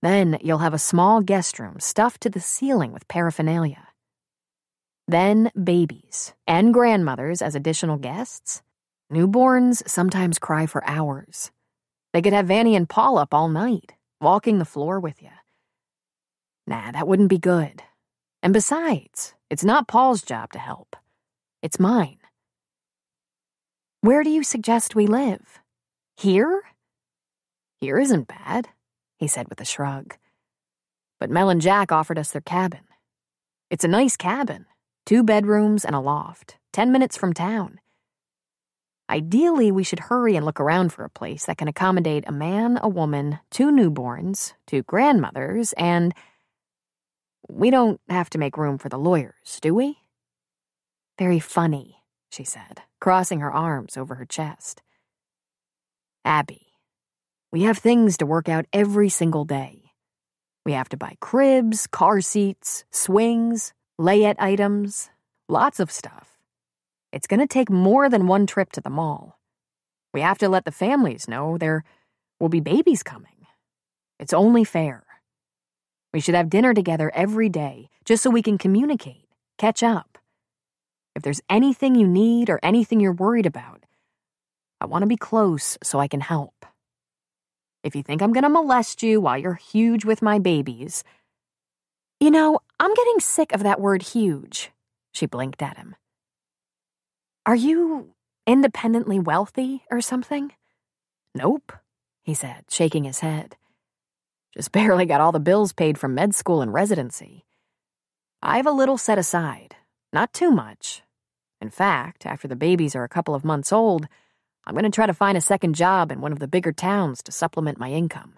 Then you'll have a small guest room stuffed to the ceiling with paraphernalia. Then babies and grandmothers as additional guests. Newborns sometimes cry for hours. They could have Vanny and Paul up all night, walking the floor with you. Nah, that wouldn't be good. And besides, it's not Paul's job to help. It's mine. Where do you suggest we live? Here? Here isn't bad, he said with a shrug. But Mel and Jack offered us their cabin. It's a nice cabin, 2 bedrooms and a loft, 10 minutes from town. Ideally, we should hurry and look around for a place that can accommodate a man, a woman, 2 newborns, 2 grandmothers, and... We don't have to make room for the lawyers, do we? Very funny, she said, crossing her arms over her chest. Abby, we have things to work out every single day. We have to buy cribs, car seats, swings, layette items, lots of stuff. It's going to take more than one trip to the mall. We have to let the families know there will be babies coming. It's only fair. We should have dinner together every day, just so we can communicate, catch up. If there's anything you need or anything you're worried about, I want to be close so I can help. If you think I'm going to molest you while you're huge with my babies, you know, I'm getting sick of that word huge. She blinked at him. Are you independently wealthy or something? Nope, he said, shaking his head. Just barely got all the bills paid from med school and residency. I have a little set aside, not too much. In fact, after the babies are a couple of months old, I'm going to try to find a second job in one of the bigger towns to supplement my income.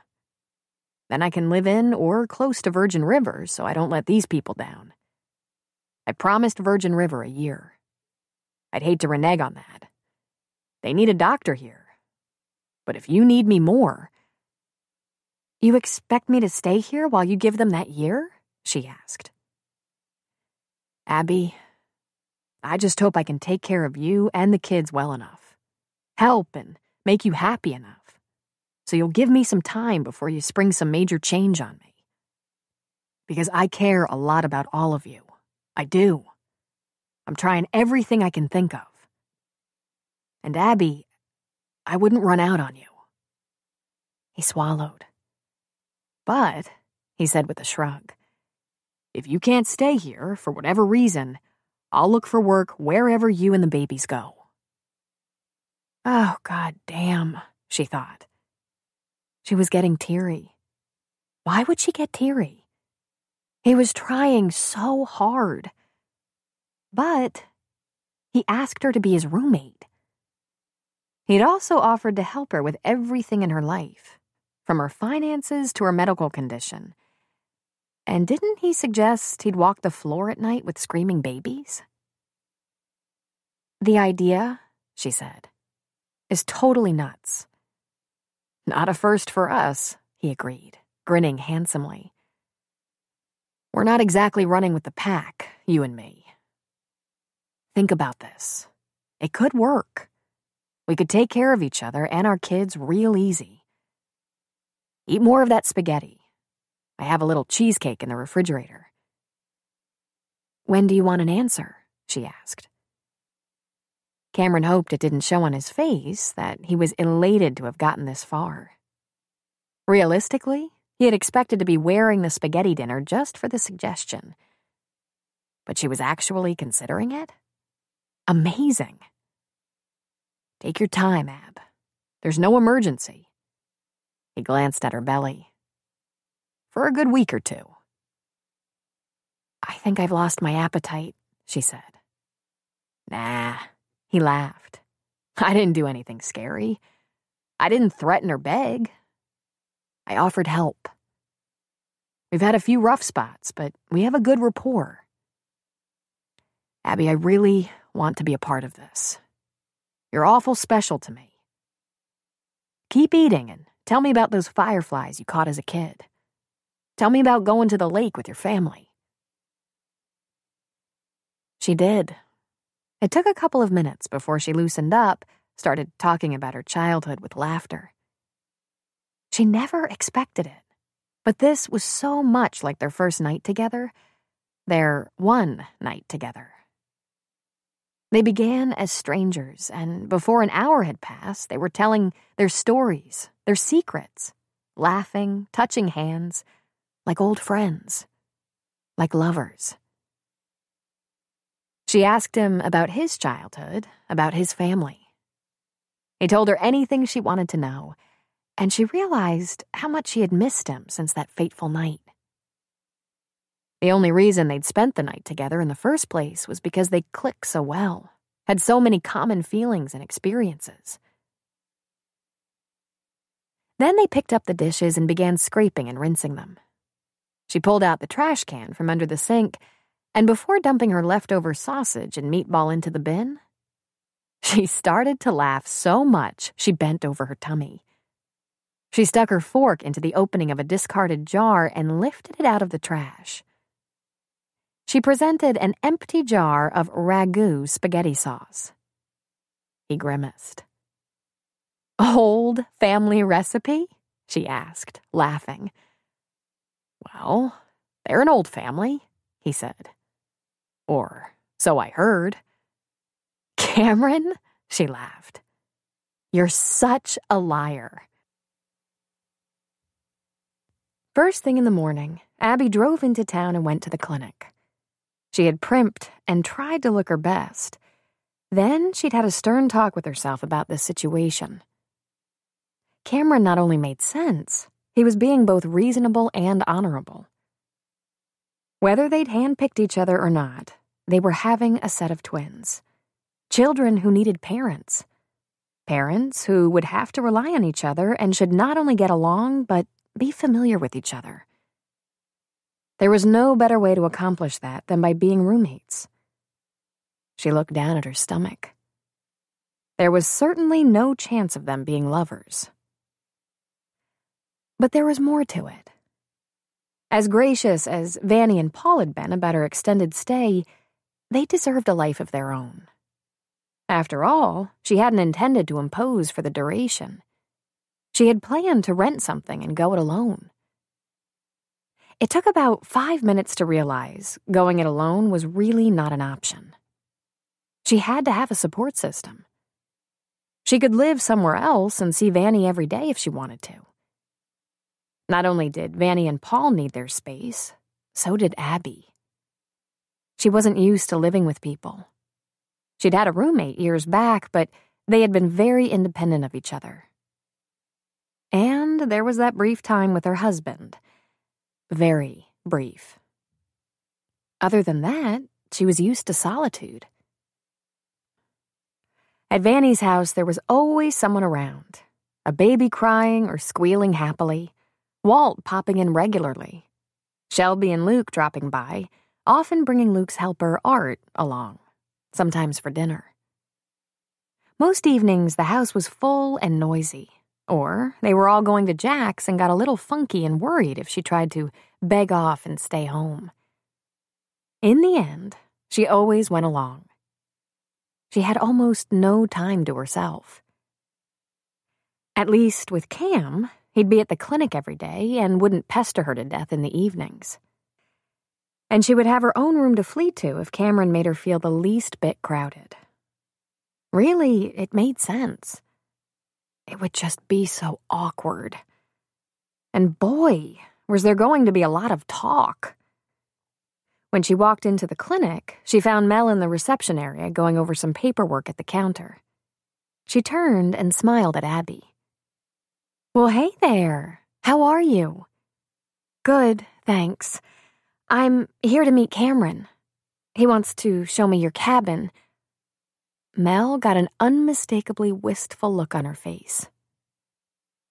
Then I can live in or close to Virgin River so I don't let these people down. I promised Virgin River a year. I'd hate to renege on that. They need a doctor here. But if you need me more... You expect me to stay here while you give them that year? She asked. Abby, I just hope I can take care of you and the kids well enough. Help and make you happy enough. So you'll give me some time before you spring some major change on me. Because I care a lot about all of you. I do. I'm trying everything I can think of. And Abby, I wouldn't run out on you. He swallowed. But, he said with a shrug, if you can't stay here for whatever reason, I'll look for work wherever you and the babies go. Oh, God damn, she thought. She was getting teary. Why would she get teary? He was trying so hard. But he asked her to be his roommate. He'd also offered to help her with everything in her life, from her finances to her medical condition. And didn't he suggest he'd walk the floor at night with screaming babies? The idea, she said, is totally nuts. Not a first for us, he agreed, grinning handsomely. We're not exactly running with the pack, you and me. Think about this. It could work. We could take care of each other and our kids real easy. Eat more of that spaghetti. I have a little cheesecake in the refrigerator. When do you want an answer? She asked. Cameron hoped it didn't show on his face that he was elated to have gotten this far. Realistically, he had expected to be wearing the spaghetti dinner just for the suggestion. But she was actually considering it? Amazing. Take your time, Ab. There's no emergency. He glanced at her belly. For a good week or two. I think I've lost my appetite, she said. Nah, he laughed. I didn't do anything scary. I didn't threaten or beg. I offered help. We've had a few rough spots, but we have a good rapport. Abby, I really want to be a part of this. You're awful special to me. Keep eating and tell me about those fireflies you caught as a kid. Tell me about going to the lake with your family. She did. It took a couple of minutes before she loosened up, started talking about her childhood with laughter. She never expected it, but this was so much like their first night together, their one night together. They began as strangers, and before an hour had passed, they were telling their stories, their secrets, laughing, touching hands, like old friends, like lovers. She asked him about his childhood, about his family. He told her anything she wanted to know, and she realized how much she had missed him since that fateful night. The only reason they'd spent the night together in the first place was because they clicked so well, had so many common feelings and experiences. Then they picked up the dishes and began scraping and rinsing them. She pulled out the trash can from under the sink, and before dumping her leftover sausage and meatball into the bin, she started to laugh so much she bent over her tummy. She stuck her fork into the opening of a discarded jar and lifted it out of the trash. She presented an empty jar of ragu spaghetti sauce. He grimaced. "Old family recipe?" she asked, laughing. "Well, they're an old family," he said. "Or so I heard." "Cameron?" she laughed. "You're such a liar." First thing in the morning, Abby drove into town and went to the clinic. She had primped and tried to look her best. Then she'd had a stern talk with herself about this situation. Cameron not only made sense, he was being both reasonable and honorable. Whether they'd handpicked each other or not, they were having a set of twins. Children who needed parents. Parents who would have to rely on each other and should not only get along, but be familiar with each other. There was no better way to accomplish that than by being roommates. She looked down at her stomach. There was certainly no chance of them being lovers. But there was more to it. As gracious as Vanny and Paul had been about her extended stay, they deserved a life of their own. After all, she hadn't intended to impose for the duration. She had planned to rent something and go it alone. It took about 5 minutes to realize going it alone was really not an option. She had to have a support system. She could live somewhere else and see Vanny every day if she wanted to. Not only did Vanny and Paul need their space, so did Abby. She wasn't used to living with people. She'd had a roommate years back, but they had been very independent of each other. And there was that brief time with her husband. Very brief. Other than that, she was used to solitude. At Vanny's house, there was always someone around. A baby crying or squealing happily. Walt popping in regularly. Shelby and Luke dropping by, often bringing Luke's helper, Art, along, sometimes for dinner. Most evenings, the house was full and noisy, or they were all going to Jack's and got a little funky and worried if she tried to beg off and stay home. In the end, she always went along. She had almost no time to herself. At least with Cam, he'd be at the clinic every day and wouldn't pester her to death in the evenings. And she would have her own room to flee to if Cameron made her feel the least bit crowded. Really, it made sense. It would just be so awkward. And boy, was there going to be a lot of talk. When she walked into the clinic, she found Mel in the reception area going over some paperwork at the counter. She turned and smiled at Abby. "Well, hey there. How are you?" "Good, thanks. I'm here to meet Cameron. He wants to show me your cabin." Mel got an unmistakably wistful look on her face.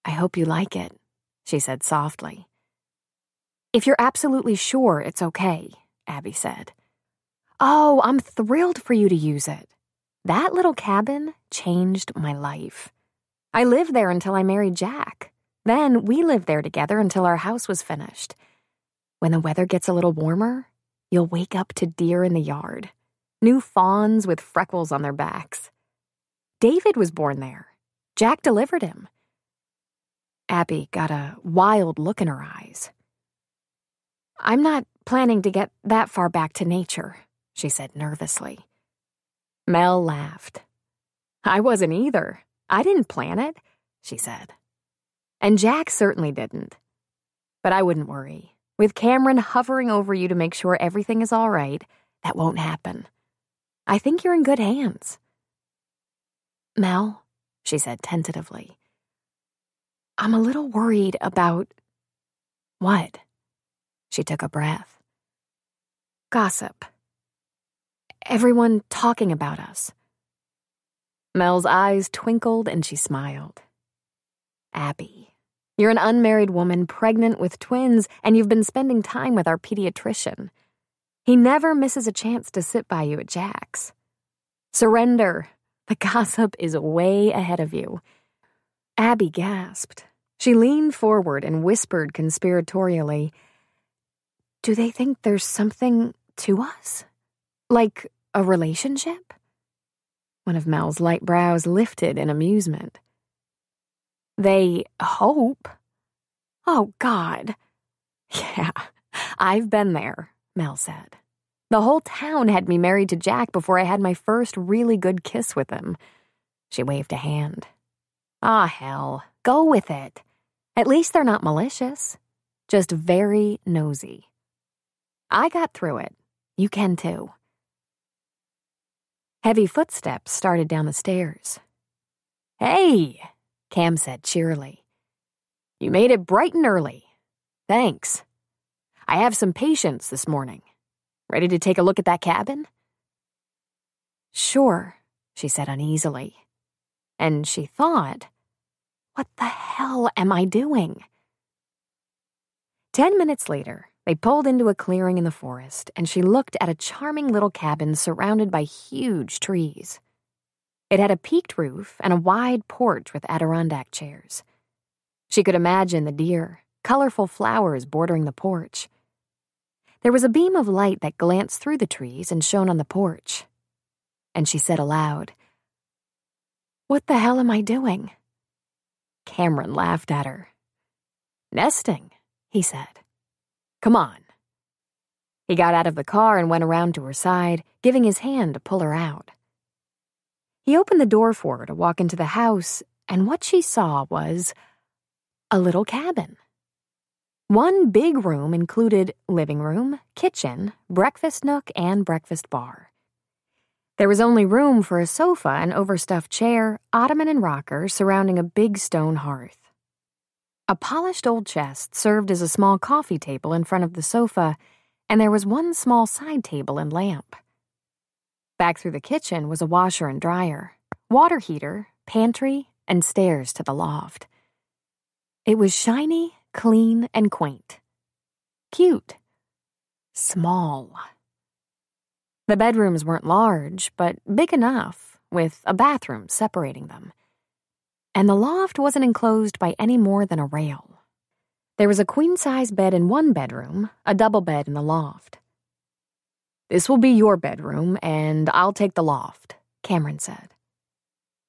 "I hope you like it," she said softly. "If you're absolutely sure it's okay," Abby said. "Oh, I'm thrilled for you to use it. That little cabin changed my life. I lived there until I married Jack. Then we lived there together until our house was finished. When the weather gets a little warmer, you'll wake up to deer in the yard. New fawns with freckles on their backs. David was born there. Jack delivered him." Abby got a wild look in her eyes. "I'm not planning to get that far back to nature," she said nervously. Mel laughed. "I wasn't either. I didn't plan it," she said. "And Jack certainly didn't. But I wouldn't worry. With Cameron hovering over you to make sure everything is all right, that won't happen. I think you're in good hands." "Mel," she said tentatively, "I'm a little worried about—" "What?" She took a breath. "Gossip. Everyone talking about us." Mel's eyes twinkled and she smiled. "Abby, you're an unmarried woman pregnant with twins, and you've been spending time with our pediatrician. He never misses a chance to sit by you at Jack's. Surrender. The gossip is way ahead of you." Abby gasped. She leaned forward and whispered conspiratorially, "Do they think there's something to us? Like a relationship?" One of Mel's light brows lifted in amusement. "They hope." "Oh, God." "Yeah, I've been there," Mel said. "The whole town had me married to Jack before I had my first really good kiss with him." She waved a hand. "Ah, hell, go with it. At least they're not malicious. just very nosy. I got through it. You can too. Heavy footsteps started down the stairs. "Hey," Cam said cheerily. "You made it bright and early. Thanks. I have some patience this morning. Ready to take a look at that cabin?" "Sure," she said uneasily. And she thought, what the hell am I doing? 10 minutes later, they pulled into a clearing in the forest, and she looked at a charming little cabin surrounded by huge trees. It had a peaked roof and a wide porch with Adirondack chairs. She could imagine the deer, colorful flowers bordering the porch. There was a beam of light that glanced through the trees and shone on the porch. And she said aloud, "What the hell am I doing?" Cameron laughed at her. "Nesting," he said. "Come on." He got out of the car and went around to her side, giving his hand to pull her out. He opened the door for her to walk into the house, and what she saw was a little cabin. One big room included living room, kitchen, breakfast nook, and breakfast bar. There was only room for a sofa, an overstuffed chair, ottoman and rocker surrounding a big stone hearth. A polished old chest served as a small coffee table in front of the sofa, and there was one small side table and lamp. Back through the kitchen was a washer and dryer, water heater, pantry, and stairs to the loft. It was shiny, clean, and quaint. Cute. Small. The bedrooms weren't large, but big enough, with a bathroom separating them. And the loft wasn't enclosed by any more than a rail. There was a queen-size bed in one bedroom, a double bed in the loft. "This will be your bedroom, and I'll take the loft," Cameron said.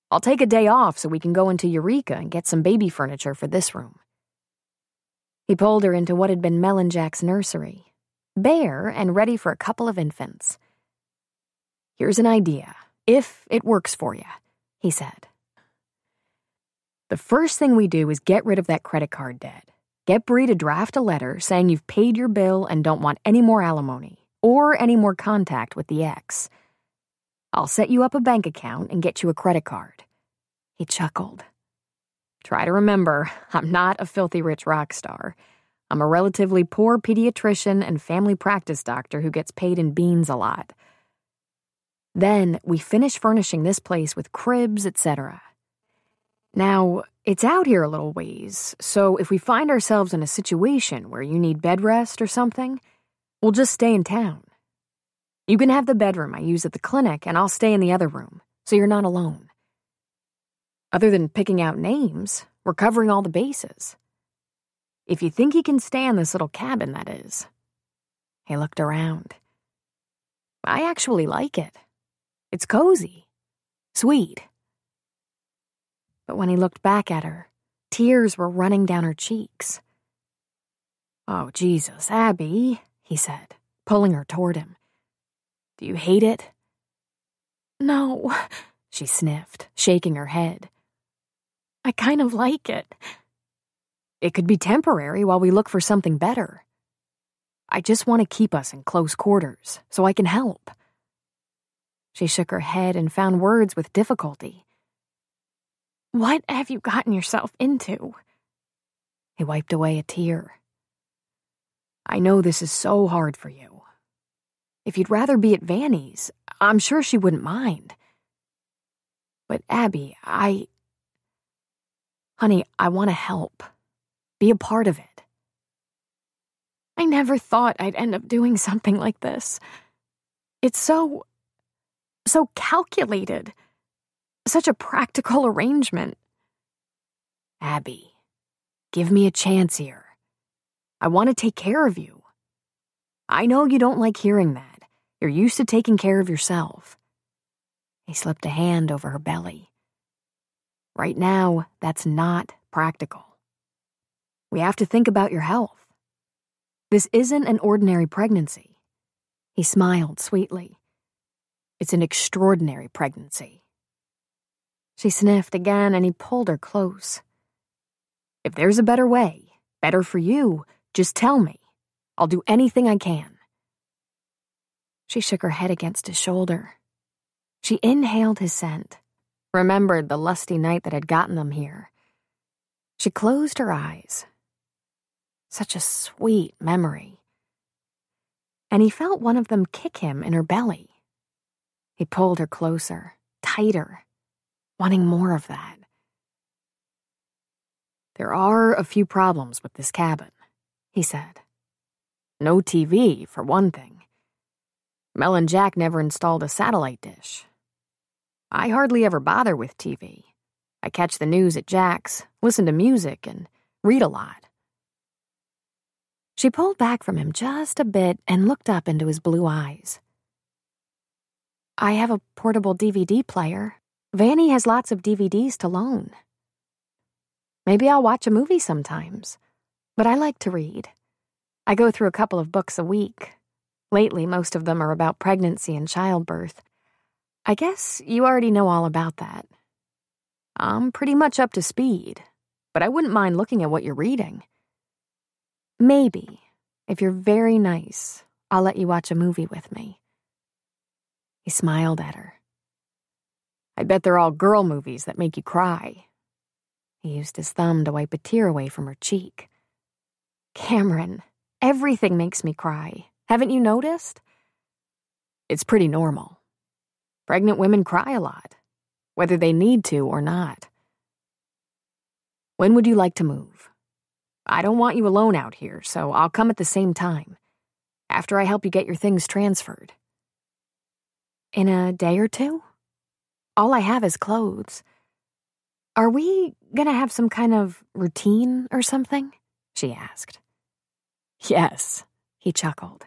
"I'll take a day off so we can go into Eureka and get some baby furniture for this room." He pulled her into what had been Melon Jack's nursery, bare and ready for a couple of infants. "Here's an idea, if it works for you," he said. "The first thing we do is get rid of that credit card debt. Get Bree to draft a letter saying you've paid your bill and don't want any more alimony or any more contact with the ex. I'll set you up a bank account and get you a credit card." He chuckled. "Try to remember, I'm not a filthy rich rock star. I'm a relatively poor pediatrician and family practice doctor who gets paid in beans a lot. Then we finish furnishing this place with cribs, etc. Now, it's out here a little ways, so if we find ourselves in a situation where you need bed rest or something, we'll just stay in town. You can have the bedroom I use at the clinic, and I'll stay in the other room, so you're not alone. Other than picking out names, we're covering all the bases. If you think you can stay in this little cabin, that is." He looked around. "I actually like it. It's cozy. Sweet." But when he looked back at her, tears were running down her cheeks. "Oh, Jesus, Abby," he said, pulling her toward him. "Do you hate it?" "No," she sniffed, shaking her head. "I kind of like it." "It could be temporary while we look for something better. I just want to keep us in close quarters so I can help." She shook her head and found words with difficulty. "What have you gotten yourself into?" He wiped away a tear. "I know this is so hard for you. If you'd rather be at Vanny's, I'm sure she wouldn't mind. But Abby, Honey, I want to help. Be a part of it." "I never thought I'd end up doing something like this. It's so calculated. Such a practical arrangement." "Abby, give me a chance here. I want to take care of you. I know you don't like hearing that. You're used to taking care of yourself." He slipped a hand over her belly. "Right now, that's not practical. We have to think about your health. This isn't an ordinary pregnancy." He smiled sweetly. "It's an extraordinary pregnancy." She sniffed again, and he pulled her close. "If there's a better way, better for you, Just tell me. I'll do anything I can." She shook her head against his shoulder. She inhaled his scent, remembered the lusty night that had gotten them here. She closed her eyes. Such a sweet memory. And he felt one of them kick him in her belly. He pulled her closer, tighter, wanting more of that. "There are a few problems with this cabin," he said. "No TV, for one thing. Mel and Jack never installed a satellite dish. I hardly ever bother with TV. I catch the news at Jack's, listen to music, and read a lot." She pulled back from him just a bit and looked up into his blue eyes. "I have a portable DVD player. Vanny has lots of DVDs to loan. Maybe I'll watch a movie sometimes, but I like to read. I go through a couple of books a week. Lately, most of them are about pregnancy and childbirth. I guess you already know all about that. I'm pretty much up to speed, but I wouldn't mind looking at what you're reading. Maybe, if you're very nice, I'll let you watch a movie with me." He smiled at her. "I bet they're all girl movies that make you cry." He used his thumb to wipe a tear away from her cheek. "Cameron, everything makes me cry. Haven't you noticed?" "It's pretty normal. Pregnant women cry a lot, whether they need to or not." "When would you like to move? I don't want you alone out here, so I'll come at the same time, after I help you get your things transferred." "In a day or two? All I have is clothes. Are we gonna have some kind of routine or something?" she asked. "Yes," he chuckled.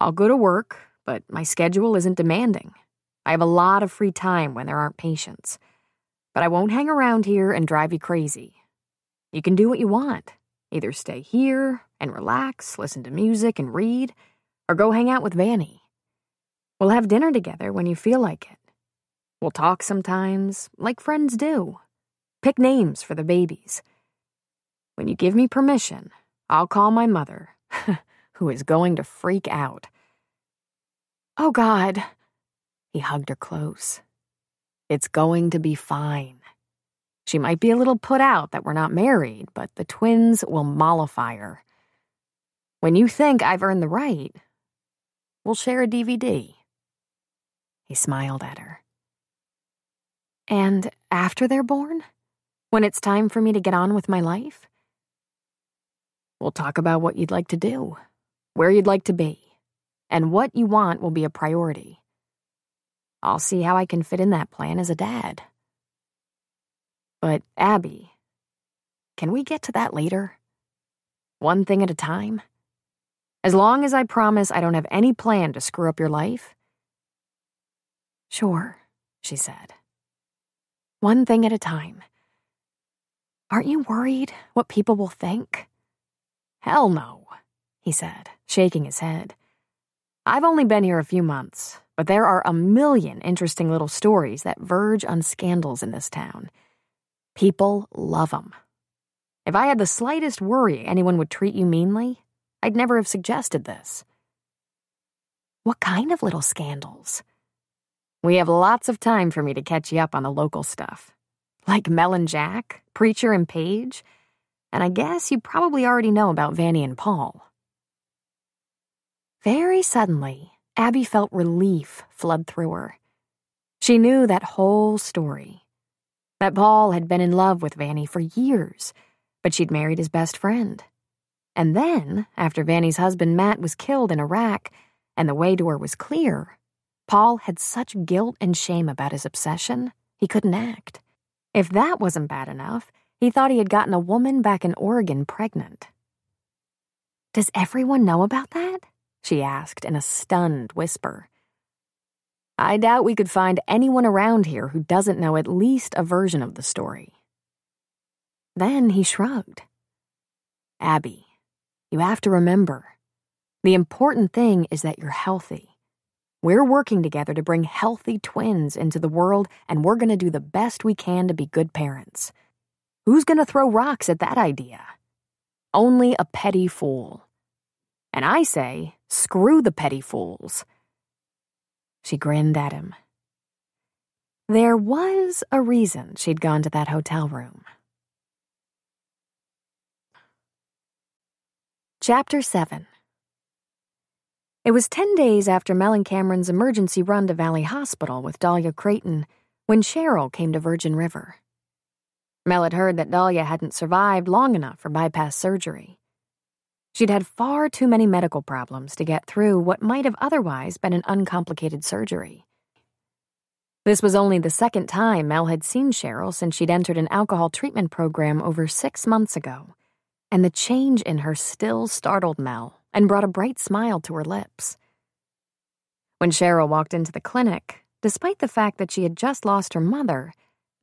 "I'll go to work, but my schedule isn't demanding. I have a lot of free time when there aren't patients. But I won't hang around here and drive you crazy. You can do what you want. Either stay here and relax, listen to music and read, or go hang out with Vanny. We'll have dinner together when you feel like it. We'll talk sometimes, like friends do. Pick names for the babies. When you give me permission, I'll call my mother, who is going to freak out." "Oh, God." He hugged her close. "It's going to be fine. She might be a little put out that we're not married, but the twins will mollify her. When you think I've earned the right, we'll share a DVD." He smiled at her. "And after they're born? When it's time for me to get on with my life?" "We'll talk about what you'd like to do, where you'd like to be, and what you want will be a priority. I'll see how I can fit in that plan as a dad. But, Abby, can we get to that later? One thing at a time? As long as I promise I don't have any plan to screw up your life?" "Sure," she said. "One thing at a time. Aren't you worried what people will think?" "Hell no," he said, shaking his head. "I've only been here a few months, but there are a million interesting little stories that verge on scandals in this town. People love them. If I had the slightest worry anyone would treat you meanly, I'd never have suggested this." "What kind of little scandals?" "We have lots of time for me to catch you up on the local stuff. Like Mel and Jack, Preacher and Paige, and I guess you probably already know about Vanny and Paul." Very suddenly, Abby felt relief flood through her. She knew that whole story. That Paul had been in love with Vanny for years, but she'd married his best friend. And then, after Vanny's husband Matt was killed in Iraq, and the way to her was clear, Paul had such guilt and shame about his obsession, he couldn't act. If that wasn't bad enough, he thought he had gotten a woman back in Oregon pregnant. "Does everyone know about that?" she asked in a stunned whisper. "I doubt we could find anyone around here who doesn't know at least a version of the story." Then he shrugged. "Abby, you have to remember, the important thing is that you're healthy. We're working together to bring healthy twins into the world, and we're going to do the best we can to be good parents. Who's going to throw rocks at that idea? Only a petty fool. And I say, screw the petty fools. She grinned at him. There was a reason she'd gone to that hotel room. Chapter 7. It was 10 days after Mel and Cameron's emergency run to Valley Hospital with Dahlia Creighton when Cheryl came to Virgin River. Mel had heard that Dahlia hadn't survived long enough for bypass surgery. She'd had far too many medical problems to get through what might have otherwise been an uncomplicated surgery. This was only the second time Mel had seen Cheryl since she'd entered an alcohol treatment program over 6 months ago, and the change in her still startled Mel and brought a bright smile to her lips. When Cheryl walked into the clinic, despite the fact that she had just lost her mother,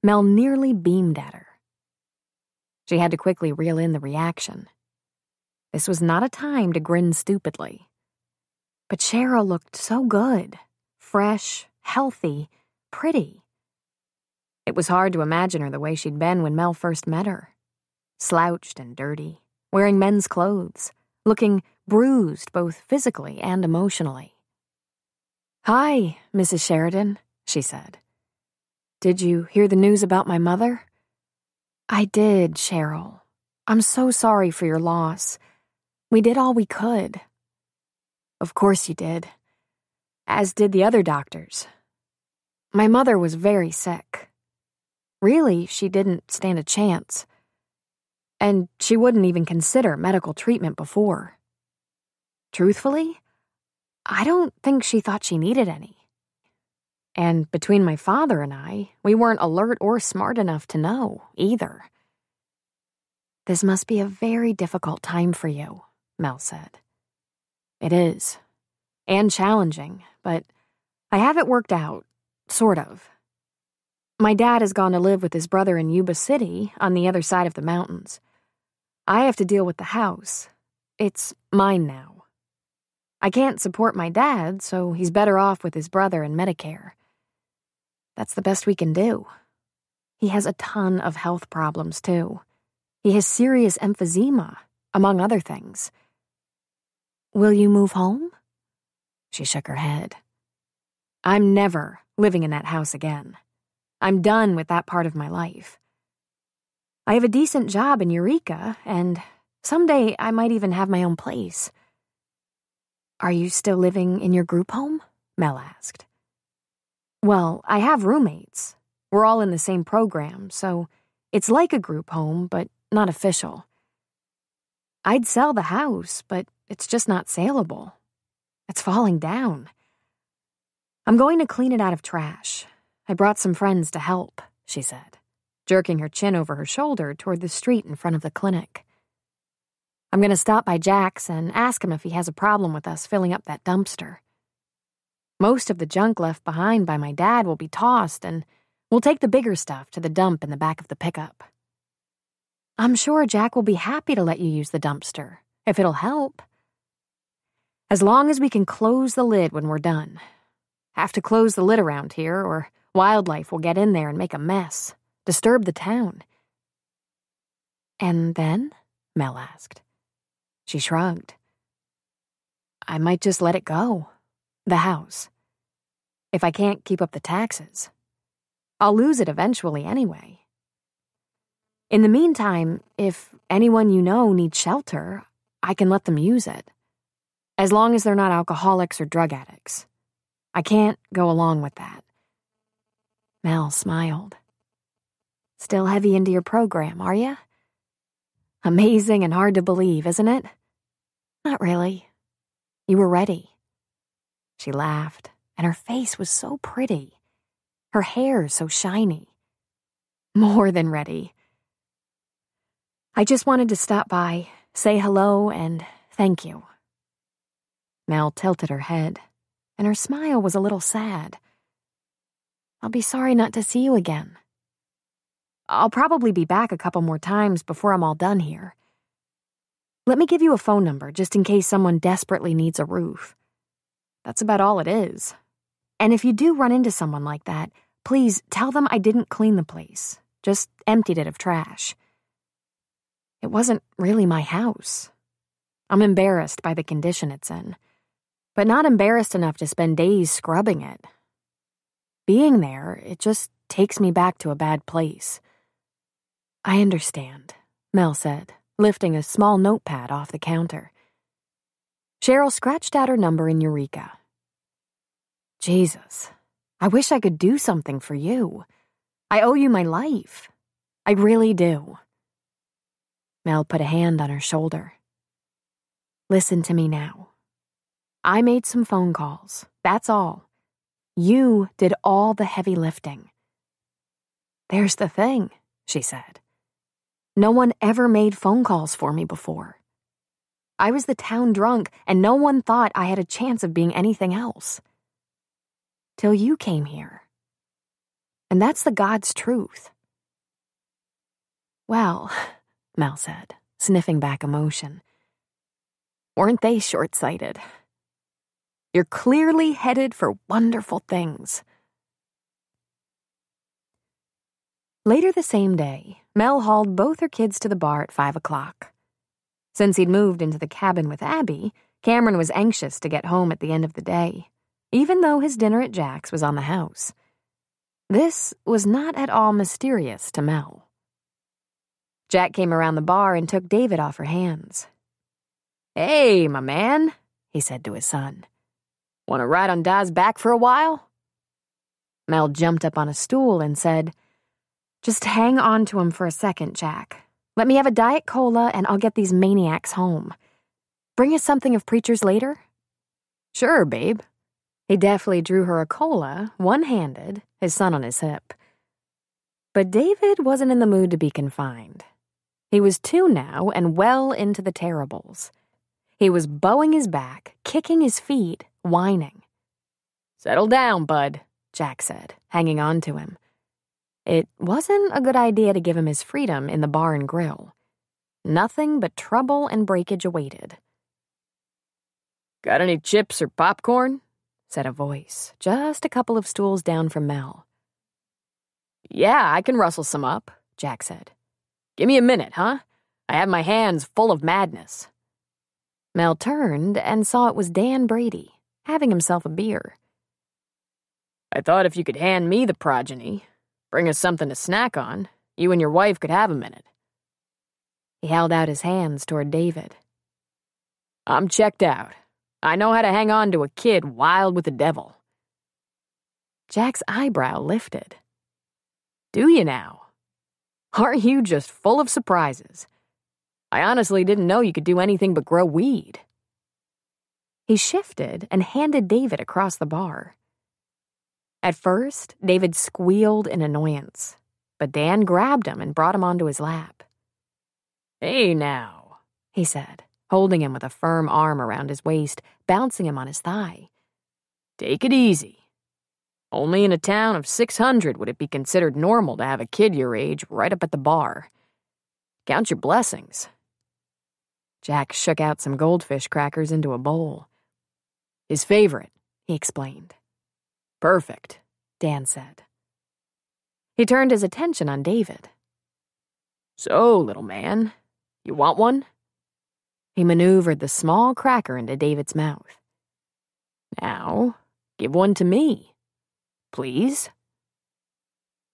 Mel nearly beamed at her. She had to quickly reel in the reaction. This was not a time to grin stupidly. But Cheryl looked so good, fresh, healthy, pretty. It was hard to imagine her the way she'd been when Mel first met her. Slouched and dirty, wearing men's clothes, looking bruised both physically and emotionally. "Hi, Mrs. Sheridan," she said. "Did you hear the news about my mother?" "I did, Cheryl. I'm so sorry for your loss. We did all we could." "Of course you did. As did the other doctors. My mother was very sick. Really, she didn't stand a chance. And she wouldn't even consider medical treatment before. Truthfully, I don't think she thought she needed any. And between my father and I, we weren't alert or smart enough to know, either." "This must be a very difficult time for you," Mel said. "It is. And challenging, but I have it worked out, sort of. My dad has gone to live with his brother in Yuba City on the other side of the mountains. I have to deal with the house. It's mine now. I can't support my dad, so he's better off with his brother and Medicare. That's the best we can do. He has a ton of health problems, too. He has serious emphysema, among other things." "Will you move home?" She shook her head. "I'm never living in that house again. I'm done with that part of my life. I have a decent job in Eureka, and someday I might even have my own place." "Are you still living in your group home?" Mel asked. "Well, I have roommates. We're all in the same program, so it's like a group home, but not official. I'd sell the house, but it's just not saleable. It's falling down. I'm going to clean it out of trash. I brought some friends to help," she said, jerking her chin over her shoulder toward the street in front of the clinic. "I'm going to stop by Jack's and ask him if he has a problem with us filling up that dumpster. Most of the junk left behind by my dad will be tossed, and we'll take the bigger stuff to the dump in the back of the pickup." "I'm sure Jack will be happy to let you use the dumpster, if it'll help." "As long as we can close the lid when we're done. Have to close the lid around here, or wildlife will get in there and make a mess, disturb the town." "And then?" Mel asked. She shrugged. "I might just let it go. The house. If I can't keep up the taxes. I'll lose it eventually anyway. In the meantime, if anyone you know needs shelter, I can let them use it. As long as they're not alcoholics or drug addicts. I can't go along with that." Mel smiled. "Still heavy into your program, are you? Amazing and hard to believe, isn't it?" "Not really. You were ready." She laughed, and her face was so pretty. Her hair so shiny. "More than ready. I just wanted to stop by, say hello, and thank you." Mel tilted her head, and her smile was a little sad. "I'll be sorry not to see you again. I'll probably be back a couple more times before I'm all done here. Let me give you a phone number just in case someone desperately needs a roof. That's about all it is. And if you do run into someone like that, please tell them I didn't clean the place, just emptied it of trash." It wasn't really my house. I'm embarrassed by the condition it's in, but not embarrassed enough to spend days scrubbing it. Being there, it just takes me back to a bad place. I understand, Mel said, lifting a small notepad off the counter. Cheryl scratched out her number in Eureka. Jesus, I wish I could do something for you. I owe you my life. I really do. Mel put a hand on her shoulder. Listen to me now. I made some phone calls, that's all. You did all the heavy lifting. There's the thing, she said. No one ever made phone calls for me before. I was the town drunk, and no one thought I had a chance of being anything else. Till you came here. And that's the God's truth. Well, Mel said, sniffing back emotion. Weren't they short-sighted? You're clearly headed for wonderful things. Later the same day, Mel hauled both her kids to the bar at 5 o'clock. Since he'd moved into the cabin with Abby, Cameron was anxious to get home at the end of the day, even though his dinner at Jack's was on the house. This was not at all mysterious to Mel. Jack came around the bar and took David off her hands. Hey, my man, he said to his son. Want to ride on Da's back for a while? Mel jumped up on a stool and said, Just hang on to him for a second, Jack. Let me have a Diet Cola and I'll get these maniacs home. Bring us something of Preacher's later? Sure, babe. He deftly drew her a cola, one-handed, his son on his hip. But David wasn't in the mood to be confined. He was 2 now and well into the terribles. He was bowing his back, kicking his feet, whining. Settle down, bud, Jack said, hanging on to him. It wasn't a good idea to give him his freedom in the bar and grill. Nothing but trouble and breakage awaited. Got any chips or popcorn? Said a voice, just a couple of stools down from Mel. Yeah, I can rustle some up, Jack said. Give me a minute, huh? I have my hands full of madness. Mel turned and saw it was Dan Brady, having himself a beer. I thought if you could hand me the progeny, bring us something to snack on, you and your wife could have a minute. He held out his hands toward David. I'm checked out. I know how to hang on to a kid wild with the devil. Jack's eyebrow lifted. Do you now? Aren't you just full of surprises? I honestly didn't know you could do anything but grow weed. He shifted and handed David across the bar. At first, David squealed in annoyance, but Dan grabbed him and brought him onto his lap. Hey now, he said, holding him with a firm arm around his waist, bouncing him on his thigh. Take it easy. Only in a town of 600 would it be considered normal to have a kid your age right up at the bar. Count your blessings. Jack shook out some goldfish crackers into a bowl. His favorite, he explained. Perfect, Dan said. He turned his attention on David. So, little man, you want one? He maneuvered the small cracker into David's mouth. Now, give one to me, please.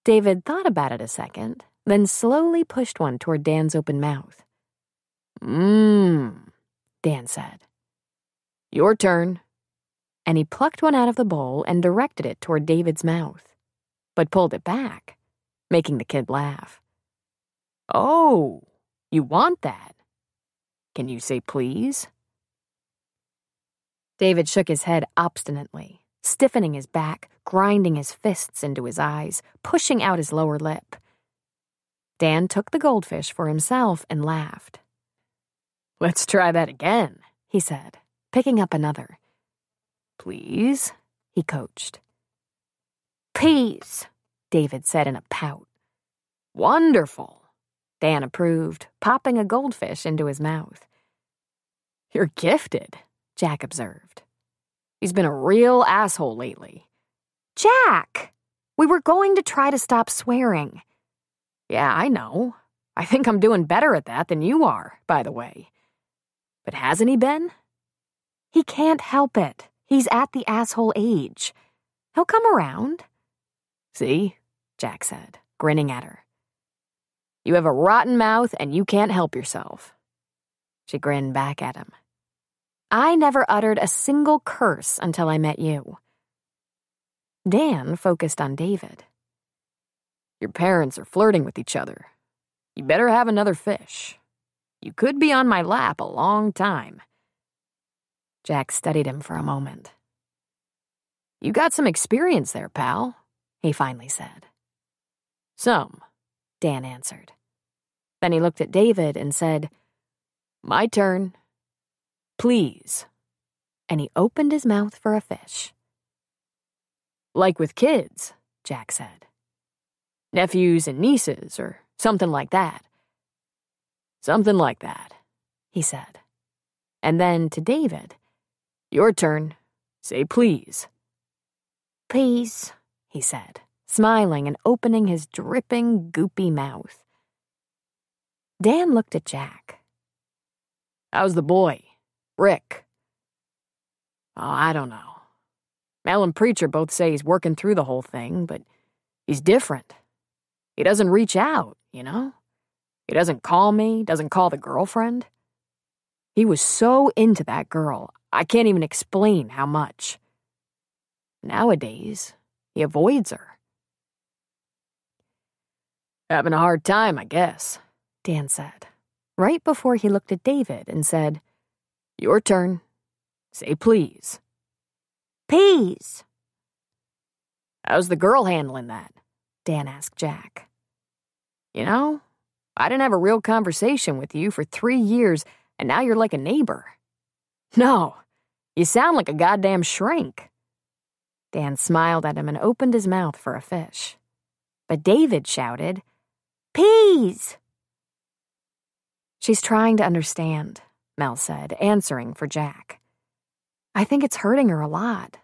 David thought about it a second, then slowly pushed one toward Dan's open mouth. Dan said. Your turn. And he plucked one out of the bowl and directed it toward David's mouth, but pulled it back, making the kid laugh. Oh, you want that? Can you say please? David shook his head obstinately, stiffening his back, grinding his fists into his eyes, pushing out his lower lip. Dan took the goldfish for himself and laughed. Let's try that again, he said, picking up another. Please, he coached. Peas, David said in a pout. Wonderful, Dan approved, popping a goldfish into his mouth. You're gifted, Jack observed. He's been a real asshole lately. Jack, we were going to try to stop swearing. Yeah, I know. I think I'm doing better at that than you are, by the way. But hasn't he been? He can't help it. He's at the asshole age. He'll come around. See, Jack said, grinning at her. You have a rotten mouth and you can't help yourself. She grinned back at him. I never uttered a single curse until I met you. Dan focused on David. Your parents are flirting with each other. You better have another fish. You could be on my lap a long time. Jack studied him for a moment. You got some experience there, pal, he finally said. Some, Dan answered. Then he looked at David and said, My turn. Please. And he opened his mouth for a fish. Like with kids, Jack said. Nephews and nieces, or something like that. Something like that, he said. And then to David, Your turn. Say please. Please, he said, smiling and opening his dripping, goopy mouth. Dan looked at Jack. How's the boy, Rick? Oh, I don't know. Mel and Preacher both say he's working through the whole thing, but he's different. He doesn't reach out, you know? He doesn't call me, doesn't call the girlfriend. He was so into that girl, I can't even explain how much. Nowadays, he avoids her. Having a hard time, I guess, Dan said, right before he looked at David and said, Your turn. Say please. Please. How's the girl handling that? Dan asked Jack. You know, I didn't have a real conversation with you for 3 years, and now you're like a neighbor. No, you sound like a goddamn shrink. Dan smiled at him and opened his mouth for a fish. But David shouted, Peas! She's trying to understand, Mel said, answering for Jack. I think it's hurting her a lot,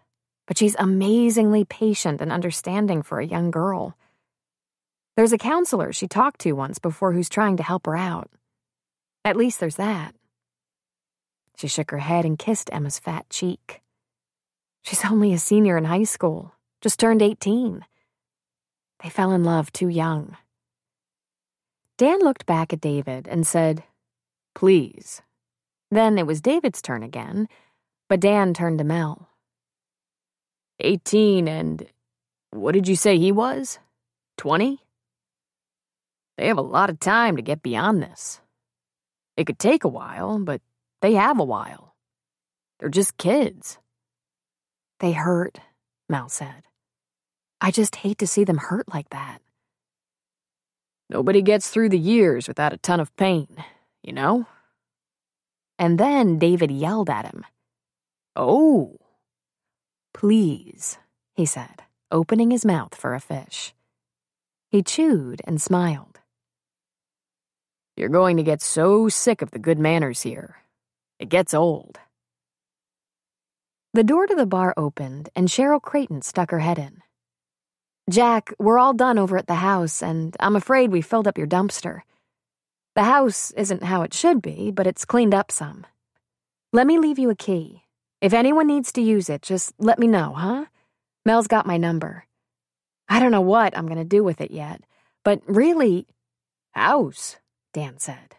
but she's amazingly patient and understanding for a young girl. There's a counselor she talked to once before who's trying to help her out. At least there's that. She shook her head and kissed Emma's fat cheek. She's only a senior in high school, just turned 18. They fell in love too young. Dan looked back at David and said, Please. Then it was David's turn again, but Dan turned to Mel. 18 and, what did you say he was? 20? They have a lot of time to get beyond this. It could take a while, but they have a while. They're just kids. They hurt, Mel said. I just hate to see them hurt like that. Nobody gets through the years without a ton of pain, you know? And then David yelled at him. Oh. Please, he said, opening his mouth for a fish. He chewed and smiled. You're going to get so sick of the good manners here. It gets old. The door to the bar opened, and Cheryl Creighton stuck her head in. Jack, we're all done over at the house, and I'm afraid we filled up your dumpster. The house isn't how it should be, but it's cleaned up some. Let me leave you a key. If anyone needs to use it, just let me know, huh? Mel's got my number. I don't know what I'm going to do with it yet, but really... House, Dan said.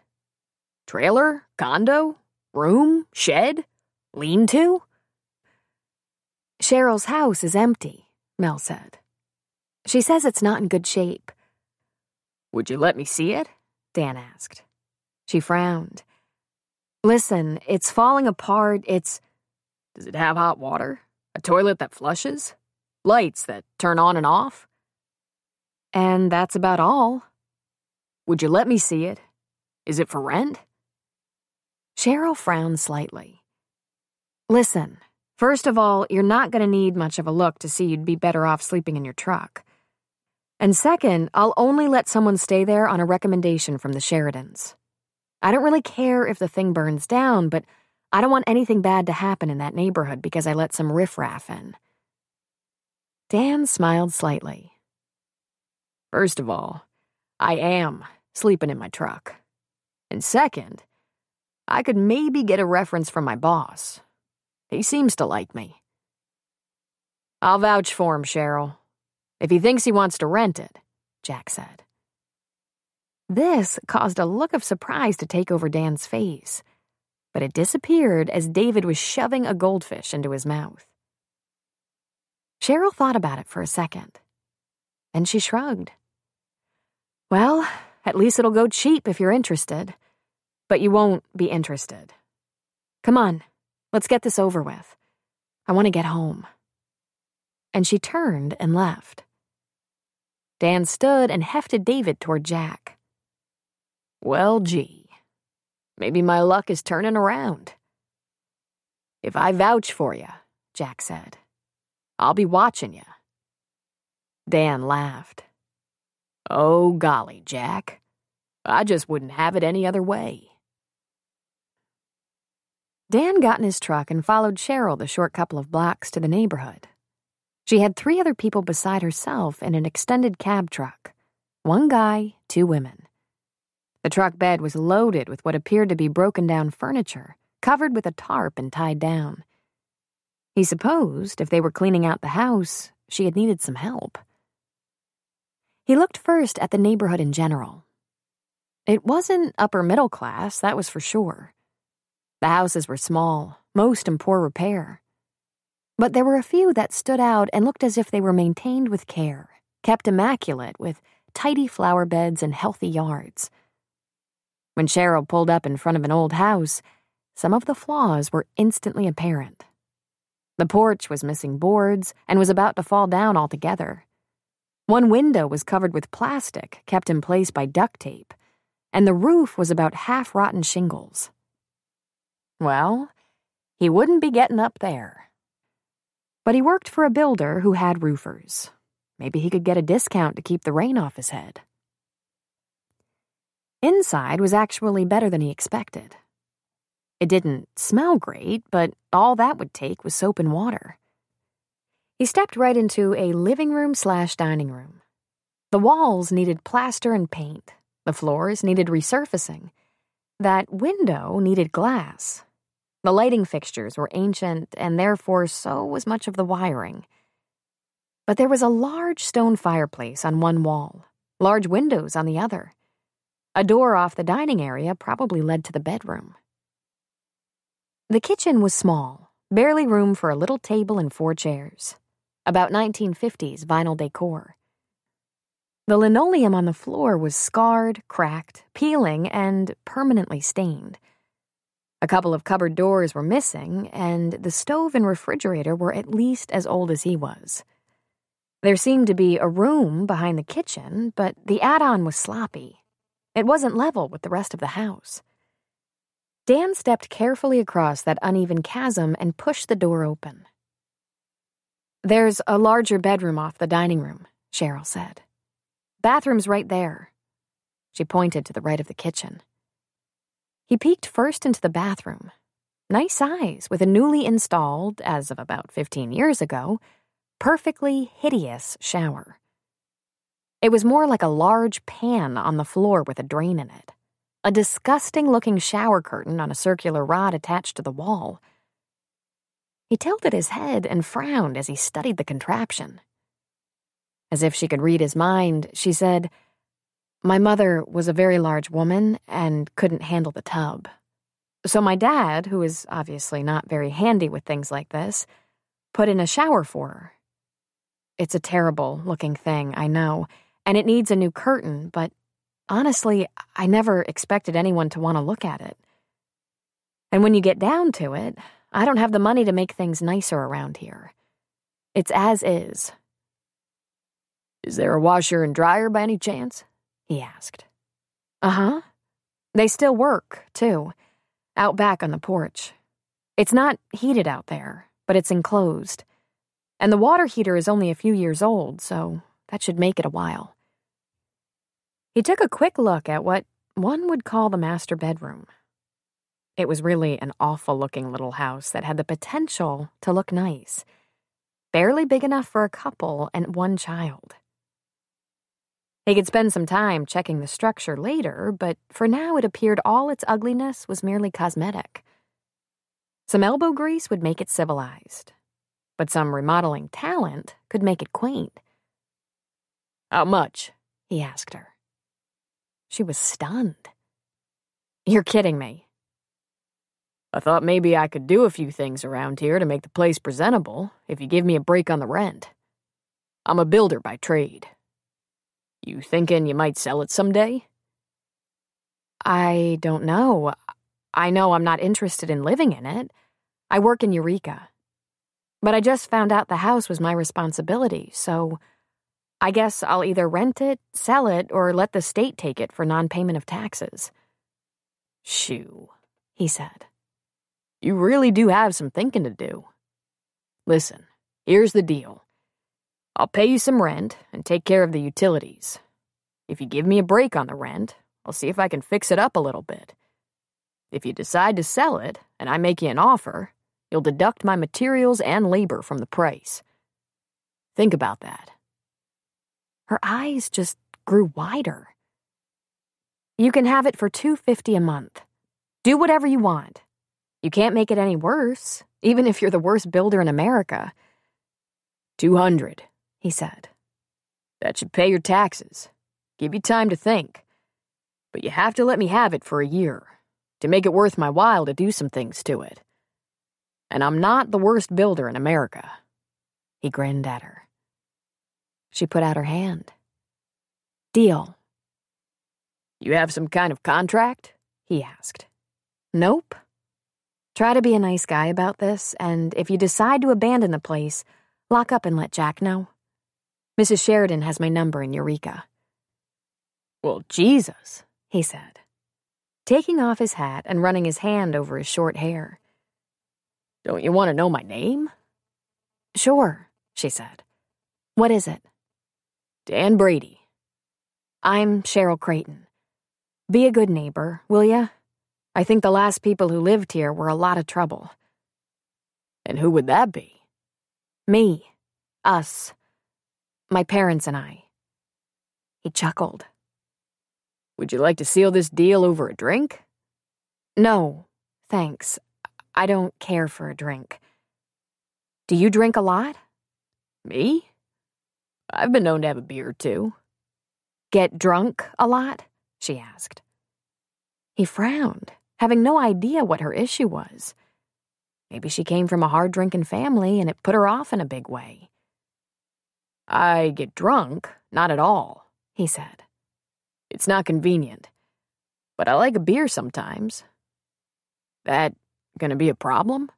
Trailer? Condo? Room? Shed? Lean-to? Cheryl's house is empty, Mel said. She says it's not in good shape. Would you let me see it? Dan asked. She frowned. Listen, it's falling apart, Does it have hot water? A toilet that flushes? Lights that turn on and off? And that's about all. Would you let me see it? Is it for rent? Cheryl frowned slightly. Listen, first of all, you're not going to need much of a look to see you'd be better off sleeping in your truck. And second, I'll only let someone stay there on a recommendation from the Sheridans. I don't really care if the thing burns down, but I don't want anything bad to happen in that neighborhood because I let some riffraff in. Dan smiled slightly. First of all, I am sleeping in my truck. And second, I could maybe get a reference from my boss. He seems to like me. I'll vouch for him, Cheryl. If he thinks he wants to rent it, Jack said. This caused a look of surprise to take over Dan's face, but it disappeared as David was shoving a goldfish into his mouth. Cheryl thought about it for a second, and she shrugged. Well, at least it'll go cheap if you're interested, but you won't be interested. Come on, let's get this over with. I want to get home. And she turned and left. Dan stood and hefted David toward Jack. Well, gee, maybe my luck is turning around. If I vouch for you, Jack said, I'll be watching you. Dan laughed. Oh, golly, Jack. I just wouldn't have it any other way. Dan got in his truck and followed Cheryl the short couple of blocks to the neighborhood. She had 3 other people beside herself in an extended cab truck. 1 guy, 2 women. The truck bed was loaded with what appeared to be broken-down furniture, covered with a tarp and tied down. He supposed if they were cleaning out the house, she had needed some help. He looked first at the neighborhood in general. It wasn't upper middle class, that was for sure. The houses were small, most in poor repair. But there were a few that stood out and looked as if they were maintained with care, kept immaculate with tidy flower beds and healthy yards. When Cheryl pulled up in front of an old house, some of the flaws were instantly apparent. The porch was missing boards and was about to fall down altogether. 1 window was covered with plastic kept in place by duct tape, and the roof was about half-rotten shingles. Well, he wouldn't be getting up there. But he worked for a builder who had roofers. Maybe he could get a discount to keep the rain off his head. Inside was actually better than he expected. It didn't smell great, but all that would take was soap and water. He stepped right into a living room/dining room. The walls needed plaster and paint. The floors needed resurfacing. That window needed glass. The lighting fixtures were ancient, and therefore so was much of the wiring. But there was a large stone fireplace on one wall, large windows on the other. A door off the dining area probably led to the bedroom. The kitchen was small, barely room for a little table and 4 chairs. About 1950s vinyl decor. The linoleum on the floor was scarred, cracked, peeling, and permanently stained. A couple of cupboard doors were missing, and the stove and refrigerator were at least as old as he was. There seemed to be a room behind the kitchen, but the add-on was sloppy. It wasn't level with the rest of the house. Dan stepped carefully across that uneven chasm and pushed the door open. "There's a larger bedroom off the dining room," Cheryl said. "Bathroom's right there." She pointed to the right of the kitchen. He peeked first into the bathroom. Nice size, with a newly installed, as of about 15 years ago, perfectly hideous shower. It was more like a large pan on the floor with a drain in it. A disgusting-looking shower curtain on a circular rod attached to the wall. He tilted his head and frowned as he studied the contraption. As if she could read his mind, she said, "My mother was a very large woman and couldn't handle the tub. So my dad, who is obviously not very handy with things like this, put in a shower for her. It's a terrible-looking thing, I know, and it needs a new curtain, but honestly, I never expected anyone to want to look at it. And when you get down to it, I don't have the money to make things nicer around here. It's as is." "Is there a washer and dryer by any chance?" he asked. "Uh-huh. They still work, too, out back on the porch. It's not heated out there, but it's enclosed. And the water heater is only a few years old, so that should make it a while." He took a quick look at what one would call the master bedroom. It was really an awful-looking little house that had the potential to look nice. Barely big enough for a couple and 1 child. He could spend some time checking the structure later, but for now it appeared all its ugliness was merely cosmetic. Some elbow grease would make it civilized, but some remodeling talent could make it quaint. How much? He asked her. She was stunned. You're kidding me. I thought maybe I could do a few things around here to make the place presentable if you give me a break on the rent. I'm a builder by trade. You thinking you might sell it someday? I don't know. I know I'm not interested in living in it. I work in Eureka. But I just found out the house was my responsibility, so I guess I'll either rent it, sell it, or let the state take it for non-payment of taxes. Shoo, he said. You really do have some thinking to do. Listen, here's the deal. I'll pay you some rent and take care of the utilities. If you give me a break on the rent, I'll see if I can fix it up a little bit. If you decide to sell it and I make you an offer, you'll deduct my materials and labor from the price. Think about that. Her eyes just grew wider. You can have it for $250 a month. Do whatever you want. You can't make it any worse, even if you're the worst builder in America. $200, he said. That should pay your taxes. Give you time to think. But you have to let me have it for a year to make it worth my while to do some things to it. And I'm not the worst builder in America. He grinned at her. She put out her hand. Deal. You have some kind of contract? He asked. Nope. Try to be a nice guy about this, and if you decide to abandon the place, lock up and let Jack know. Mrs. Sheridan has my number in Eureka. Well, Jesus, he said, taking off his hat and running his hand over his short hair. Don't you want to know my name? Sure, she said. What is it? Dan Brady. I'm Cheryl Creighton. Be a good neighbor, will ya? I think the last people who lived here were a lot of trouble. And who would that be? Me. Us. My parents and I. He chuckled. Would you like to seal this deal over a drink? No, thanks. I don't care for a drink. Do you drink a lot? Me? I've been known to have a beer or two. Get drunk a lot? She asked. He frowned, having no idea what her issue was. Maybe she came from a hard-drinking family and it put her off in a big way. I get drunk, not at all, he said. It's not convenient, but I like a beer sometimes. That gonna be a problem?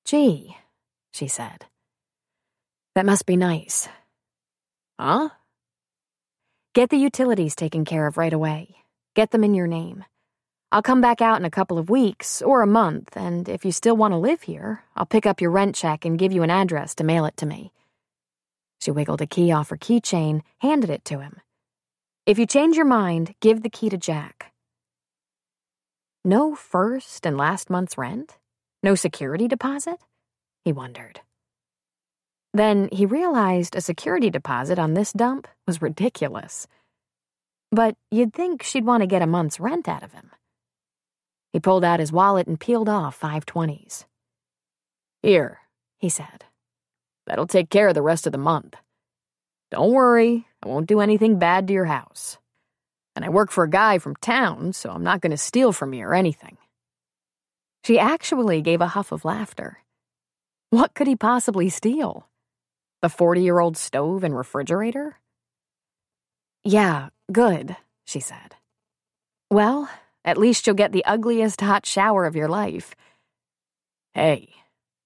Gee, she said. That must be nice. Huh? Get the utilities taken care of right away. Get them in your name. I'll come back out in a couple of weeks or a month, and if you still want to live here, I'll pick up your rent check and give you an address to mail it to me. She wiggled a key off her keychain, handed it to him. If you change your mind, give the key to Jack. No first and last month's rent? No security deposit? He wondered. Then he realized a security deposit on this dump was ridiculous. But you'd think she'd want to get a month's rent out of him. He pulled out his wallet and peeled off 5 20s. Here, he said. That'll take care of the rest of the month. Don't worry, I won't do anything bad to your house. And I work for a guy from town, so I'm not going to steal from you or anything. She actually gave a huff of laughter. What could he possibly steal? The 40-year-old stove and refrigerator? Yeah, good, she said. Well, at least you'll get the ugliest hot shower of your life. Hey,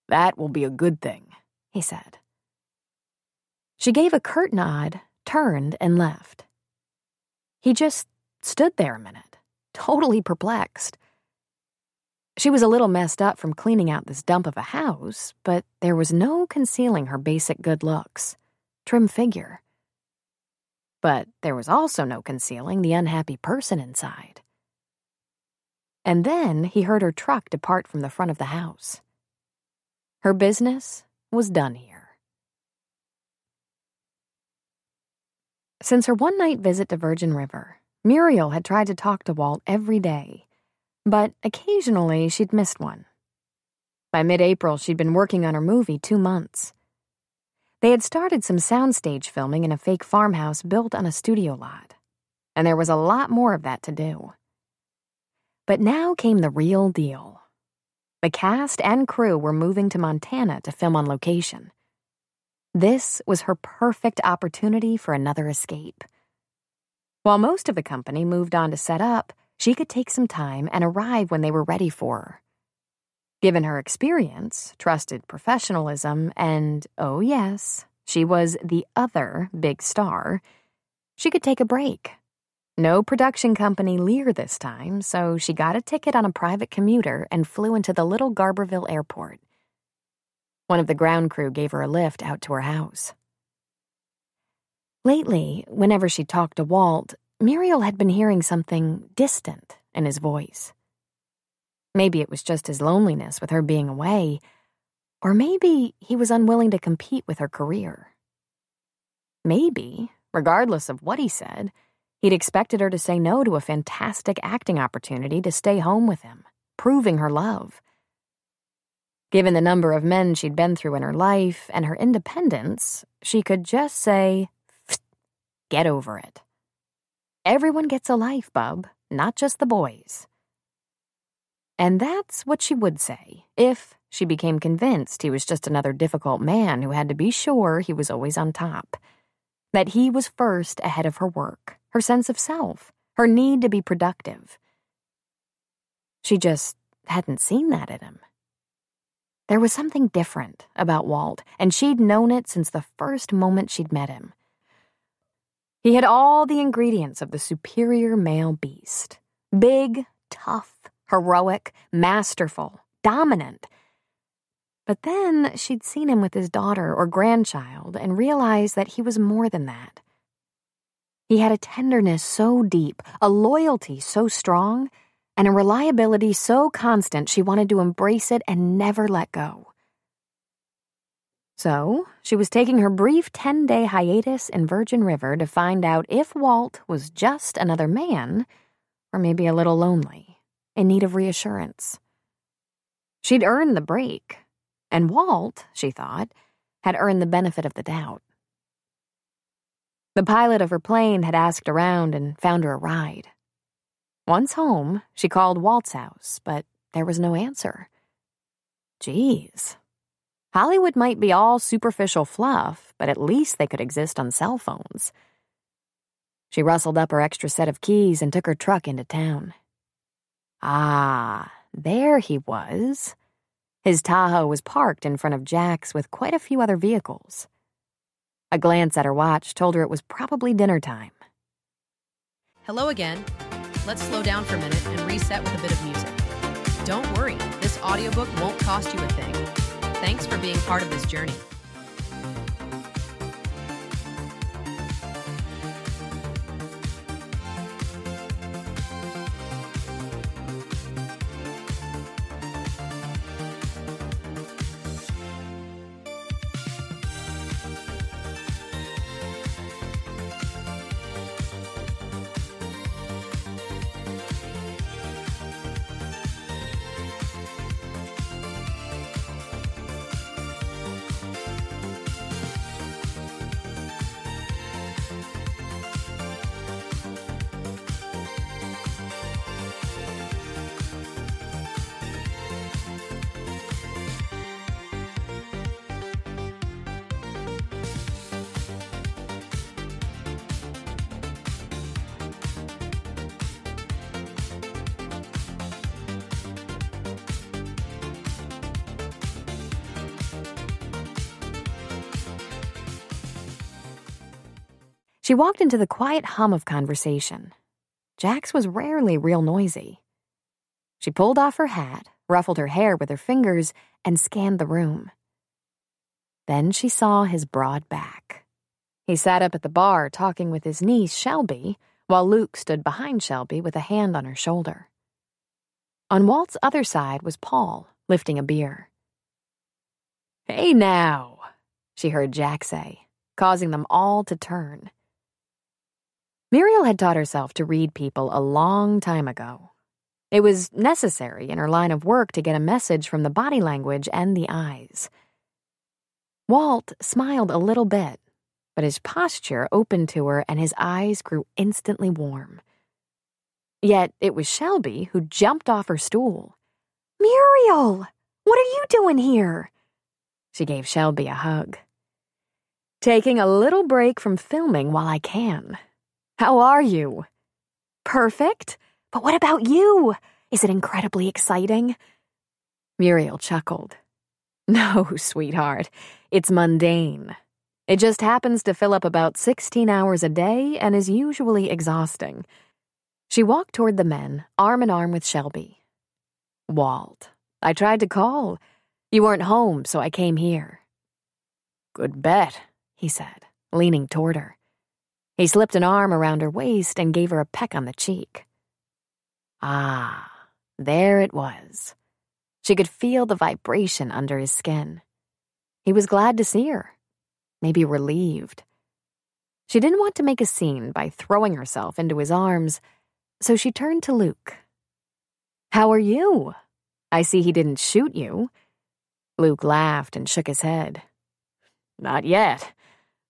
that will be a good thing, he said. She gave a curt nod, turned, and left. He just stood there a minute, totally perplexed. She was a little messed up from cleaning out this dump of a house, but there was no concealing her basic good looks, trim figure. But there was also no concealing the unhappy person inside. And then he heard her truck depart from the front of the house. Her business was done here. Since her one-night visit to Virgin River, Muriel had tried to talk to Walt every day, but occasionally she'd missed one. By mid-April, she'd been working on her movie 2 months. They had started some soundstage filming in a fake farmhouse built on a studio lot, and there was a lot more of that to do. But now came the real deal. The cast and crew were moving to Montana to film on location. This was her perfect opportunity for another escape. While most of the company moved on to set up, she could take some time and arrive when they were ready for her. Given her experience, trusted professionalism, and, oh yes, she was the other big star, she could take a break. No production company Lear this time, so she got a ticket on a private commuter and flew into the little Garberville airport. One of the ground crew gave her a lift out to her house. Lately, whenever she talked to Walt, Muriel had been hearing something distant in his voice. Maybe it was just his loneliness with her being away, or maybe he was unwilling to compete with her career. Maybe, regardless of what he said, he'd expected her to say no to a fantastic acting opportunity to stay home with him, proving her love. Given the number of men she'd been through in her life and her independence, she could just say, "Get over it. Everyone gets a life, bub, not just the boys." And that's what she would say, if she became convinced he was just another difficult man who had to be sure he was always on top. That he was first ahead of her work, her sense of self, her need to be productive. She just hadn't seen that in him. There was something different about Walt, and she'd known it since the first moment she'd met him. He had all the ingredients of the superior male beast. Big, tough, heroic, masterful, dominant. But then she'd seen him with his daughter or grandchild and realized that he was more than that. He had a tenderness so deep, a loyalty so strong, and a reliability so constant she wanted to embrace it and never let go. So, she was taking her brief 10-day hiatus in Virgin River to find out if Walt was just another man, or maybe a little lonely, in need of reassurance. She'd earned the break, and Walt, she thought, had earned the benefit of the doubt. The pilot of her plane had asked around and found her a ride. Once home, she called Walt's house, but there was no answer. Geez. Hollywood might be all superficial fluff, but at least they could exist on cell phones. She rustled up her extra set of keys and took her truck into town. Ah, there he was. His Tahoe was parked in front of Jack's with quite a few other vehicles. A glance at her watch told her it was probably dinner time. Hello again. Let's slow down for a minute and reset with a bit of music. Don't worry, this audiobook won't cost you a thing. Thanks for being part of this journey. She walked into the quiet hum of conversation. Jack's was rarely real noisy. She pulled off her hat, ruffled her hair with her fingers, and scanned the room. Then she saw his broad back. He sat up at the bar talking with his niece, Shelby, while Luke stood behind Shelby with a hand on her shoulder. On Walt's other side was Paul, lifting a beer. "Hey now," she heard Jack say, causing them all to turn. Muriel had taught herself to read people a long time ago. It was necessary in her line of work to get a message from the body language and the eyes. Walt smiled a little bit, but his posture opened to her and his eyes grew instantly warm. Yet it was Shelby who jumped off her stool. "Muriel, what are you doing here?" She gave Shelby a hug. "Taking a little break from filming while I can. How are you?" "Perfect. But what about you? Is it incredibly exciting?" Muriel chuckled. "No, sweetheart. It's mundane. It just happens to fill up about 16 hours a day and is usually exhausting." She walked toward the men, arm in arm with Shelby. "Walt, I tried to call. You weren't home, so I came here." "Good bet," he said, leaning toward her. He slipped an arm around her waist and gave her a peck on the cheek. Ah, there it was. She could feel the vibration under his skin. He was glad to see her, maybe relieved. She didn't want to make a scene by throwing herself into his arms, so she turned to Luke. "How are you? I see he didn't shoot you." Luke laughed and shook his head. "Not yet,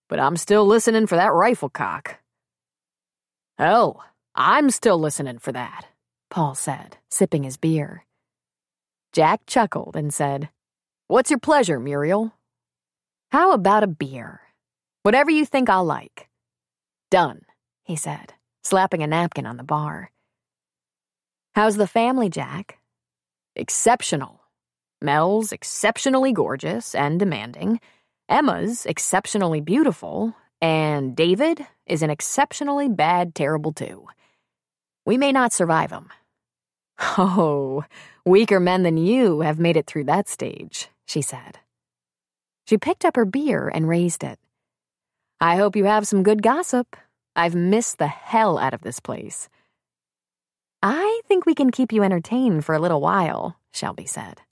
but I'm still listening for that rifle cock." "Hell, I'm still listening for that," Paul said, sipping his beer. Jack chuckled and said, "What's your pleasure, Muriel?" "How about a beer? Whatever you think I'll like." "Done," he said, slapping a napkin on the bar. "How's the family, Jack?" "Exceptional. Mel's exceptionally gorgeous and demanding. Emma's exceptionally beautiful. And David is an exceptionally bad terrible too. We may not survive him." "Oh, weaker men than you have made it through that stage," she said. She picked up her beer and raised it. "I hope you have some good gossip. I've missed the hell out of this place." "I think we can keep you entertained for a little while," Shelby said.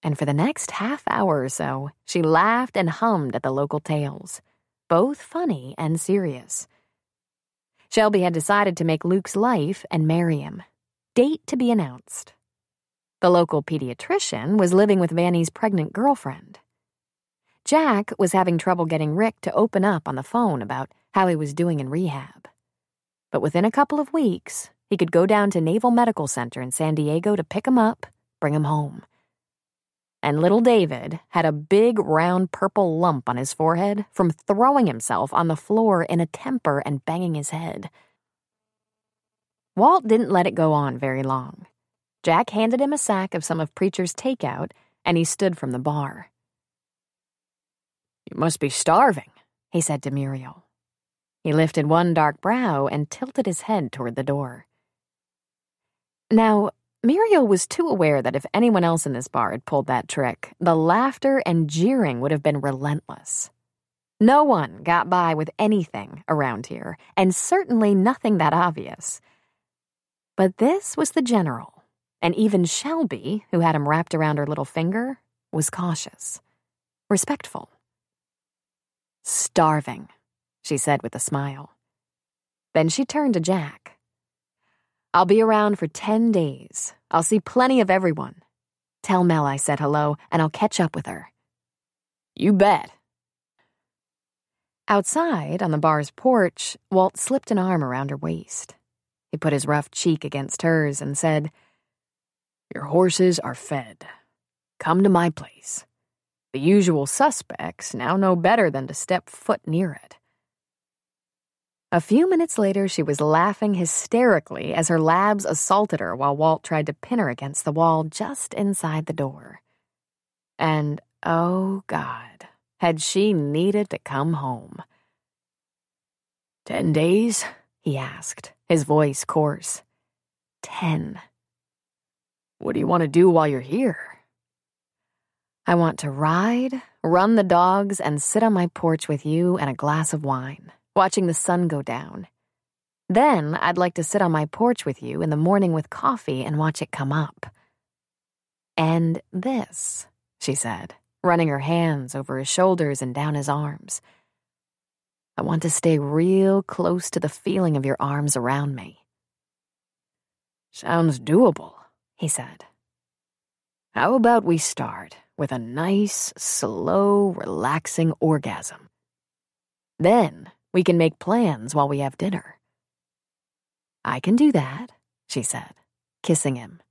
And for the next half hour or so, she laughed and hummed at the local tales, both funny and serious. Shelby had decided to make Luke's life and marry him. Date to be announced. The local pediatrician was living with Vanny's pregnant girlfriend. Jack was having trouble getting Rick to open up on the phone about how he was doing in rehab. But within a couple of weeks, he could go down to Naval Medical Center in San Diego to pick him up, bring him home. And little David had a big round purple lump on his forehead from throwing himself on the floor in a temper and banging his head. Walt didn't let it go on very long. Jack handed him a sack of some of Preacher's takeout, and he stood from the bar. "You must be starving," he said to Muriel. He lifted one dark brow and tilted his head toward the door. Now, Muriel was too aware that if anyone else in this bar had pulled that trick, the laughter and jeering would have been relentless. No one got by with anything around here, and certainly nothing that obvious. But this was the general, and even Shelby, who had him wrapped around her little finger, was cautious, respectful. "Starving," she said with a smile. Then she turned to Jack. "I'll be around for 10 days. I'll see plenty of everyone. Tell Mel I said hello, and I'll catch up with her." "You bet." Outside, on the bar's porch, Walt slipped an arm around her waist. He put his rough cheek against hers and said, "Your horses are fed. Come to my place. The usual suspects now know better than to step foot near it." A few minutes later, she was laughing hysterically as her labs assaulted her while Walt tried to pin her against the wall just inside the door. And, oh God, had she needed to come home. 10 days? He asked, his voice coarse. 10. What do you want to do while you're here? I want to ride, run the dogs, and sit on my porch with you and a glass of wine, watching the sun go down. Then I'd like to sit on my porch with you in the morning with coffee and watch it come up. And this, she said, running her hands over his shoulders and down his arms. I want to stay real close to the feeling of your arms around me." "Sounds doable," he said. "How about we start with a nice, slow, relaxing orgasm? Then we can make plans while we have dinner." "I can do that," she said, kissing him.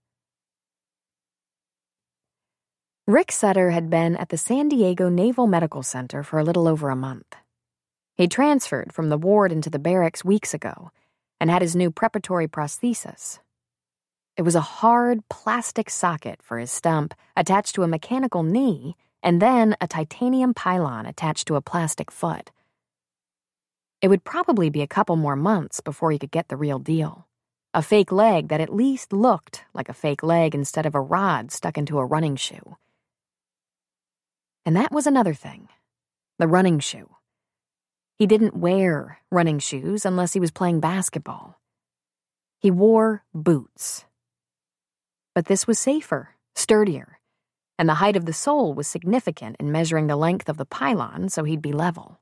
Rick Sutter had been at the San Diego Naval Medical Center for a little over a month. He transferred from the ward into the barracks weeks ago and had his new preparatory prosthesis. It was a hard plastic socket for his stump attached to a mechanical knee and then a titanium pylon attached to a plastic foot. It would probably be a couple more months before he could get the real deal. A fake leg that at least looked like a fake leg instead of a rod stuck into a running shoe. And that was another thing. The running shoe. He didn't wear running shoes unless he was playing basketball. He wore boots. But this was safer, sturdier, and the height of the sole was significant in measuring the length of the pylon so he'd be level.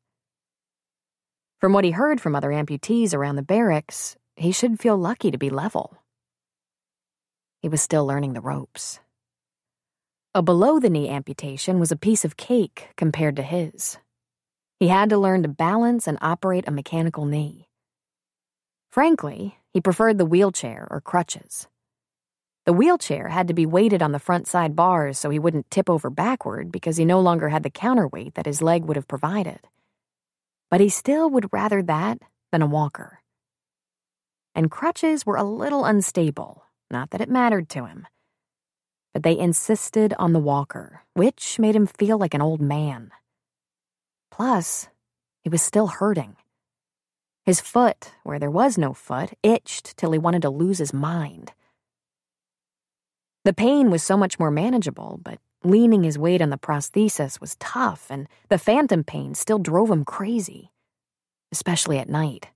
From what he heard from other amputees around the barracks, he should feel lucky to be level. He was still learning the ropes. A below-the-knee amputation was a piece of cake compared to his. He had to learn to balance and operate a mechanical knee. Frankly, he preferred the wheelchair or crutches. The wheelchair had to be weighted on the front side bars so he wouldn't tip over backward because he no longer had the counterweight that his leg would have provided. But he still would rather that than a walker. And crutches were a little unstable, not that it mattered to him. But they insisted on the walker, which made him feel like an old man. Plus, he was still hurting. His foot, where there was no foot, itched till he wanted to lose his mind. The pain was so much more manageable, but leaning his weight on the prosthesis was tough, and the phantom pain still drove him crazy, especially at night.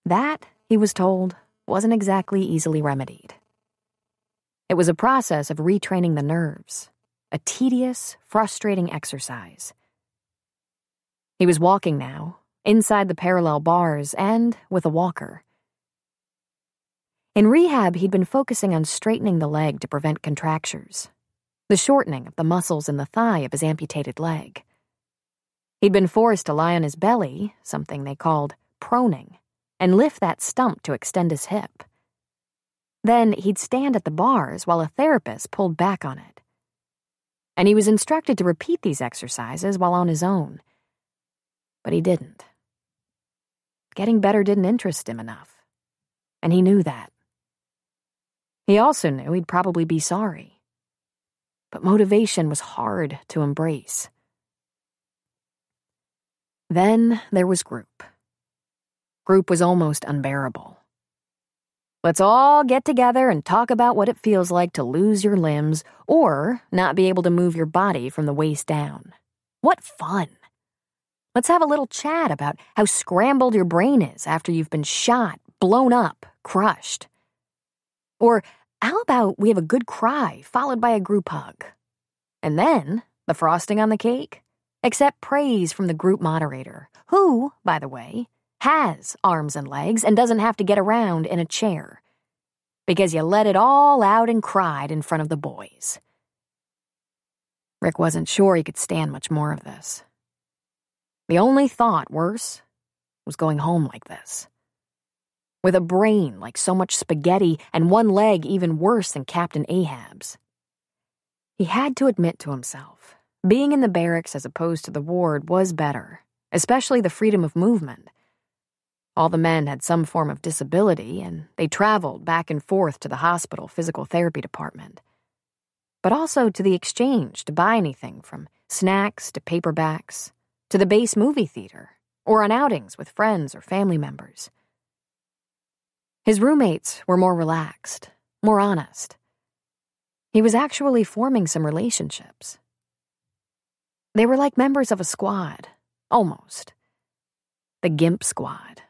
That, he was told, wasn't exactly easily remedied. It was a process of retraining the nerves, a tedious, frustrating exercise. He was walking now, inside the parallel bars and with a walker. In rehab, he'd been focusing on straightening the leg to prevent contractures, the shortening of the muscles in the thigh of his amputated leg. He'd been forced to lie on his belly, something they called proning, and lift that stump to extend his hip. Then he'd stand at the bars while a therapist pulled back on it. And he was instructed to repeat these exercises while on his own. But he didn't. Getting better didn't interest him enough, and he knew that. He also knew he'd probably be sorry. But motivation was hard to embrace. Then there was group. Group was almost unbearable. Let's all get together and talk about what it feels like to lose your limbs or not be able to move your body from the waist down. What fun! Let's have a little chat about how scrambled your brain is after you've been shot, blown up, crushed. Or how about we have a good cry followed by a group hug? And then, the frosting on the cake? Accept praise from the group moderator, who, by the way, has arms and legs and doesn't have to get around in a chair. Because you let it all out and cried in front of the boys. Rick wasn't sure he could stand much more of this. The only thought worse was going home like this. With a brain like so much spaghetti and one leg even worse than Captain Ahab's. He had to admit to himself, being in the barracks as opposed to the ward was better, especially the freedom of movement. All the men had some form of disability, and they traveled back and forth to the hospital physical therapy department. But also to the exchange to buy anything from snacks to paperbacks, to the base movie theater, or on outings with friends or family members. His roommates were more relaxed, more honest. He was actually forming some relationships. They were like members of a squad, almost. The Gimp Squad.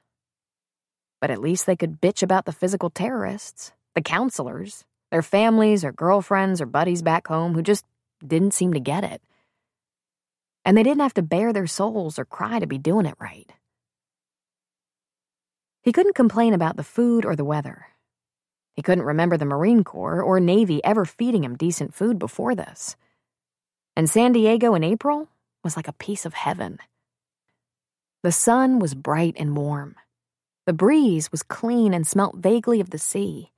But at least they could bitch about the physical terrorists, the counselors, their families or girlfriends or buddies back home who just didn't seem to get it. and they didn't have to bare their souls or cry to be doing it right. He couldn't complain about the food or the weather. He couldn't remember the Marine Corps or Navy ever feeding him decent food before this. And San Diego in April was like a piece of heaven. The sun was bright and warm. The breeze was clean and smelt vaguely of the sea.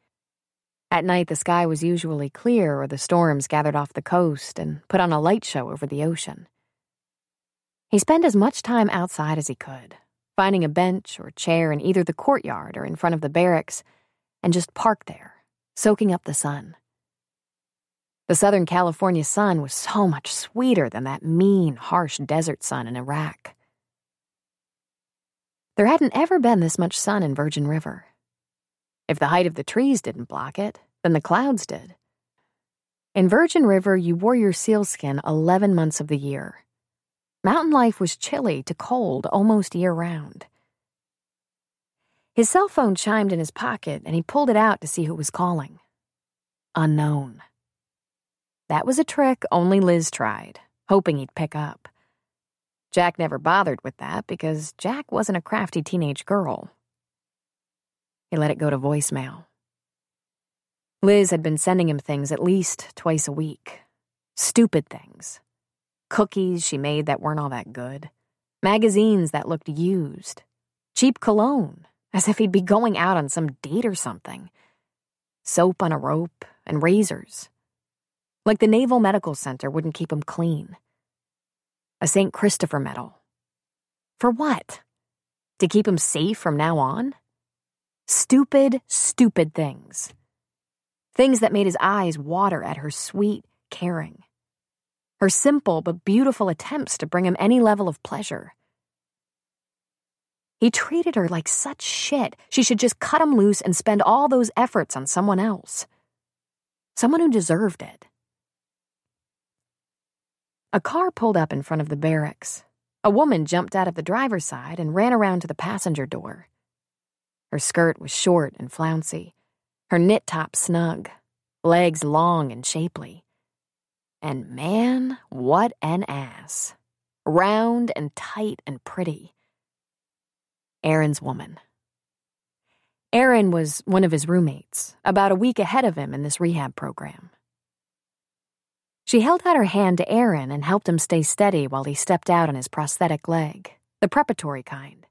At night, the sky was usually clear or the storms gathered off the coast and put on a light show over the ocean. He spent as much time outside as he could, finding a bench or chair in either the courtyard or in front of the barracks, and just parked there, soaking up the sun. The Southern California sun was so much sweeter than that mean, harsh desert sun in Iraq. There hadn't ever been this much sun in Virgin River. If the height of the trees didn't block it, then the clouds did. In Virgin River, you wore your sealskin 11 months of the year. Mountain life was chilly to cold almost year-round. His cell phone chimed in his pocket, and he pulled it out to see who was calling. Unknown. That was a trick only Liz tried, hoping he'd pick up. Jack never bothered with that because Jack wasn't a crafty teenage girl. He let it go to voicemail. Liz had been sending him things at least twice a week. Stupid things. Cookies she made that weren't all that good. Magazines that looked used. Cheap cologne, as if he'd be going out on some date or something. Soap on a rope and razors. Like the Naval Medical Center wouldn't keep him clean. A St. Christopher medal. For what? To keep him safe from now on? Stupid, stupid things. Things that made his eyes water at her sweet caring. Her simple but beautiful attempts to bring him any level of pleasure. He treated her like such shit, she should just cut him loose and spend all those efforts on someone else. Someone who deserved it. A car pulled up in front of the barracks. A woman jumped out of the driver's side and ran around to the passenger door. Her skirt was short and flouncy, her knit top snug, legs long and shapely. And man, what an ass. Round and tight and pretty. Aaron's woman. Aaron was one of his roommates, about a week ahead of him in this rehab program. She held out her hand to Aaron and helped him stay steady while he stepped out on his prosthetic leg, the preparatory kind.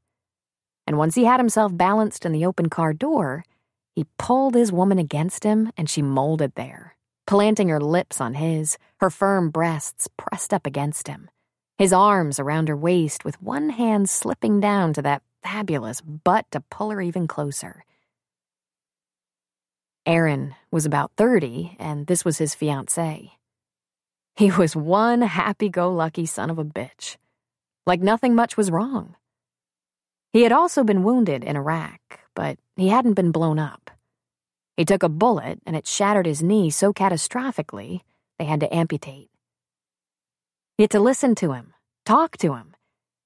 And once he had himself balanced in the open car door, he pulled his woman against him and she molded there, planting her lips on his, her firm breasts pressed up against him, his arms around her waist with one hand slipping down to that fabulous butt to pull her even closer. Aaron was about 30, and this was his fiancée. He was one happy-go-lucky son of a bitch. Like nothing much was wrong. He had also been wounded in Iraq, but he hadn't been blown up. He took a bullet, and it shattered his knee so catastrophically, they had to amputate. Yet to listen to him, talk to him,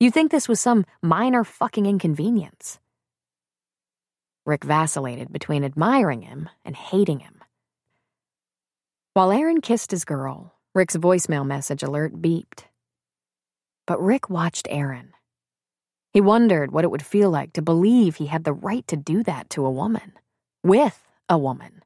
you'd think this was some minor fucking inconvenience. Rick vacillated between admiring him and hating him. While Aaron kissed his girl, Rick's voicemail message alert beeped. But Rick watched Aaron. He wondered what it would feel like to believe he had the right to do that to a woman. With a woman.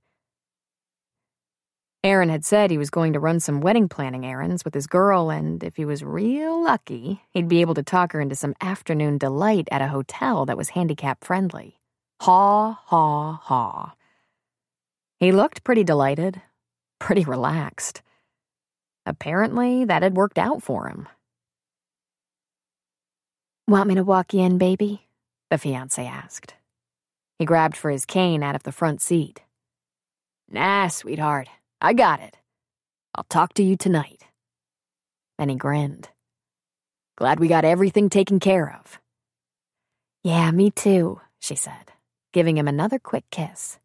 Aaron had said he was going to run some wedding planning errands with his girl, and if he was real lucky, he'd be able to talk her into some afternoon delight at a hotel that was handicap-friendly. Haw, haw, haw. He looked pretty delighted, pretty relaxed. Apparently, that had worked out for him. "Want me to walk you in, baby?" the fiancé asked. He grabbed for his cane out of the front seat. "Nah, sweetheart, I got it. I'll talk to you tonight." Then he grinned. "Glad we got everything taken care of." "Yeah, me too," she said, giving him another quick kiss.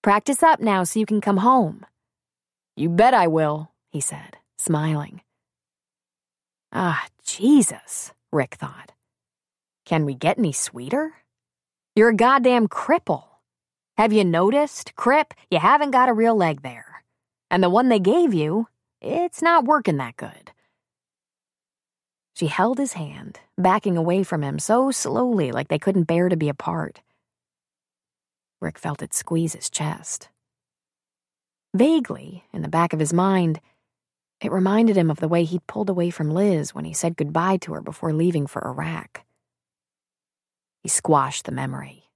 "Practice up now so you can come home." "You bet I will," he said, smiling. Ah, Jesus, Rick thought. Can we get any sweeter? You're a goddamn cripple. Have you noticed, Crip, you haven't got a real leg there. And the one they gave you, it's not working that good. She held his hand, backing away from him so slowly like they couldn't bear to be apart. Rick felt it squeeze his chest. Vaguely, in the back of his mind, it reminded him of the way he'd pulled away from Liz when he said goodbye to her before leaving for Iraq. He squashed the memory.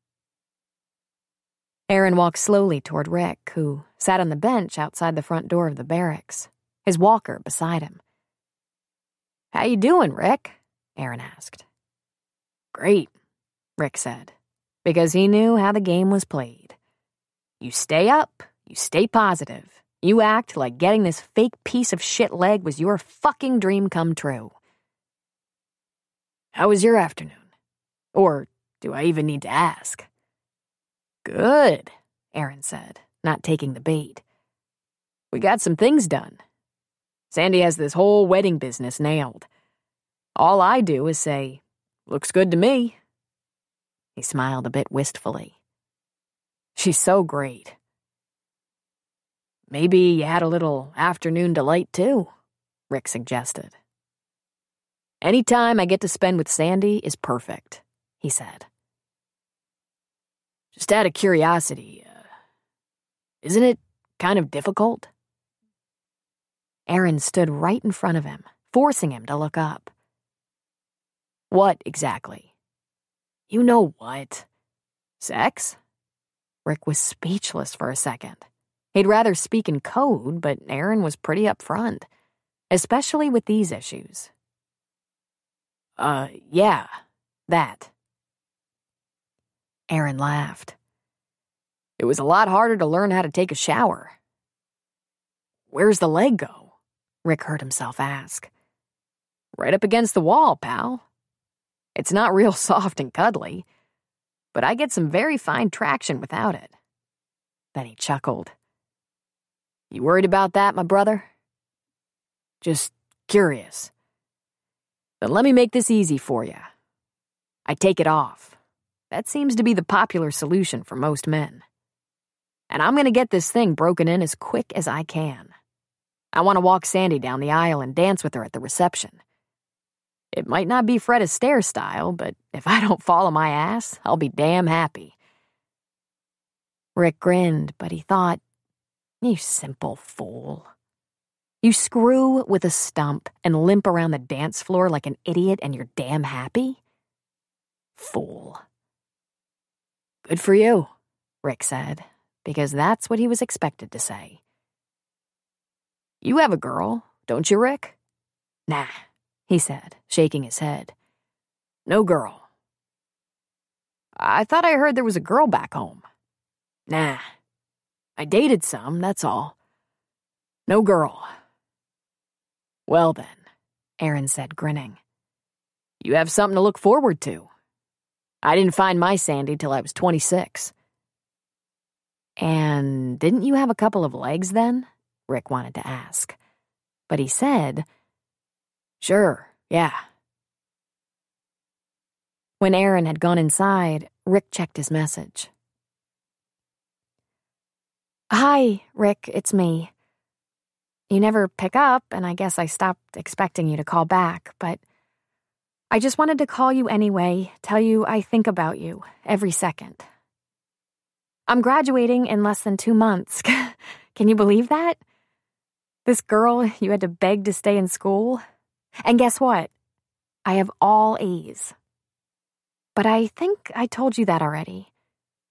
Aaron walked slowly toward Rick, who sat on the bench outside the front door of the barracks, his walker beside him. "How you doing, Rick?" Aaron asked. "Great," Rick said, because he knew how the game was played. You stay up, you stay positive, you act like getting this fake piece of shit leg was your fucking dream come true. "How was your afternoon? Or do I even need to ask?" "Good," Aaron said, not taking the bait. "We got some things done. Sandy has this whole wedding business nailed. All I do is say, 'Looks good to me.'" He smiled a bit wistfully. "She's so great." "Maybe you had a little afternoon delight, too," Rick suggested. "Any time I get to spend with Sandy is perfect," he said. "Just out of curiosity, isn't it kind of difficult?" Aaron stood right in front of him, forcing him to look up. "What exactly?" "You know what. Sex?" Rick was speechless for a second. He'd rather speak in code, but Aaron was pretty upfront, especially with these issues. Yeah, that." Aaron laughed. "It was a lot harder to learn how to take a shower." "Where's the leg go?" Rick heard himself ask. "Right up against the wall, pal. It's not real soft and cuddly, but I get some very fine traction without it." Then he chuckled. "You worried about that, my brother?" "Just curious." "Then let me make this easy for you. I take it off. That seems to be the popular solution for most men. And I'm going to get this thing broken in as quick as I can. I want to walk Sandy down the aisle and dance with her at the reception. It might not be Fred Astaire style, but if I don't fall on my ass, I'll be damn happy." Rick grinned, but he thought, "You simple fool. You screw with a stump and limp around the dance floor like an idiot and you're damn happy? Fool." "Good for you," Rick said, because that's what he was expected to say. "You have a girl, don't you, Rick?" "Nah," he said, shaking his head. "No girl." "I thought I heard there was a girl back home." "Nah. I dated some, that's all. No girl." "Well then," Aaron said, grinning. "You have something to look forward to. I didn't find my Sandy till I was 26. "And didn't you have a couple of legs then?" Rick wanted to ask. But he said, "Sure, yeah." When Aaron had gone inside, Rick checked his message. "Hi, Rick, it's me. You never pick up, and I guess I stopped expecting you to call back, but I just wanted to call you anyway, tell you I think about you every second. I'm graduating in less than 2 months. Can you believe that? This girl you had to beg to stay in school. And guess what? I have all A's. But I think I told you that already.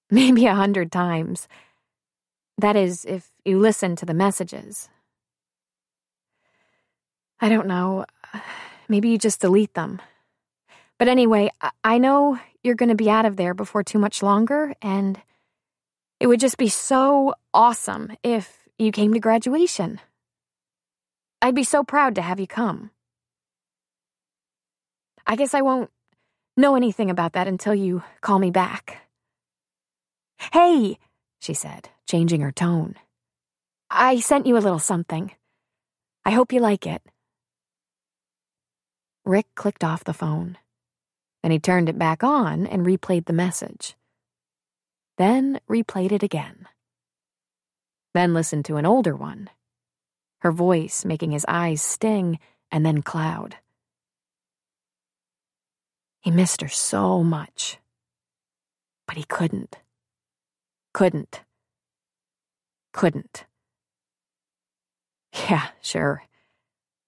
Maybe 100 times. That is, if you listen to the messages. I don't know. Maybe you just delete them. But anyway, I know you're going to be out of there before too much longer, and it would just be so awesome if you came to graduation. I'd be so proud to have you come. I guess I won't know anything about that until you call me back." "Hey," she said, changing her tone. "I sent you a little something. I hope you like it." Rick clicked off the phone. Then he turned it back on and replayed the message. Then replayed it again. Then listened to an older one, her voice making his eyes sting and then cloud. He missed her so much. But he couldn't. Couldn't. Yeah, sure.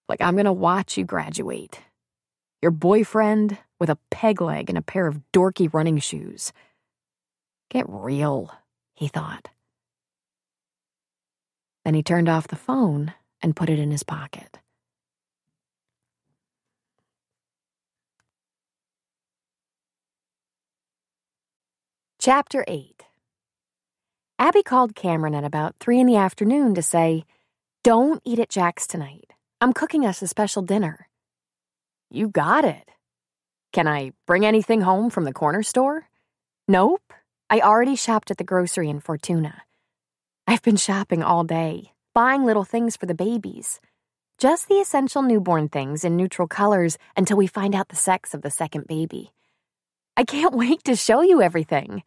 Like, I'm gonna watch you graduate. Your boyfriend with a peg leg and a pair of dorky running shoes. Get real, he thought. Then he turned off the phone and put it in his pocket. Chapter 8. Abby called Cameron at about 3 p.m. to say, "Don't eat at Jack's tonight. I'm cooking us a special dinner." "You got it. Can I bring anything home from the corner store?" "Nope. I already shopped at the grocery in Fortuna. I've been shopping all day, buying little things for the babies. Just the essential newborn things in neutral colors until we find out the sex of the second baby. I can't wait to show you everything."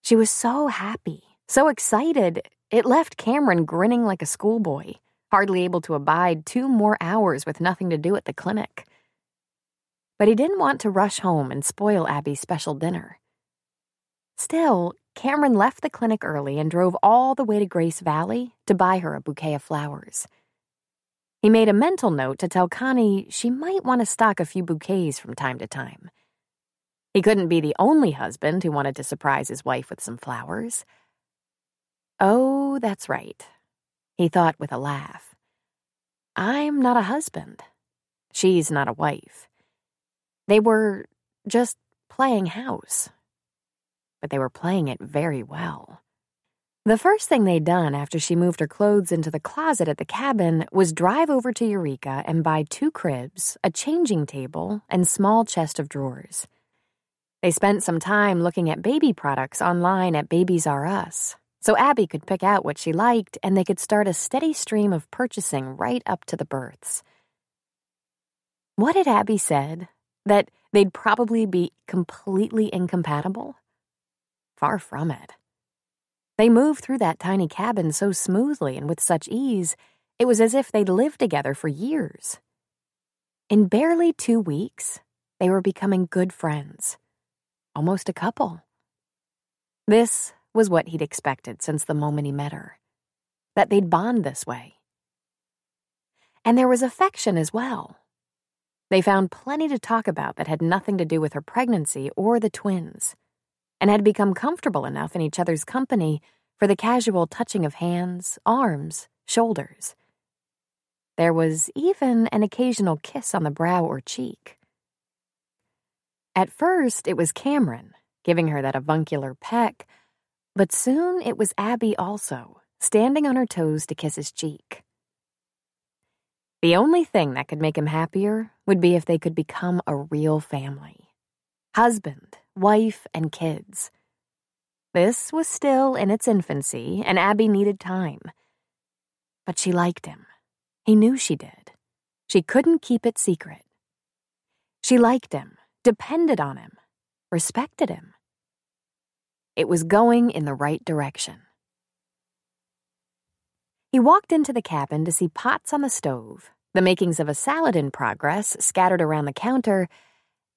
She was so happy, so excited, it left Cameron grinning like a schoolboy, hardly able to abide 2 more hours with nothing to do at the clinic. But he didn't want to rush home and spoil Abby's special dinner. Still, Cameron left the clinic early and drove all the way to Grace Valley to buy her a bouquet of flowers. He made a mental note to tell Connie she might want to stock a few bouquets from time to time. He couldn't be the only husband who wanted to surprise his wife with some flowers. Oh, that's right, he thought with a laugh. I'm not a husband. She's not a wife. They were just playing house. But they were playing it very well. The first thing they'd done after she moved her clothes into the closet at the cabin was drive over to Eureka and buy 2 cribs, a changing table, and small chest of drawers. They spent some time looking at baby products online at Babies R Us, so Abby could pick out what she liked and they could start a steady stream of purchasing right up to the births. What had Abby said? That they'd probably be completely incompatible? Far from it. They moved through that tiny cabin so smoothly and with such ease, it was as if they'd lived together for years. In barely 2 weeks, they were becoming good friends. Almost a couple. This was what he'd expected since the moment he met her. That they'd bond this way. And there was affection as well. They found plenty to talk about that had nothing to do with her pregnancy or the twins, and had become comfortable enough in each other's company for the casual touching of hands, arms, shoulders. There was even an occasional kiss on the brow or cheek. At first, it was Cameron, giving her that avuncular peck, but soon it was Abby also, standing on her toes to kiss his cheek. The only thing that could make him happier would be if they could become a real family. Husband, wife, and kids. This was still in its infancy, and Abby needed time. But she liked him. He knew she did. She couldn't keep it secret. She liked him, depended on him, respected him. It was going in the right direction. He walked into the cabin to see pots on the stove, the makings of a salad in progress scattered around the counter,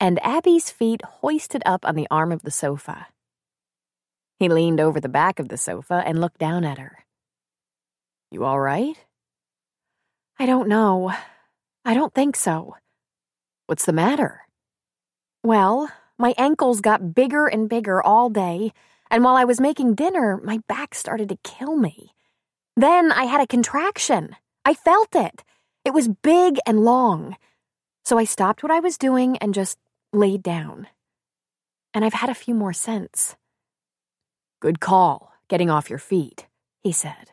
and Abby's feet hoisted up on the arm of the sofa. He leaned over the back of the sofa and looked down at her. "You all right?" "I don't know. I don't think so." "What's the matter?" "Well, my ankles got bigger and bigger all day, and while I was making dinner, my back started to kill me. Then I had a contraction. I felt it. It was big and long. So I stopped what I was doing and just laid down. And I've had a few more since." "Good call, getting off your feet," he said.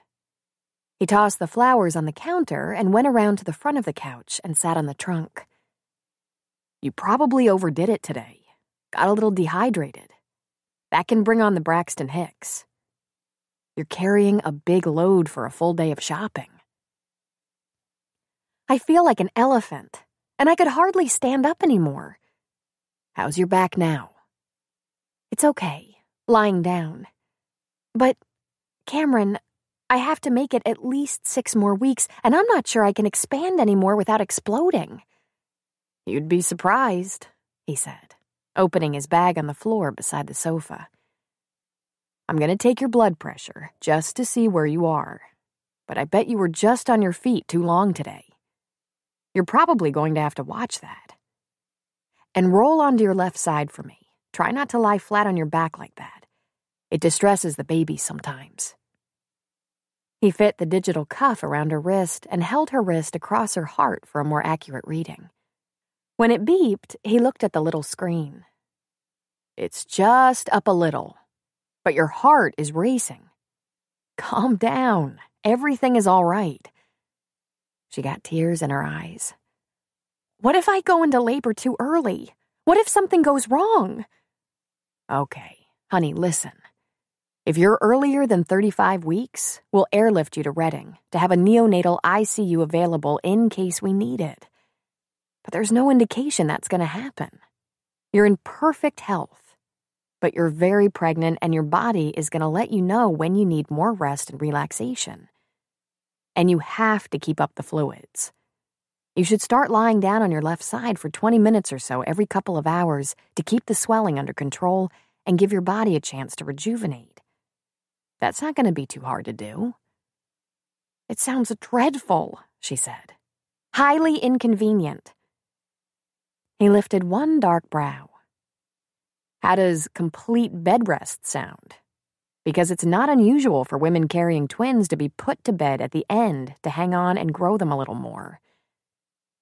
He tossed the flowers on the counter and went around to the front of the couch and sat on the trunk. "You probably overdid it today. Got a little dehydrated. That can bring on the Braxton Hicks. You're carrying a big load for a full day of shopping." "I feel like an elephant, and I could hardly stand up anymore." "How's your back now?" "It's okay, lying down. But, Cameron, I have to make it at least 6 more weeks, and I'm not sure I can expand anymore without exploding." "You'd be surprised," he said, opening his bag on the floor beside the sofa. I'm going to take your blood pressure just to see where you are, but I bet you were just on your feet too long today. You're probably going to have to watch that. And roll onto your left side for me. Try not to lie flat on your back like that. It distresses the baby sometimes. He fit the digital cuff around her wrist and held her wrist across her heart for a more accurate reading. When it beeped, he looked at the little screen. It's just up a little, but your heart is racing. Calm down. Everything is all right. She got tears in her eyes. What if I go into labor too early? What if something goes wrong? Okay, honey, listen. If you're earlier than 35 weeks, we'll airlift you to Reading to have a neonatal ICU available in case we need it. But there's no indication that's going to happen. You're in perfect health, but you're very pregnant and your body is going to let you know when you need more rest and relaxation. And you have to keep up the fluids. You should start lying down on your left side for 20 minutes or so every couple of hours to keep the swelling under control and give your body a chance to rejuvenate. That's not going to be too hard to do. It sounds dreadful, she said. Highly inconvenient. He lifted one dark brow. How does complete bed rest sound? Because it's not unusual for women carrying twins to be put to bed at the end to hang on and grow them a little more.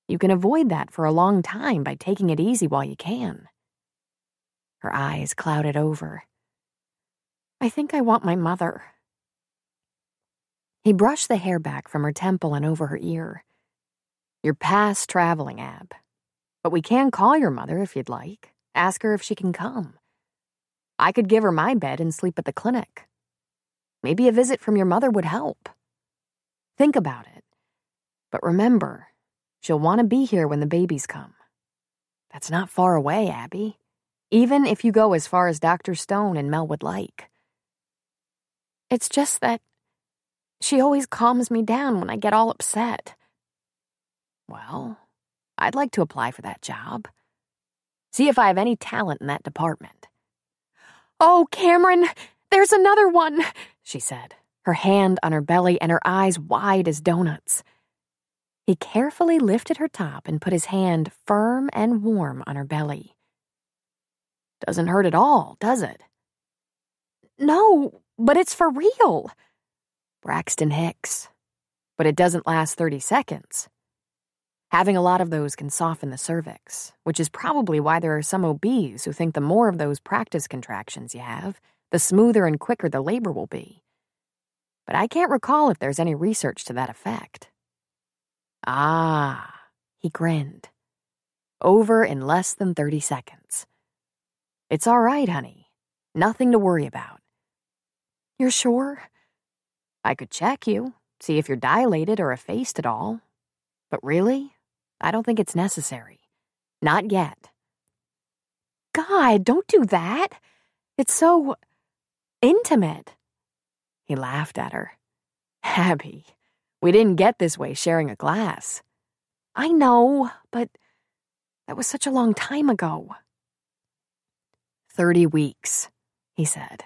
You can avoid that for a long time by taking it easy while you can. Her eyes clouded over. I think I want my mother. He brushed the hair back from her temple and over her ear. You're past traveling, Ab. But we can call your mother if you'd like. Ask her if she can come. I could give her my bed and sleep at the clinic. Maybe a visit from your mother would help. Think about it. But remember, she'll want to be here when the babies come. That's not far away, Abby. Even if you go as far as Dr. Stone and Mel would like. It's just that she always calms me down when I get all upset. Well, I'd like to apply for that job. See if I have any talent in that department. Oh, Cameron, there's another one, she said, her hand on her belly and her eyes wide as donuts. He carefully lifted her top and put his hand firm and warm on her belly. Doesn't hurt at all, does it? No, but it's for real. Braxton Hicks. But it doesn't last 30 seconds. Having a lot of those can soften the cervix, which is probably why there are some OBs who think the more of those practice contractions you have, the smoother and quicker the labor will be. But I can't recall if there's any research to that effect. Ah, he grinned. Over in less than 30 seconds. It's all right, honey. Nothing to worry about. You're sure? I could check you, see if you're dilated or effaced at all. But really, I don't think it's necessary. Not yet. God, don't do that. It's so intimate. He laughed at her. Abby, we didn't get this way sharing a glass. I know, but that was such a long time ago. 30 weeks, he said.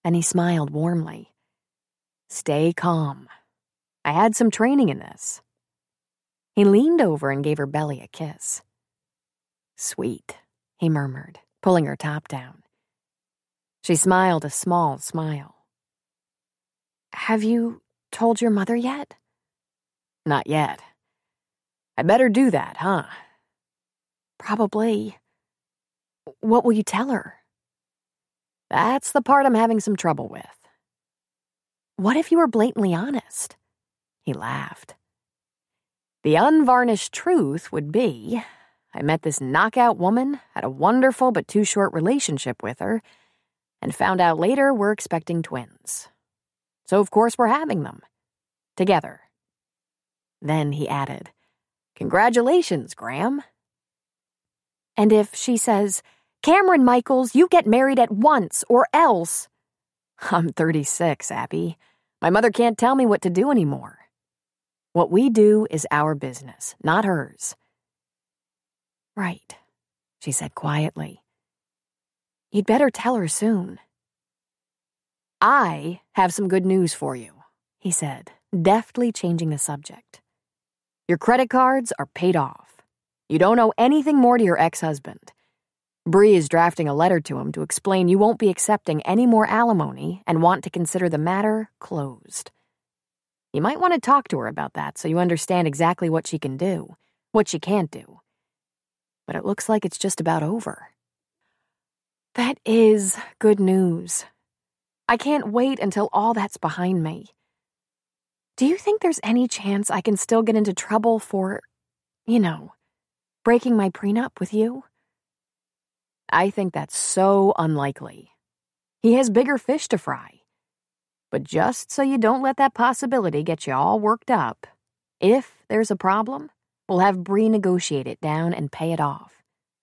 Then he smiled warmly. Stay calm. I had some training in this. He leaned over and gave her belly a kiss. Sweet, he murmured, pulling her top down. She smiled a small smile. Have you told your mother yet? Not yet. I better do that, huh? Probably. What will you tell her? That's the part I'm having some trouble with. What if you were blatantly honest? He laughed. The unvarnished truth would be, I met this knockout woman, had a wonderful but too short relationship with her, and found out later we're expecting twins. So of course we're having them. Together. Then he added, Congratulations, Graham. And if she says, Cameron Michaels, you get married at once or else. I'm 36, Abby. My mother can't tell me what to do anymore. What we do is our business, not hers. Right. she said quietly. You'd better tell her soon. I have some good news for you, he said, deftly changing the subject. Your credit cards are paid off. You don't owe anything more to your ex-husband. Bree is drafting a letter to him to explain you won't be accepting any more alimony and want to consider the matter closed. You might want to talk to her about that so you understand exactly what she can do, what she can't do. But it looks like it's just about over. That is good news. I can't wait until all that's behind me. Do you think there's any chance I can still get into trouble for, breaking my prenup with you? I think that's so unlikely. He has bigger fish to fry. But just so you don't let that possibility get you all worked up, if there's a problem, we'll have Bree negotiate it down and pay it off.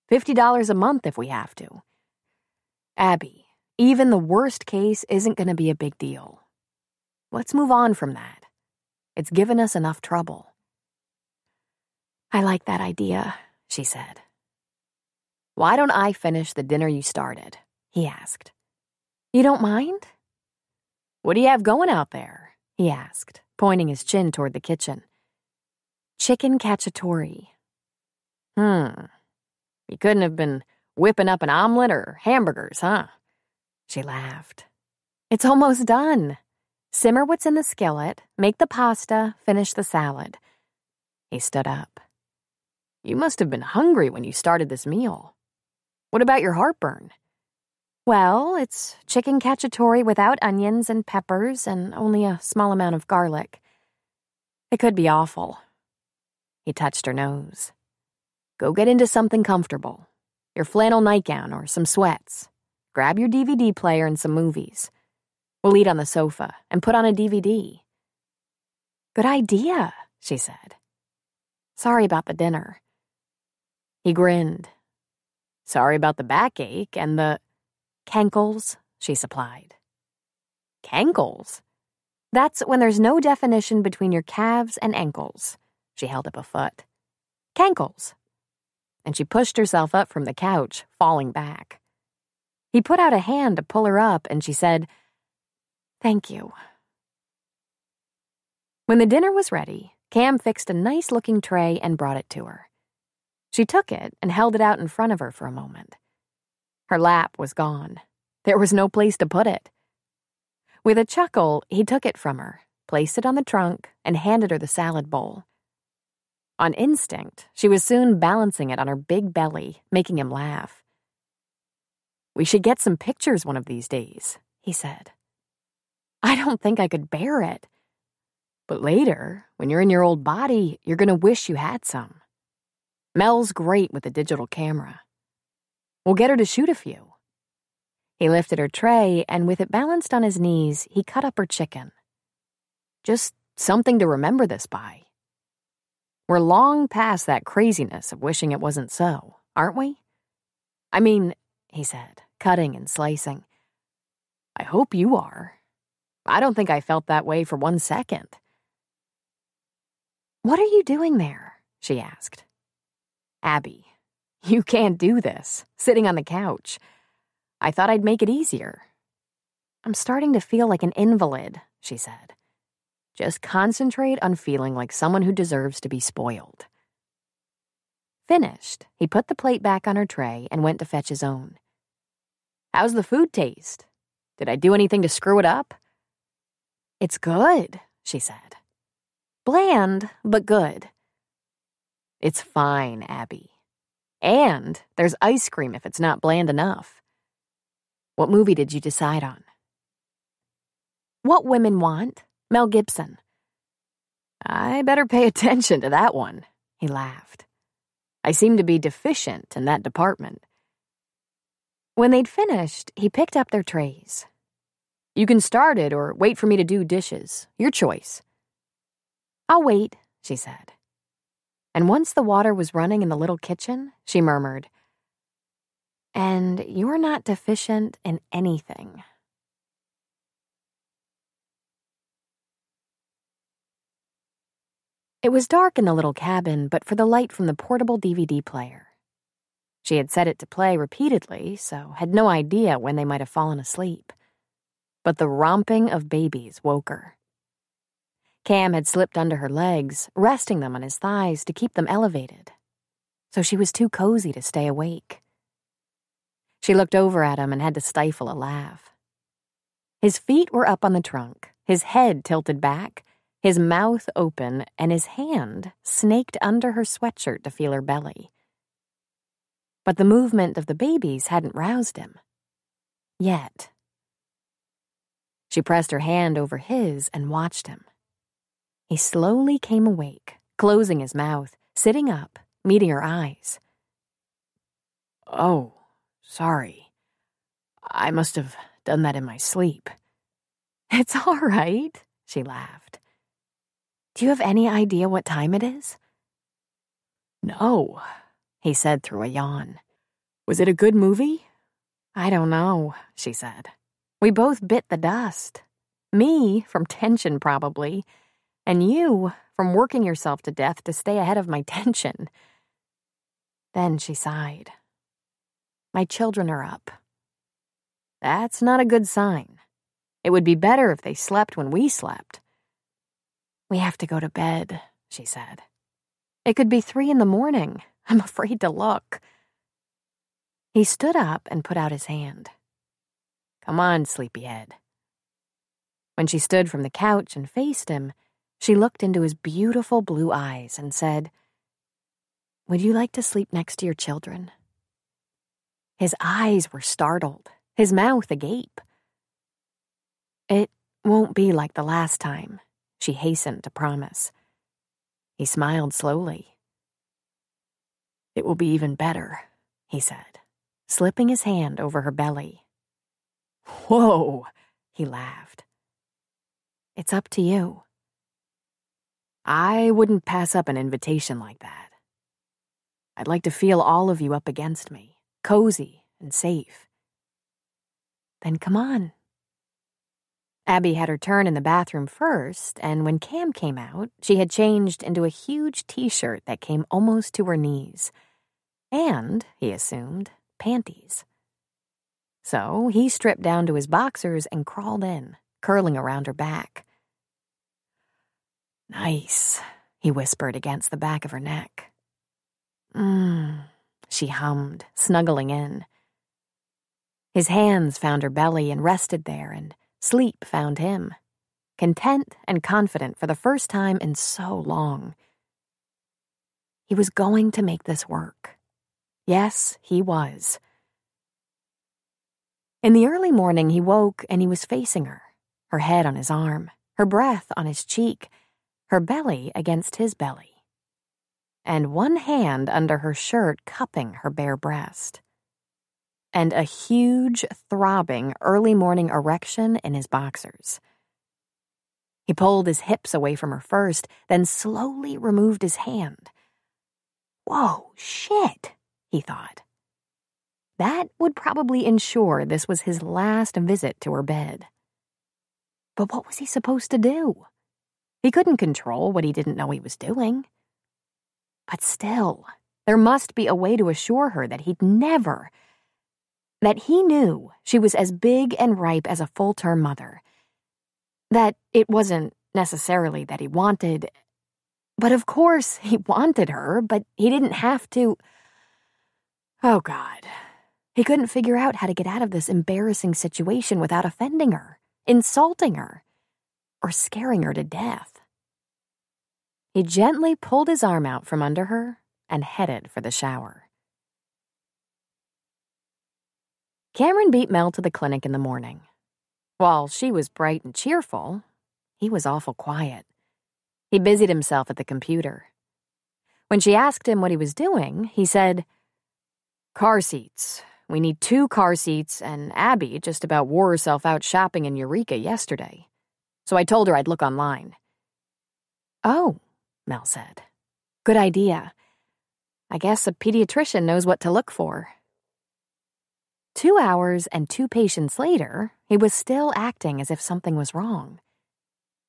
$50 a month if we have to. Abby, even the worst case isn't going to be a big deal. Let's move on from that. It's given us enough trouble. I like that idea, she said. Why don't I finish the dinner you started? He asked. You don't mind? What do you have going out there? He asked, pointing his chin toward the kitchen. Chicken cacciatore. You couldn't have been whipping up an omelet or hamburgers, huh? She laughed. It's almost done. Simmer what's in the skillet, make the pasta, finish the salad. He stood up. You must have been hungry when you started this meal. What about your heartburn? Well, it's chicken cacciatore without onions and peppers and only a small amount of garlic. It could be awful. He touched her nose. Go get into something comfortable. Your flannel nightgown or some sweats. Grab your DVD player and some movies. We'll eat on the sofa and put on a DVD. Good idea, she said. Sorry about the dinner. He grinned. Sorry about the backache and the cankles, she supplied. Cankles? That's when there's no definition between your calves and ankles. She held up a foot. Cankles. And she pushed herself up from the couch, falling back. He put out a hand to pull her up, and she said, Thank you. When the dinner was ready, Cam fixed a nice-looking tray and brought it to her. She took it and held it out in front of her for a moment. Her lap was gone. There was no place to put it. With a chuckle, he took it from her, placed it on the trunk, and handed her the salad bowl. On instinct, she was soon balancing it on her big belly, making him laugh. We should get some pictures one of these days, he said. I don't think I could bear it. But later, when you're in your old body, you're going to wish you had some. Mel's great with a digital camera. We'll get her to shoot a few. He lifted her tray, and with it balanced on his knees, he cut up her chicken. Just something to remember this by. We're long past that craziness of wishing it wasn't so, aren't we? I mean, he said, cutting and slicing. I hope you are. I don't think I felt that way for 1 second. What are you doing there? She asked. Abby, you can't do this, sitting on the couch. I thought I'd make it easier. I'm starting to feel like an invalid, she said. Just concentrate on feeling like someone who deserves to be spoiled. Finished, he put the plate back on her tray and went to fetch his own. How's the food taste? Did I do anything to screw it up? It's good, she said. Bland, but good. It's fine, Abby. And there's ice cream if it's not bland enough. What movie did you decide on? What Women Want, Mel Gibson. I better pay attention to that one, he laughed. I seem to be deficient in that department. When they'd finished, he picked up their trays. You can start it or wait for me to do dishes. Your choice. I'll wait, she said. And once the water was running in the little kitchen, she murmured, And you're not deficient in anything. It was dark in the little cabin, but for the light from the portable DVD player. She had set it to play repeatedly, so had no idea when they might have fallen asleep. But the romping of babies woke her. Cam had slipped under her legs, resting them on his thighs to keep them elevated. So she was too cozy to stay awake. She looked over at him and had to stifle a laugh. His feet were up on the trunk, his head tilted back, his mouth open, and his hand snaked under her sweatshirt to feel her belly. But the movement of the babies hadn't roused him. Yet. She pressed her hand over his and watched him. He slowly came awake, closing his mouth, sitting up, meeting her eyes. Oh, sorry. I must have done that in my sleep. It's all right, she laughed. Do you have any idea what time it is? No, he said through a yawn. Was it a good movie? I don't know, she said. We both bit the dust. Me, from tension probably, and you, from working yourself to death to stay ahead of my tension. Then she sighed. My children are up. That's not a good sign. It would be better if they slept when we slept. We have to go to bed, she said. It could be 3 a.m. I'm afraid to look. He stood up and put out his hand. Come on, sleepyhead. When she stood from the couch and faced him, she looked into his beautiful blue eyes and said, Would you like to sleep next to your children? His eyes were startled, his mouth agape. It won't be like the last time, she hastened to promise. He smiled slowly. It will be even better, he said, slipping his hand over her belly. Whoa, he laughed. It's up to you. I wouldn't pass up an invitation like that. I'd like to feel all of you up against me, cozy and safe. Then come on. Abby had her turn in the bathroom first, and when Cam came out, she had changed into a huge t-shirt that came almost to her knees. And, he assumed, panties. So he stripped down to his boxers and crawled in, curling around her back. Nice, he whispered against the back of her neck. She hummed, snuggling in. His hands found her belly and rested there, and sleep found him, content and confident for the first time in so long. He was going to make this work. Yes, he was. In the early morning, he woke and he was facing her head on his arm, her breath on his cheek, her belly against his belly, and one hand under her shirt cupping her bare breast, and a huge, throbbing, early morning erection in his boxers. He pulled his hips away from her first, then slowly removed his hand. Whoa, shit, he thought. That would probably ensure this was his last visit to her bed. But what was he supposed to do? He couldn't control what he didn't know he was doing. But still, there must be a way to assure her that that he knew she was as big and ripe as a full-term mother. That it wasn't necessarily that he wanted, but of course he wanted her, but he didn't have to. Oh God, he couldn't figure out how to get out of this embarrassing situation without offending her, insulting her, or scaring her to death. He gently pulled his arm out from under her and headed for the shower. Cameron beat Mel to the clinic in the morning. While she was bright and cheerful, he was awful quiet. He busied himself at the computer. When she asked him what he was doing, he said, "Car seats. We need 2 car seats, and Abby just about wore herself out shopping in Eureka yesterday. So I told her I'd look online." "Oh," Mel said. "Good idea. I guess a pediatrician knows what to look for." 2 hours and 2 patients later, he was still acting as if something was wrong.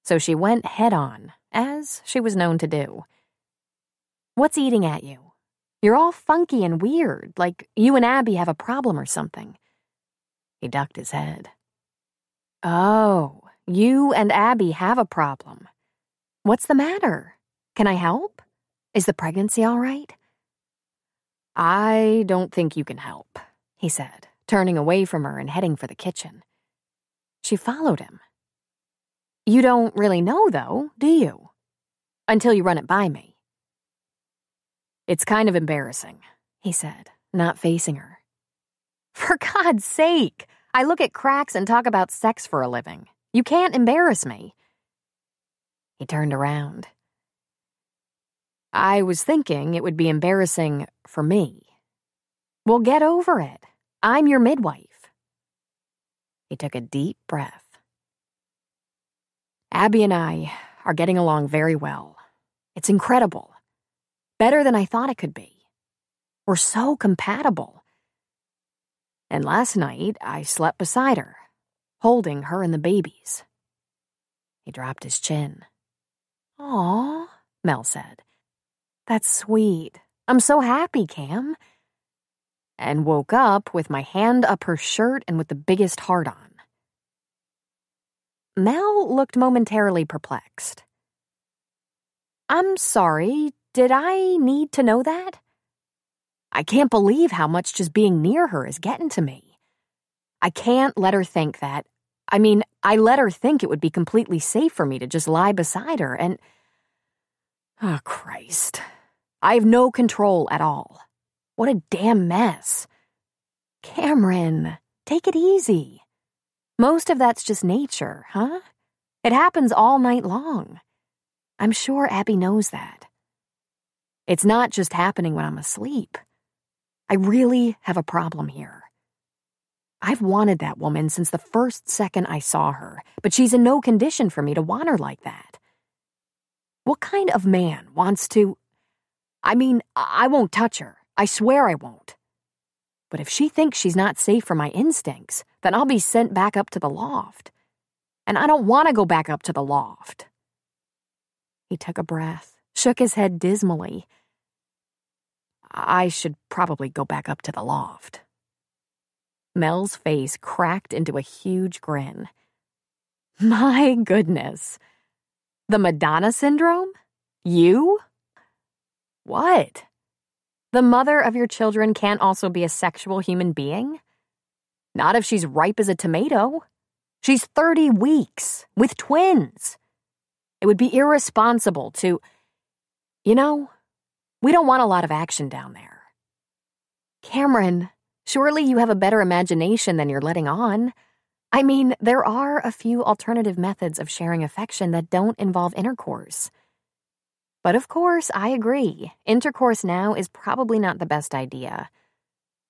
So she went head on, as she was known to do. "What's eating at you?" You're all funky and weird, like you and Abby have a problem or something." He ducked his head. "Oh, you and Abby have a problem. What's the matter? Can I help? Is the pregnancy all right?" "I don't think you can help," he said, turning away from her and heading for the kitchen. She followed him. "You don't really know, though, do you? Until you run it by me." "It's kind of embarrassing," he said, not facing her. "For God's sake, I look at cracks and talk about sex for a living. You can't embarrass me." He turned around. "I was thinking it would be embarrassing for me." "Well, get over it. I'm your midwife." He took a deep breath. "Abby and I are getting along very well. It's incredible. Better than I thought it could be. We're so compatible. And last night, I slept beside her, holding her and the babies." He dropped his chin. "Aw," Mel said. "That's sweet. I'm so happy, Cam." And woke up with my hand up her shirt and with the biggest heart on. Mel looked momentarily perplexed. "I'm sorry, did I need to know that? I can't believe how much just being near her is getting to me. I can't let her think that. I mean, I let her think it would be completely safe for me to just lie beside her and... Oh, Christ. I have no control at all. What a damn mess. Cameron, take it easy. Most of that's just nature, huh? It happens all night long. I'm sure Abby knows that. It's not just happening when I'm asleep. I really have a problem here. I've wanted that woman since the first second I saw her, but she's in no condition for me to want her like that. What kind of man wants to... I mean, I won't touch her. I swear I won't. But if she thinks she's not safe for my instincts, then I'll be sent back up to the loft. And I don't want to go back up to the loft." He took a breath, shook his head dismally. "I should probably go back up to the loft." Mel's face cracked into a huge grin. "My goodness. The Madonna syndrome? You? What? The mother of your children can't also be a sexual human being? Not if she's ripe as a tomato. She's 30 weeks, with twins. It would be irresponsible to... You know, we don't want a lot of action down there." "Cameron, surely you have a better imagination than you're letting on. I mean, there are a few alternative methods of sharing affection that don't involve intercourse. But of course, I agree. Intercourse now is probably not the best idea,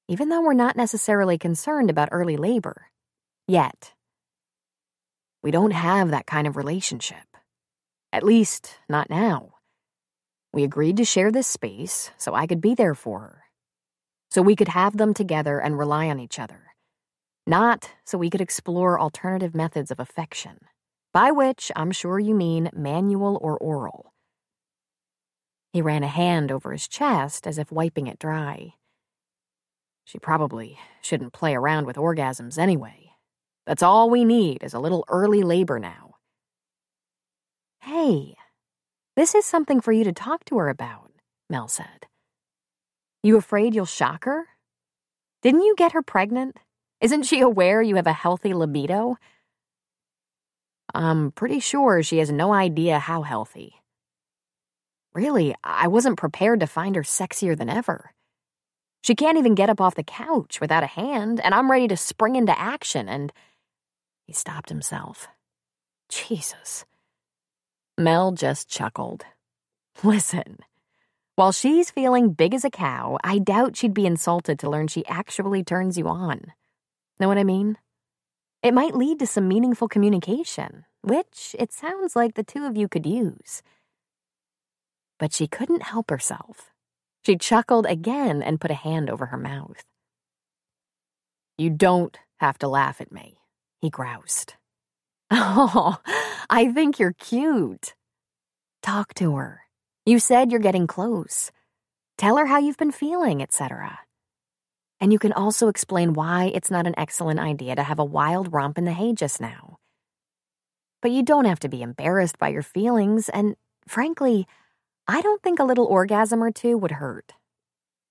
even though we're not necessarily concerned about early labor. Yet. We don't have that kind of relationship. At least, not now. We agreed to share this space so I could be there for her. So we could have them together and rely on each other. Not so we could explore alternative methods of affection, by which I'm sure you mean manual or oral." He ran a hand over his chest as if wiping it dry. "She probably shouldn't play around with orgasms anyway. That's all we need is a little early labor now." "Hey, this is something for you to talk to her about," Mel said. "You afraid you'll shock her? Didn't you get her pregnant? Isn't she aware you have a healthy libido?" "I'm pretty sure she has no idea how healthy." "Really, I wasn't prepared to find her sexier than ever. She can't even get up off the couch without a hand, and I'm ready to spring into action and..." He stopped himself. Jesus. Mel just chuckled. "Listen, while she's feeling big as a cow, I doubt she'd be insulted to learn she actually turns you on. Know what I mean? It might lead to some meaningful communication, which it sounds like the two of you could use." But she couldn't help herself. She chuckled again and put a hand over her mouth. "You don't have to laugh at me," he groused. "Oh, I think you're cute. Talk to her. You said you're getting close. Tell her how you've been feeling, etc. And you can also explain why it's not an excellent idea to have a wild romp in the hay just now. But you don't have to be embarrassed by your feelings, and frankly, I don't think a little orgasm or two would hurt.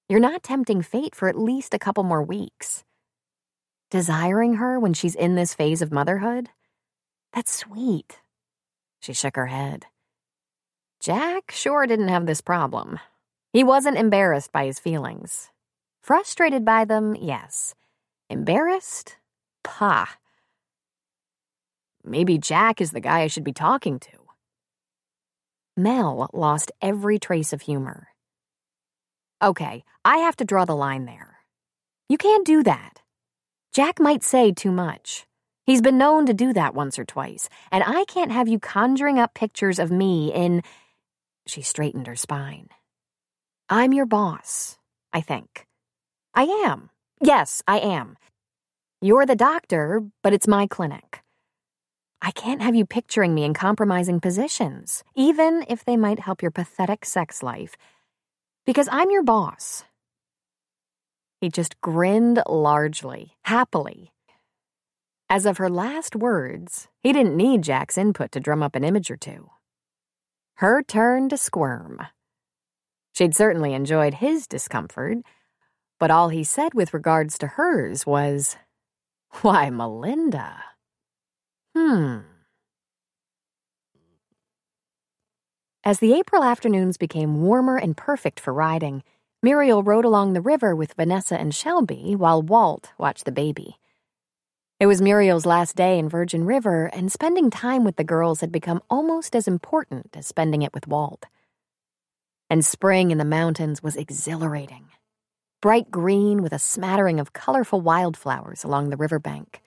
You're not tempting fate for at least a couple more weeks. Desiring her when she's in this phase of motherhood? That's sweet. She shook her head. Jack sure didn't have this problem. He wasn't embarrassed by his feelings. Frustrated by them, yes. Embarrassed? Pah. Maybe Jack is the guy I should be talking to. Mel lost every trace of humor. Okay, I have to draw the line there. You can't do that. Jack might say too much. He's been known to do that once or twice, and I can't have you conjuring up pictures of me in... She straightened her spine. I'm your boss, I think. I am. Yes, I am. You're the doctor, but it's my clinic. I can't have you picturing me in compromising positions, even if they might help your pathetic sex life, because I'm your boss. He just grinned largely, happily. As of her last words, he didn't need Jack's input to drum up an image or two. Her turn to squirm. She'd certainly enjoyed his discomfort, but all he said with regards to hers was, "Why, Melinda." As the April afternoons became warmer and perfect for riding, Muriel rode along the river with Vanessa and Shelby while Walt watched the baby. It was Muriel's last day in Virgin River, and spending time with the girls had become almost as important as spending it with Walt. And spring in the mountains was exhilarating. Bright green with a smattering of colorful wildflowers along the riverbank.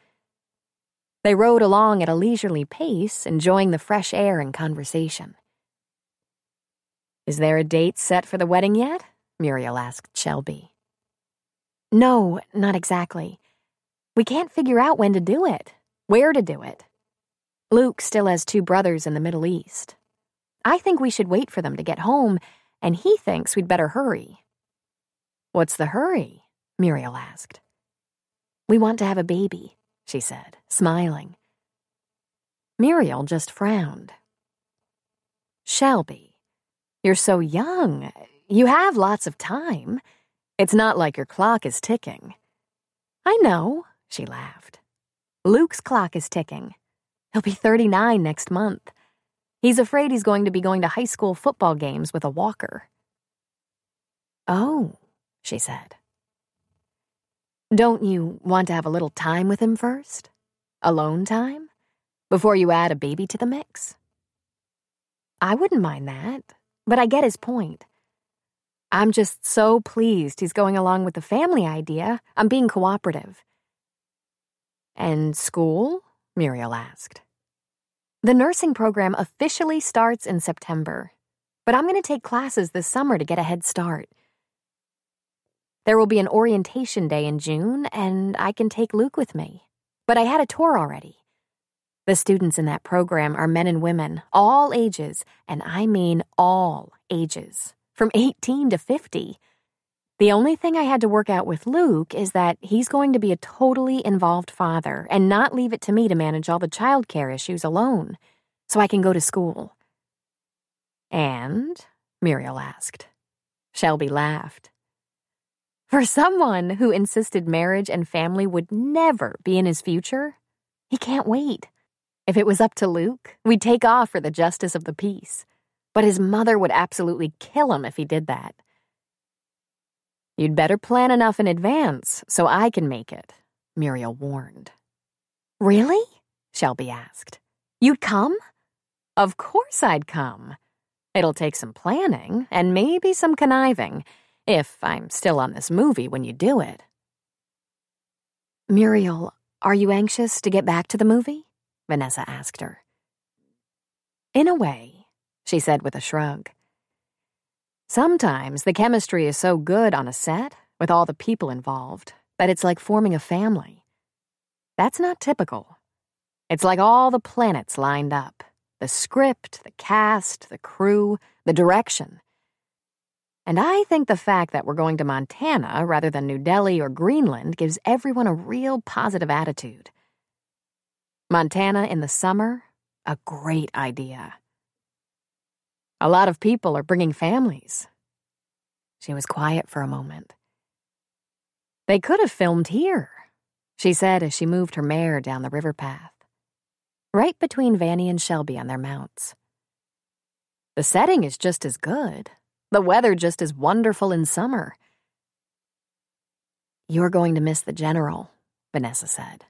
They rode along at a leisurely pace, enjoying the fresh air and conversation. Is there a date set for the wedding yet? Muriel asked Shelby. No, not exactly. We can't figure out when to do it, where to do it. Luke still has 2 brothers in the Middle East. I think we should wait for them to get home, and he thinks we'd better hurry. What's the hurry? Muriel asked. We want to have a baby, she said, smiling. Muriel just frowned. Shelby, you're so young. You have lots of time. It's not like your clock is ticking. I know, she laughed. Luke's clock is ticking. He'll be 39 next month. He's afraid he's going to be going to high school football games with a walker. Oh, she said. Don't you want to have a little time with him first? Alone time? Before you add a baby to the mix? I wouldn't mind that, but I get his point. I'm just so pleased he's going along with the family idea. I'm being cooperative. And school? Muriel asked. The nursing program officially starts in September, but I'm going to take classes this summer to get a head start. There will be an orientation day in June, and I can take Luke with me. But I had a tour already. The students in that program are men and women, all ages, and I mean all ages, from 18 to 50. The only thing I had to work out with Luke is that he's going to be a totally involved father and not leave it to me to manage all the childcare issues alone, so I can go to school. And? Muriel asked. Shelby laughed. For someone who insisted marriage and family would never be in his future, he can't wait. If it was up to Luke, we'd take off for the justice of the peace. But his mother would absolutely kill him if he did that. You'd better plan enough in advance so I can make it, Muriel warned. Really? Shelby asked. You'd come? Of course I'd come. It'll take some planning and maybe some conniving, if I'm still on this movie when you do it. Muriel, are you anxious to get back to the movie? Vanessa asked her. In a way, she said with a shrug. Sometimes the chemistry is so good on a set, with all the people involved, that it's like forming a family. That's not typical. It's like all the planets lined up. The script, the cast, the crew, the direction. And I think the fact that we're going to Montana rather than New Delhi or Greenland gives everyone a real positive attitude. Montana in the summer? A great idea. A lot of people are bringing families. She was quiet for a moment. They could have filmed here, she said as she moved her mare down the river path, right between Vanny and Shelby on their mounts. The setting is just as good, the weather just as wonderful in summer. You're going to miss the general, Vanessa said.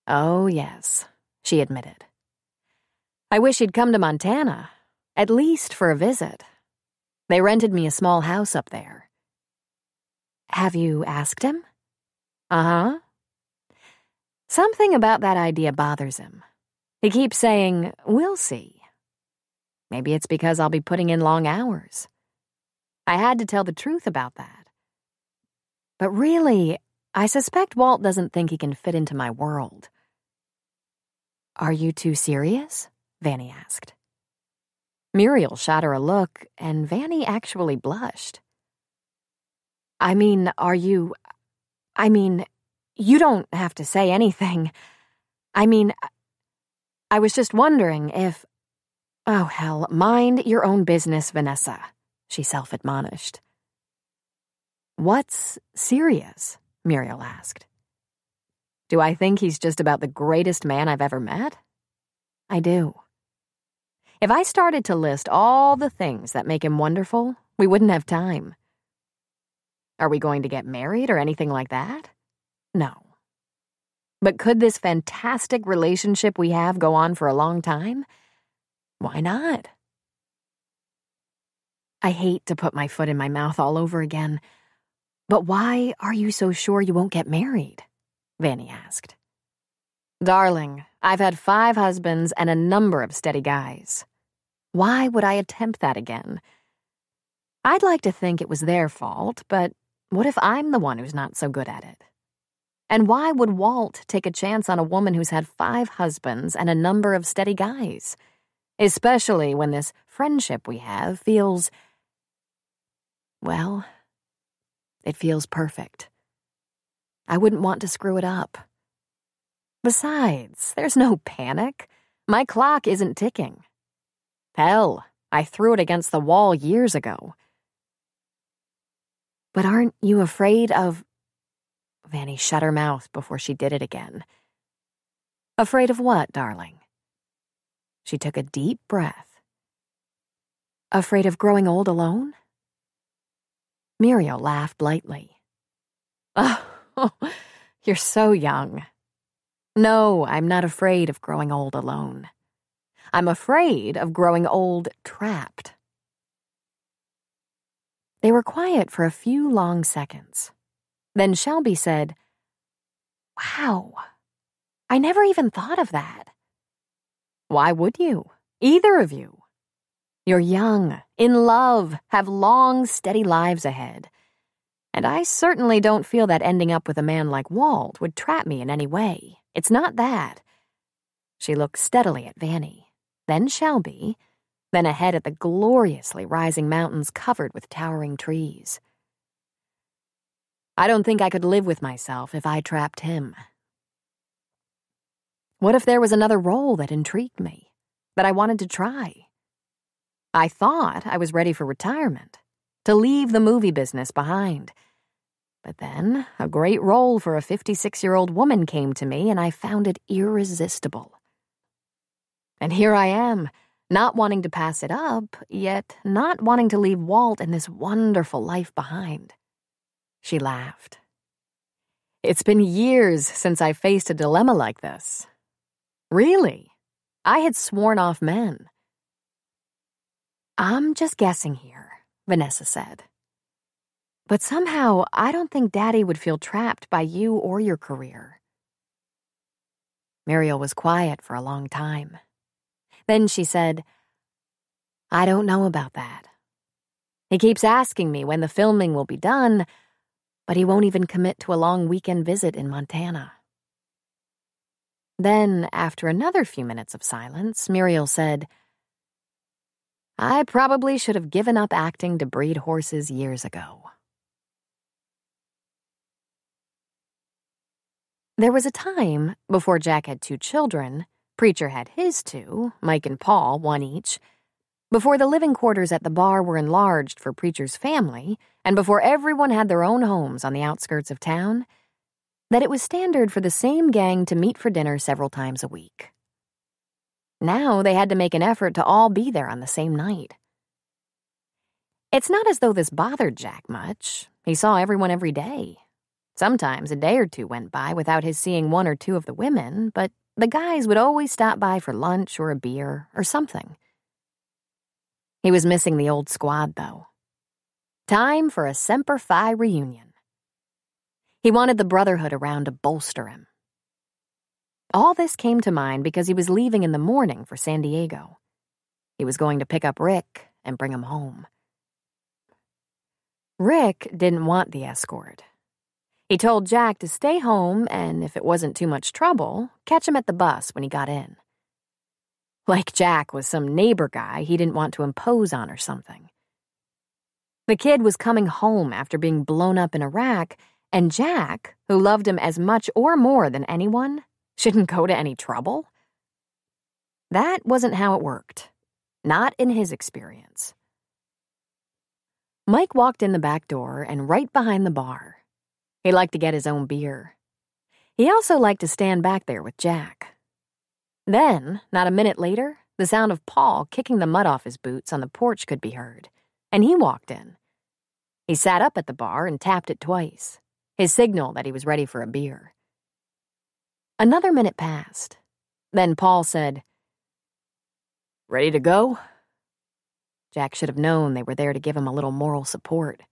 Oh, yes, she admitted. I wish he'd come to Montana, at least for a visit. They rented me a small house up there. Have you asked him? Uh-huh. Something about that idea bothers him. He keeps saying, we'll see. Maybe it's because I'll be putting in long hours. I had to tell the truth about that. But really, I suspect Walt doesn't think he can fit into my world. Are you too serious? Vanny asked. Muriel shot her a look, and Vanny actually blushed. You don't have to say anything. I was just wondering if... Oh, hell, mind your own business, Vanessa, she self-admonished. What's serious? Muriel asked. Do I think he's just about the greatest man I've ever met? I do. If I started to list all the things that make him wonderful, we wouldn't have time. Are we going to get married or anything like that? No. But could this fantastic relationship we have go on for a long time? Why not? I hate to put my foot in my mouth all over again, but why are you so sure you won't get married? Vanny asked. Darling, I've had 5 husbands and a number of steady guys. Why would I attempt that again? I'd like to think it was their fault, but what if I'm the one who's not so good at it? And why would Walt take a chance on a woman who's had 5 husbands and a number of steady guys? Especially when this friendship we have feels... Well, it feels perfect. I wouldn't want to screw it up. Besides, there's no panic. My clock isn't ticking. Hell, I threw it against the wall years ago. But aren't you afraid of... Vanny shut her mouth before she did it again. Afraid of what, darling? She took a deep breath. Afraid of growing old alone? Muriel laughed lightly. Oh, you're so young. No, I'm not afraid of growing old alone. I'm afraid of growing old trapped. They were quiet for a few long seconds. Then Shelby said, Wow, I never even thought of that. Why would you? Either of you. You're young, in love, have long, steady lives ahead. And I certainly don't feel that ending up with a man like Walt would trap me in any way. It's not that. She looked steadily at Vanny, then Shelby, then ahead at the gloriously rising mountains covered with towering trees. I don't think I could live with myself if I trapped him. What if there was another role that intrigued me, that I wanted to try? I thought I was ready for retirement, to leave the movie business behind. But then a great role for a 56-year-old woman came to me, and I found it irresistible. And here I am, not wanting to pass it up, yet not wanting to leave Walt and this wonderful life behind. She laughed. It's been years since I faced a dilemma like this. Really? I had sworn off men. I'm just guessing here, Vanessa said. But somehow I don't think Daddy would feel trapped by you or your career. Muriel was quiet for a long time. Then she said, I don't know about that. He keeps asking me when the filming will be done, but he won't even commit to a long weekend visit in Montana. Then, after another few minutes of silence, Muriel said, I probably should have given up acting to breed horses years ago. There was a time, before Jack had 2 children, Preacher had his 2, Mike and Paul, 1 each, before the living quarters at the bar were enlarged for Preacher's family, and before everyone had their own homes on the outskirts of town, that it was standard for the same gang to meet for dinner several times a week. Now they had to make an effort to all be there on the same night. It's not as though this bothered Jack much. He saw everyone every day. Sometimes a day or 2 went by without his seeing 1 or 2 of the women, but the guys would always stop by for lunch or a beer or something. He was missing the old squad, though. Time for a Semper Fi reunion. He wanted the brotherhood around to bolster him. All this came to mind because he was leaving in the morning for San Diego. He was going to pick up Rick and bring him home. Rick didn't want the escort. He told Jack to stay home and, if it wasn't too much trouble, catch him at the bus when he got in. Like Jack was some neighbor guy he didn't want to impose on or something. The kid was coming home after being blown up in Iraq, and Jack, who loved him as much or more than anyone, shouldn't go to any trouble? That wasn't how it worked. Not in his experience. Mike walked in the back door and right behind the bar. He liked to get his own beer. He also liked to stand back there with Jack. Then, not a minute later, the sound of Paul kicking the mud off his boots on the porch could be heard, and he walked in. He sat up at the bar and tapped it twice, his signal that he was ready for a beer. Another minute passed. Then Paul said, "Ready to go?" Jack should have known they were there to give him a little moral support.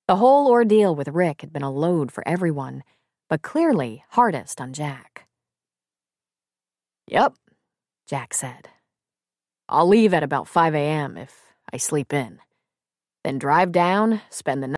The whole ordeal with Rick had been a load for everyone, but clearly hardest on Jack. "Yep," Jack said. "I'll leave at about 5 a.m. if I sleep in. Then drive down, spend the night."